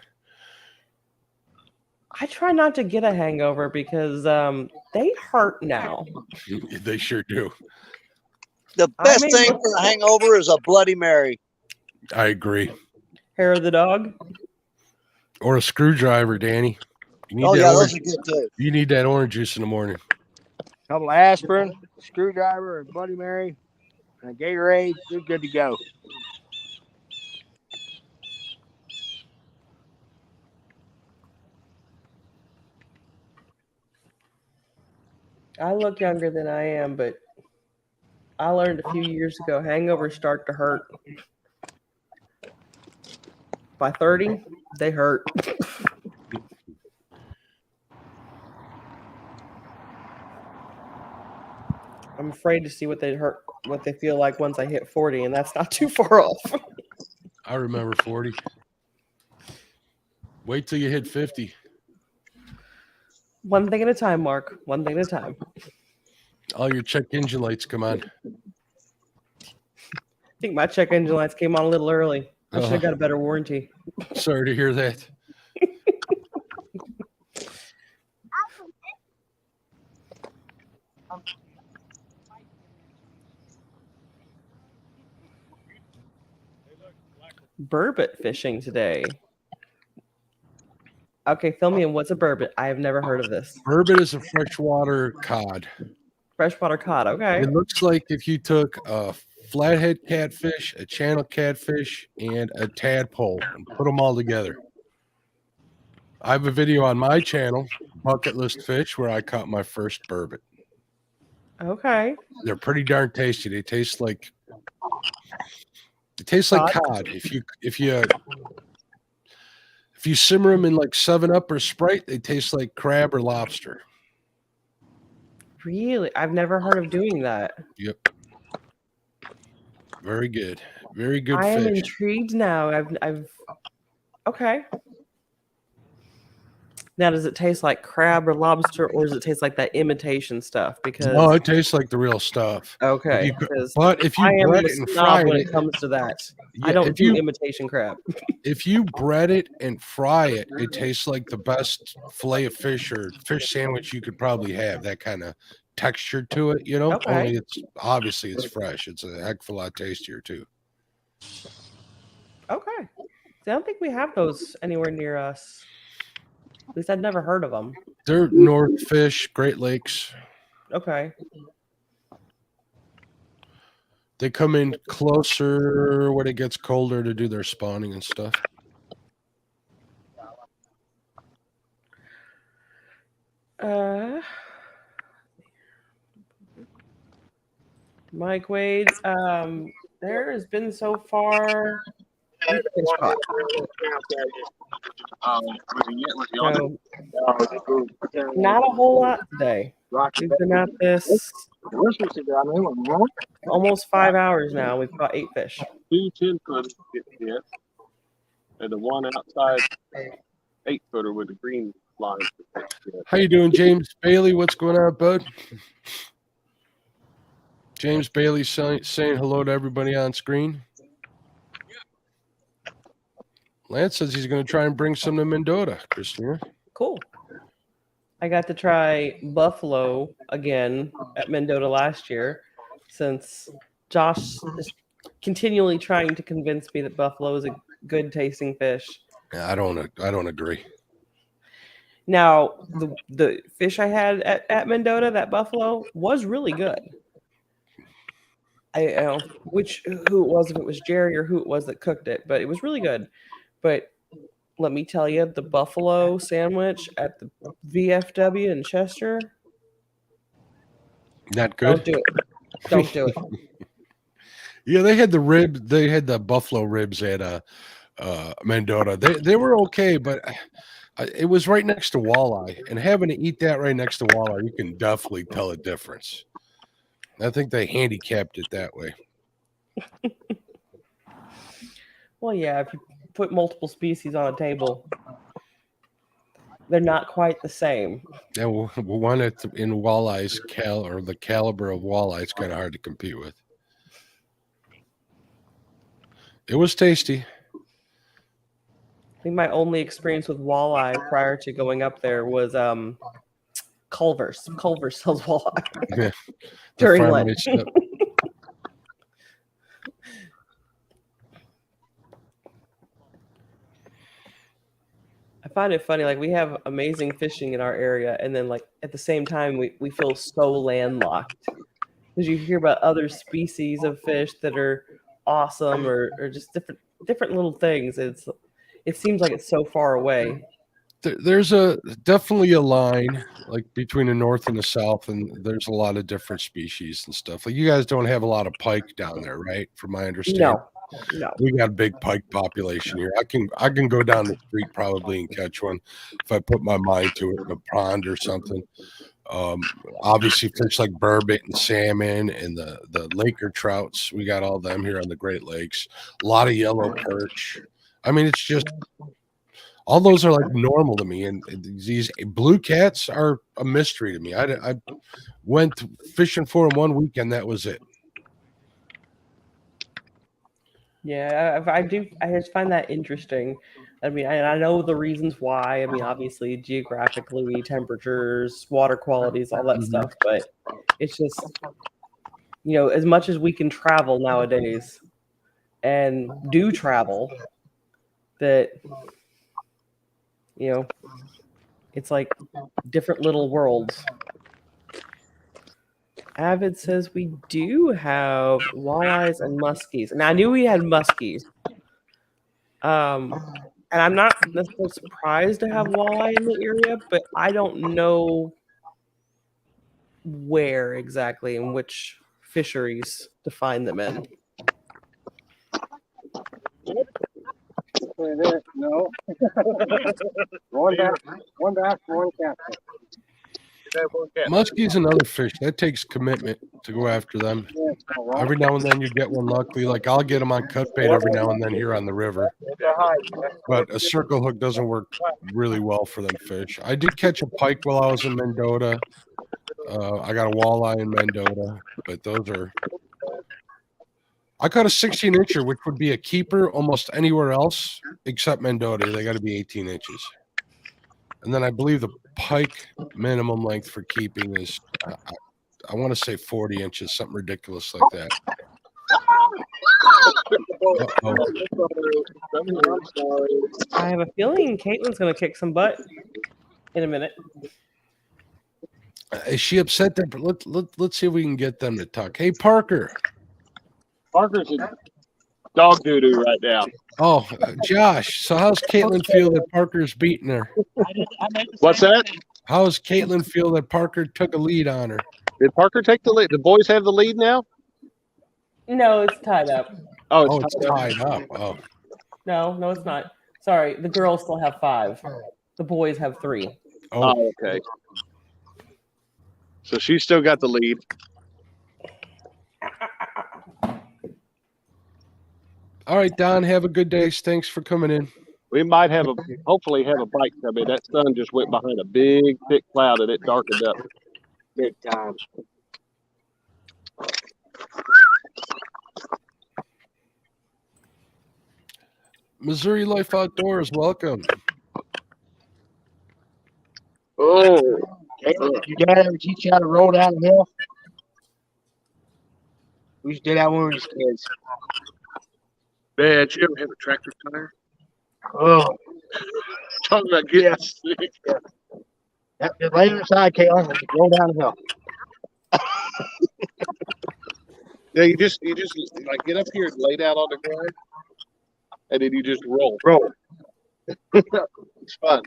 I try not to get a hangover because they hurt now. They sure do. The best thing for a hangover is a Bloody Mary. I agree. Hair of the dog? Or a screwdriver, Danny. You need those are good too. You need that orange juice in the morning. Couple of aspirin, screwdriver, a Bloody Mary, and a Gatorade. You're good to go. I look younger than I am, but I learned a few years ago hangovers start to hurt. By 30, they hurt. I'm afraid to see what they feel like once I hit 40, and that's not too far off. I remember 40. Wait till you hit 50. One thing at a time, Mark. One thing at a time. All your check engine lights come on. I think my check engine lights came on a little early. I should have got a better warranty. Sorry to hear that. Burbot fishing today. Okay, fill me in. What's a burbot? I have never heard of this. Burbot is a freshwater cod. Freshwater cod, okay. It looks like if you took a flathead catfish, a channel catfish, and a tadpole and put them all together. I have a video on my channel, Bucket List Fish, where I caught my first burbot. Okay. They're pretty darn tasty. They taste like cod. If you simmer them in like 7-Up or Sprite, they taste like crab or lobster. Really? I've never heard of doing that. Yep. Very good. Very good I am fish. intrigued now. I've okay. Now, does it taste like crab or lobster, or does it taste like that imitation stuff? Because No, it tastes like the real stuff. Okay. But if you I am bread a it and snob fry when it, it comes to that. Yeah, I don't if do you- imitation crab. if you bread it and fry it, it tastes like the best fillet of fish or fish sandwich you could probably have. That kind of texture to it, you know. Okay. Only it's obviously it's fresh. It's a heck of a lot tastier too. Okay. I don't think we have those anywhere near us. At least I've never heard of them. They're North Fish, Great Lakes. Okay. They come in closer when it gets colder to do their spawning and stuff. Mike Wade, there has been so far. Fish caught. So, not a whole lot today. We've been at this almost 5 hours now. We've caught 8 fish. 2 10-footers get hit, and the one outside 8-footer with the green line. How you doing, James Bailey? What's going on, bud? James Bailey saying hello to everybody on screen. Lance says he's going to try and bring some to Mendota, Christina. Cool. I got to try buffalo again at Mendota last year, since Josh is continually trying to convince me that buffalo is a good tasting fish. Yeah, I don't agree. Now, the fish I had at Mendota, that buffalo, was really good. I don't know who it was, if it was Jerry or who it was that cooked it, but it was really good. But let me tell you, the buffalo sandwich at the VFW in Chester. Not good. Don't do it. Don't do it. Yeah, they had the rib. They had the buffalo ribs at Mendota. They were okay, but it was right next to walleye, and having to eat that right next to walleye, you can definitely tell a difference. I think they handicapped it that way. Well, yeah, if you put multiple species on a table, they're not quite the same. Yeah, one in walleye's the caliber of walleye, it's kind of hard to compete with. It was tasty. I think my only experience with walleye prior to going up there was Culver's. Culver's sells walleye Yeah, during Lent. I find it funny, like we have amazing fishing in our area, and then like at the same time we feel so landlocked because you hear about other species of fish that are awesome or just different little things. It seems like it's so far away. There's definitely a line like between the north and the south, and there's a lot of different species and stuff. Like you guys don't have a lot of pike down there, right? From my understanding. No. We got a big pike population here. I can go down the street probably and catch one if I put my mind to it in a pond or something. Obviously fish like burbot and salmon and the Laker trouts. We got all them here on the Great Lakes. A lot of yellow perch. I mean, it's just all those are like normal to me, and these blue cats are a mystery to me. I went fishing for them one weekend. That was it. Yeah, I just find that interesting. I mean, I know the reasons why. I mean, obviously, geographically, temperatures, water qualities, all that stuff. But it's just, as much as we can travel nowadays and do travel, that, it's like different little worlds. Avid says we do have walleyes and muskies. And I knew we had muskies. And I'm not necessarily surprised to have walleye in the area, but I don't know where exactly and which fisheries to find them in. No. one bass, one catfish. Muskie's another fish that takes commitment to go after them. Every now and then you get one. Luckily, like I'll get them on cut bait every now and then here on the river, but a circle hook doesn't work really well for them fish. I did catch a pike while I was in Mendota. I got a walleye in Mendota, but those are. I caught a 16-incher, which would be a keeper almost anywhere else except Mendota. They got to be 18 inches. And then I believe the pike minimum length for keeping is, I want to say 40 inches, something ridiculous like that. I have a feeling Caitlin's going to kick some butt in a minute. Is she upset that? Let's see if we can get them to talk. Hey, Parker. Parker's in dog doo-doo right now. Oh, Josh. So how's Caitlin feel that Parker's beating her? What's that? How does Caitlin feel that Parker took a lead on her? Did Parker take the lead? The boys have the lead now? No, it's tied up. Oh, it's tied up. Oh. No, it's not. Sorry, the girls still have 5. The boys have 3. Oh, okay. So she's still got the lead. All right, Don, have a good day. Thanks for coming in. We might hopefully have a bite coming. That sun just went behind a big, thick cloud and it darkened up big time. Missouri Life Outdoors, welcome. Oh, your dad ever teach you how to roll down the hill? We used to do that when we were kids. Man, did you ever have a tractor tire? Oh, Talking about getting sick. Just lay your side, Caitlin, and roll down the hill. Yeah, you just like get up here and lay down on the ground, and then you just roll. Roll. It's fun.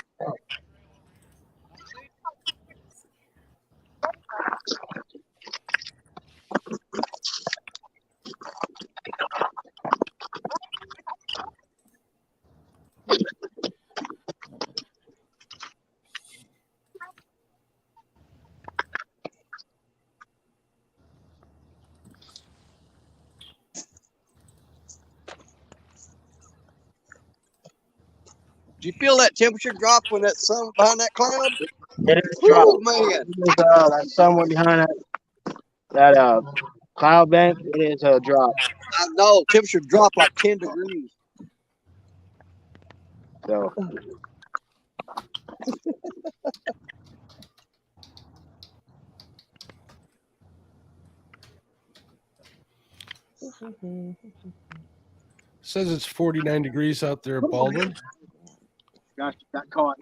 Did you feel that temperature drop when that sun behind that cloud? It is dropped. Oh man! That sun went behind that cloud bank. It is a drop. I know temperature dropped like 10 degrees. So. Says it's 49 degrees out there at Baldwin. Gosh, got caught.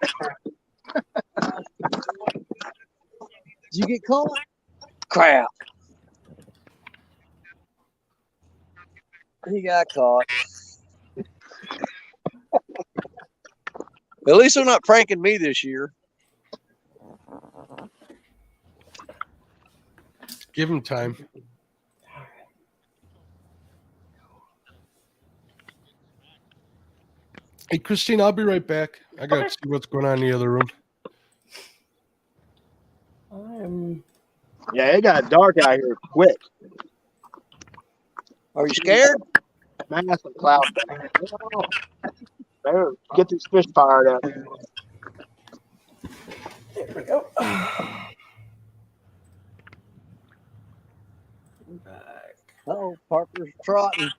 Did you get caught? Crap. He got caught. At least they're not pranking me this year. Give him time. Hey, Christine, I'll be right back. I got to see what's going on in the other room. Yeah, it got dark out here quick. Are you scared? Massive cloud. Better get these fish fired up. There we go. Back. Oh, Parker's trotting.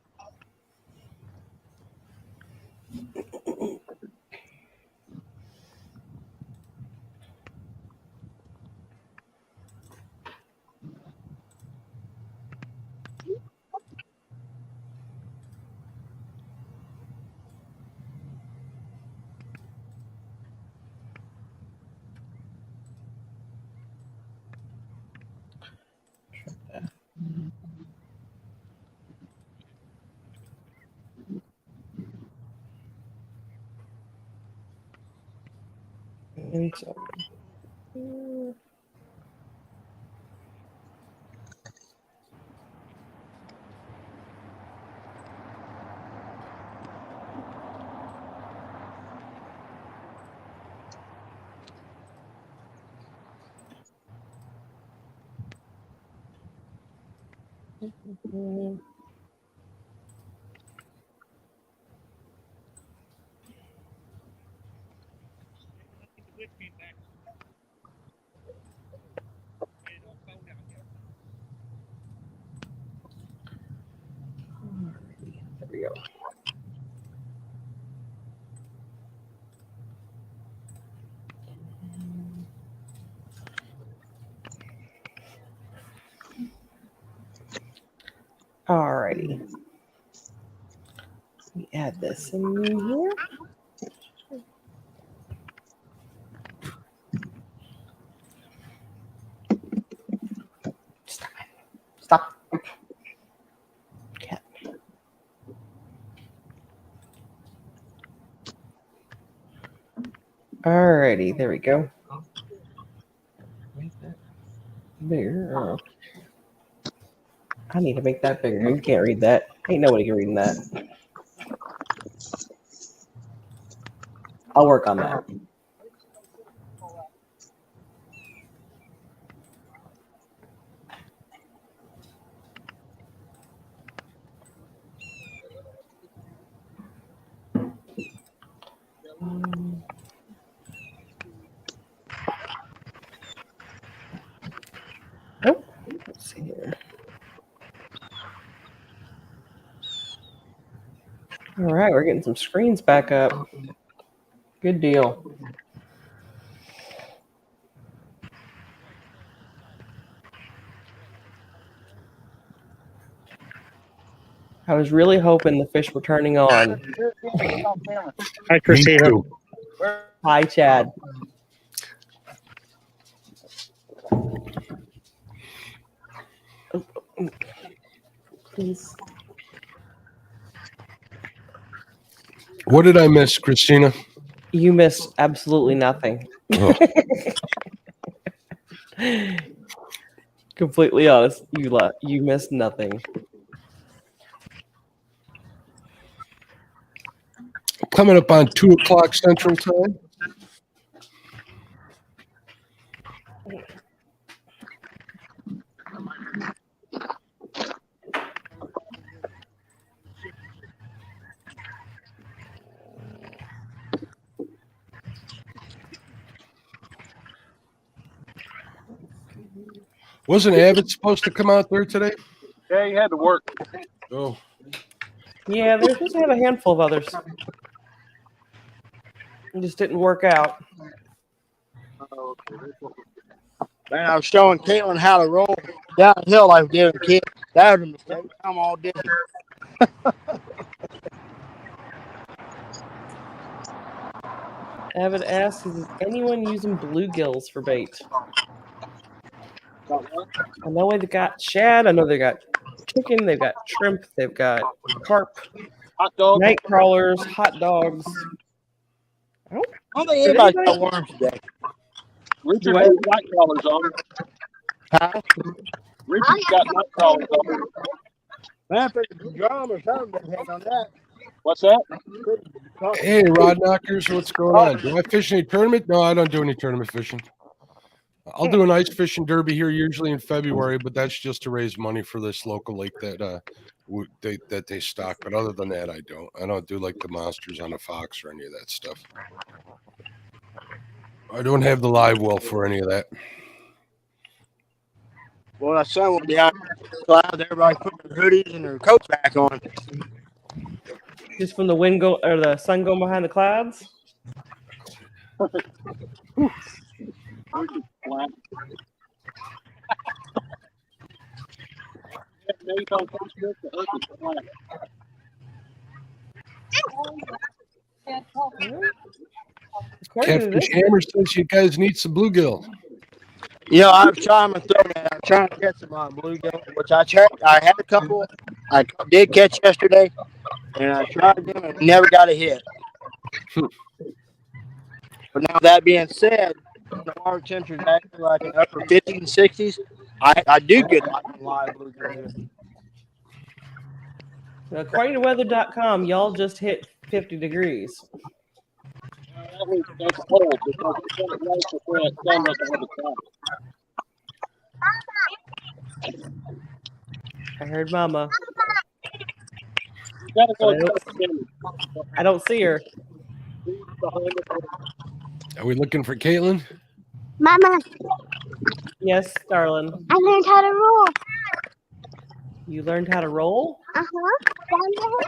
And so. There we go. Alrighty. Let me add this in here. Stop. Cat. Alrighty, there we go. Make that bigger. Oh. I need to make that bigger. You can't read that. Ain't nobody can read that. I'll work on that. Oh, let's see here. All right, we're getting some screens back up. Good deal. I was really hoping the fish were turning on. Hi, Christina. Hi, Chad. Please. What did I miss, Christina? You missed absolutely nothing. Oh. Completely honest, you missed nothing. Coming up on 2 o'clock Central Time. Wasn't Abbott supposed to come out there today? Yeah, he had to work. Oh. Yeah, they're supposed to have a handful of others. It just didn't work out. Man, I was showing Caitlin how to roll downhill like we did a kid. That was a mistake. I'm all dizzy. Avid asks, is anyone using bluegills for bait? I know they've got shad. I know they got chicken. They've got shrimp. They've got carp, hot dogs, night crawlers, hot dogs. I don't think anybody got worms today. Richard has night crawlers on. Huh? Richard's got night crawlers on. Man, I think the drum or something been on that. What's that? Hey, Rod Knockers, what's going on? Do I fish any tournament? No, I don't do any tournament fishing. I'll do an ice fishing derby here usually in February, but that's just to raise money for this local lake that they stock. But other than that, I don't. I don't do like the monsters on a fox or any of that stuff. I don't have the live well for any of that. Well, that sun will be out in the clouds. Everybody put their hoodies and their coats back on. Just from the wind or the sun going behind the clouds. Catfish Hammer says you guys need some bluegill. You know, I was trying to throw that. I'm trying to catch some bluegill, which I had a couple. I did catch yesterday, and I tried them and never got a hit. But now that being said, the water temperature is actually like in upper 50s and 60s. I do get live bluegill. According to weather.com, y'all just hit 50 degrees. That's cold because it's going to race before that sun doesn't have a time. I heard Mama. You gotta go I don't see her. Are we looking for Caitlin? Mama, Yes, darling. I learned how to roll. You learned how to roll? Uh-huh. Down the hill.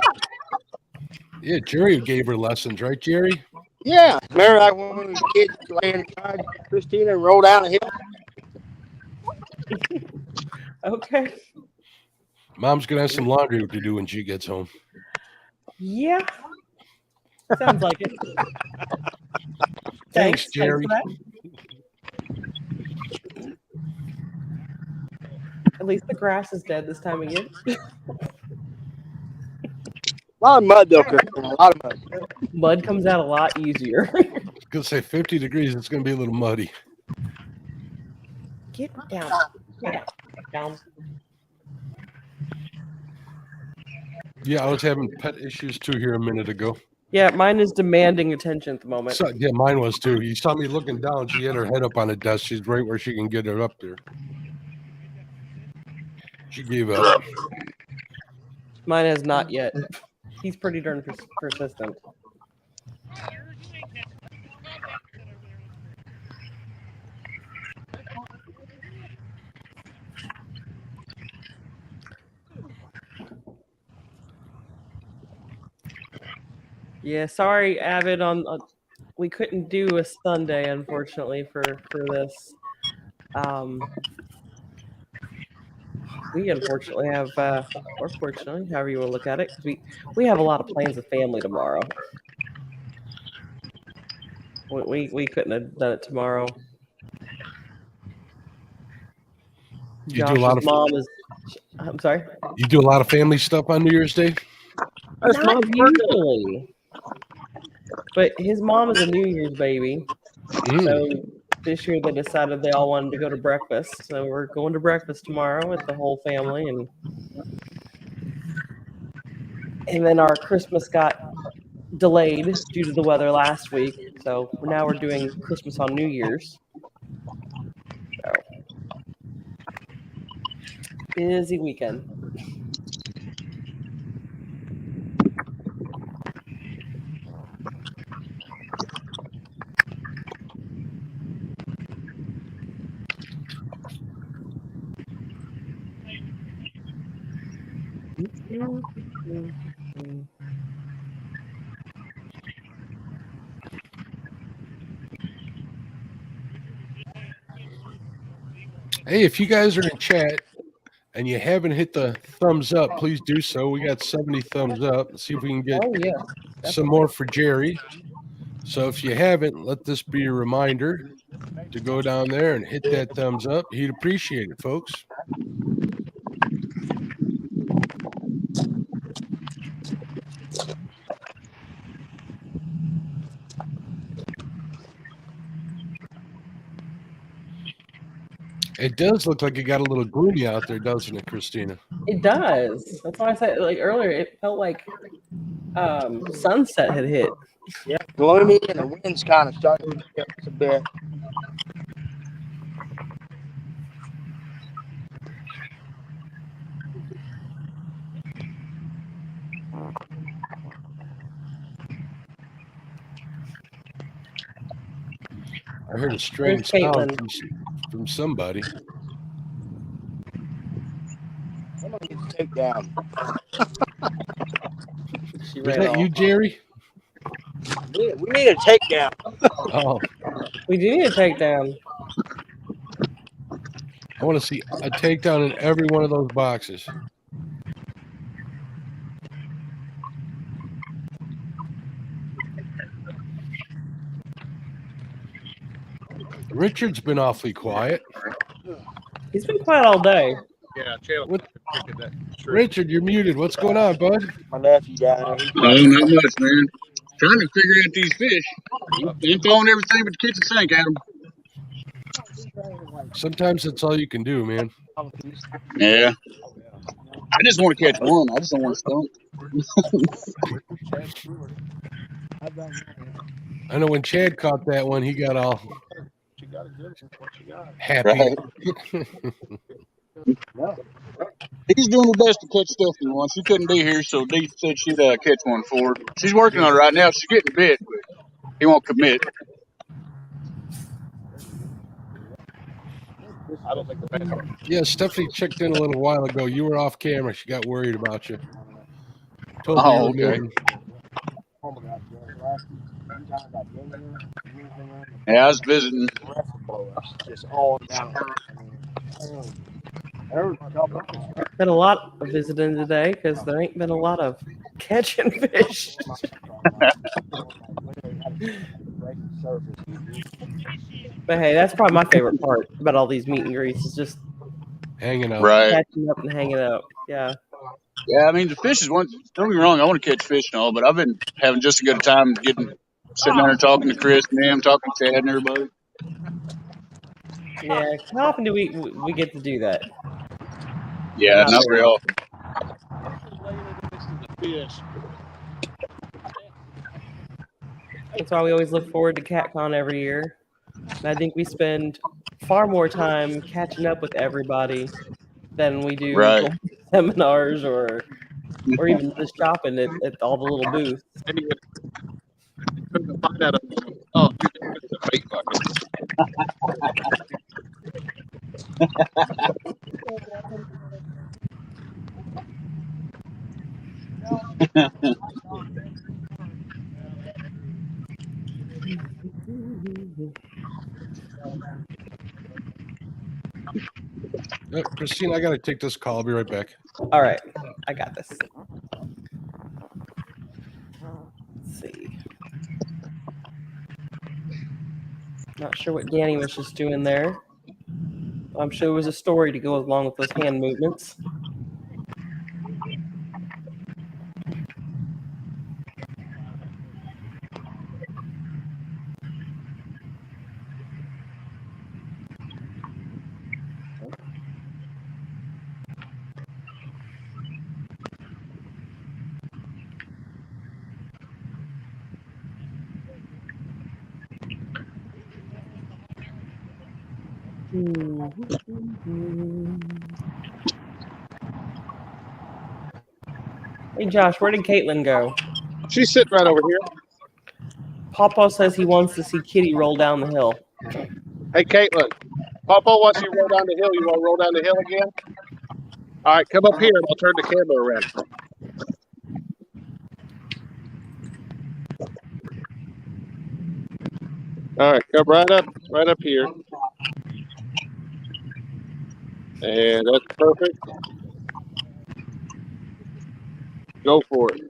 Yeah, Jerry gave her lessons, right, Jerry? Yeah. Remember like when we were kids laying inside Christina and roll down a hill? Okay. Mom's going to have some laundry to do when she gets home. Yeah. Sounds like it. Thanks, Jerry. Thanks for that. At least the grass is dead this time of year. A lot of mud, though, Christina. A lot of mud. Mud comes out a lot easier. I was going to say 50 degrees, it's going to be a little muddy. Get down. Get down. Yeah, I was having pet issues too here a minute ago. Yeah, mine is demanding attention at the moment. So, yeah, mine was too. You saw me looking down. She had her head up on the desk. She's right where she can get it up there. She gave up. Mine has not yet. He's pretty darn persistent. Yeah, sorry, Avid. We couldn't do a Sunday, unfortunately, for this. We unfortunately have, or fortunately, however you want to look at it, because we have a lot of plans with family tomorrow. We couldn't have done it tomorrow. You do a lot of mom is. I'm sorry. You do a lot of family stuff on New Year's Day. Not usually. But his mom is a New Year's baby. So this year they decided they all wanted to go to breakfast. So we're going to breakfast tomorrow with the whole family, and then our Christmas got delayed due to the weather last week. So now we're doing Christmas on New Year's. So busy weekend. Hey, if you guys are in chat and you haven't hit the thumbs up, please do so. We got 70 thumbs up. Let's see if we can get some more for Jerry. So if you haven't, let this be a reminder to go down there and hit that thumbs up. He'd appreciate it, folks. It does look like it got a little gloomy out there, doesn't it, Christina? It does. That's why I said like earlier. It felt like sunset had hit. Yeah, gloomy, and the wind's kind of starting to pick up a bit. I heard a strange sound from somebody. Somebody needs to take down. Was that you, Jerry? We need a takedown. Oh, we do need a takedown. I want to see a takedown in every one of those boxes. Richard's been awfully quiet. He's been quiet all day. Yeah, Richard, you're muted. What's going on, bud? My nephew down there. No, not much, man. Trying to figure out these fish. I'm throwing everything but the kitchen sink at them. Sometimes that's all you can do, man. Yeah. I just want to catch one. I just don't want to stump. I know when Chad caught that one, he got all happy. Right. He's doing her best to catch Stephanie one. She couldn't be here, so Dee said she'd catch one for her. She's working on it right now. She's getting bit, but he won't commit. I don't think the Yeah, Stephanie checked in a little while ago. You were off camera. She got worried about you. Told you Oh, you were okay. moving. Yeah, I was visiting. Just all down. Been a lot of visiting today because there ain't been a lot of catching fish. But hey, that's probably my favorite part about all these meet and greets is just hanging out, right? Catching up and hanging out. Yeah. Yeah, I mean the fish is one. Don't get me wrong, I want to catch fish and all, but I've been having just a good time sitting there talking to Chris, Nam, talking to Chad and everybody. Yeah. How often do we get to do that? Yeah, not very often. That's why we always look forward to CatCon every year. And I think we spend far more time catching up with everybody than we do going to seminars or even just shopping at all the little booths. Couldn't find out. Oh, it's a bait bucket. Christine, I got to take this call. I'll be right back. All right. I got this. Let's see. Not sure what Danny was just doing there. I'm sure there was a story to go along with those hand movements. Hey, Josh, where did Caitlin go? She's sitting right over here. Papa says he wants to see Kitty roll down the hill. Hey, Caitlin. Papa wants you to roll down the hill. You want to roll down the hill again? All right, come up here and I'll turn the camera around. All right, come right up here. And that's perfect. Go for it.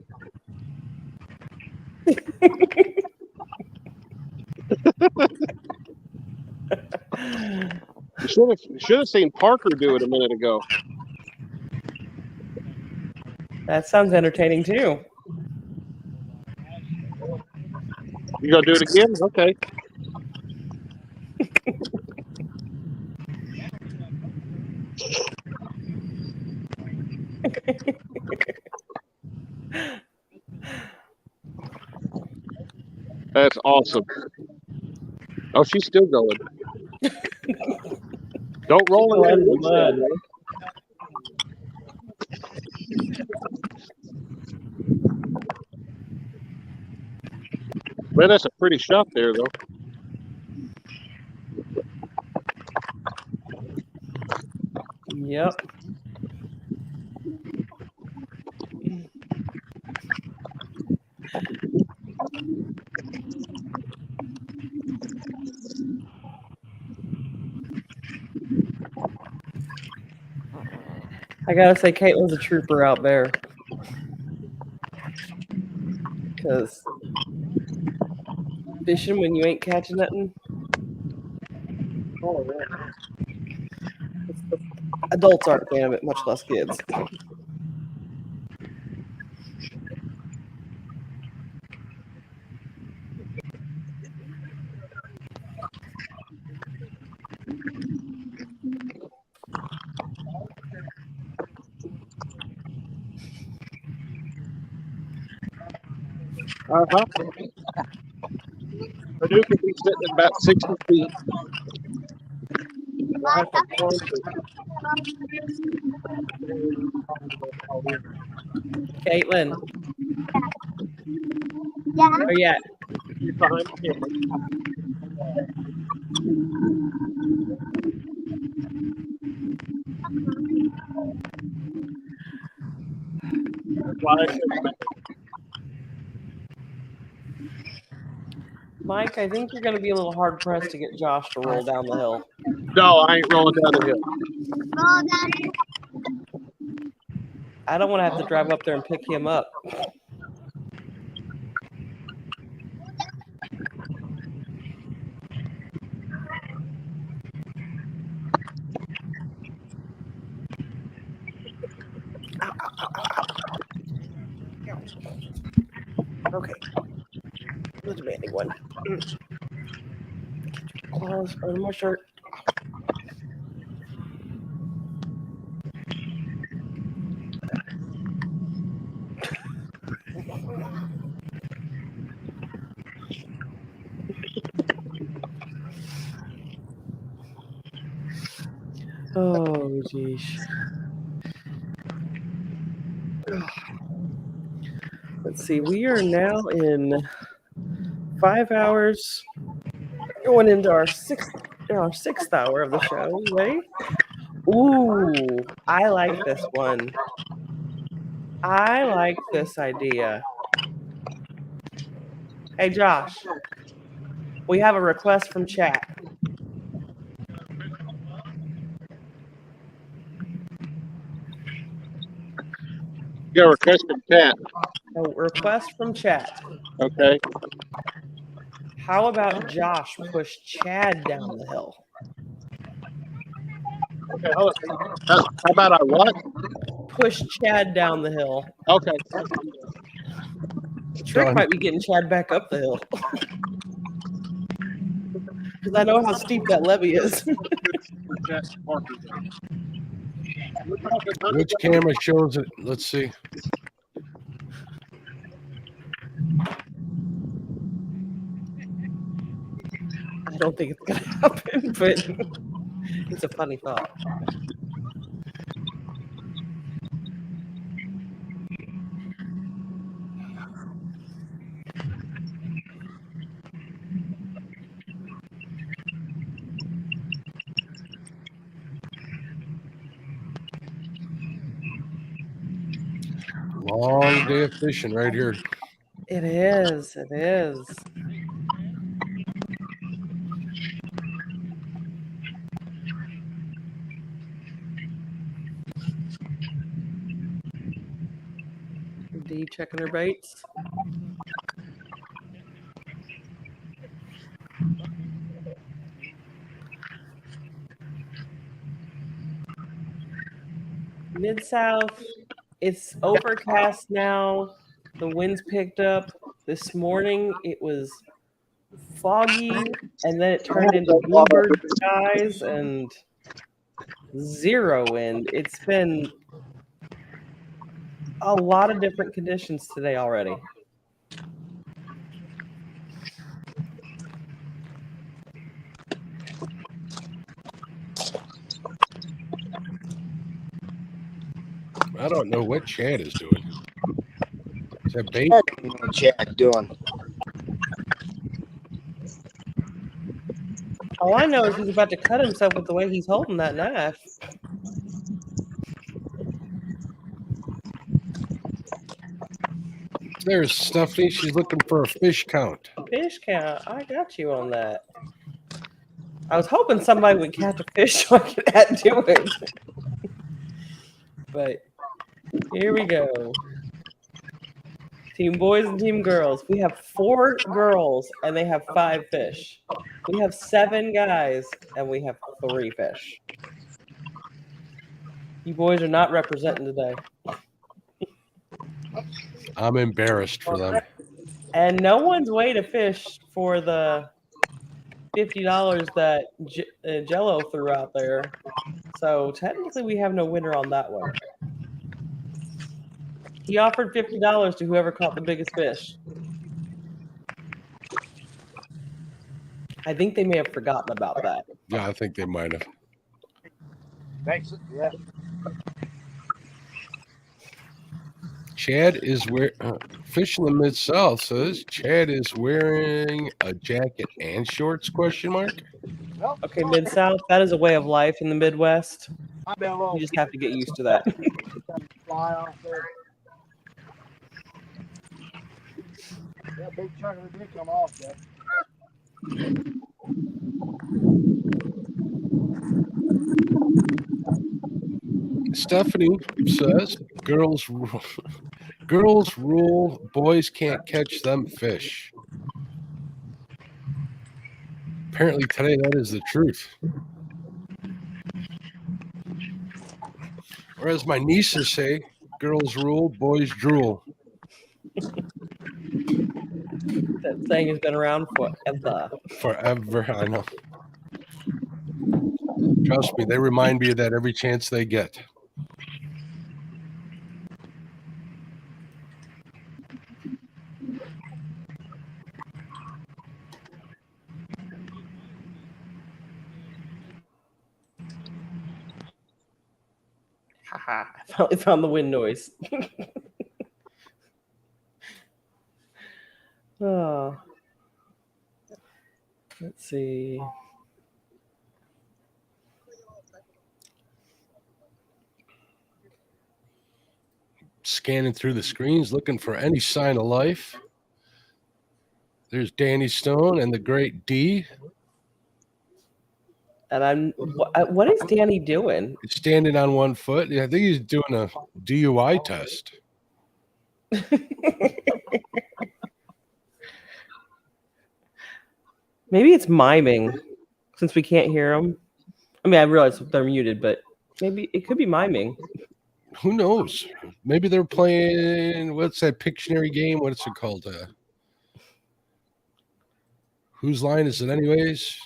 You should have seen Parker do it a minute ago. That sounds entertaining too. You gonna do it again? Okay. That's awesome. Oh, she's still going. Don't roll in the mud. Man, that's a pretty shot there, though. Yep. I gotta say, Caitlin's a trooper out there. Because fishing when you ain't catching nothing. Oh, man. Adults aren't a fan of it, much less kids. Uh-huh. Purdue could be sitting at about 60 feet. Caitlin. Yeah. Where you at? You're behind the camera. Mike, I think you're going to be a little hard pressed to get Josh to roll down the hill. No, I ain't rolling down the hill. Roll down. I don't want to have to drive up there and pick him up. Okay. The demanding one. Claws under my shirt. Oh, geez. Let's see. We are now in 5 hours, going into our sixth hour of the show. Ready? Ooh, I like this one. I like this idea. Hey, Josh, we have a request from chat. You got a request from chat. A request from chat. Okay. How about Josh push Chad down the hill? Okay, hold on. How about I what? Push Chad down the hill. Okay. The trick might be getting Chad back up the hill. Because I know how steep that levee is. Which camera shows it? Let's see. I don't think it's going to happen, but It's a funny thought. Long day of fishing right here. It is. It is. D checking her baits. Mid-South, it's overcast now. The wind's picked up. This morning it was foggy, and then it turned into bluebird skies and zero wind. It's been a lot of different conditions today already. I don't know what Chad is doing. Is that bait? I don't know what Chad's doing. All I know is he's about to cut himself with the way he's holding that knife. There's Stephanie. She's looking for a fish count. Fish count. I got you on that. I was hoping somebody would catch a fish so I could add to it. But here we go. Team boys and team girls. We have 4 girls and they have 5 fish. We have 7 guys and we have 3 fish. You boys are not representing today. I'm embarrassed for them. And no one's way to fish for the $50 that Jello threw out there. So technically we have no winner on that one. He offered $50 to whoever caught the biggest fish. I think they may have forgotten about that. Yeah, I think they might have. Thanks. Yeah. Chad is Fish in the Mid-South says Chad is wearing a jacket and shorts, question mark? Okay, Mid-South, that is a way of life in the Midwest. You just have to get used to that. Fly off there. Yeah, big chunk of it did come off there. Stephanie says girls rule, boys can't catch them fish. Apparently today that is the truth. Or as my nieces say, girls rule, boys drool. That saying has been around forever. Forever, I know. Trust me, they remind me of that every chance they get. Haha, I finally found the wind noise. Oh. Let's see. Scanning through the screens, looking for any sign of life. There's Danny Stone and the great D. And what is Danny doing? He's standing on one foot. Yeah, I think he's doing a DUI test. Maybe it's miming, since we can't hear them. I mean, I realize they're muted, but maybe it could be miming. Who knows? Maybe they're playing, what's that Pictionary game? What's it called? Whose line is it anyways?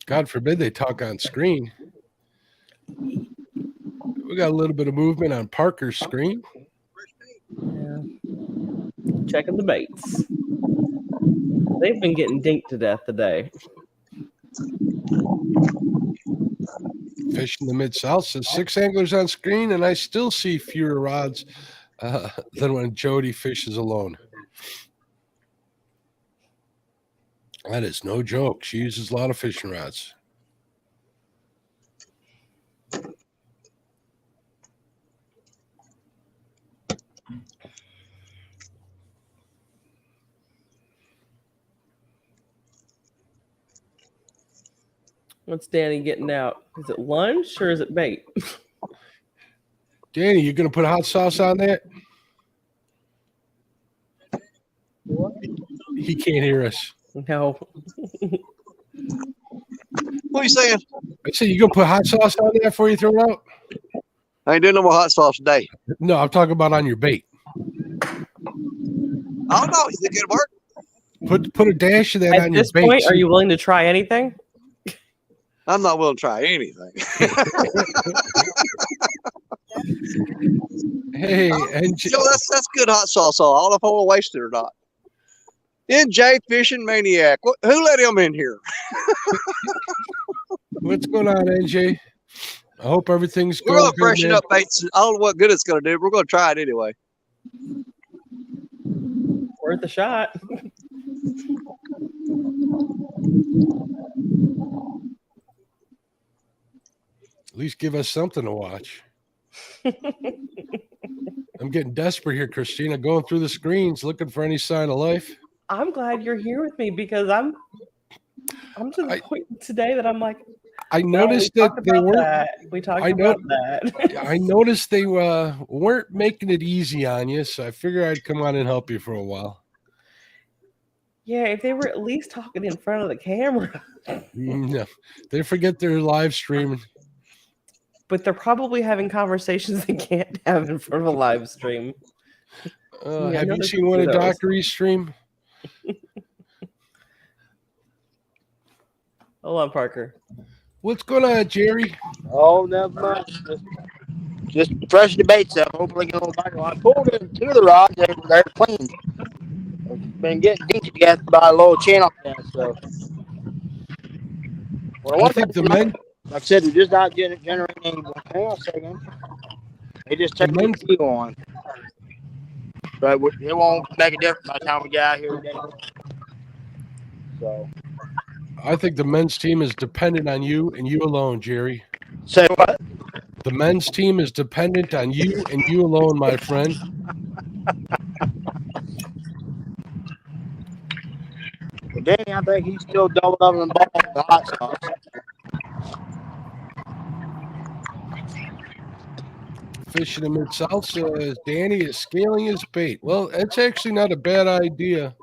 God forbid they talk on screen. We got a little bit of movement on Parker's screen. Yeah. Checking the baits. They've been getting dinked to death today. Fish in the Mid-South says 6 anglers on screen, and I still see fewer rods than when Jody fishes alone. That is no joke. She uses a lot of fishing rods. What's Danny getting out? Is it lunch or is it bait? Danny, you going to put hot sauce on that? He can't hear us. No. What are you saying? I said, you going to put hot sauce on that before you throw it out? I ain't doing no more hot sauce today. No, I'm talking about on your bait. I don't know. You think it'll work? Put a dash of that on your bait. At this point, are you willing to try anything? I'm not willing to try anything. Hey, and that's good hot sauce. I don't know if I want to waste it or not. NJ Fishing Maniac. Who let him in here? What's going on, NJ? I hope everything's We're going going to freshen up baits. I don't know what good it's going to do. We're going to try it anyway. Worth a shot. At least give us something to watch. I'm getting desperate here, Christina, going through the screens looking for any sign of life. I'm glad you're here with me because I'm to the point today that I'm like, I noticed that they weren't. We talked about that. I noticed they weren't making it easy on you, so I figured I'd come on and help you for a while. Yeah, if they were at least talking in front of the camera. No, they forget they're live streaming. But they're probably having conversations they can't have in front of a live stream. Have you seen one of Dockery's stream? Hold on, Parker. What's going on, Jerry? Oh, never mind. Just fresh the baits up. Hopefully, get a little bite. I pulled in 2 of the rods. They're clean. I've been getting dinked together by a little channel cast. So, I think the men. Like I said, they're just not generating any. Hang on a second. They just turned the key on. But it won't make a difference by the time we get out here today. So. I think the men's team is dependent on you and you alone, Jerry. Say what? The men's team is dependent on you and you alone, my friend. Well, Danny, I think he's still doubled up in the ball with the hot sauce. Fish in the Mid-South says Danny is scaling his bait. Well, that's actually not a bad idea.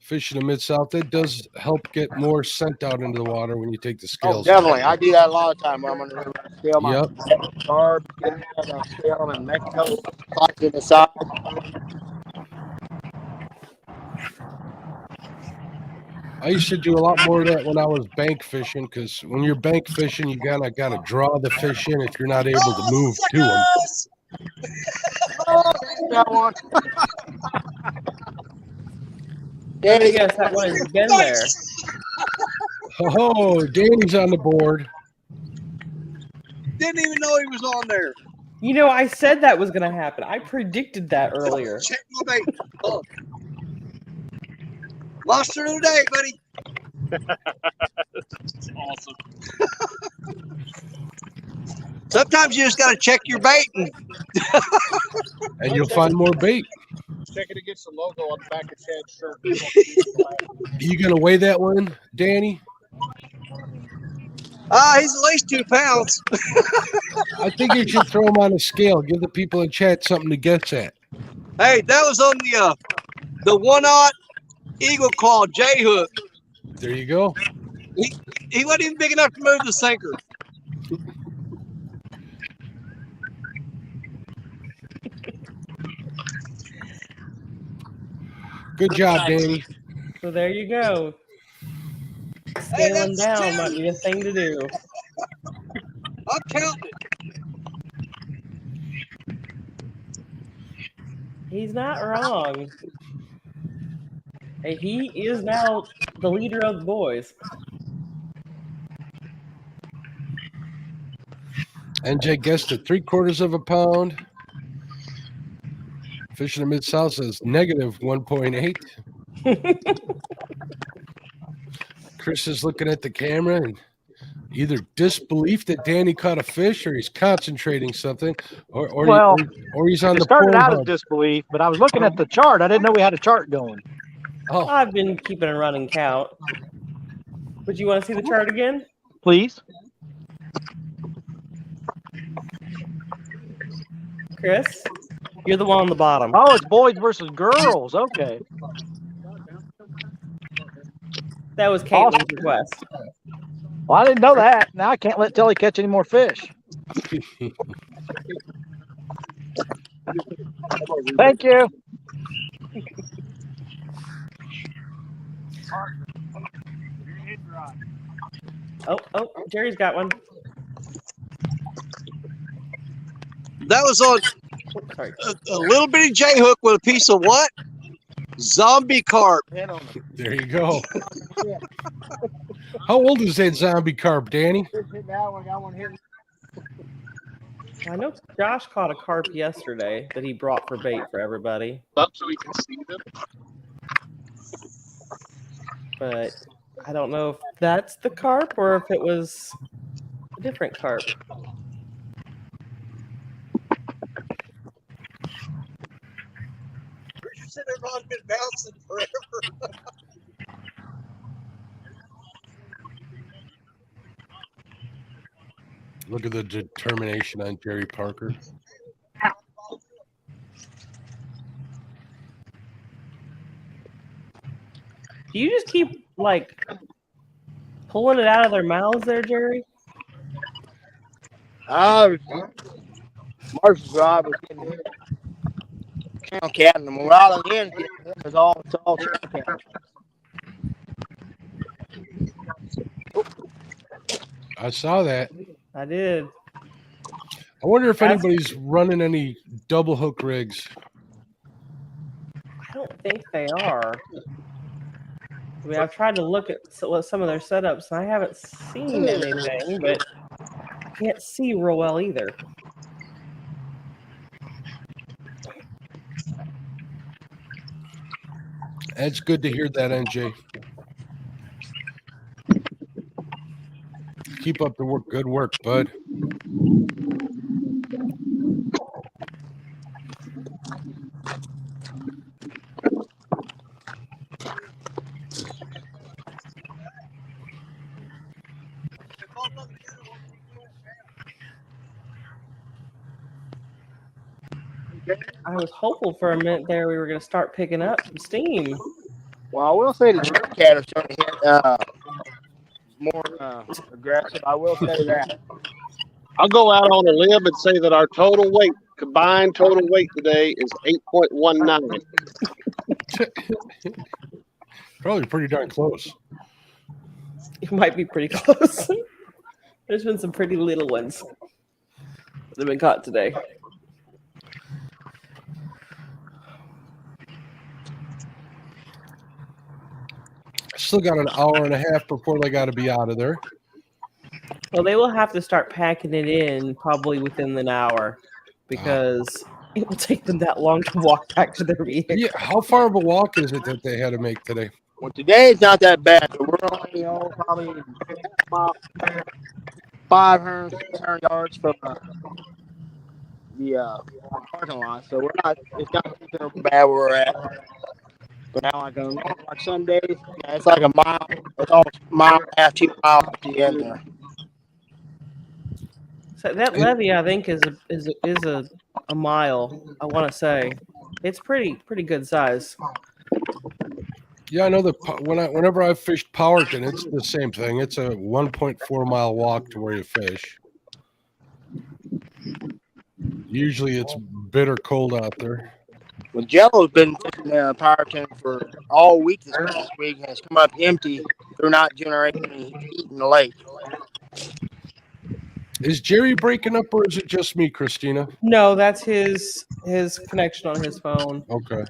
Fish in the Mid-South, that does help get more scent out into the water when you take the scales. Oh, definitely. I do that a lot of time when I'm on the river. I scale my carb, scale them, and make a couple spots in the side. I used to do a lot more of that when I was bank fishing, because when you're bank fishing, you gotta draw the fish in if you're not able to move to them. Oh, that one. Danny, guess that one has been there. Oh, Danny's on the board. Didn't even know he was on there. You know, I said that was going to happen. I predicted that earlier. Check my bait. Oh. Lost her today, buddy. That's awesome. Sometimes you just got to check your bait. And you'll find more bait. Check it against the logo on the back of Chad's shirt. You going to weigh that one, Danny? He's at least 2 pounds. I think you should throw him on a scale. Give the people in chat something to guess at. Hey, that was on the 1/0 Eagle Claw J hook. There you go. He wasn't even big enough to move the sinker. Good job, Danny. So there you go. Scaling down might be a thing to do. I'm counting it. He's not wrong. Hey, he is now the leader of the boys. NJ guessed at 3/4 of a pound. Fishing in Mid-South says negative 1.8. Chris is looking at the camera and either disbelief that Danny caught a fish, or he's concentrating something, or he's on it the started out as Pornhub. disbelief, but I was looking at the chart. I didn't know we had a chart going. Oh, I've been keeping a running count. Would you want to see the chart again? Please. Chris, you're the one on the bottom. Oh, it's boys versus girls. Okay. That was Caitlin's request. Well, I didn't know that. Now I can't let Telly catch any more fish. Thank you. Oh, Jerry's got one. That was on a little bitty J hook with a piece of what? Zombie carp. there you go. How old is that zombie carp, Danny? I know Josh caught a carp yesterday that he brought for bait for everybody. Up so we can see them. But I don't know if that's the carp or if it was a different carp. You said their rod's been bouncing forever. Look at the determination on Jerry Parker. Do you just keep like pulling it out of their mouths there, Jerry? Marshall's rod was getting channel cat, and the morale again is all channel cat. I saw that. I did. I wonder if anybody's running any double hook rigs. I don't think they are. I mean, I've tried to look at some of their setups, and I haven't seen anything, but I can't see real well either. It's good to hear that, NJ. Keep up the work. Good work, bud. I was hopeful for a minute there we were going to start picking up some steam. Well, I will say the channel cat is starting to hit more aggressive. I will say that. I'll go out on a limb and say that our total weight, combined total weight today is 8.19. Probably pretty darn close. It might be pretty close. There's been some pretty little ones that have been caught today. Still got an hour and a half before they got to be out of there. Well, they will have to start packing it in probably within an hour because it will take them that long to walk back to their vehicle. Yeah, how far of a walk is it that they had to make today? Well, today it's not that bad. We're only, probably 500, 600 yards from the parking lot. So it's not too bad where we're at. But now, like some days, yeah, it's like a mile. It's almost a mile and a half, 2 miles at the end there. So that levee, I think, is a mile. I want to say it's pretty good size. Yeah, I know whenever I've fished Powerton, it's the same thing. It's a 1.4 mile walk to where you fish. Usually, it's bitter cold out there. Well, Jello's been fishing Powerton for all week this past week, and it's come up empty. They're not generating any heat in the lake. Is Jerry breaking up, or is it just me, Christina? No, that's his connection on his phone. Okay.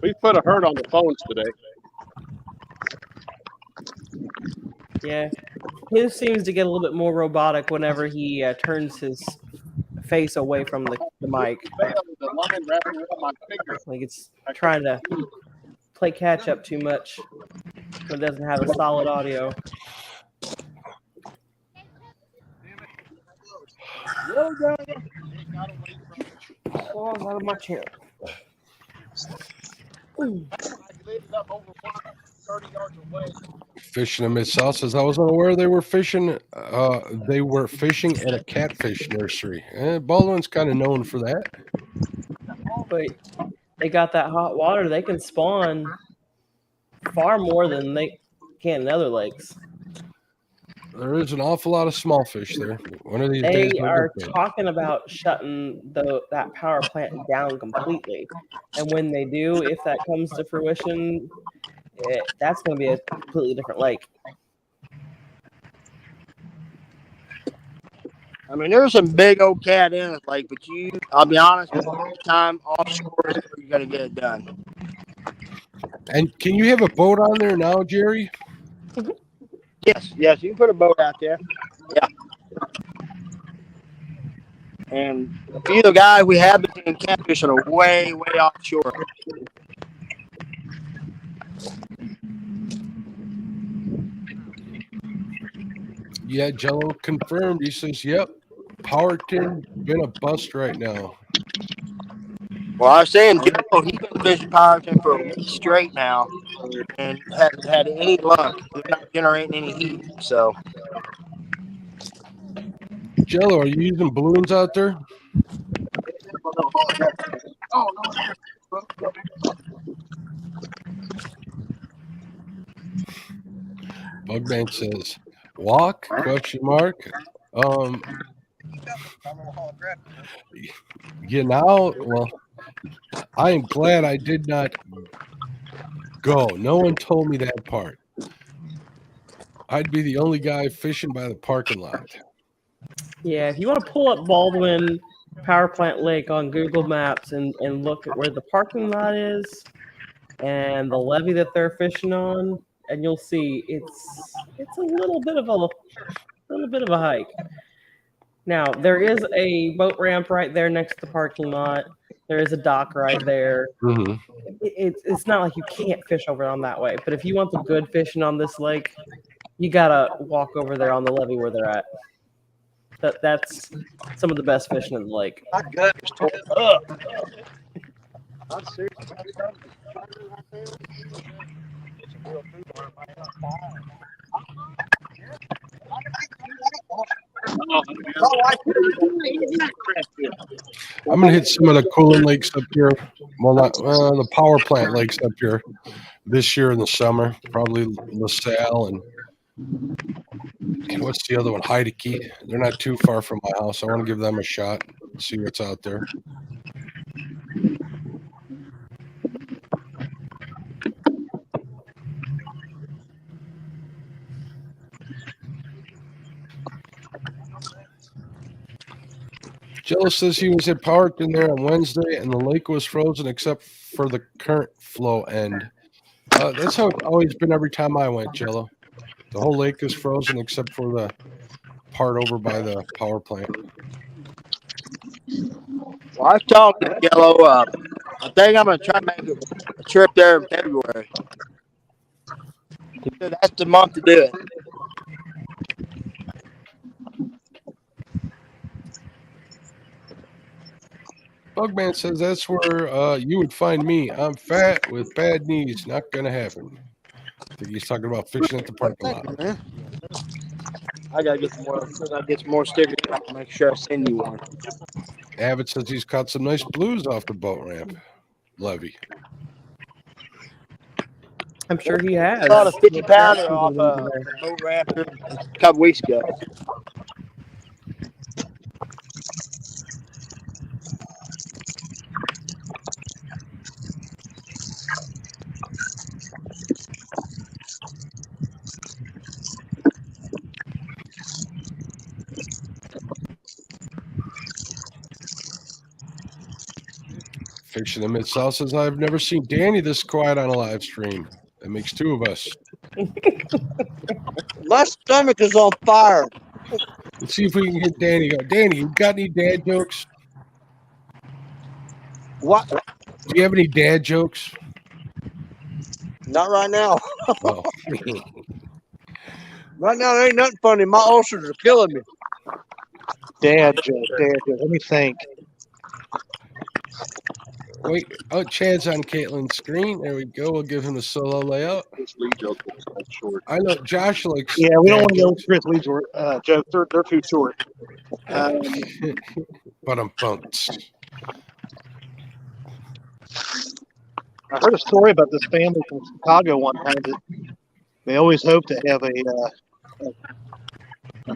We put a hurt on the phones today. Yeah, his seems to get a little bit more robotic whenever he turns his face away from the mic. Like it's trying to play catch up too much, but it doesn't have a solid audio. Oh, out of my chair. Fishing in Mid-South says, I was unaware they were fishing. They were fishing at a catfish nursery. Baldwin's kind of known for that. But they got that hot water. They can spawn far more than they can in other lakes. There is an awful lot of small fish there. One of these days, They we'll are get there. talking about shutting that power plant down completely. And when they do, if that comes to fruition, that's going to be a completely different lake. I mean, there's some big old cat in it, like, but I'll be honest, time offshore is where you got to get it done. And can you have a boat on there now, Jerry? Yes, you can put a boat out there. Yeah. And a few of the guys we have been seeing catfishing are way, way offshore. Yeah, Jello confirmed. He says, yep, Powerton been a bust right now. Well, I was saying, Joe, he's been fishing Powerton for a week straight now and hasn't had any luck. They're not generating any heat, so. Jello, are you using balloons out there? Bugman says, walk, question mark. Well, I am glad I did not go. No one told me that part. I'd be the only guy fishing by the parking lot. Yeah, if you want to pull up Baldwin Power Plant Lake on Google Maps and look at where the parking lot is and the levee that they're fishing on, and you'll see it's a little bit of a hike. Now there is a boat ramp right there next to the parking lot. There is a dock right there. Mm-hmm. It's not like you can't fish over on that way, but if you want the good fishing on this lake, you gotta walk over there on the levee where they're at. That's some of the best fishing in the lake. My gut is torn up. I'm gonna hit some of the cooling lakes up here. Well, not the power plant lakes up here this year in the summer. Probably LaSalle and what's the other one? Heideke. They're not too far from my house. I want to give them a shot. See what's out there. Jello says he was at Powerton there on Wednesday, and the lake was frozen except for the current flow end. That's how it's always been every time I went, Jello. The whole lake is frozen except for the part over by the power plant. Well, I was talking to Yellow. I think I'm going to try to make a trip there in February. He said that's the month to do it. Bugman says that's where you would find me. I'm fat with bad knees. Not going to happen. I think he's talking about fishing at the parking lot. I got to get some more stickers. I'll make sure I send you one. Abbott says he's caught some nice blues off the boat ramp levee. I'm sure he has. I caught a 50-pounder off a boat ramp a couple weeks ago. Fish in the Mid-South says, I've never seen Danny this quiet on a live stream. That makes two of us. My stomach is on fire. Let's see if we can get Danny. Danny, you got any dad jokes? What? Do you have any dad jokes? Not right now. Oh. Right now, there ain't nothing funny. My ulcers are killing me. Dad joke. Let me think. Wait, oh, Chad's on Caitlin's screen. There we go. We'll give him the solo layout. I know Josh likes. Yeah, we don't dad want to go jokes. with Chris Lee's jokes. They're too short. But I'm bumped. I heard a story about this family from Chicago one time that they always hope to have a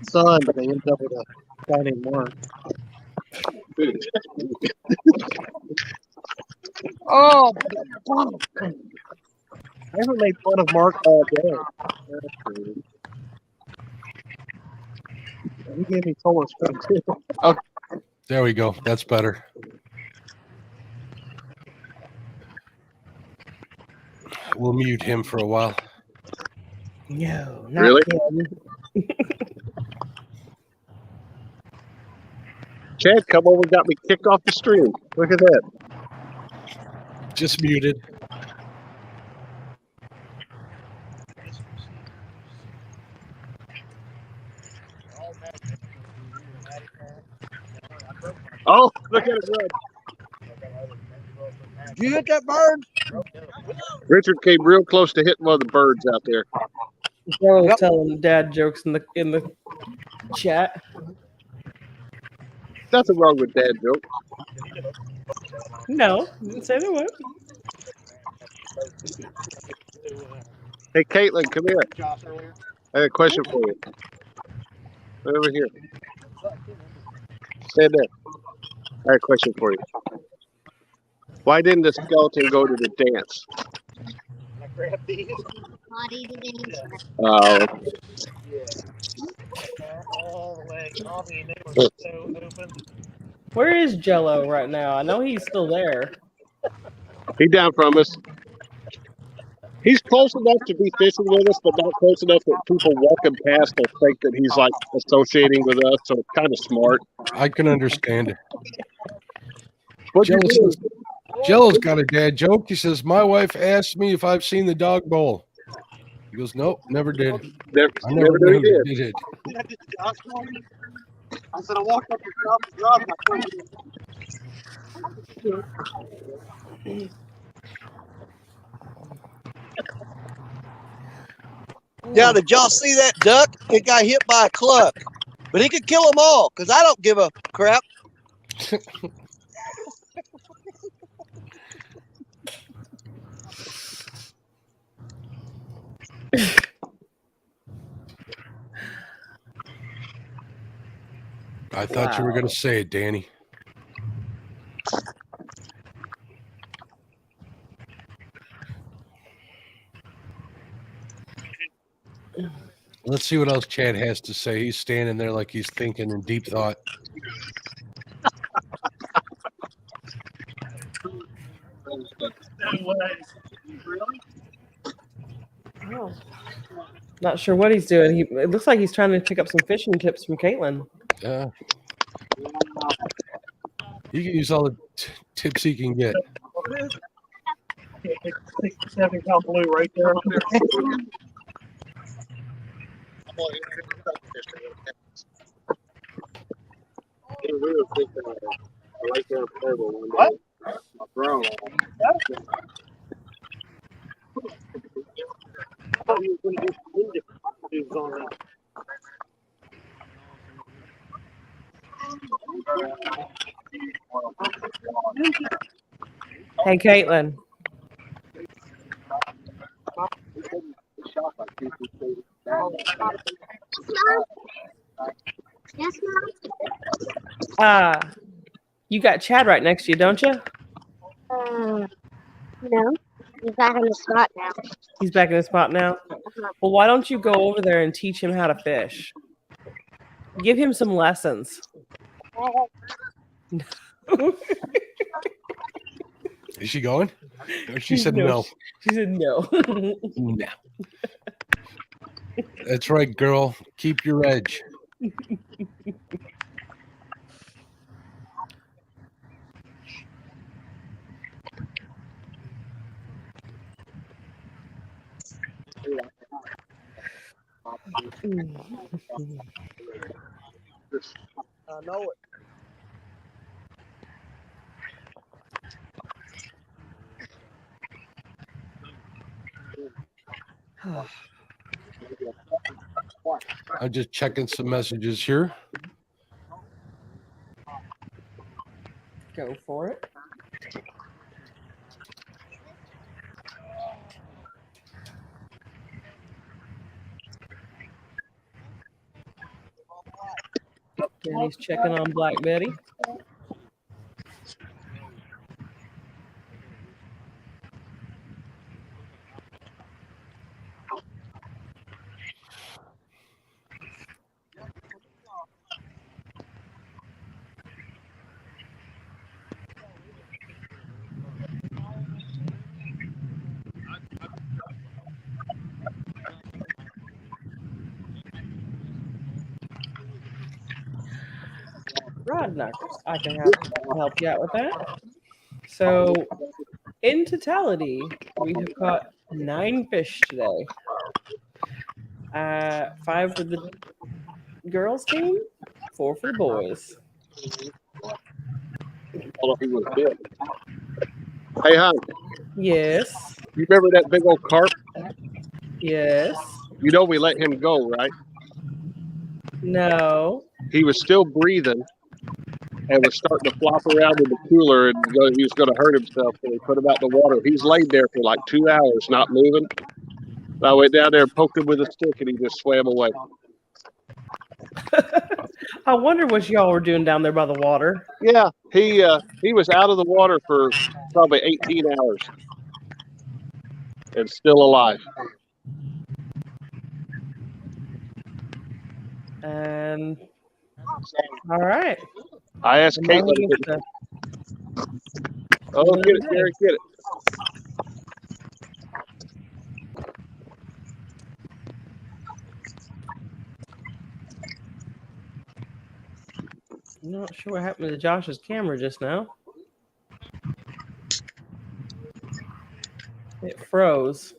son, but they end up with a guy named Mark. Oh, I haven't made fun of Mark all day. He gave me Solar Spring too. Oh, there we go. That's better. We'll mute him for a while. No, not Really? him. Chad, come over and got me kicked off the stream. Look at that. Just muted. Oh, look at it run. Did you hit that bird? Richard came real close to hitting one of the birds out there. Joe was telling dad jokes in the chat. Nothing wrong with dad joke. No, didn't say there was. Hey, Caitlin, come here. I have a question for you. Right over here. Stand there. I have a question for you. Why didn't the skeleton go to the dance? Body to dance. Oh. Where is Jello right now? I know he's still there. He down from us. He's close enough to be fishing with us, but not close enough that people walking past will think that he's like associating with us. So it's kind of smart. I can understand it. What'd you do? Jello's got a dad joke. He says, my wife asked me if I've seen the dog bowl. He goes, nope, never did. I never knew he knew did. he did. I said I walked up the drive and Yeah, did y'all see that duck? It got hit by a cluck. But he could kill them all, because I don't give a crap. I thought you were going to say it, Danny. Let's see what else Chad has to say. He's standing there like he's thinking in deep thought. Oh. Not sure what he's doing. It looks like he's trying to pick up some fishing tips from Caitlin. Yeah. He can use all the tips he can get. 7-pound blue right there. What? I thought he was going to do some on that. Hey, Caitlin. Yes, Mom? You got Chad right next to you, don't you? No. He's back in the spot now. He's back in his spot now? Well, why don't you go over there and teach him how to fish? Give him some lessons. Is she going? She said no. She said no. No. That's right, girl. Keep your edge. I know it. I'm just checking some messages here. Go for it. Daddy's checking on Black Betty. Rod knockers. I can help you out with that. So, in totality, we have caught 9 fish today. 5 for the girls' team, 4 for the boys. Hey, hon. Yes. You remember that big old carp? Yes. You know we let him go, right? No. He was still breathing and was starting to flop around in the cooler, and he was going to hurt himself. So we put him out in the water. He's laid there for like 2 hours, not moving. I went down there and poked him with a stick, and he just swam away. I wonder what y'all were doing down there by the water. Yeah, he was out of the water for probably 18 hours and still alive. And all right. I asked Caitlin. Oh, get it, Derek, get it. I'm not sure what happened to Josh's camera just now. It froze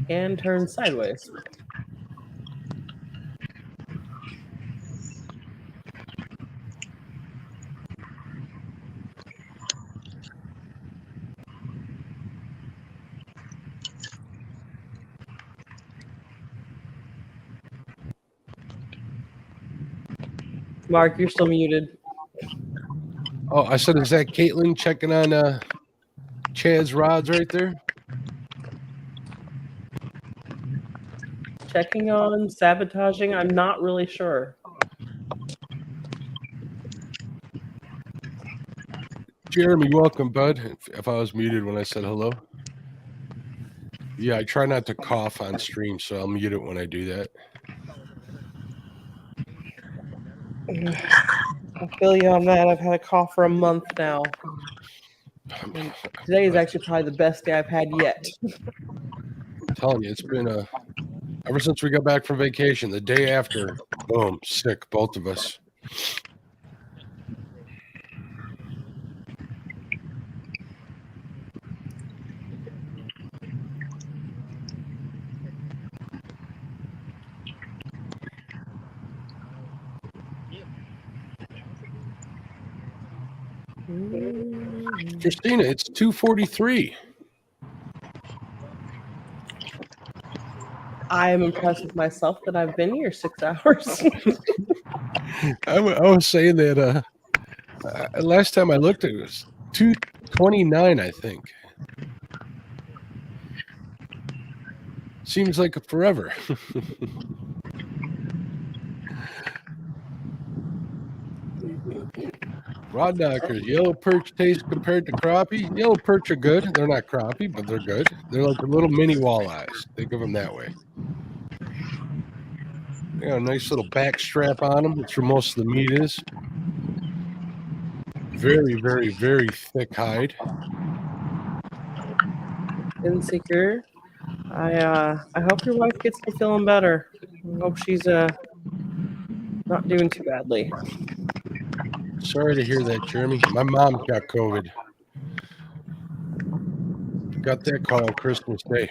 and turned sideways. Mark, you're still muted. Oh, I said, is that Caitlin checking on Chad's rods right there? Checking on, sabotaging, I'm not really sure. Jeremy, welcome, bud. If I was muted when I said hello. Yeah, I try not to cough on stream, so I'll mute it when I do that. I feel you on that. I've had a cough for a month now. And today is actually probably the best day I've had yet. I'm telling you, it's been ever since we got back from vacation, the day after, boom, sick, both of us. Christina, it's 2:43. I am impressed with myself that I've been here 6 hours. I was saying that last time I looked, it was 2:29, I think. Seems like forever. Rod knockers, yellow perch taste compared to crappie. Yellow perch are good. They're not crappie, but they're good. They're like the little mini walleyes. Think of them that way. They got a nice little back strap on them. That's where most of the meat is. Very, very, very thick hide. Inseeker, I hope your wife gets to feeling better. I hope she's not doing too badly. Sorry to hear that, Jeremy. My mom got COVID. Got that call on Christmas Day.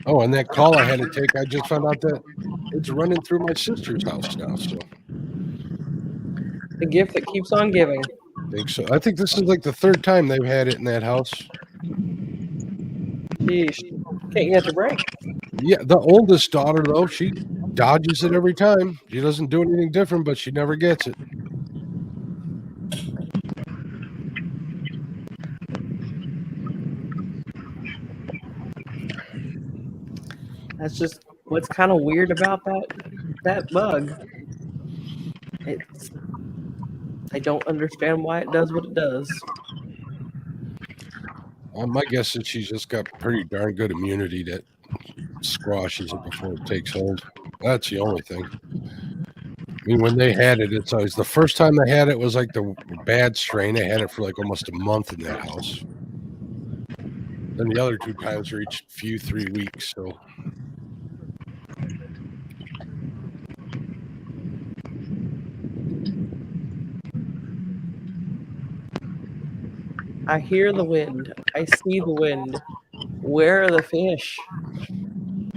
Oh, and that call I had to take, I just found out that it's running through my sister's house now. So The gift that keeps on giving. I think so. I think this is like the third time they've had it in that house. Yeesh. Can't catch a break. Yeah, the oldest daughter, though, she dodges it every time. She doesn't do anything different, but she never gets it. That's just what's kind of weird about that bug. I don't understand why it does what it does. My guess is she's just got pretty darn good immunity that squashes it before it takes hold. That's the only thing. I mean, when they had it, it's always the first time they had it was like the bad strain. They had it for like almost a month in that house. Then the other two times were each 3 weeks. So I hear the wind. I see the wind. Where are the fish?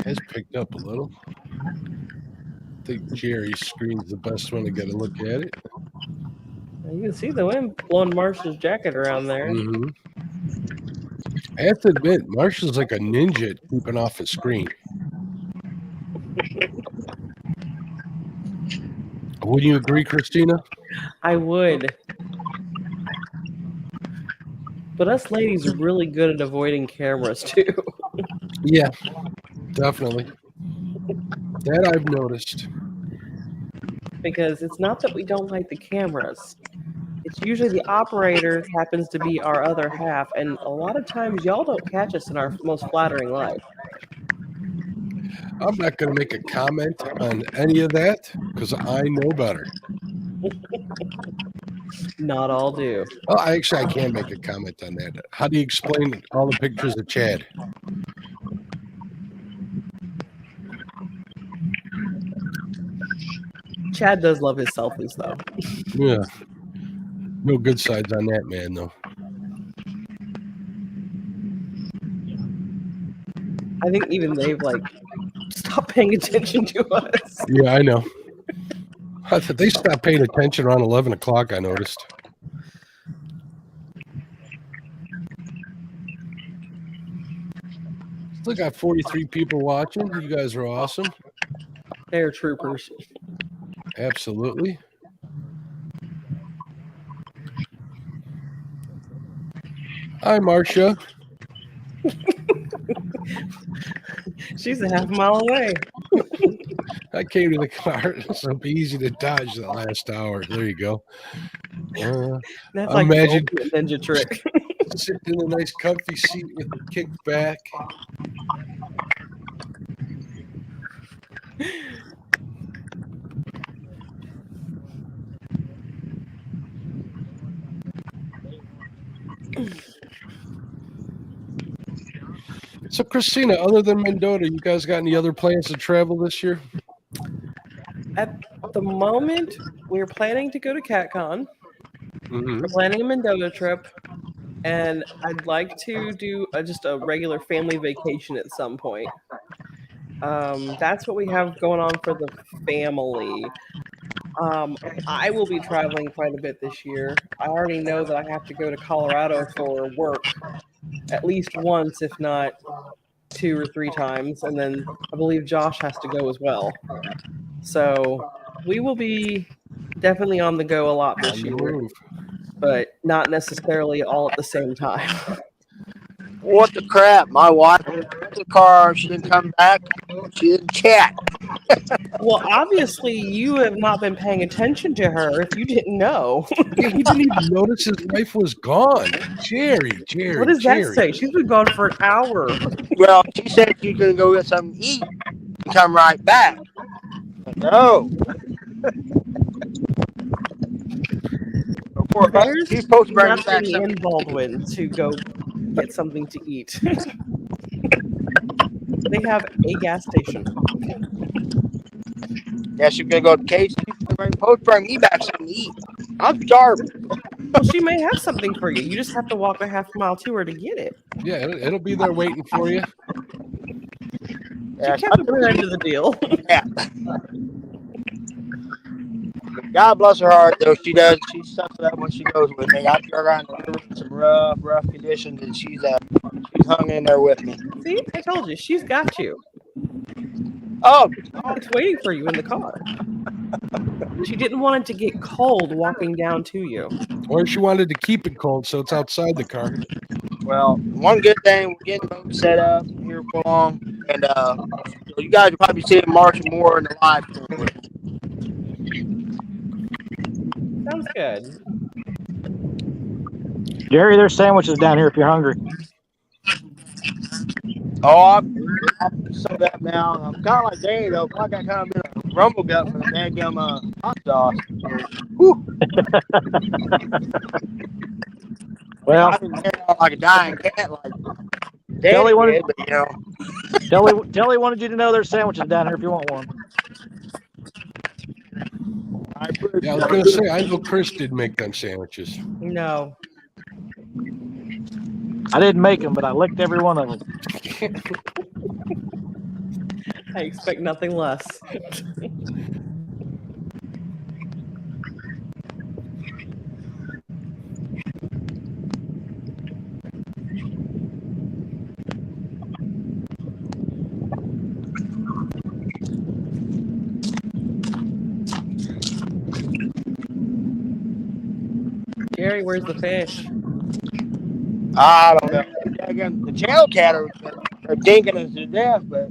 has picked up a little. I think Jerry's screen's the best one to get a look at it. You can see the wind blowing Marshall's jacket around there. Mm-hmm. I have to admit, Marshall's like a ninja at keeping off his screen. Would you agree, Christina? I would. But us ladies are really good at avoiding cameras, too. Yeah, definitely. That I've noticed. Because it's not that we don't like the cameras. It's usually the operator happens to be our other half, and a lot of times y'all don't catch us in our most flattering light. I'm not going to make a comment on any of that because I know better. Not all do. Oh, I can make a comment on that. How do you explain all the pictures of Chad? Chad does love his selfies, though. Yeah. No good sides on that man, though. I think even they've, stopped paying attention to us. Yeah, I know. I thought they stopped paying attention around 11 o'clock, I noticed. Still got 43 people watching. You guys are awesome. They're troopers. Absolutely. Hi, Marcia. She's a half mile away. I came to the car, so it'll be easy to dodge the last hour. There you go. That's like imagine the ninja trick. sitting in a nice comfy seat with the kick back. So, Christina, other than Mendota, you guys got any other plans to travel this year? At the moment, we're planning to go to CatCon. Mm-hmm. We're planning a Mendota trip, and I'd like to do just a regular family vacation at some point. That's what we have going on for the family. I will be traveling quite a bit this year. I already know that I have to go to Colorado for work at least once, if not 2 or 3 times, and then I believe Josh has to go as well. So we will be definitely on the go a lot this year, but not necessarily all at the same time. What the crap? My wife went to the car. She didn't come back. She didn't chat. Well, obviously, you have not been paying attention to her if you didn't know. Yeah, he didn't even notice his wife was gone. Jerry. What does that say? She's been gone for an hour. Well, she said she's gonna go get something to eat and come right back. No. There's She's supposed to bring me back nothing something. in Baldwin to go get something to eat. They have a gas station. Yeah, she's gonna go to Casey. She's supposed to bring me back something to eat. I'm starving. Well, she may have something for you. You just have to walk a half mile to her to get it. Yeah, it'll be there waiting for you. She kept her end of the deal. Yeah. God bless her heart, though. She does. She sucks it up when she goes with me. I drug her out in the river in some rough conditions, and she's hung in there with me. See, I told you, she's got you. Oh, it's waiting for you in the car. She didn't want it to get cold walking down to you. Or she wanted to keep it cold, so it's outside the car. Well, one good thing, we're getting boat set up here for long, and so you guys will probably see Marshall more in the live stream. Sounds good. Jerry, there's sandwiches down here if you're hungry. Oh, I'm so that now. I'm kind of like Danny though. I got kind of been a rumble gut for the dadgum hot sauce. Whew. Well, I've been tearing out like a dying cat, like Danny Kelly wanted, did, but you know. Kelly wanted you to know there's sandwiches down here if you want one. Yeah, I was gonna say I know Chris did make them sandwiches. No. I didn't make them, but I licked every one of them. I expect nothing less. Gary, where's the fish? I don't know. Again, the channel cat are dinking us to death, but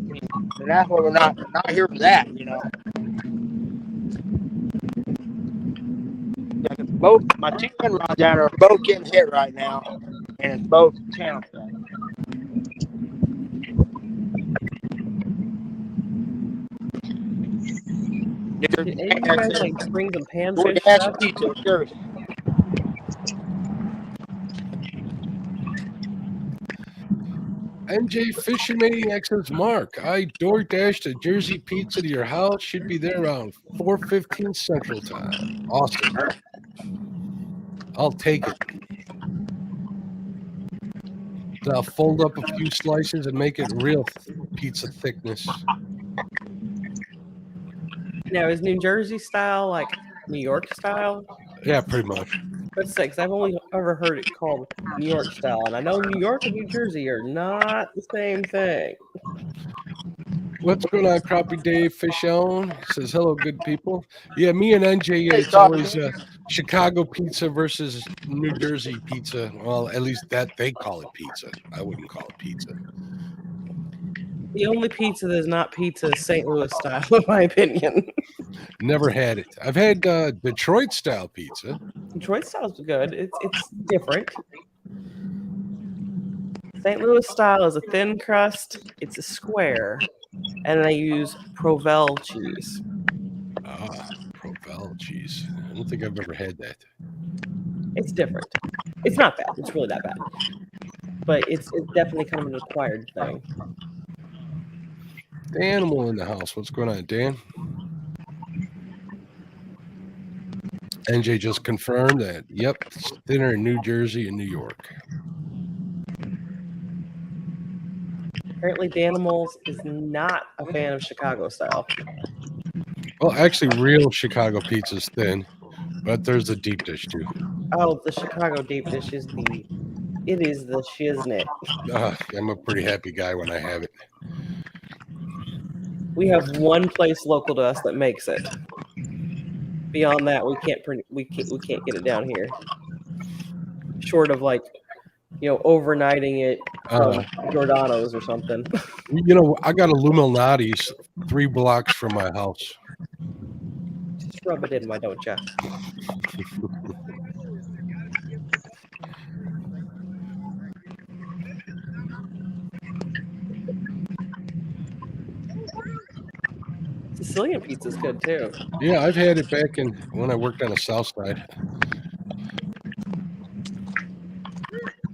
that's why we're not here for that, you know. Yeah, both my two gun rods down are both getting hit right now, and it's both channel cat. Did any of you guys like bring some panfish stuff? NJ Fishin Maniacs Mark. I DoorDashed a Jersey pizza to your house. Should be there around 4:15 Central Time. Awesome. I'll take it. I'll fold up a few slices and make it real pizza thickness. Now, is New Jersey style like New York style? Yeah, pretty much. Let's say, because I've only ever heard it called New York style, and I know New York and New Jersey are not the same thing. What's going on, Crappie Dave Fishin? Says, hello, good people. Yeah, me and NJ, it's always Chicago pizza versus New Jersey pizza. Well, at least that they call it pizza. I wouldn't call it pizza. The only pizza that is not pizza is St. Louis style, in my opinion. Never had it. I've had Detroit style pizza. Detroit style is good. It's different. St. Louis style is a thin crust. It's a square, and I use Provel cheese. Ah, Provel cheese. I don't think I've ever had that. It's different. It's not bad. It's really that bad, but it's definitely kind of an acquired thing. The animal in the house. What's going on, Dan? NJ just confirmed that. Yep, it's thinner in New Jersey and New York. Apparently, Danimals is not a fan of Chicago style. Well, actually, real Chicago pizza's thin, but there's the deep dish too. Oh, the Chicago deep dish is the shiznit. I'm a pretty happy guy when I have it. We have one place local to us that makes it. Beyond that, we can't get it down here. Short of like overnighting it from Giordano's or something. I got Illuminati's 3 blocks from my house. Just rub it in, why don't you? Sicilian pizza's good too. Yeah, I've had it back when I worked on the south side.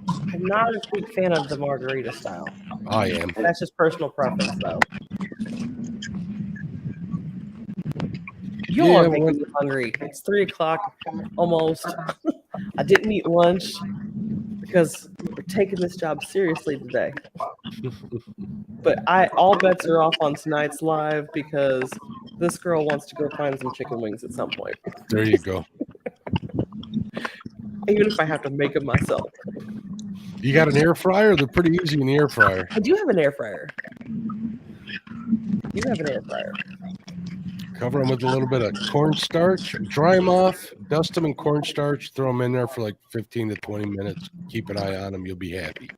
I'm not a big fan of the margarita style. I am. That's just personal preference, though. You don't want to make me hungry. It's 3:00 almost. I didn't eat lunch because we're taking this job seriously today. But all bets are off on tonight's live because this girl wants to go find some chicken wings at some point. There you go. Even if I have to make them myself. You got an air fryer? They're pretty easy in the air fryer. I do have an air fryer. You have an air fryer. Cover them with a little bit of cornstarch, dry them off, dust them in cornstarch, throw them in there for like 15 to 20 minutes. Keep an eye on them. You'll be happy.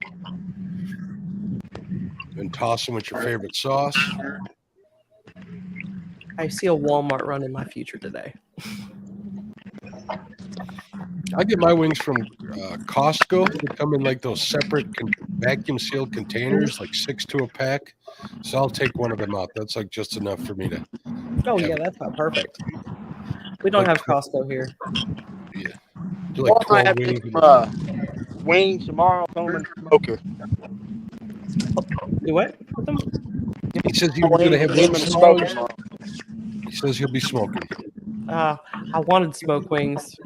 And toss them with your favorite sauce. I see a Walmart run in my future today. I get my wings from Costco. They come in like those separate vacuum sealed containers, like 6 to a pack. So I'll take one of them out. That's like just enough for me to. Oh yeah, that's not perfect. We don't have Costco here. Yeah. Do like 12 wings. Wings tomorrow. Coming smoker. Do what? He says he was going to have wings tomorrow. He says he'll be smoking. I wanted smoked wings.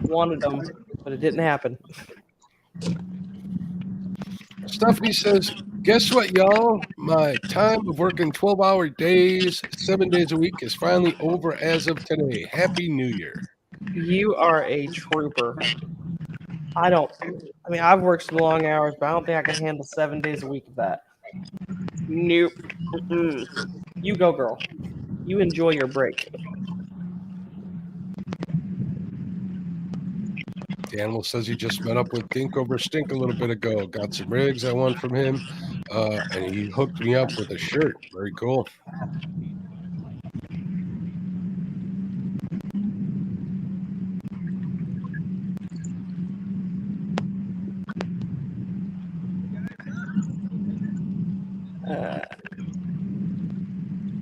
Wanted them, but it didn't happen. Stephanie says, guess what, y'all? My time of working 12-hour days, 7 days a week is finally over as of today. Happy New Year. You are a trooper. I've worked some long hours, but I don't think I can handle 7 days a week of that. Nope. You go, girl. You enjoy your break. The animal says he just met up with Dink over Stink a little bit ago. Got some rigs I won from him, and he hooked me up with a shirt. Very cool.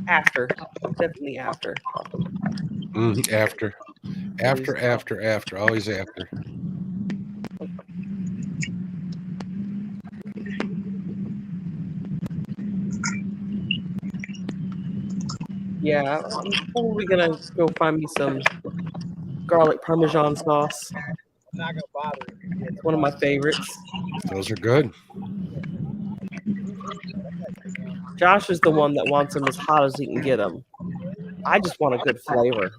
After. Definitely after. After. Always after. Yeah, I'm probably gonna go find me some garlic Parmesan sauce. Not gonna bother you. It's one of my favorites. Those are good. Josh is the one that wants them as hot as he can get them. I just want a good flavor.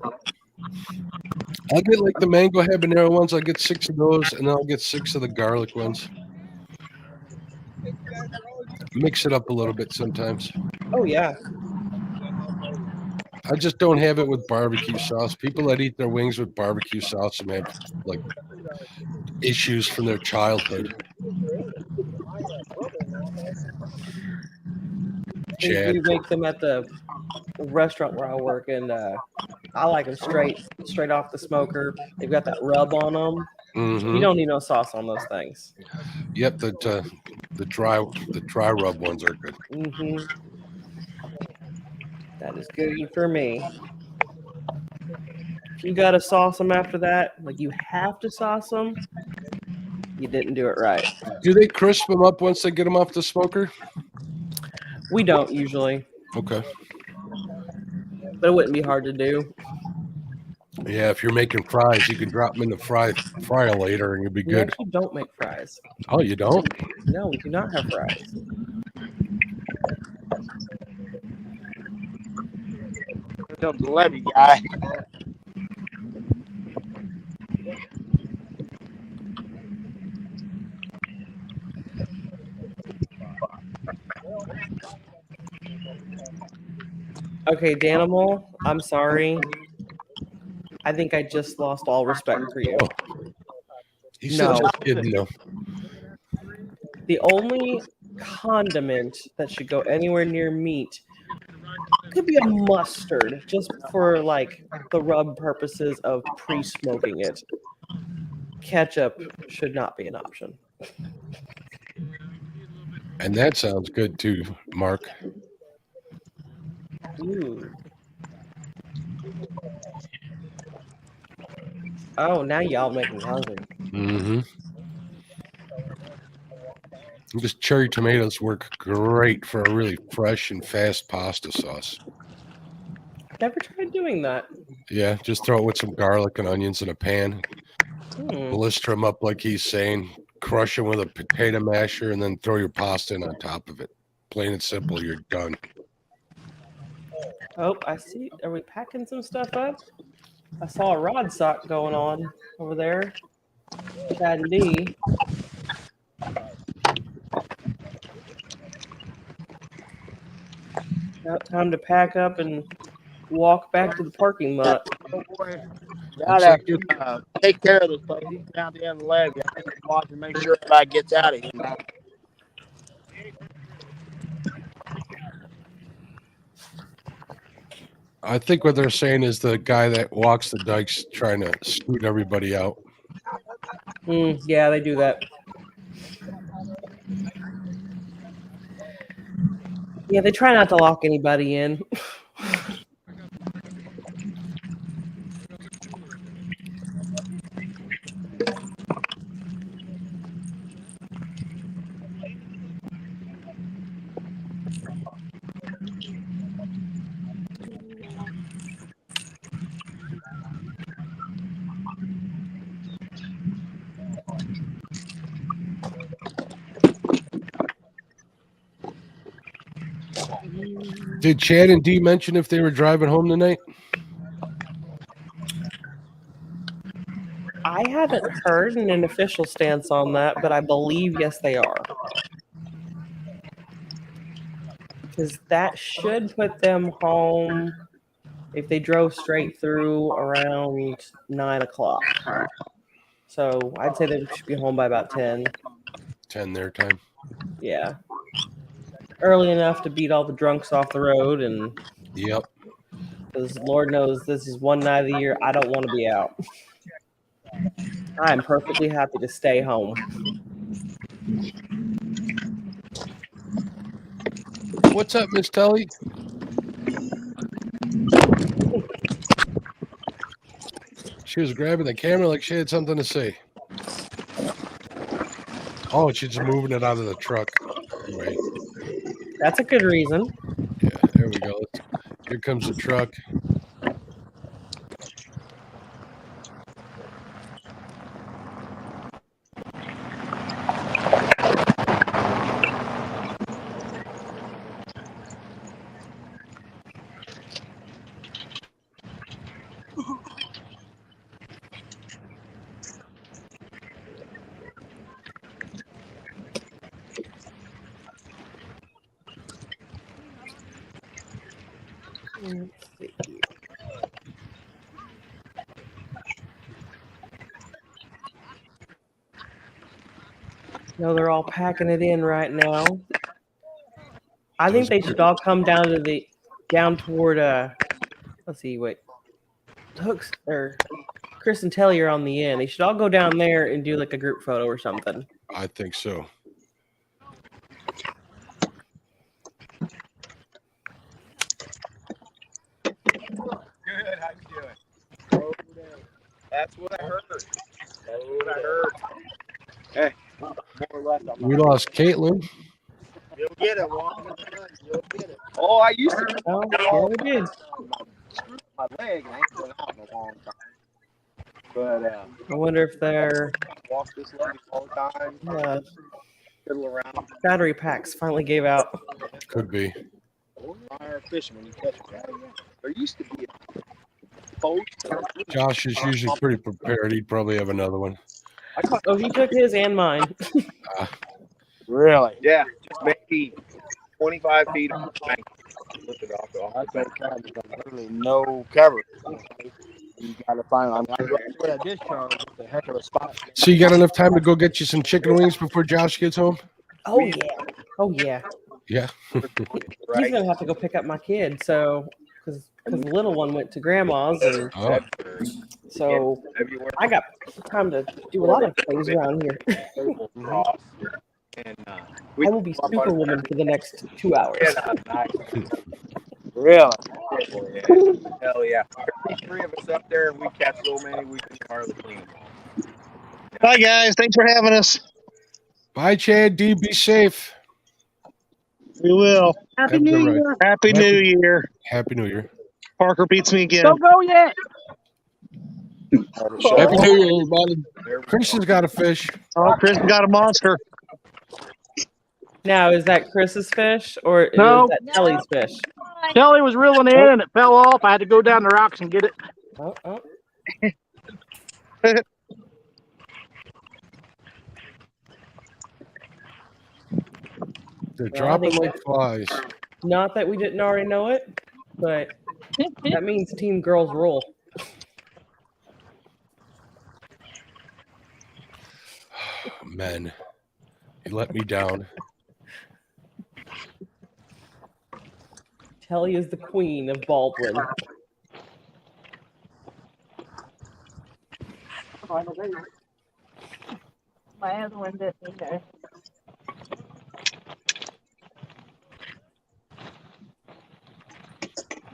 I'll get like the mango habanero ones. I'll get 6 of those, and then I'll get 6 of the garlic ones. Mix it up a little bit sometimes. Oh, yeah. I just don't have it with barbecue sauce. People that eat their wings with barbecue sauce have like issues from their childhood. Chad. We make them at the restaurant where I work, and I like them straight off the smoker. They've got that rub on them. Mm-hmm. You don't need no sauce on those things. Yep, the dry rub ones are good. Mm-hmm. That is good for me. If you gotta sauce them after that, like you have to sauce them, you didn't do it right. Do they crisp them up once they get them off the smoker? We don't usually. Okay. But it wouldn't be hard to do. Yeah, if you're making fries, you can drop them in the fryer later and you'll be We good. actually don't make fries. Oh, you don't? No, we do not have fries. Here comes the levy guy. Okay, Danimal, I'm sorry. I think I just lost all respect for you. He's No. just kidding, though. The only condiment that should go anywhere near meat could be a mustard, just for like the rub purposes of pre-smoking it. Ketchup should not be an option. And that sounds good too, Mark. Ooh. Oh, now y'all make me hungry. Mm-hmm. Just cherry tomatoes work great for a really fresh and fast pasta sauce. Never tried doing that. Yeah, just throw it with some garlic and onions in a pan. Hmm. Blister them up like he's saying. Crush them with a potato masher and then throw your pasta in on top of it. Plain and simple, you're done. Oh, I see. Are we packing some stuff up? I saw a rod sock going on over there. Chad and D. Now time to pack up and walk back to the parking lot. Oh boy, gotta take care of this place. He's down the end of the leg. I have to watch and make sure everybody gets out of here. I think what they're saying is the guy that walks the dikes trying to scoot everybody out. Yeah, they do that. Yeah, they try not to lock anybody in. Did Chad and Dee mention if they were driving home tonight? I haven't heard an official stance on that, but I believe yes, they are. Because that should put them home if they drove straight through around 9 o'clock. So I'd say they should be home by about 10. 10 their time. Yeah. Early enough to beat all the drunks off the road. And yep. Because Lord knows this is one night of the year I don't want to be out. I'm perfectly happy to stay home. What's up, Miss Tully? She was grabbing the camera like she had something to say. Oh, she's moving it out of the truck. Right. That's a good reason. Yeah, there we go. Here comes the truck. Let's see. No, they're all packing it in right now. I think they should all come down toward let's see, wait. Hooks or Chris and Telly are on the end. They should all go down there and do like a group photo or something. I think so. Good, how you doing? That's what I heard. That's what I heard. Hey, more or less. We lost Caitlin. You'll get it, Walker. You'll get it. Oh, I used to. Oh, yeah, we did. My leg, and I ain't been out in a long time. But I wonder if they're walk this leg all the time. Fiddle around. Battery packs finally gave out. Could be. Fire fishing when you catch it. There used to be a boat. Josh is usually pretty prepared. He'd probably have another one. Oh, he took his and mine. Really? Yeah. Just maybe 25 feet off the bank. Lift it off. I'd say literally no cover. You gotta find. I'm right where that discharge. It's a heck of a spot. So you got enough time to go get you some chicken wings before Josh gets home? Oh yeah. Oh yeah. Yeah. He's gonna have to go pick up my kid. So because the little one went to grandma's, and Oh. so I got time to do a lot of things around here. I will be Superwoman for the next 2 hours. Really? Hell yeah. There's 3 of us up there, and we catch so many we can hardly clean them all. Bye, guys. Thanks for having us. Bye, Chad. D. Be safe. We will. Happy Have a New good ride. Year. Happy New Year. Happy New Year. Parker beats me again. Don't go yet. Happy New Year, everybody. Chris has got a fish. Oh, Chris got a monster. Now, is that Chris's fish or No. is that Kelly's fish? Kelly was reeling in and it fell off. I had to go down the rocks and get it. Oh, oh. They're dropping like flies. Not that we didn't already know it, but that means team girls rule. Men, you let me down. Kelly is the queen of Baldwin. My other one didn't either.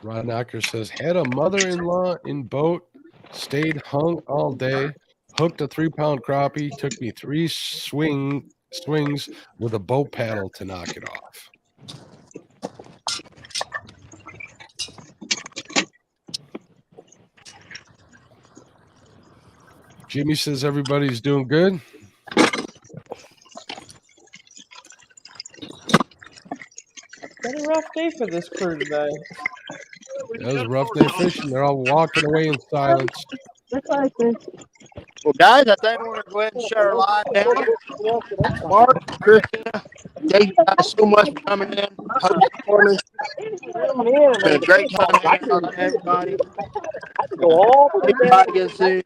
Ron Knocker says, had a mother-in-law in boat, stayed hung all day, hooked a 3-pound crappie, took me 3 swings with a boat paddle to knock it off. Jimmy says everybody's doing good. Been a rough day for this crew today. That was a rough day fishing. They're all walking away in silence. Well, guys, I think we're going to go ahead and shut our live down. Mark, Christina, thank you guys so much for coming in. Hosting for me. It's been a great time hanging out with everybody. Everybody again soon.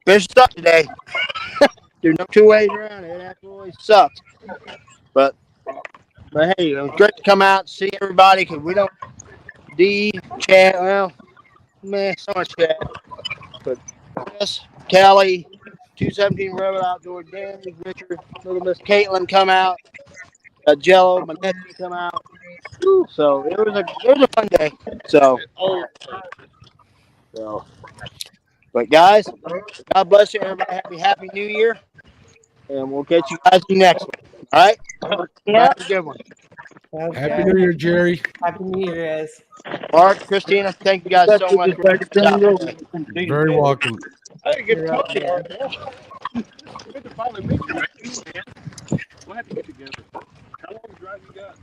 Fish sucked today. There's no 2 ways around it. It absolutely sucks. But hey, it was great to come out and see everybody because we don't Chad, well, man, so much Chad. But Chris, Kelly, 217 Rebel Outdoor, Danny, Richard, little Miss Caitlin come out, Jello, my nephew come out. So it was a fun day. So, but guys, God bless you, everybody. Happy New Year, and we'll catch you guys next one. All right? Yeah. Have a good one. Happy New Year, Jerry. Happy New Year, guys. Mark, Christina, thank you guys so much for coming out. Very welcome. I didn't get to talk to you. Good to finally meet you. We'll have to get together. How long drive you got?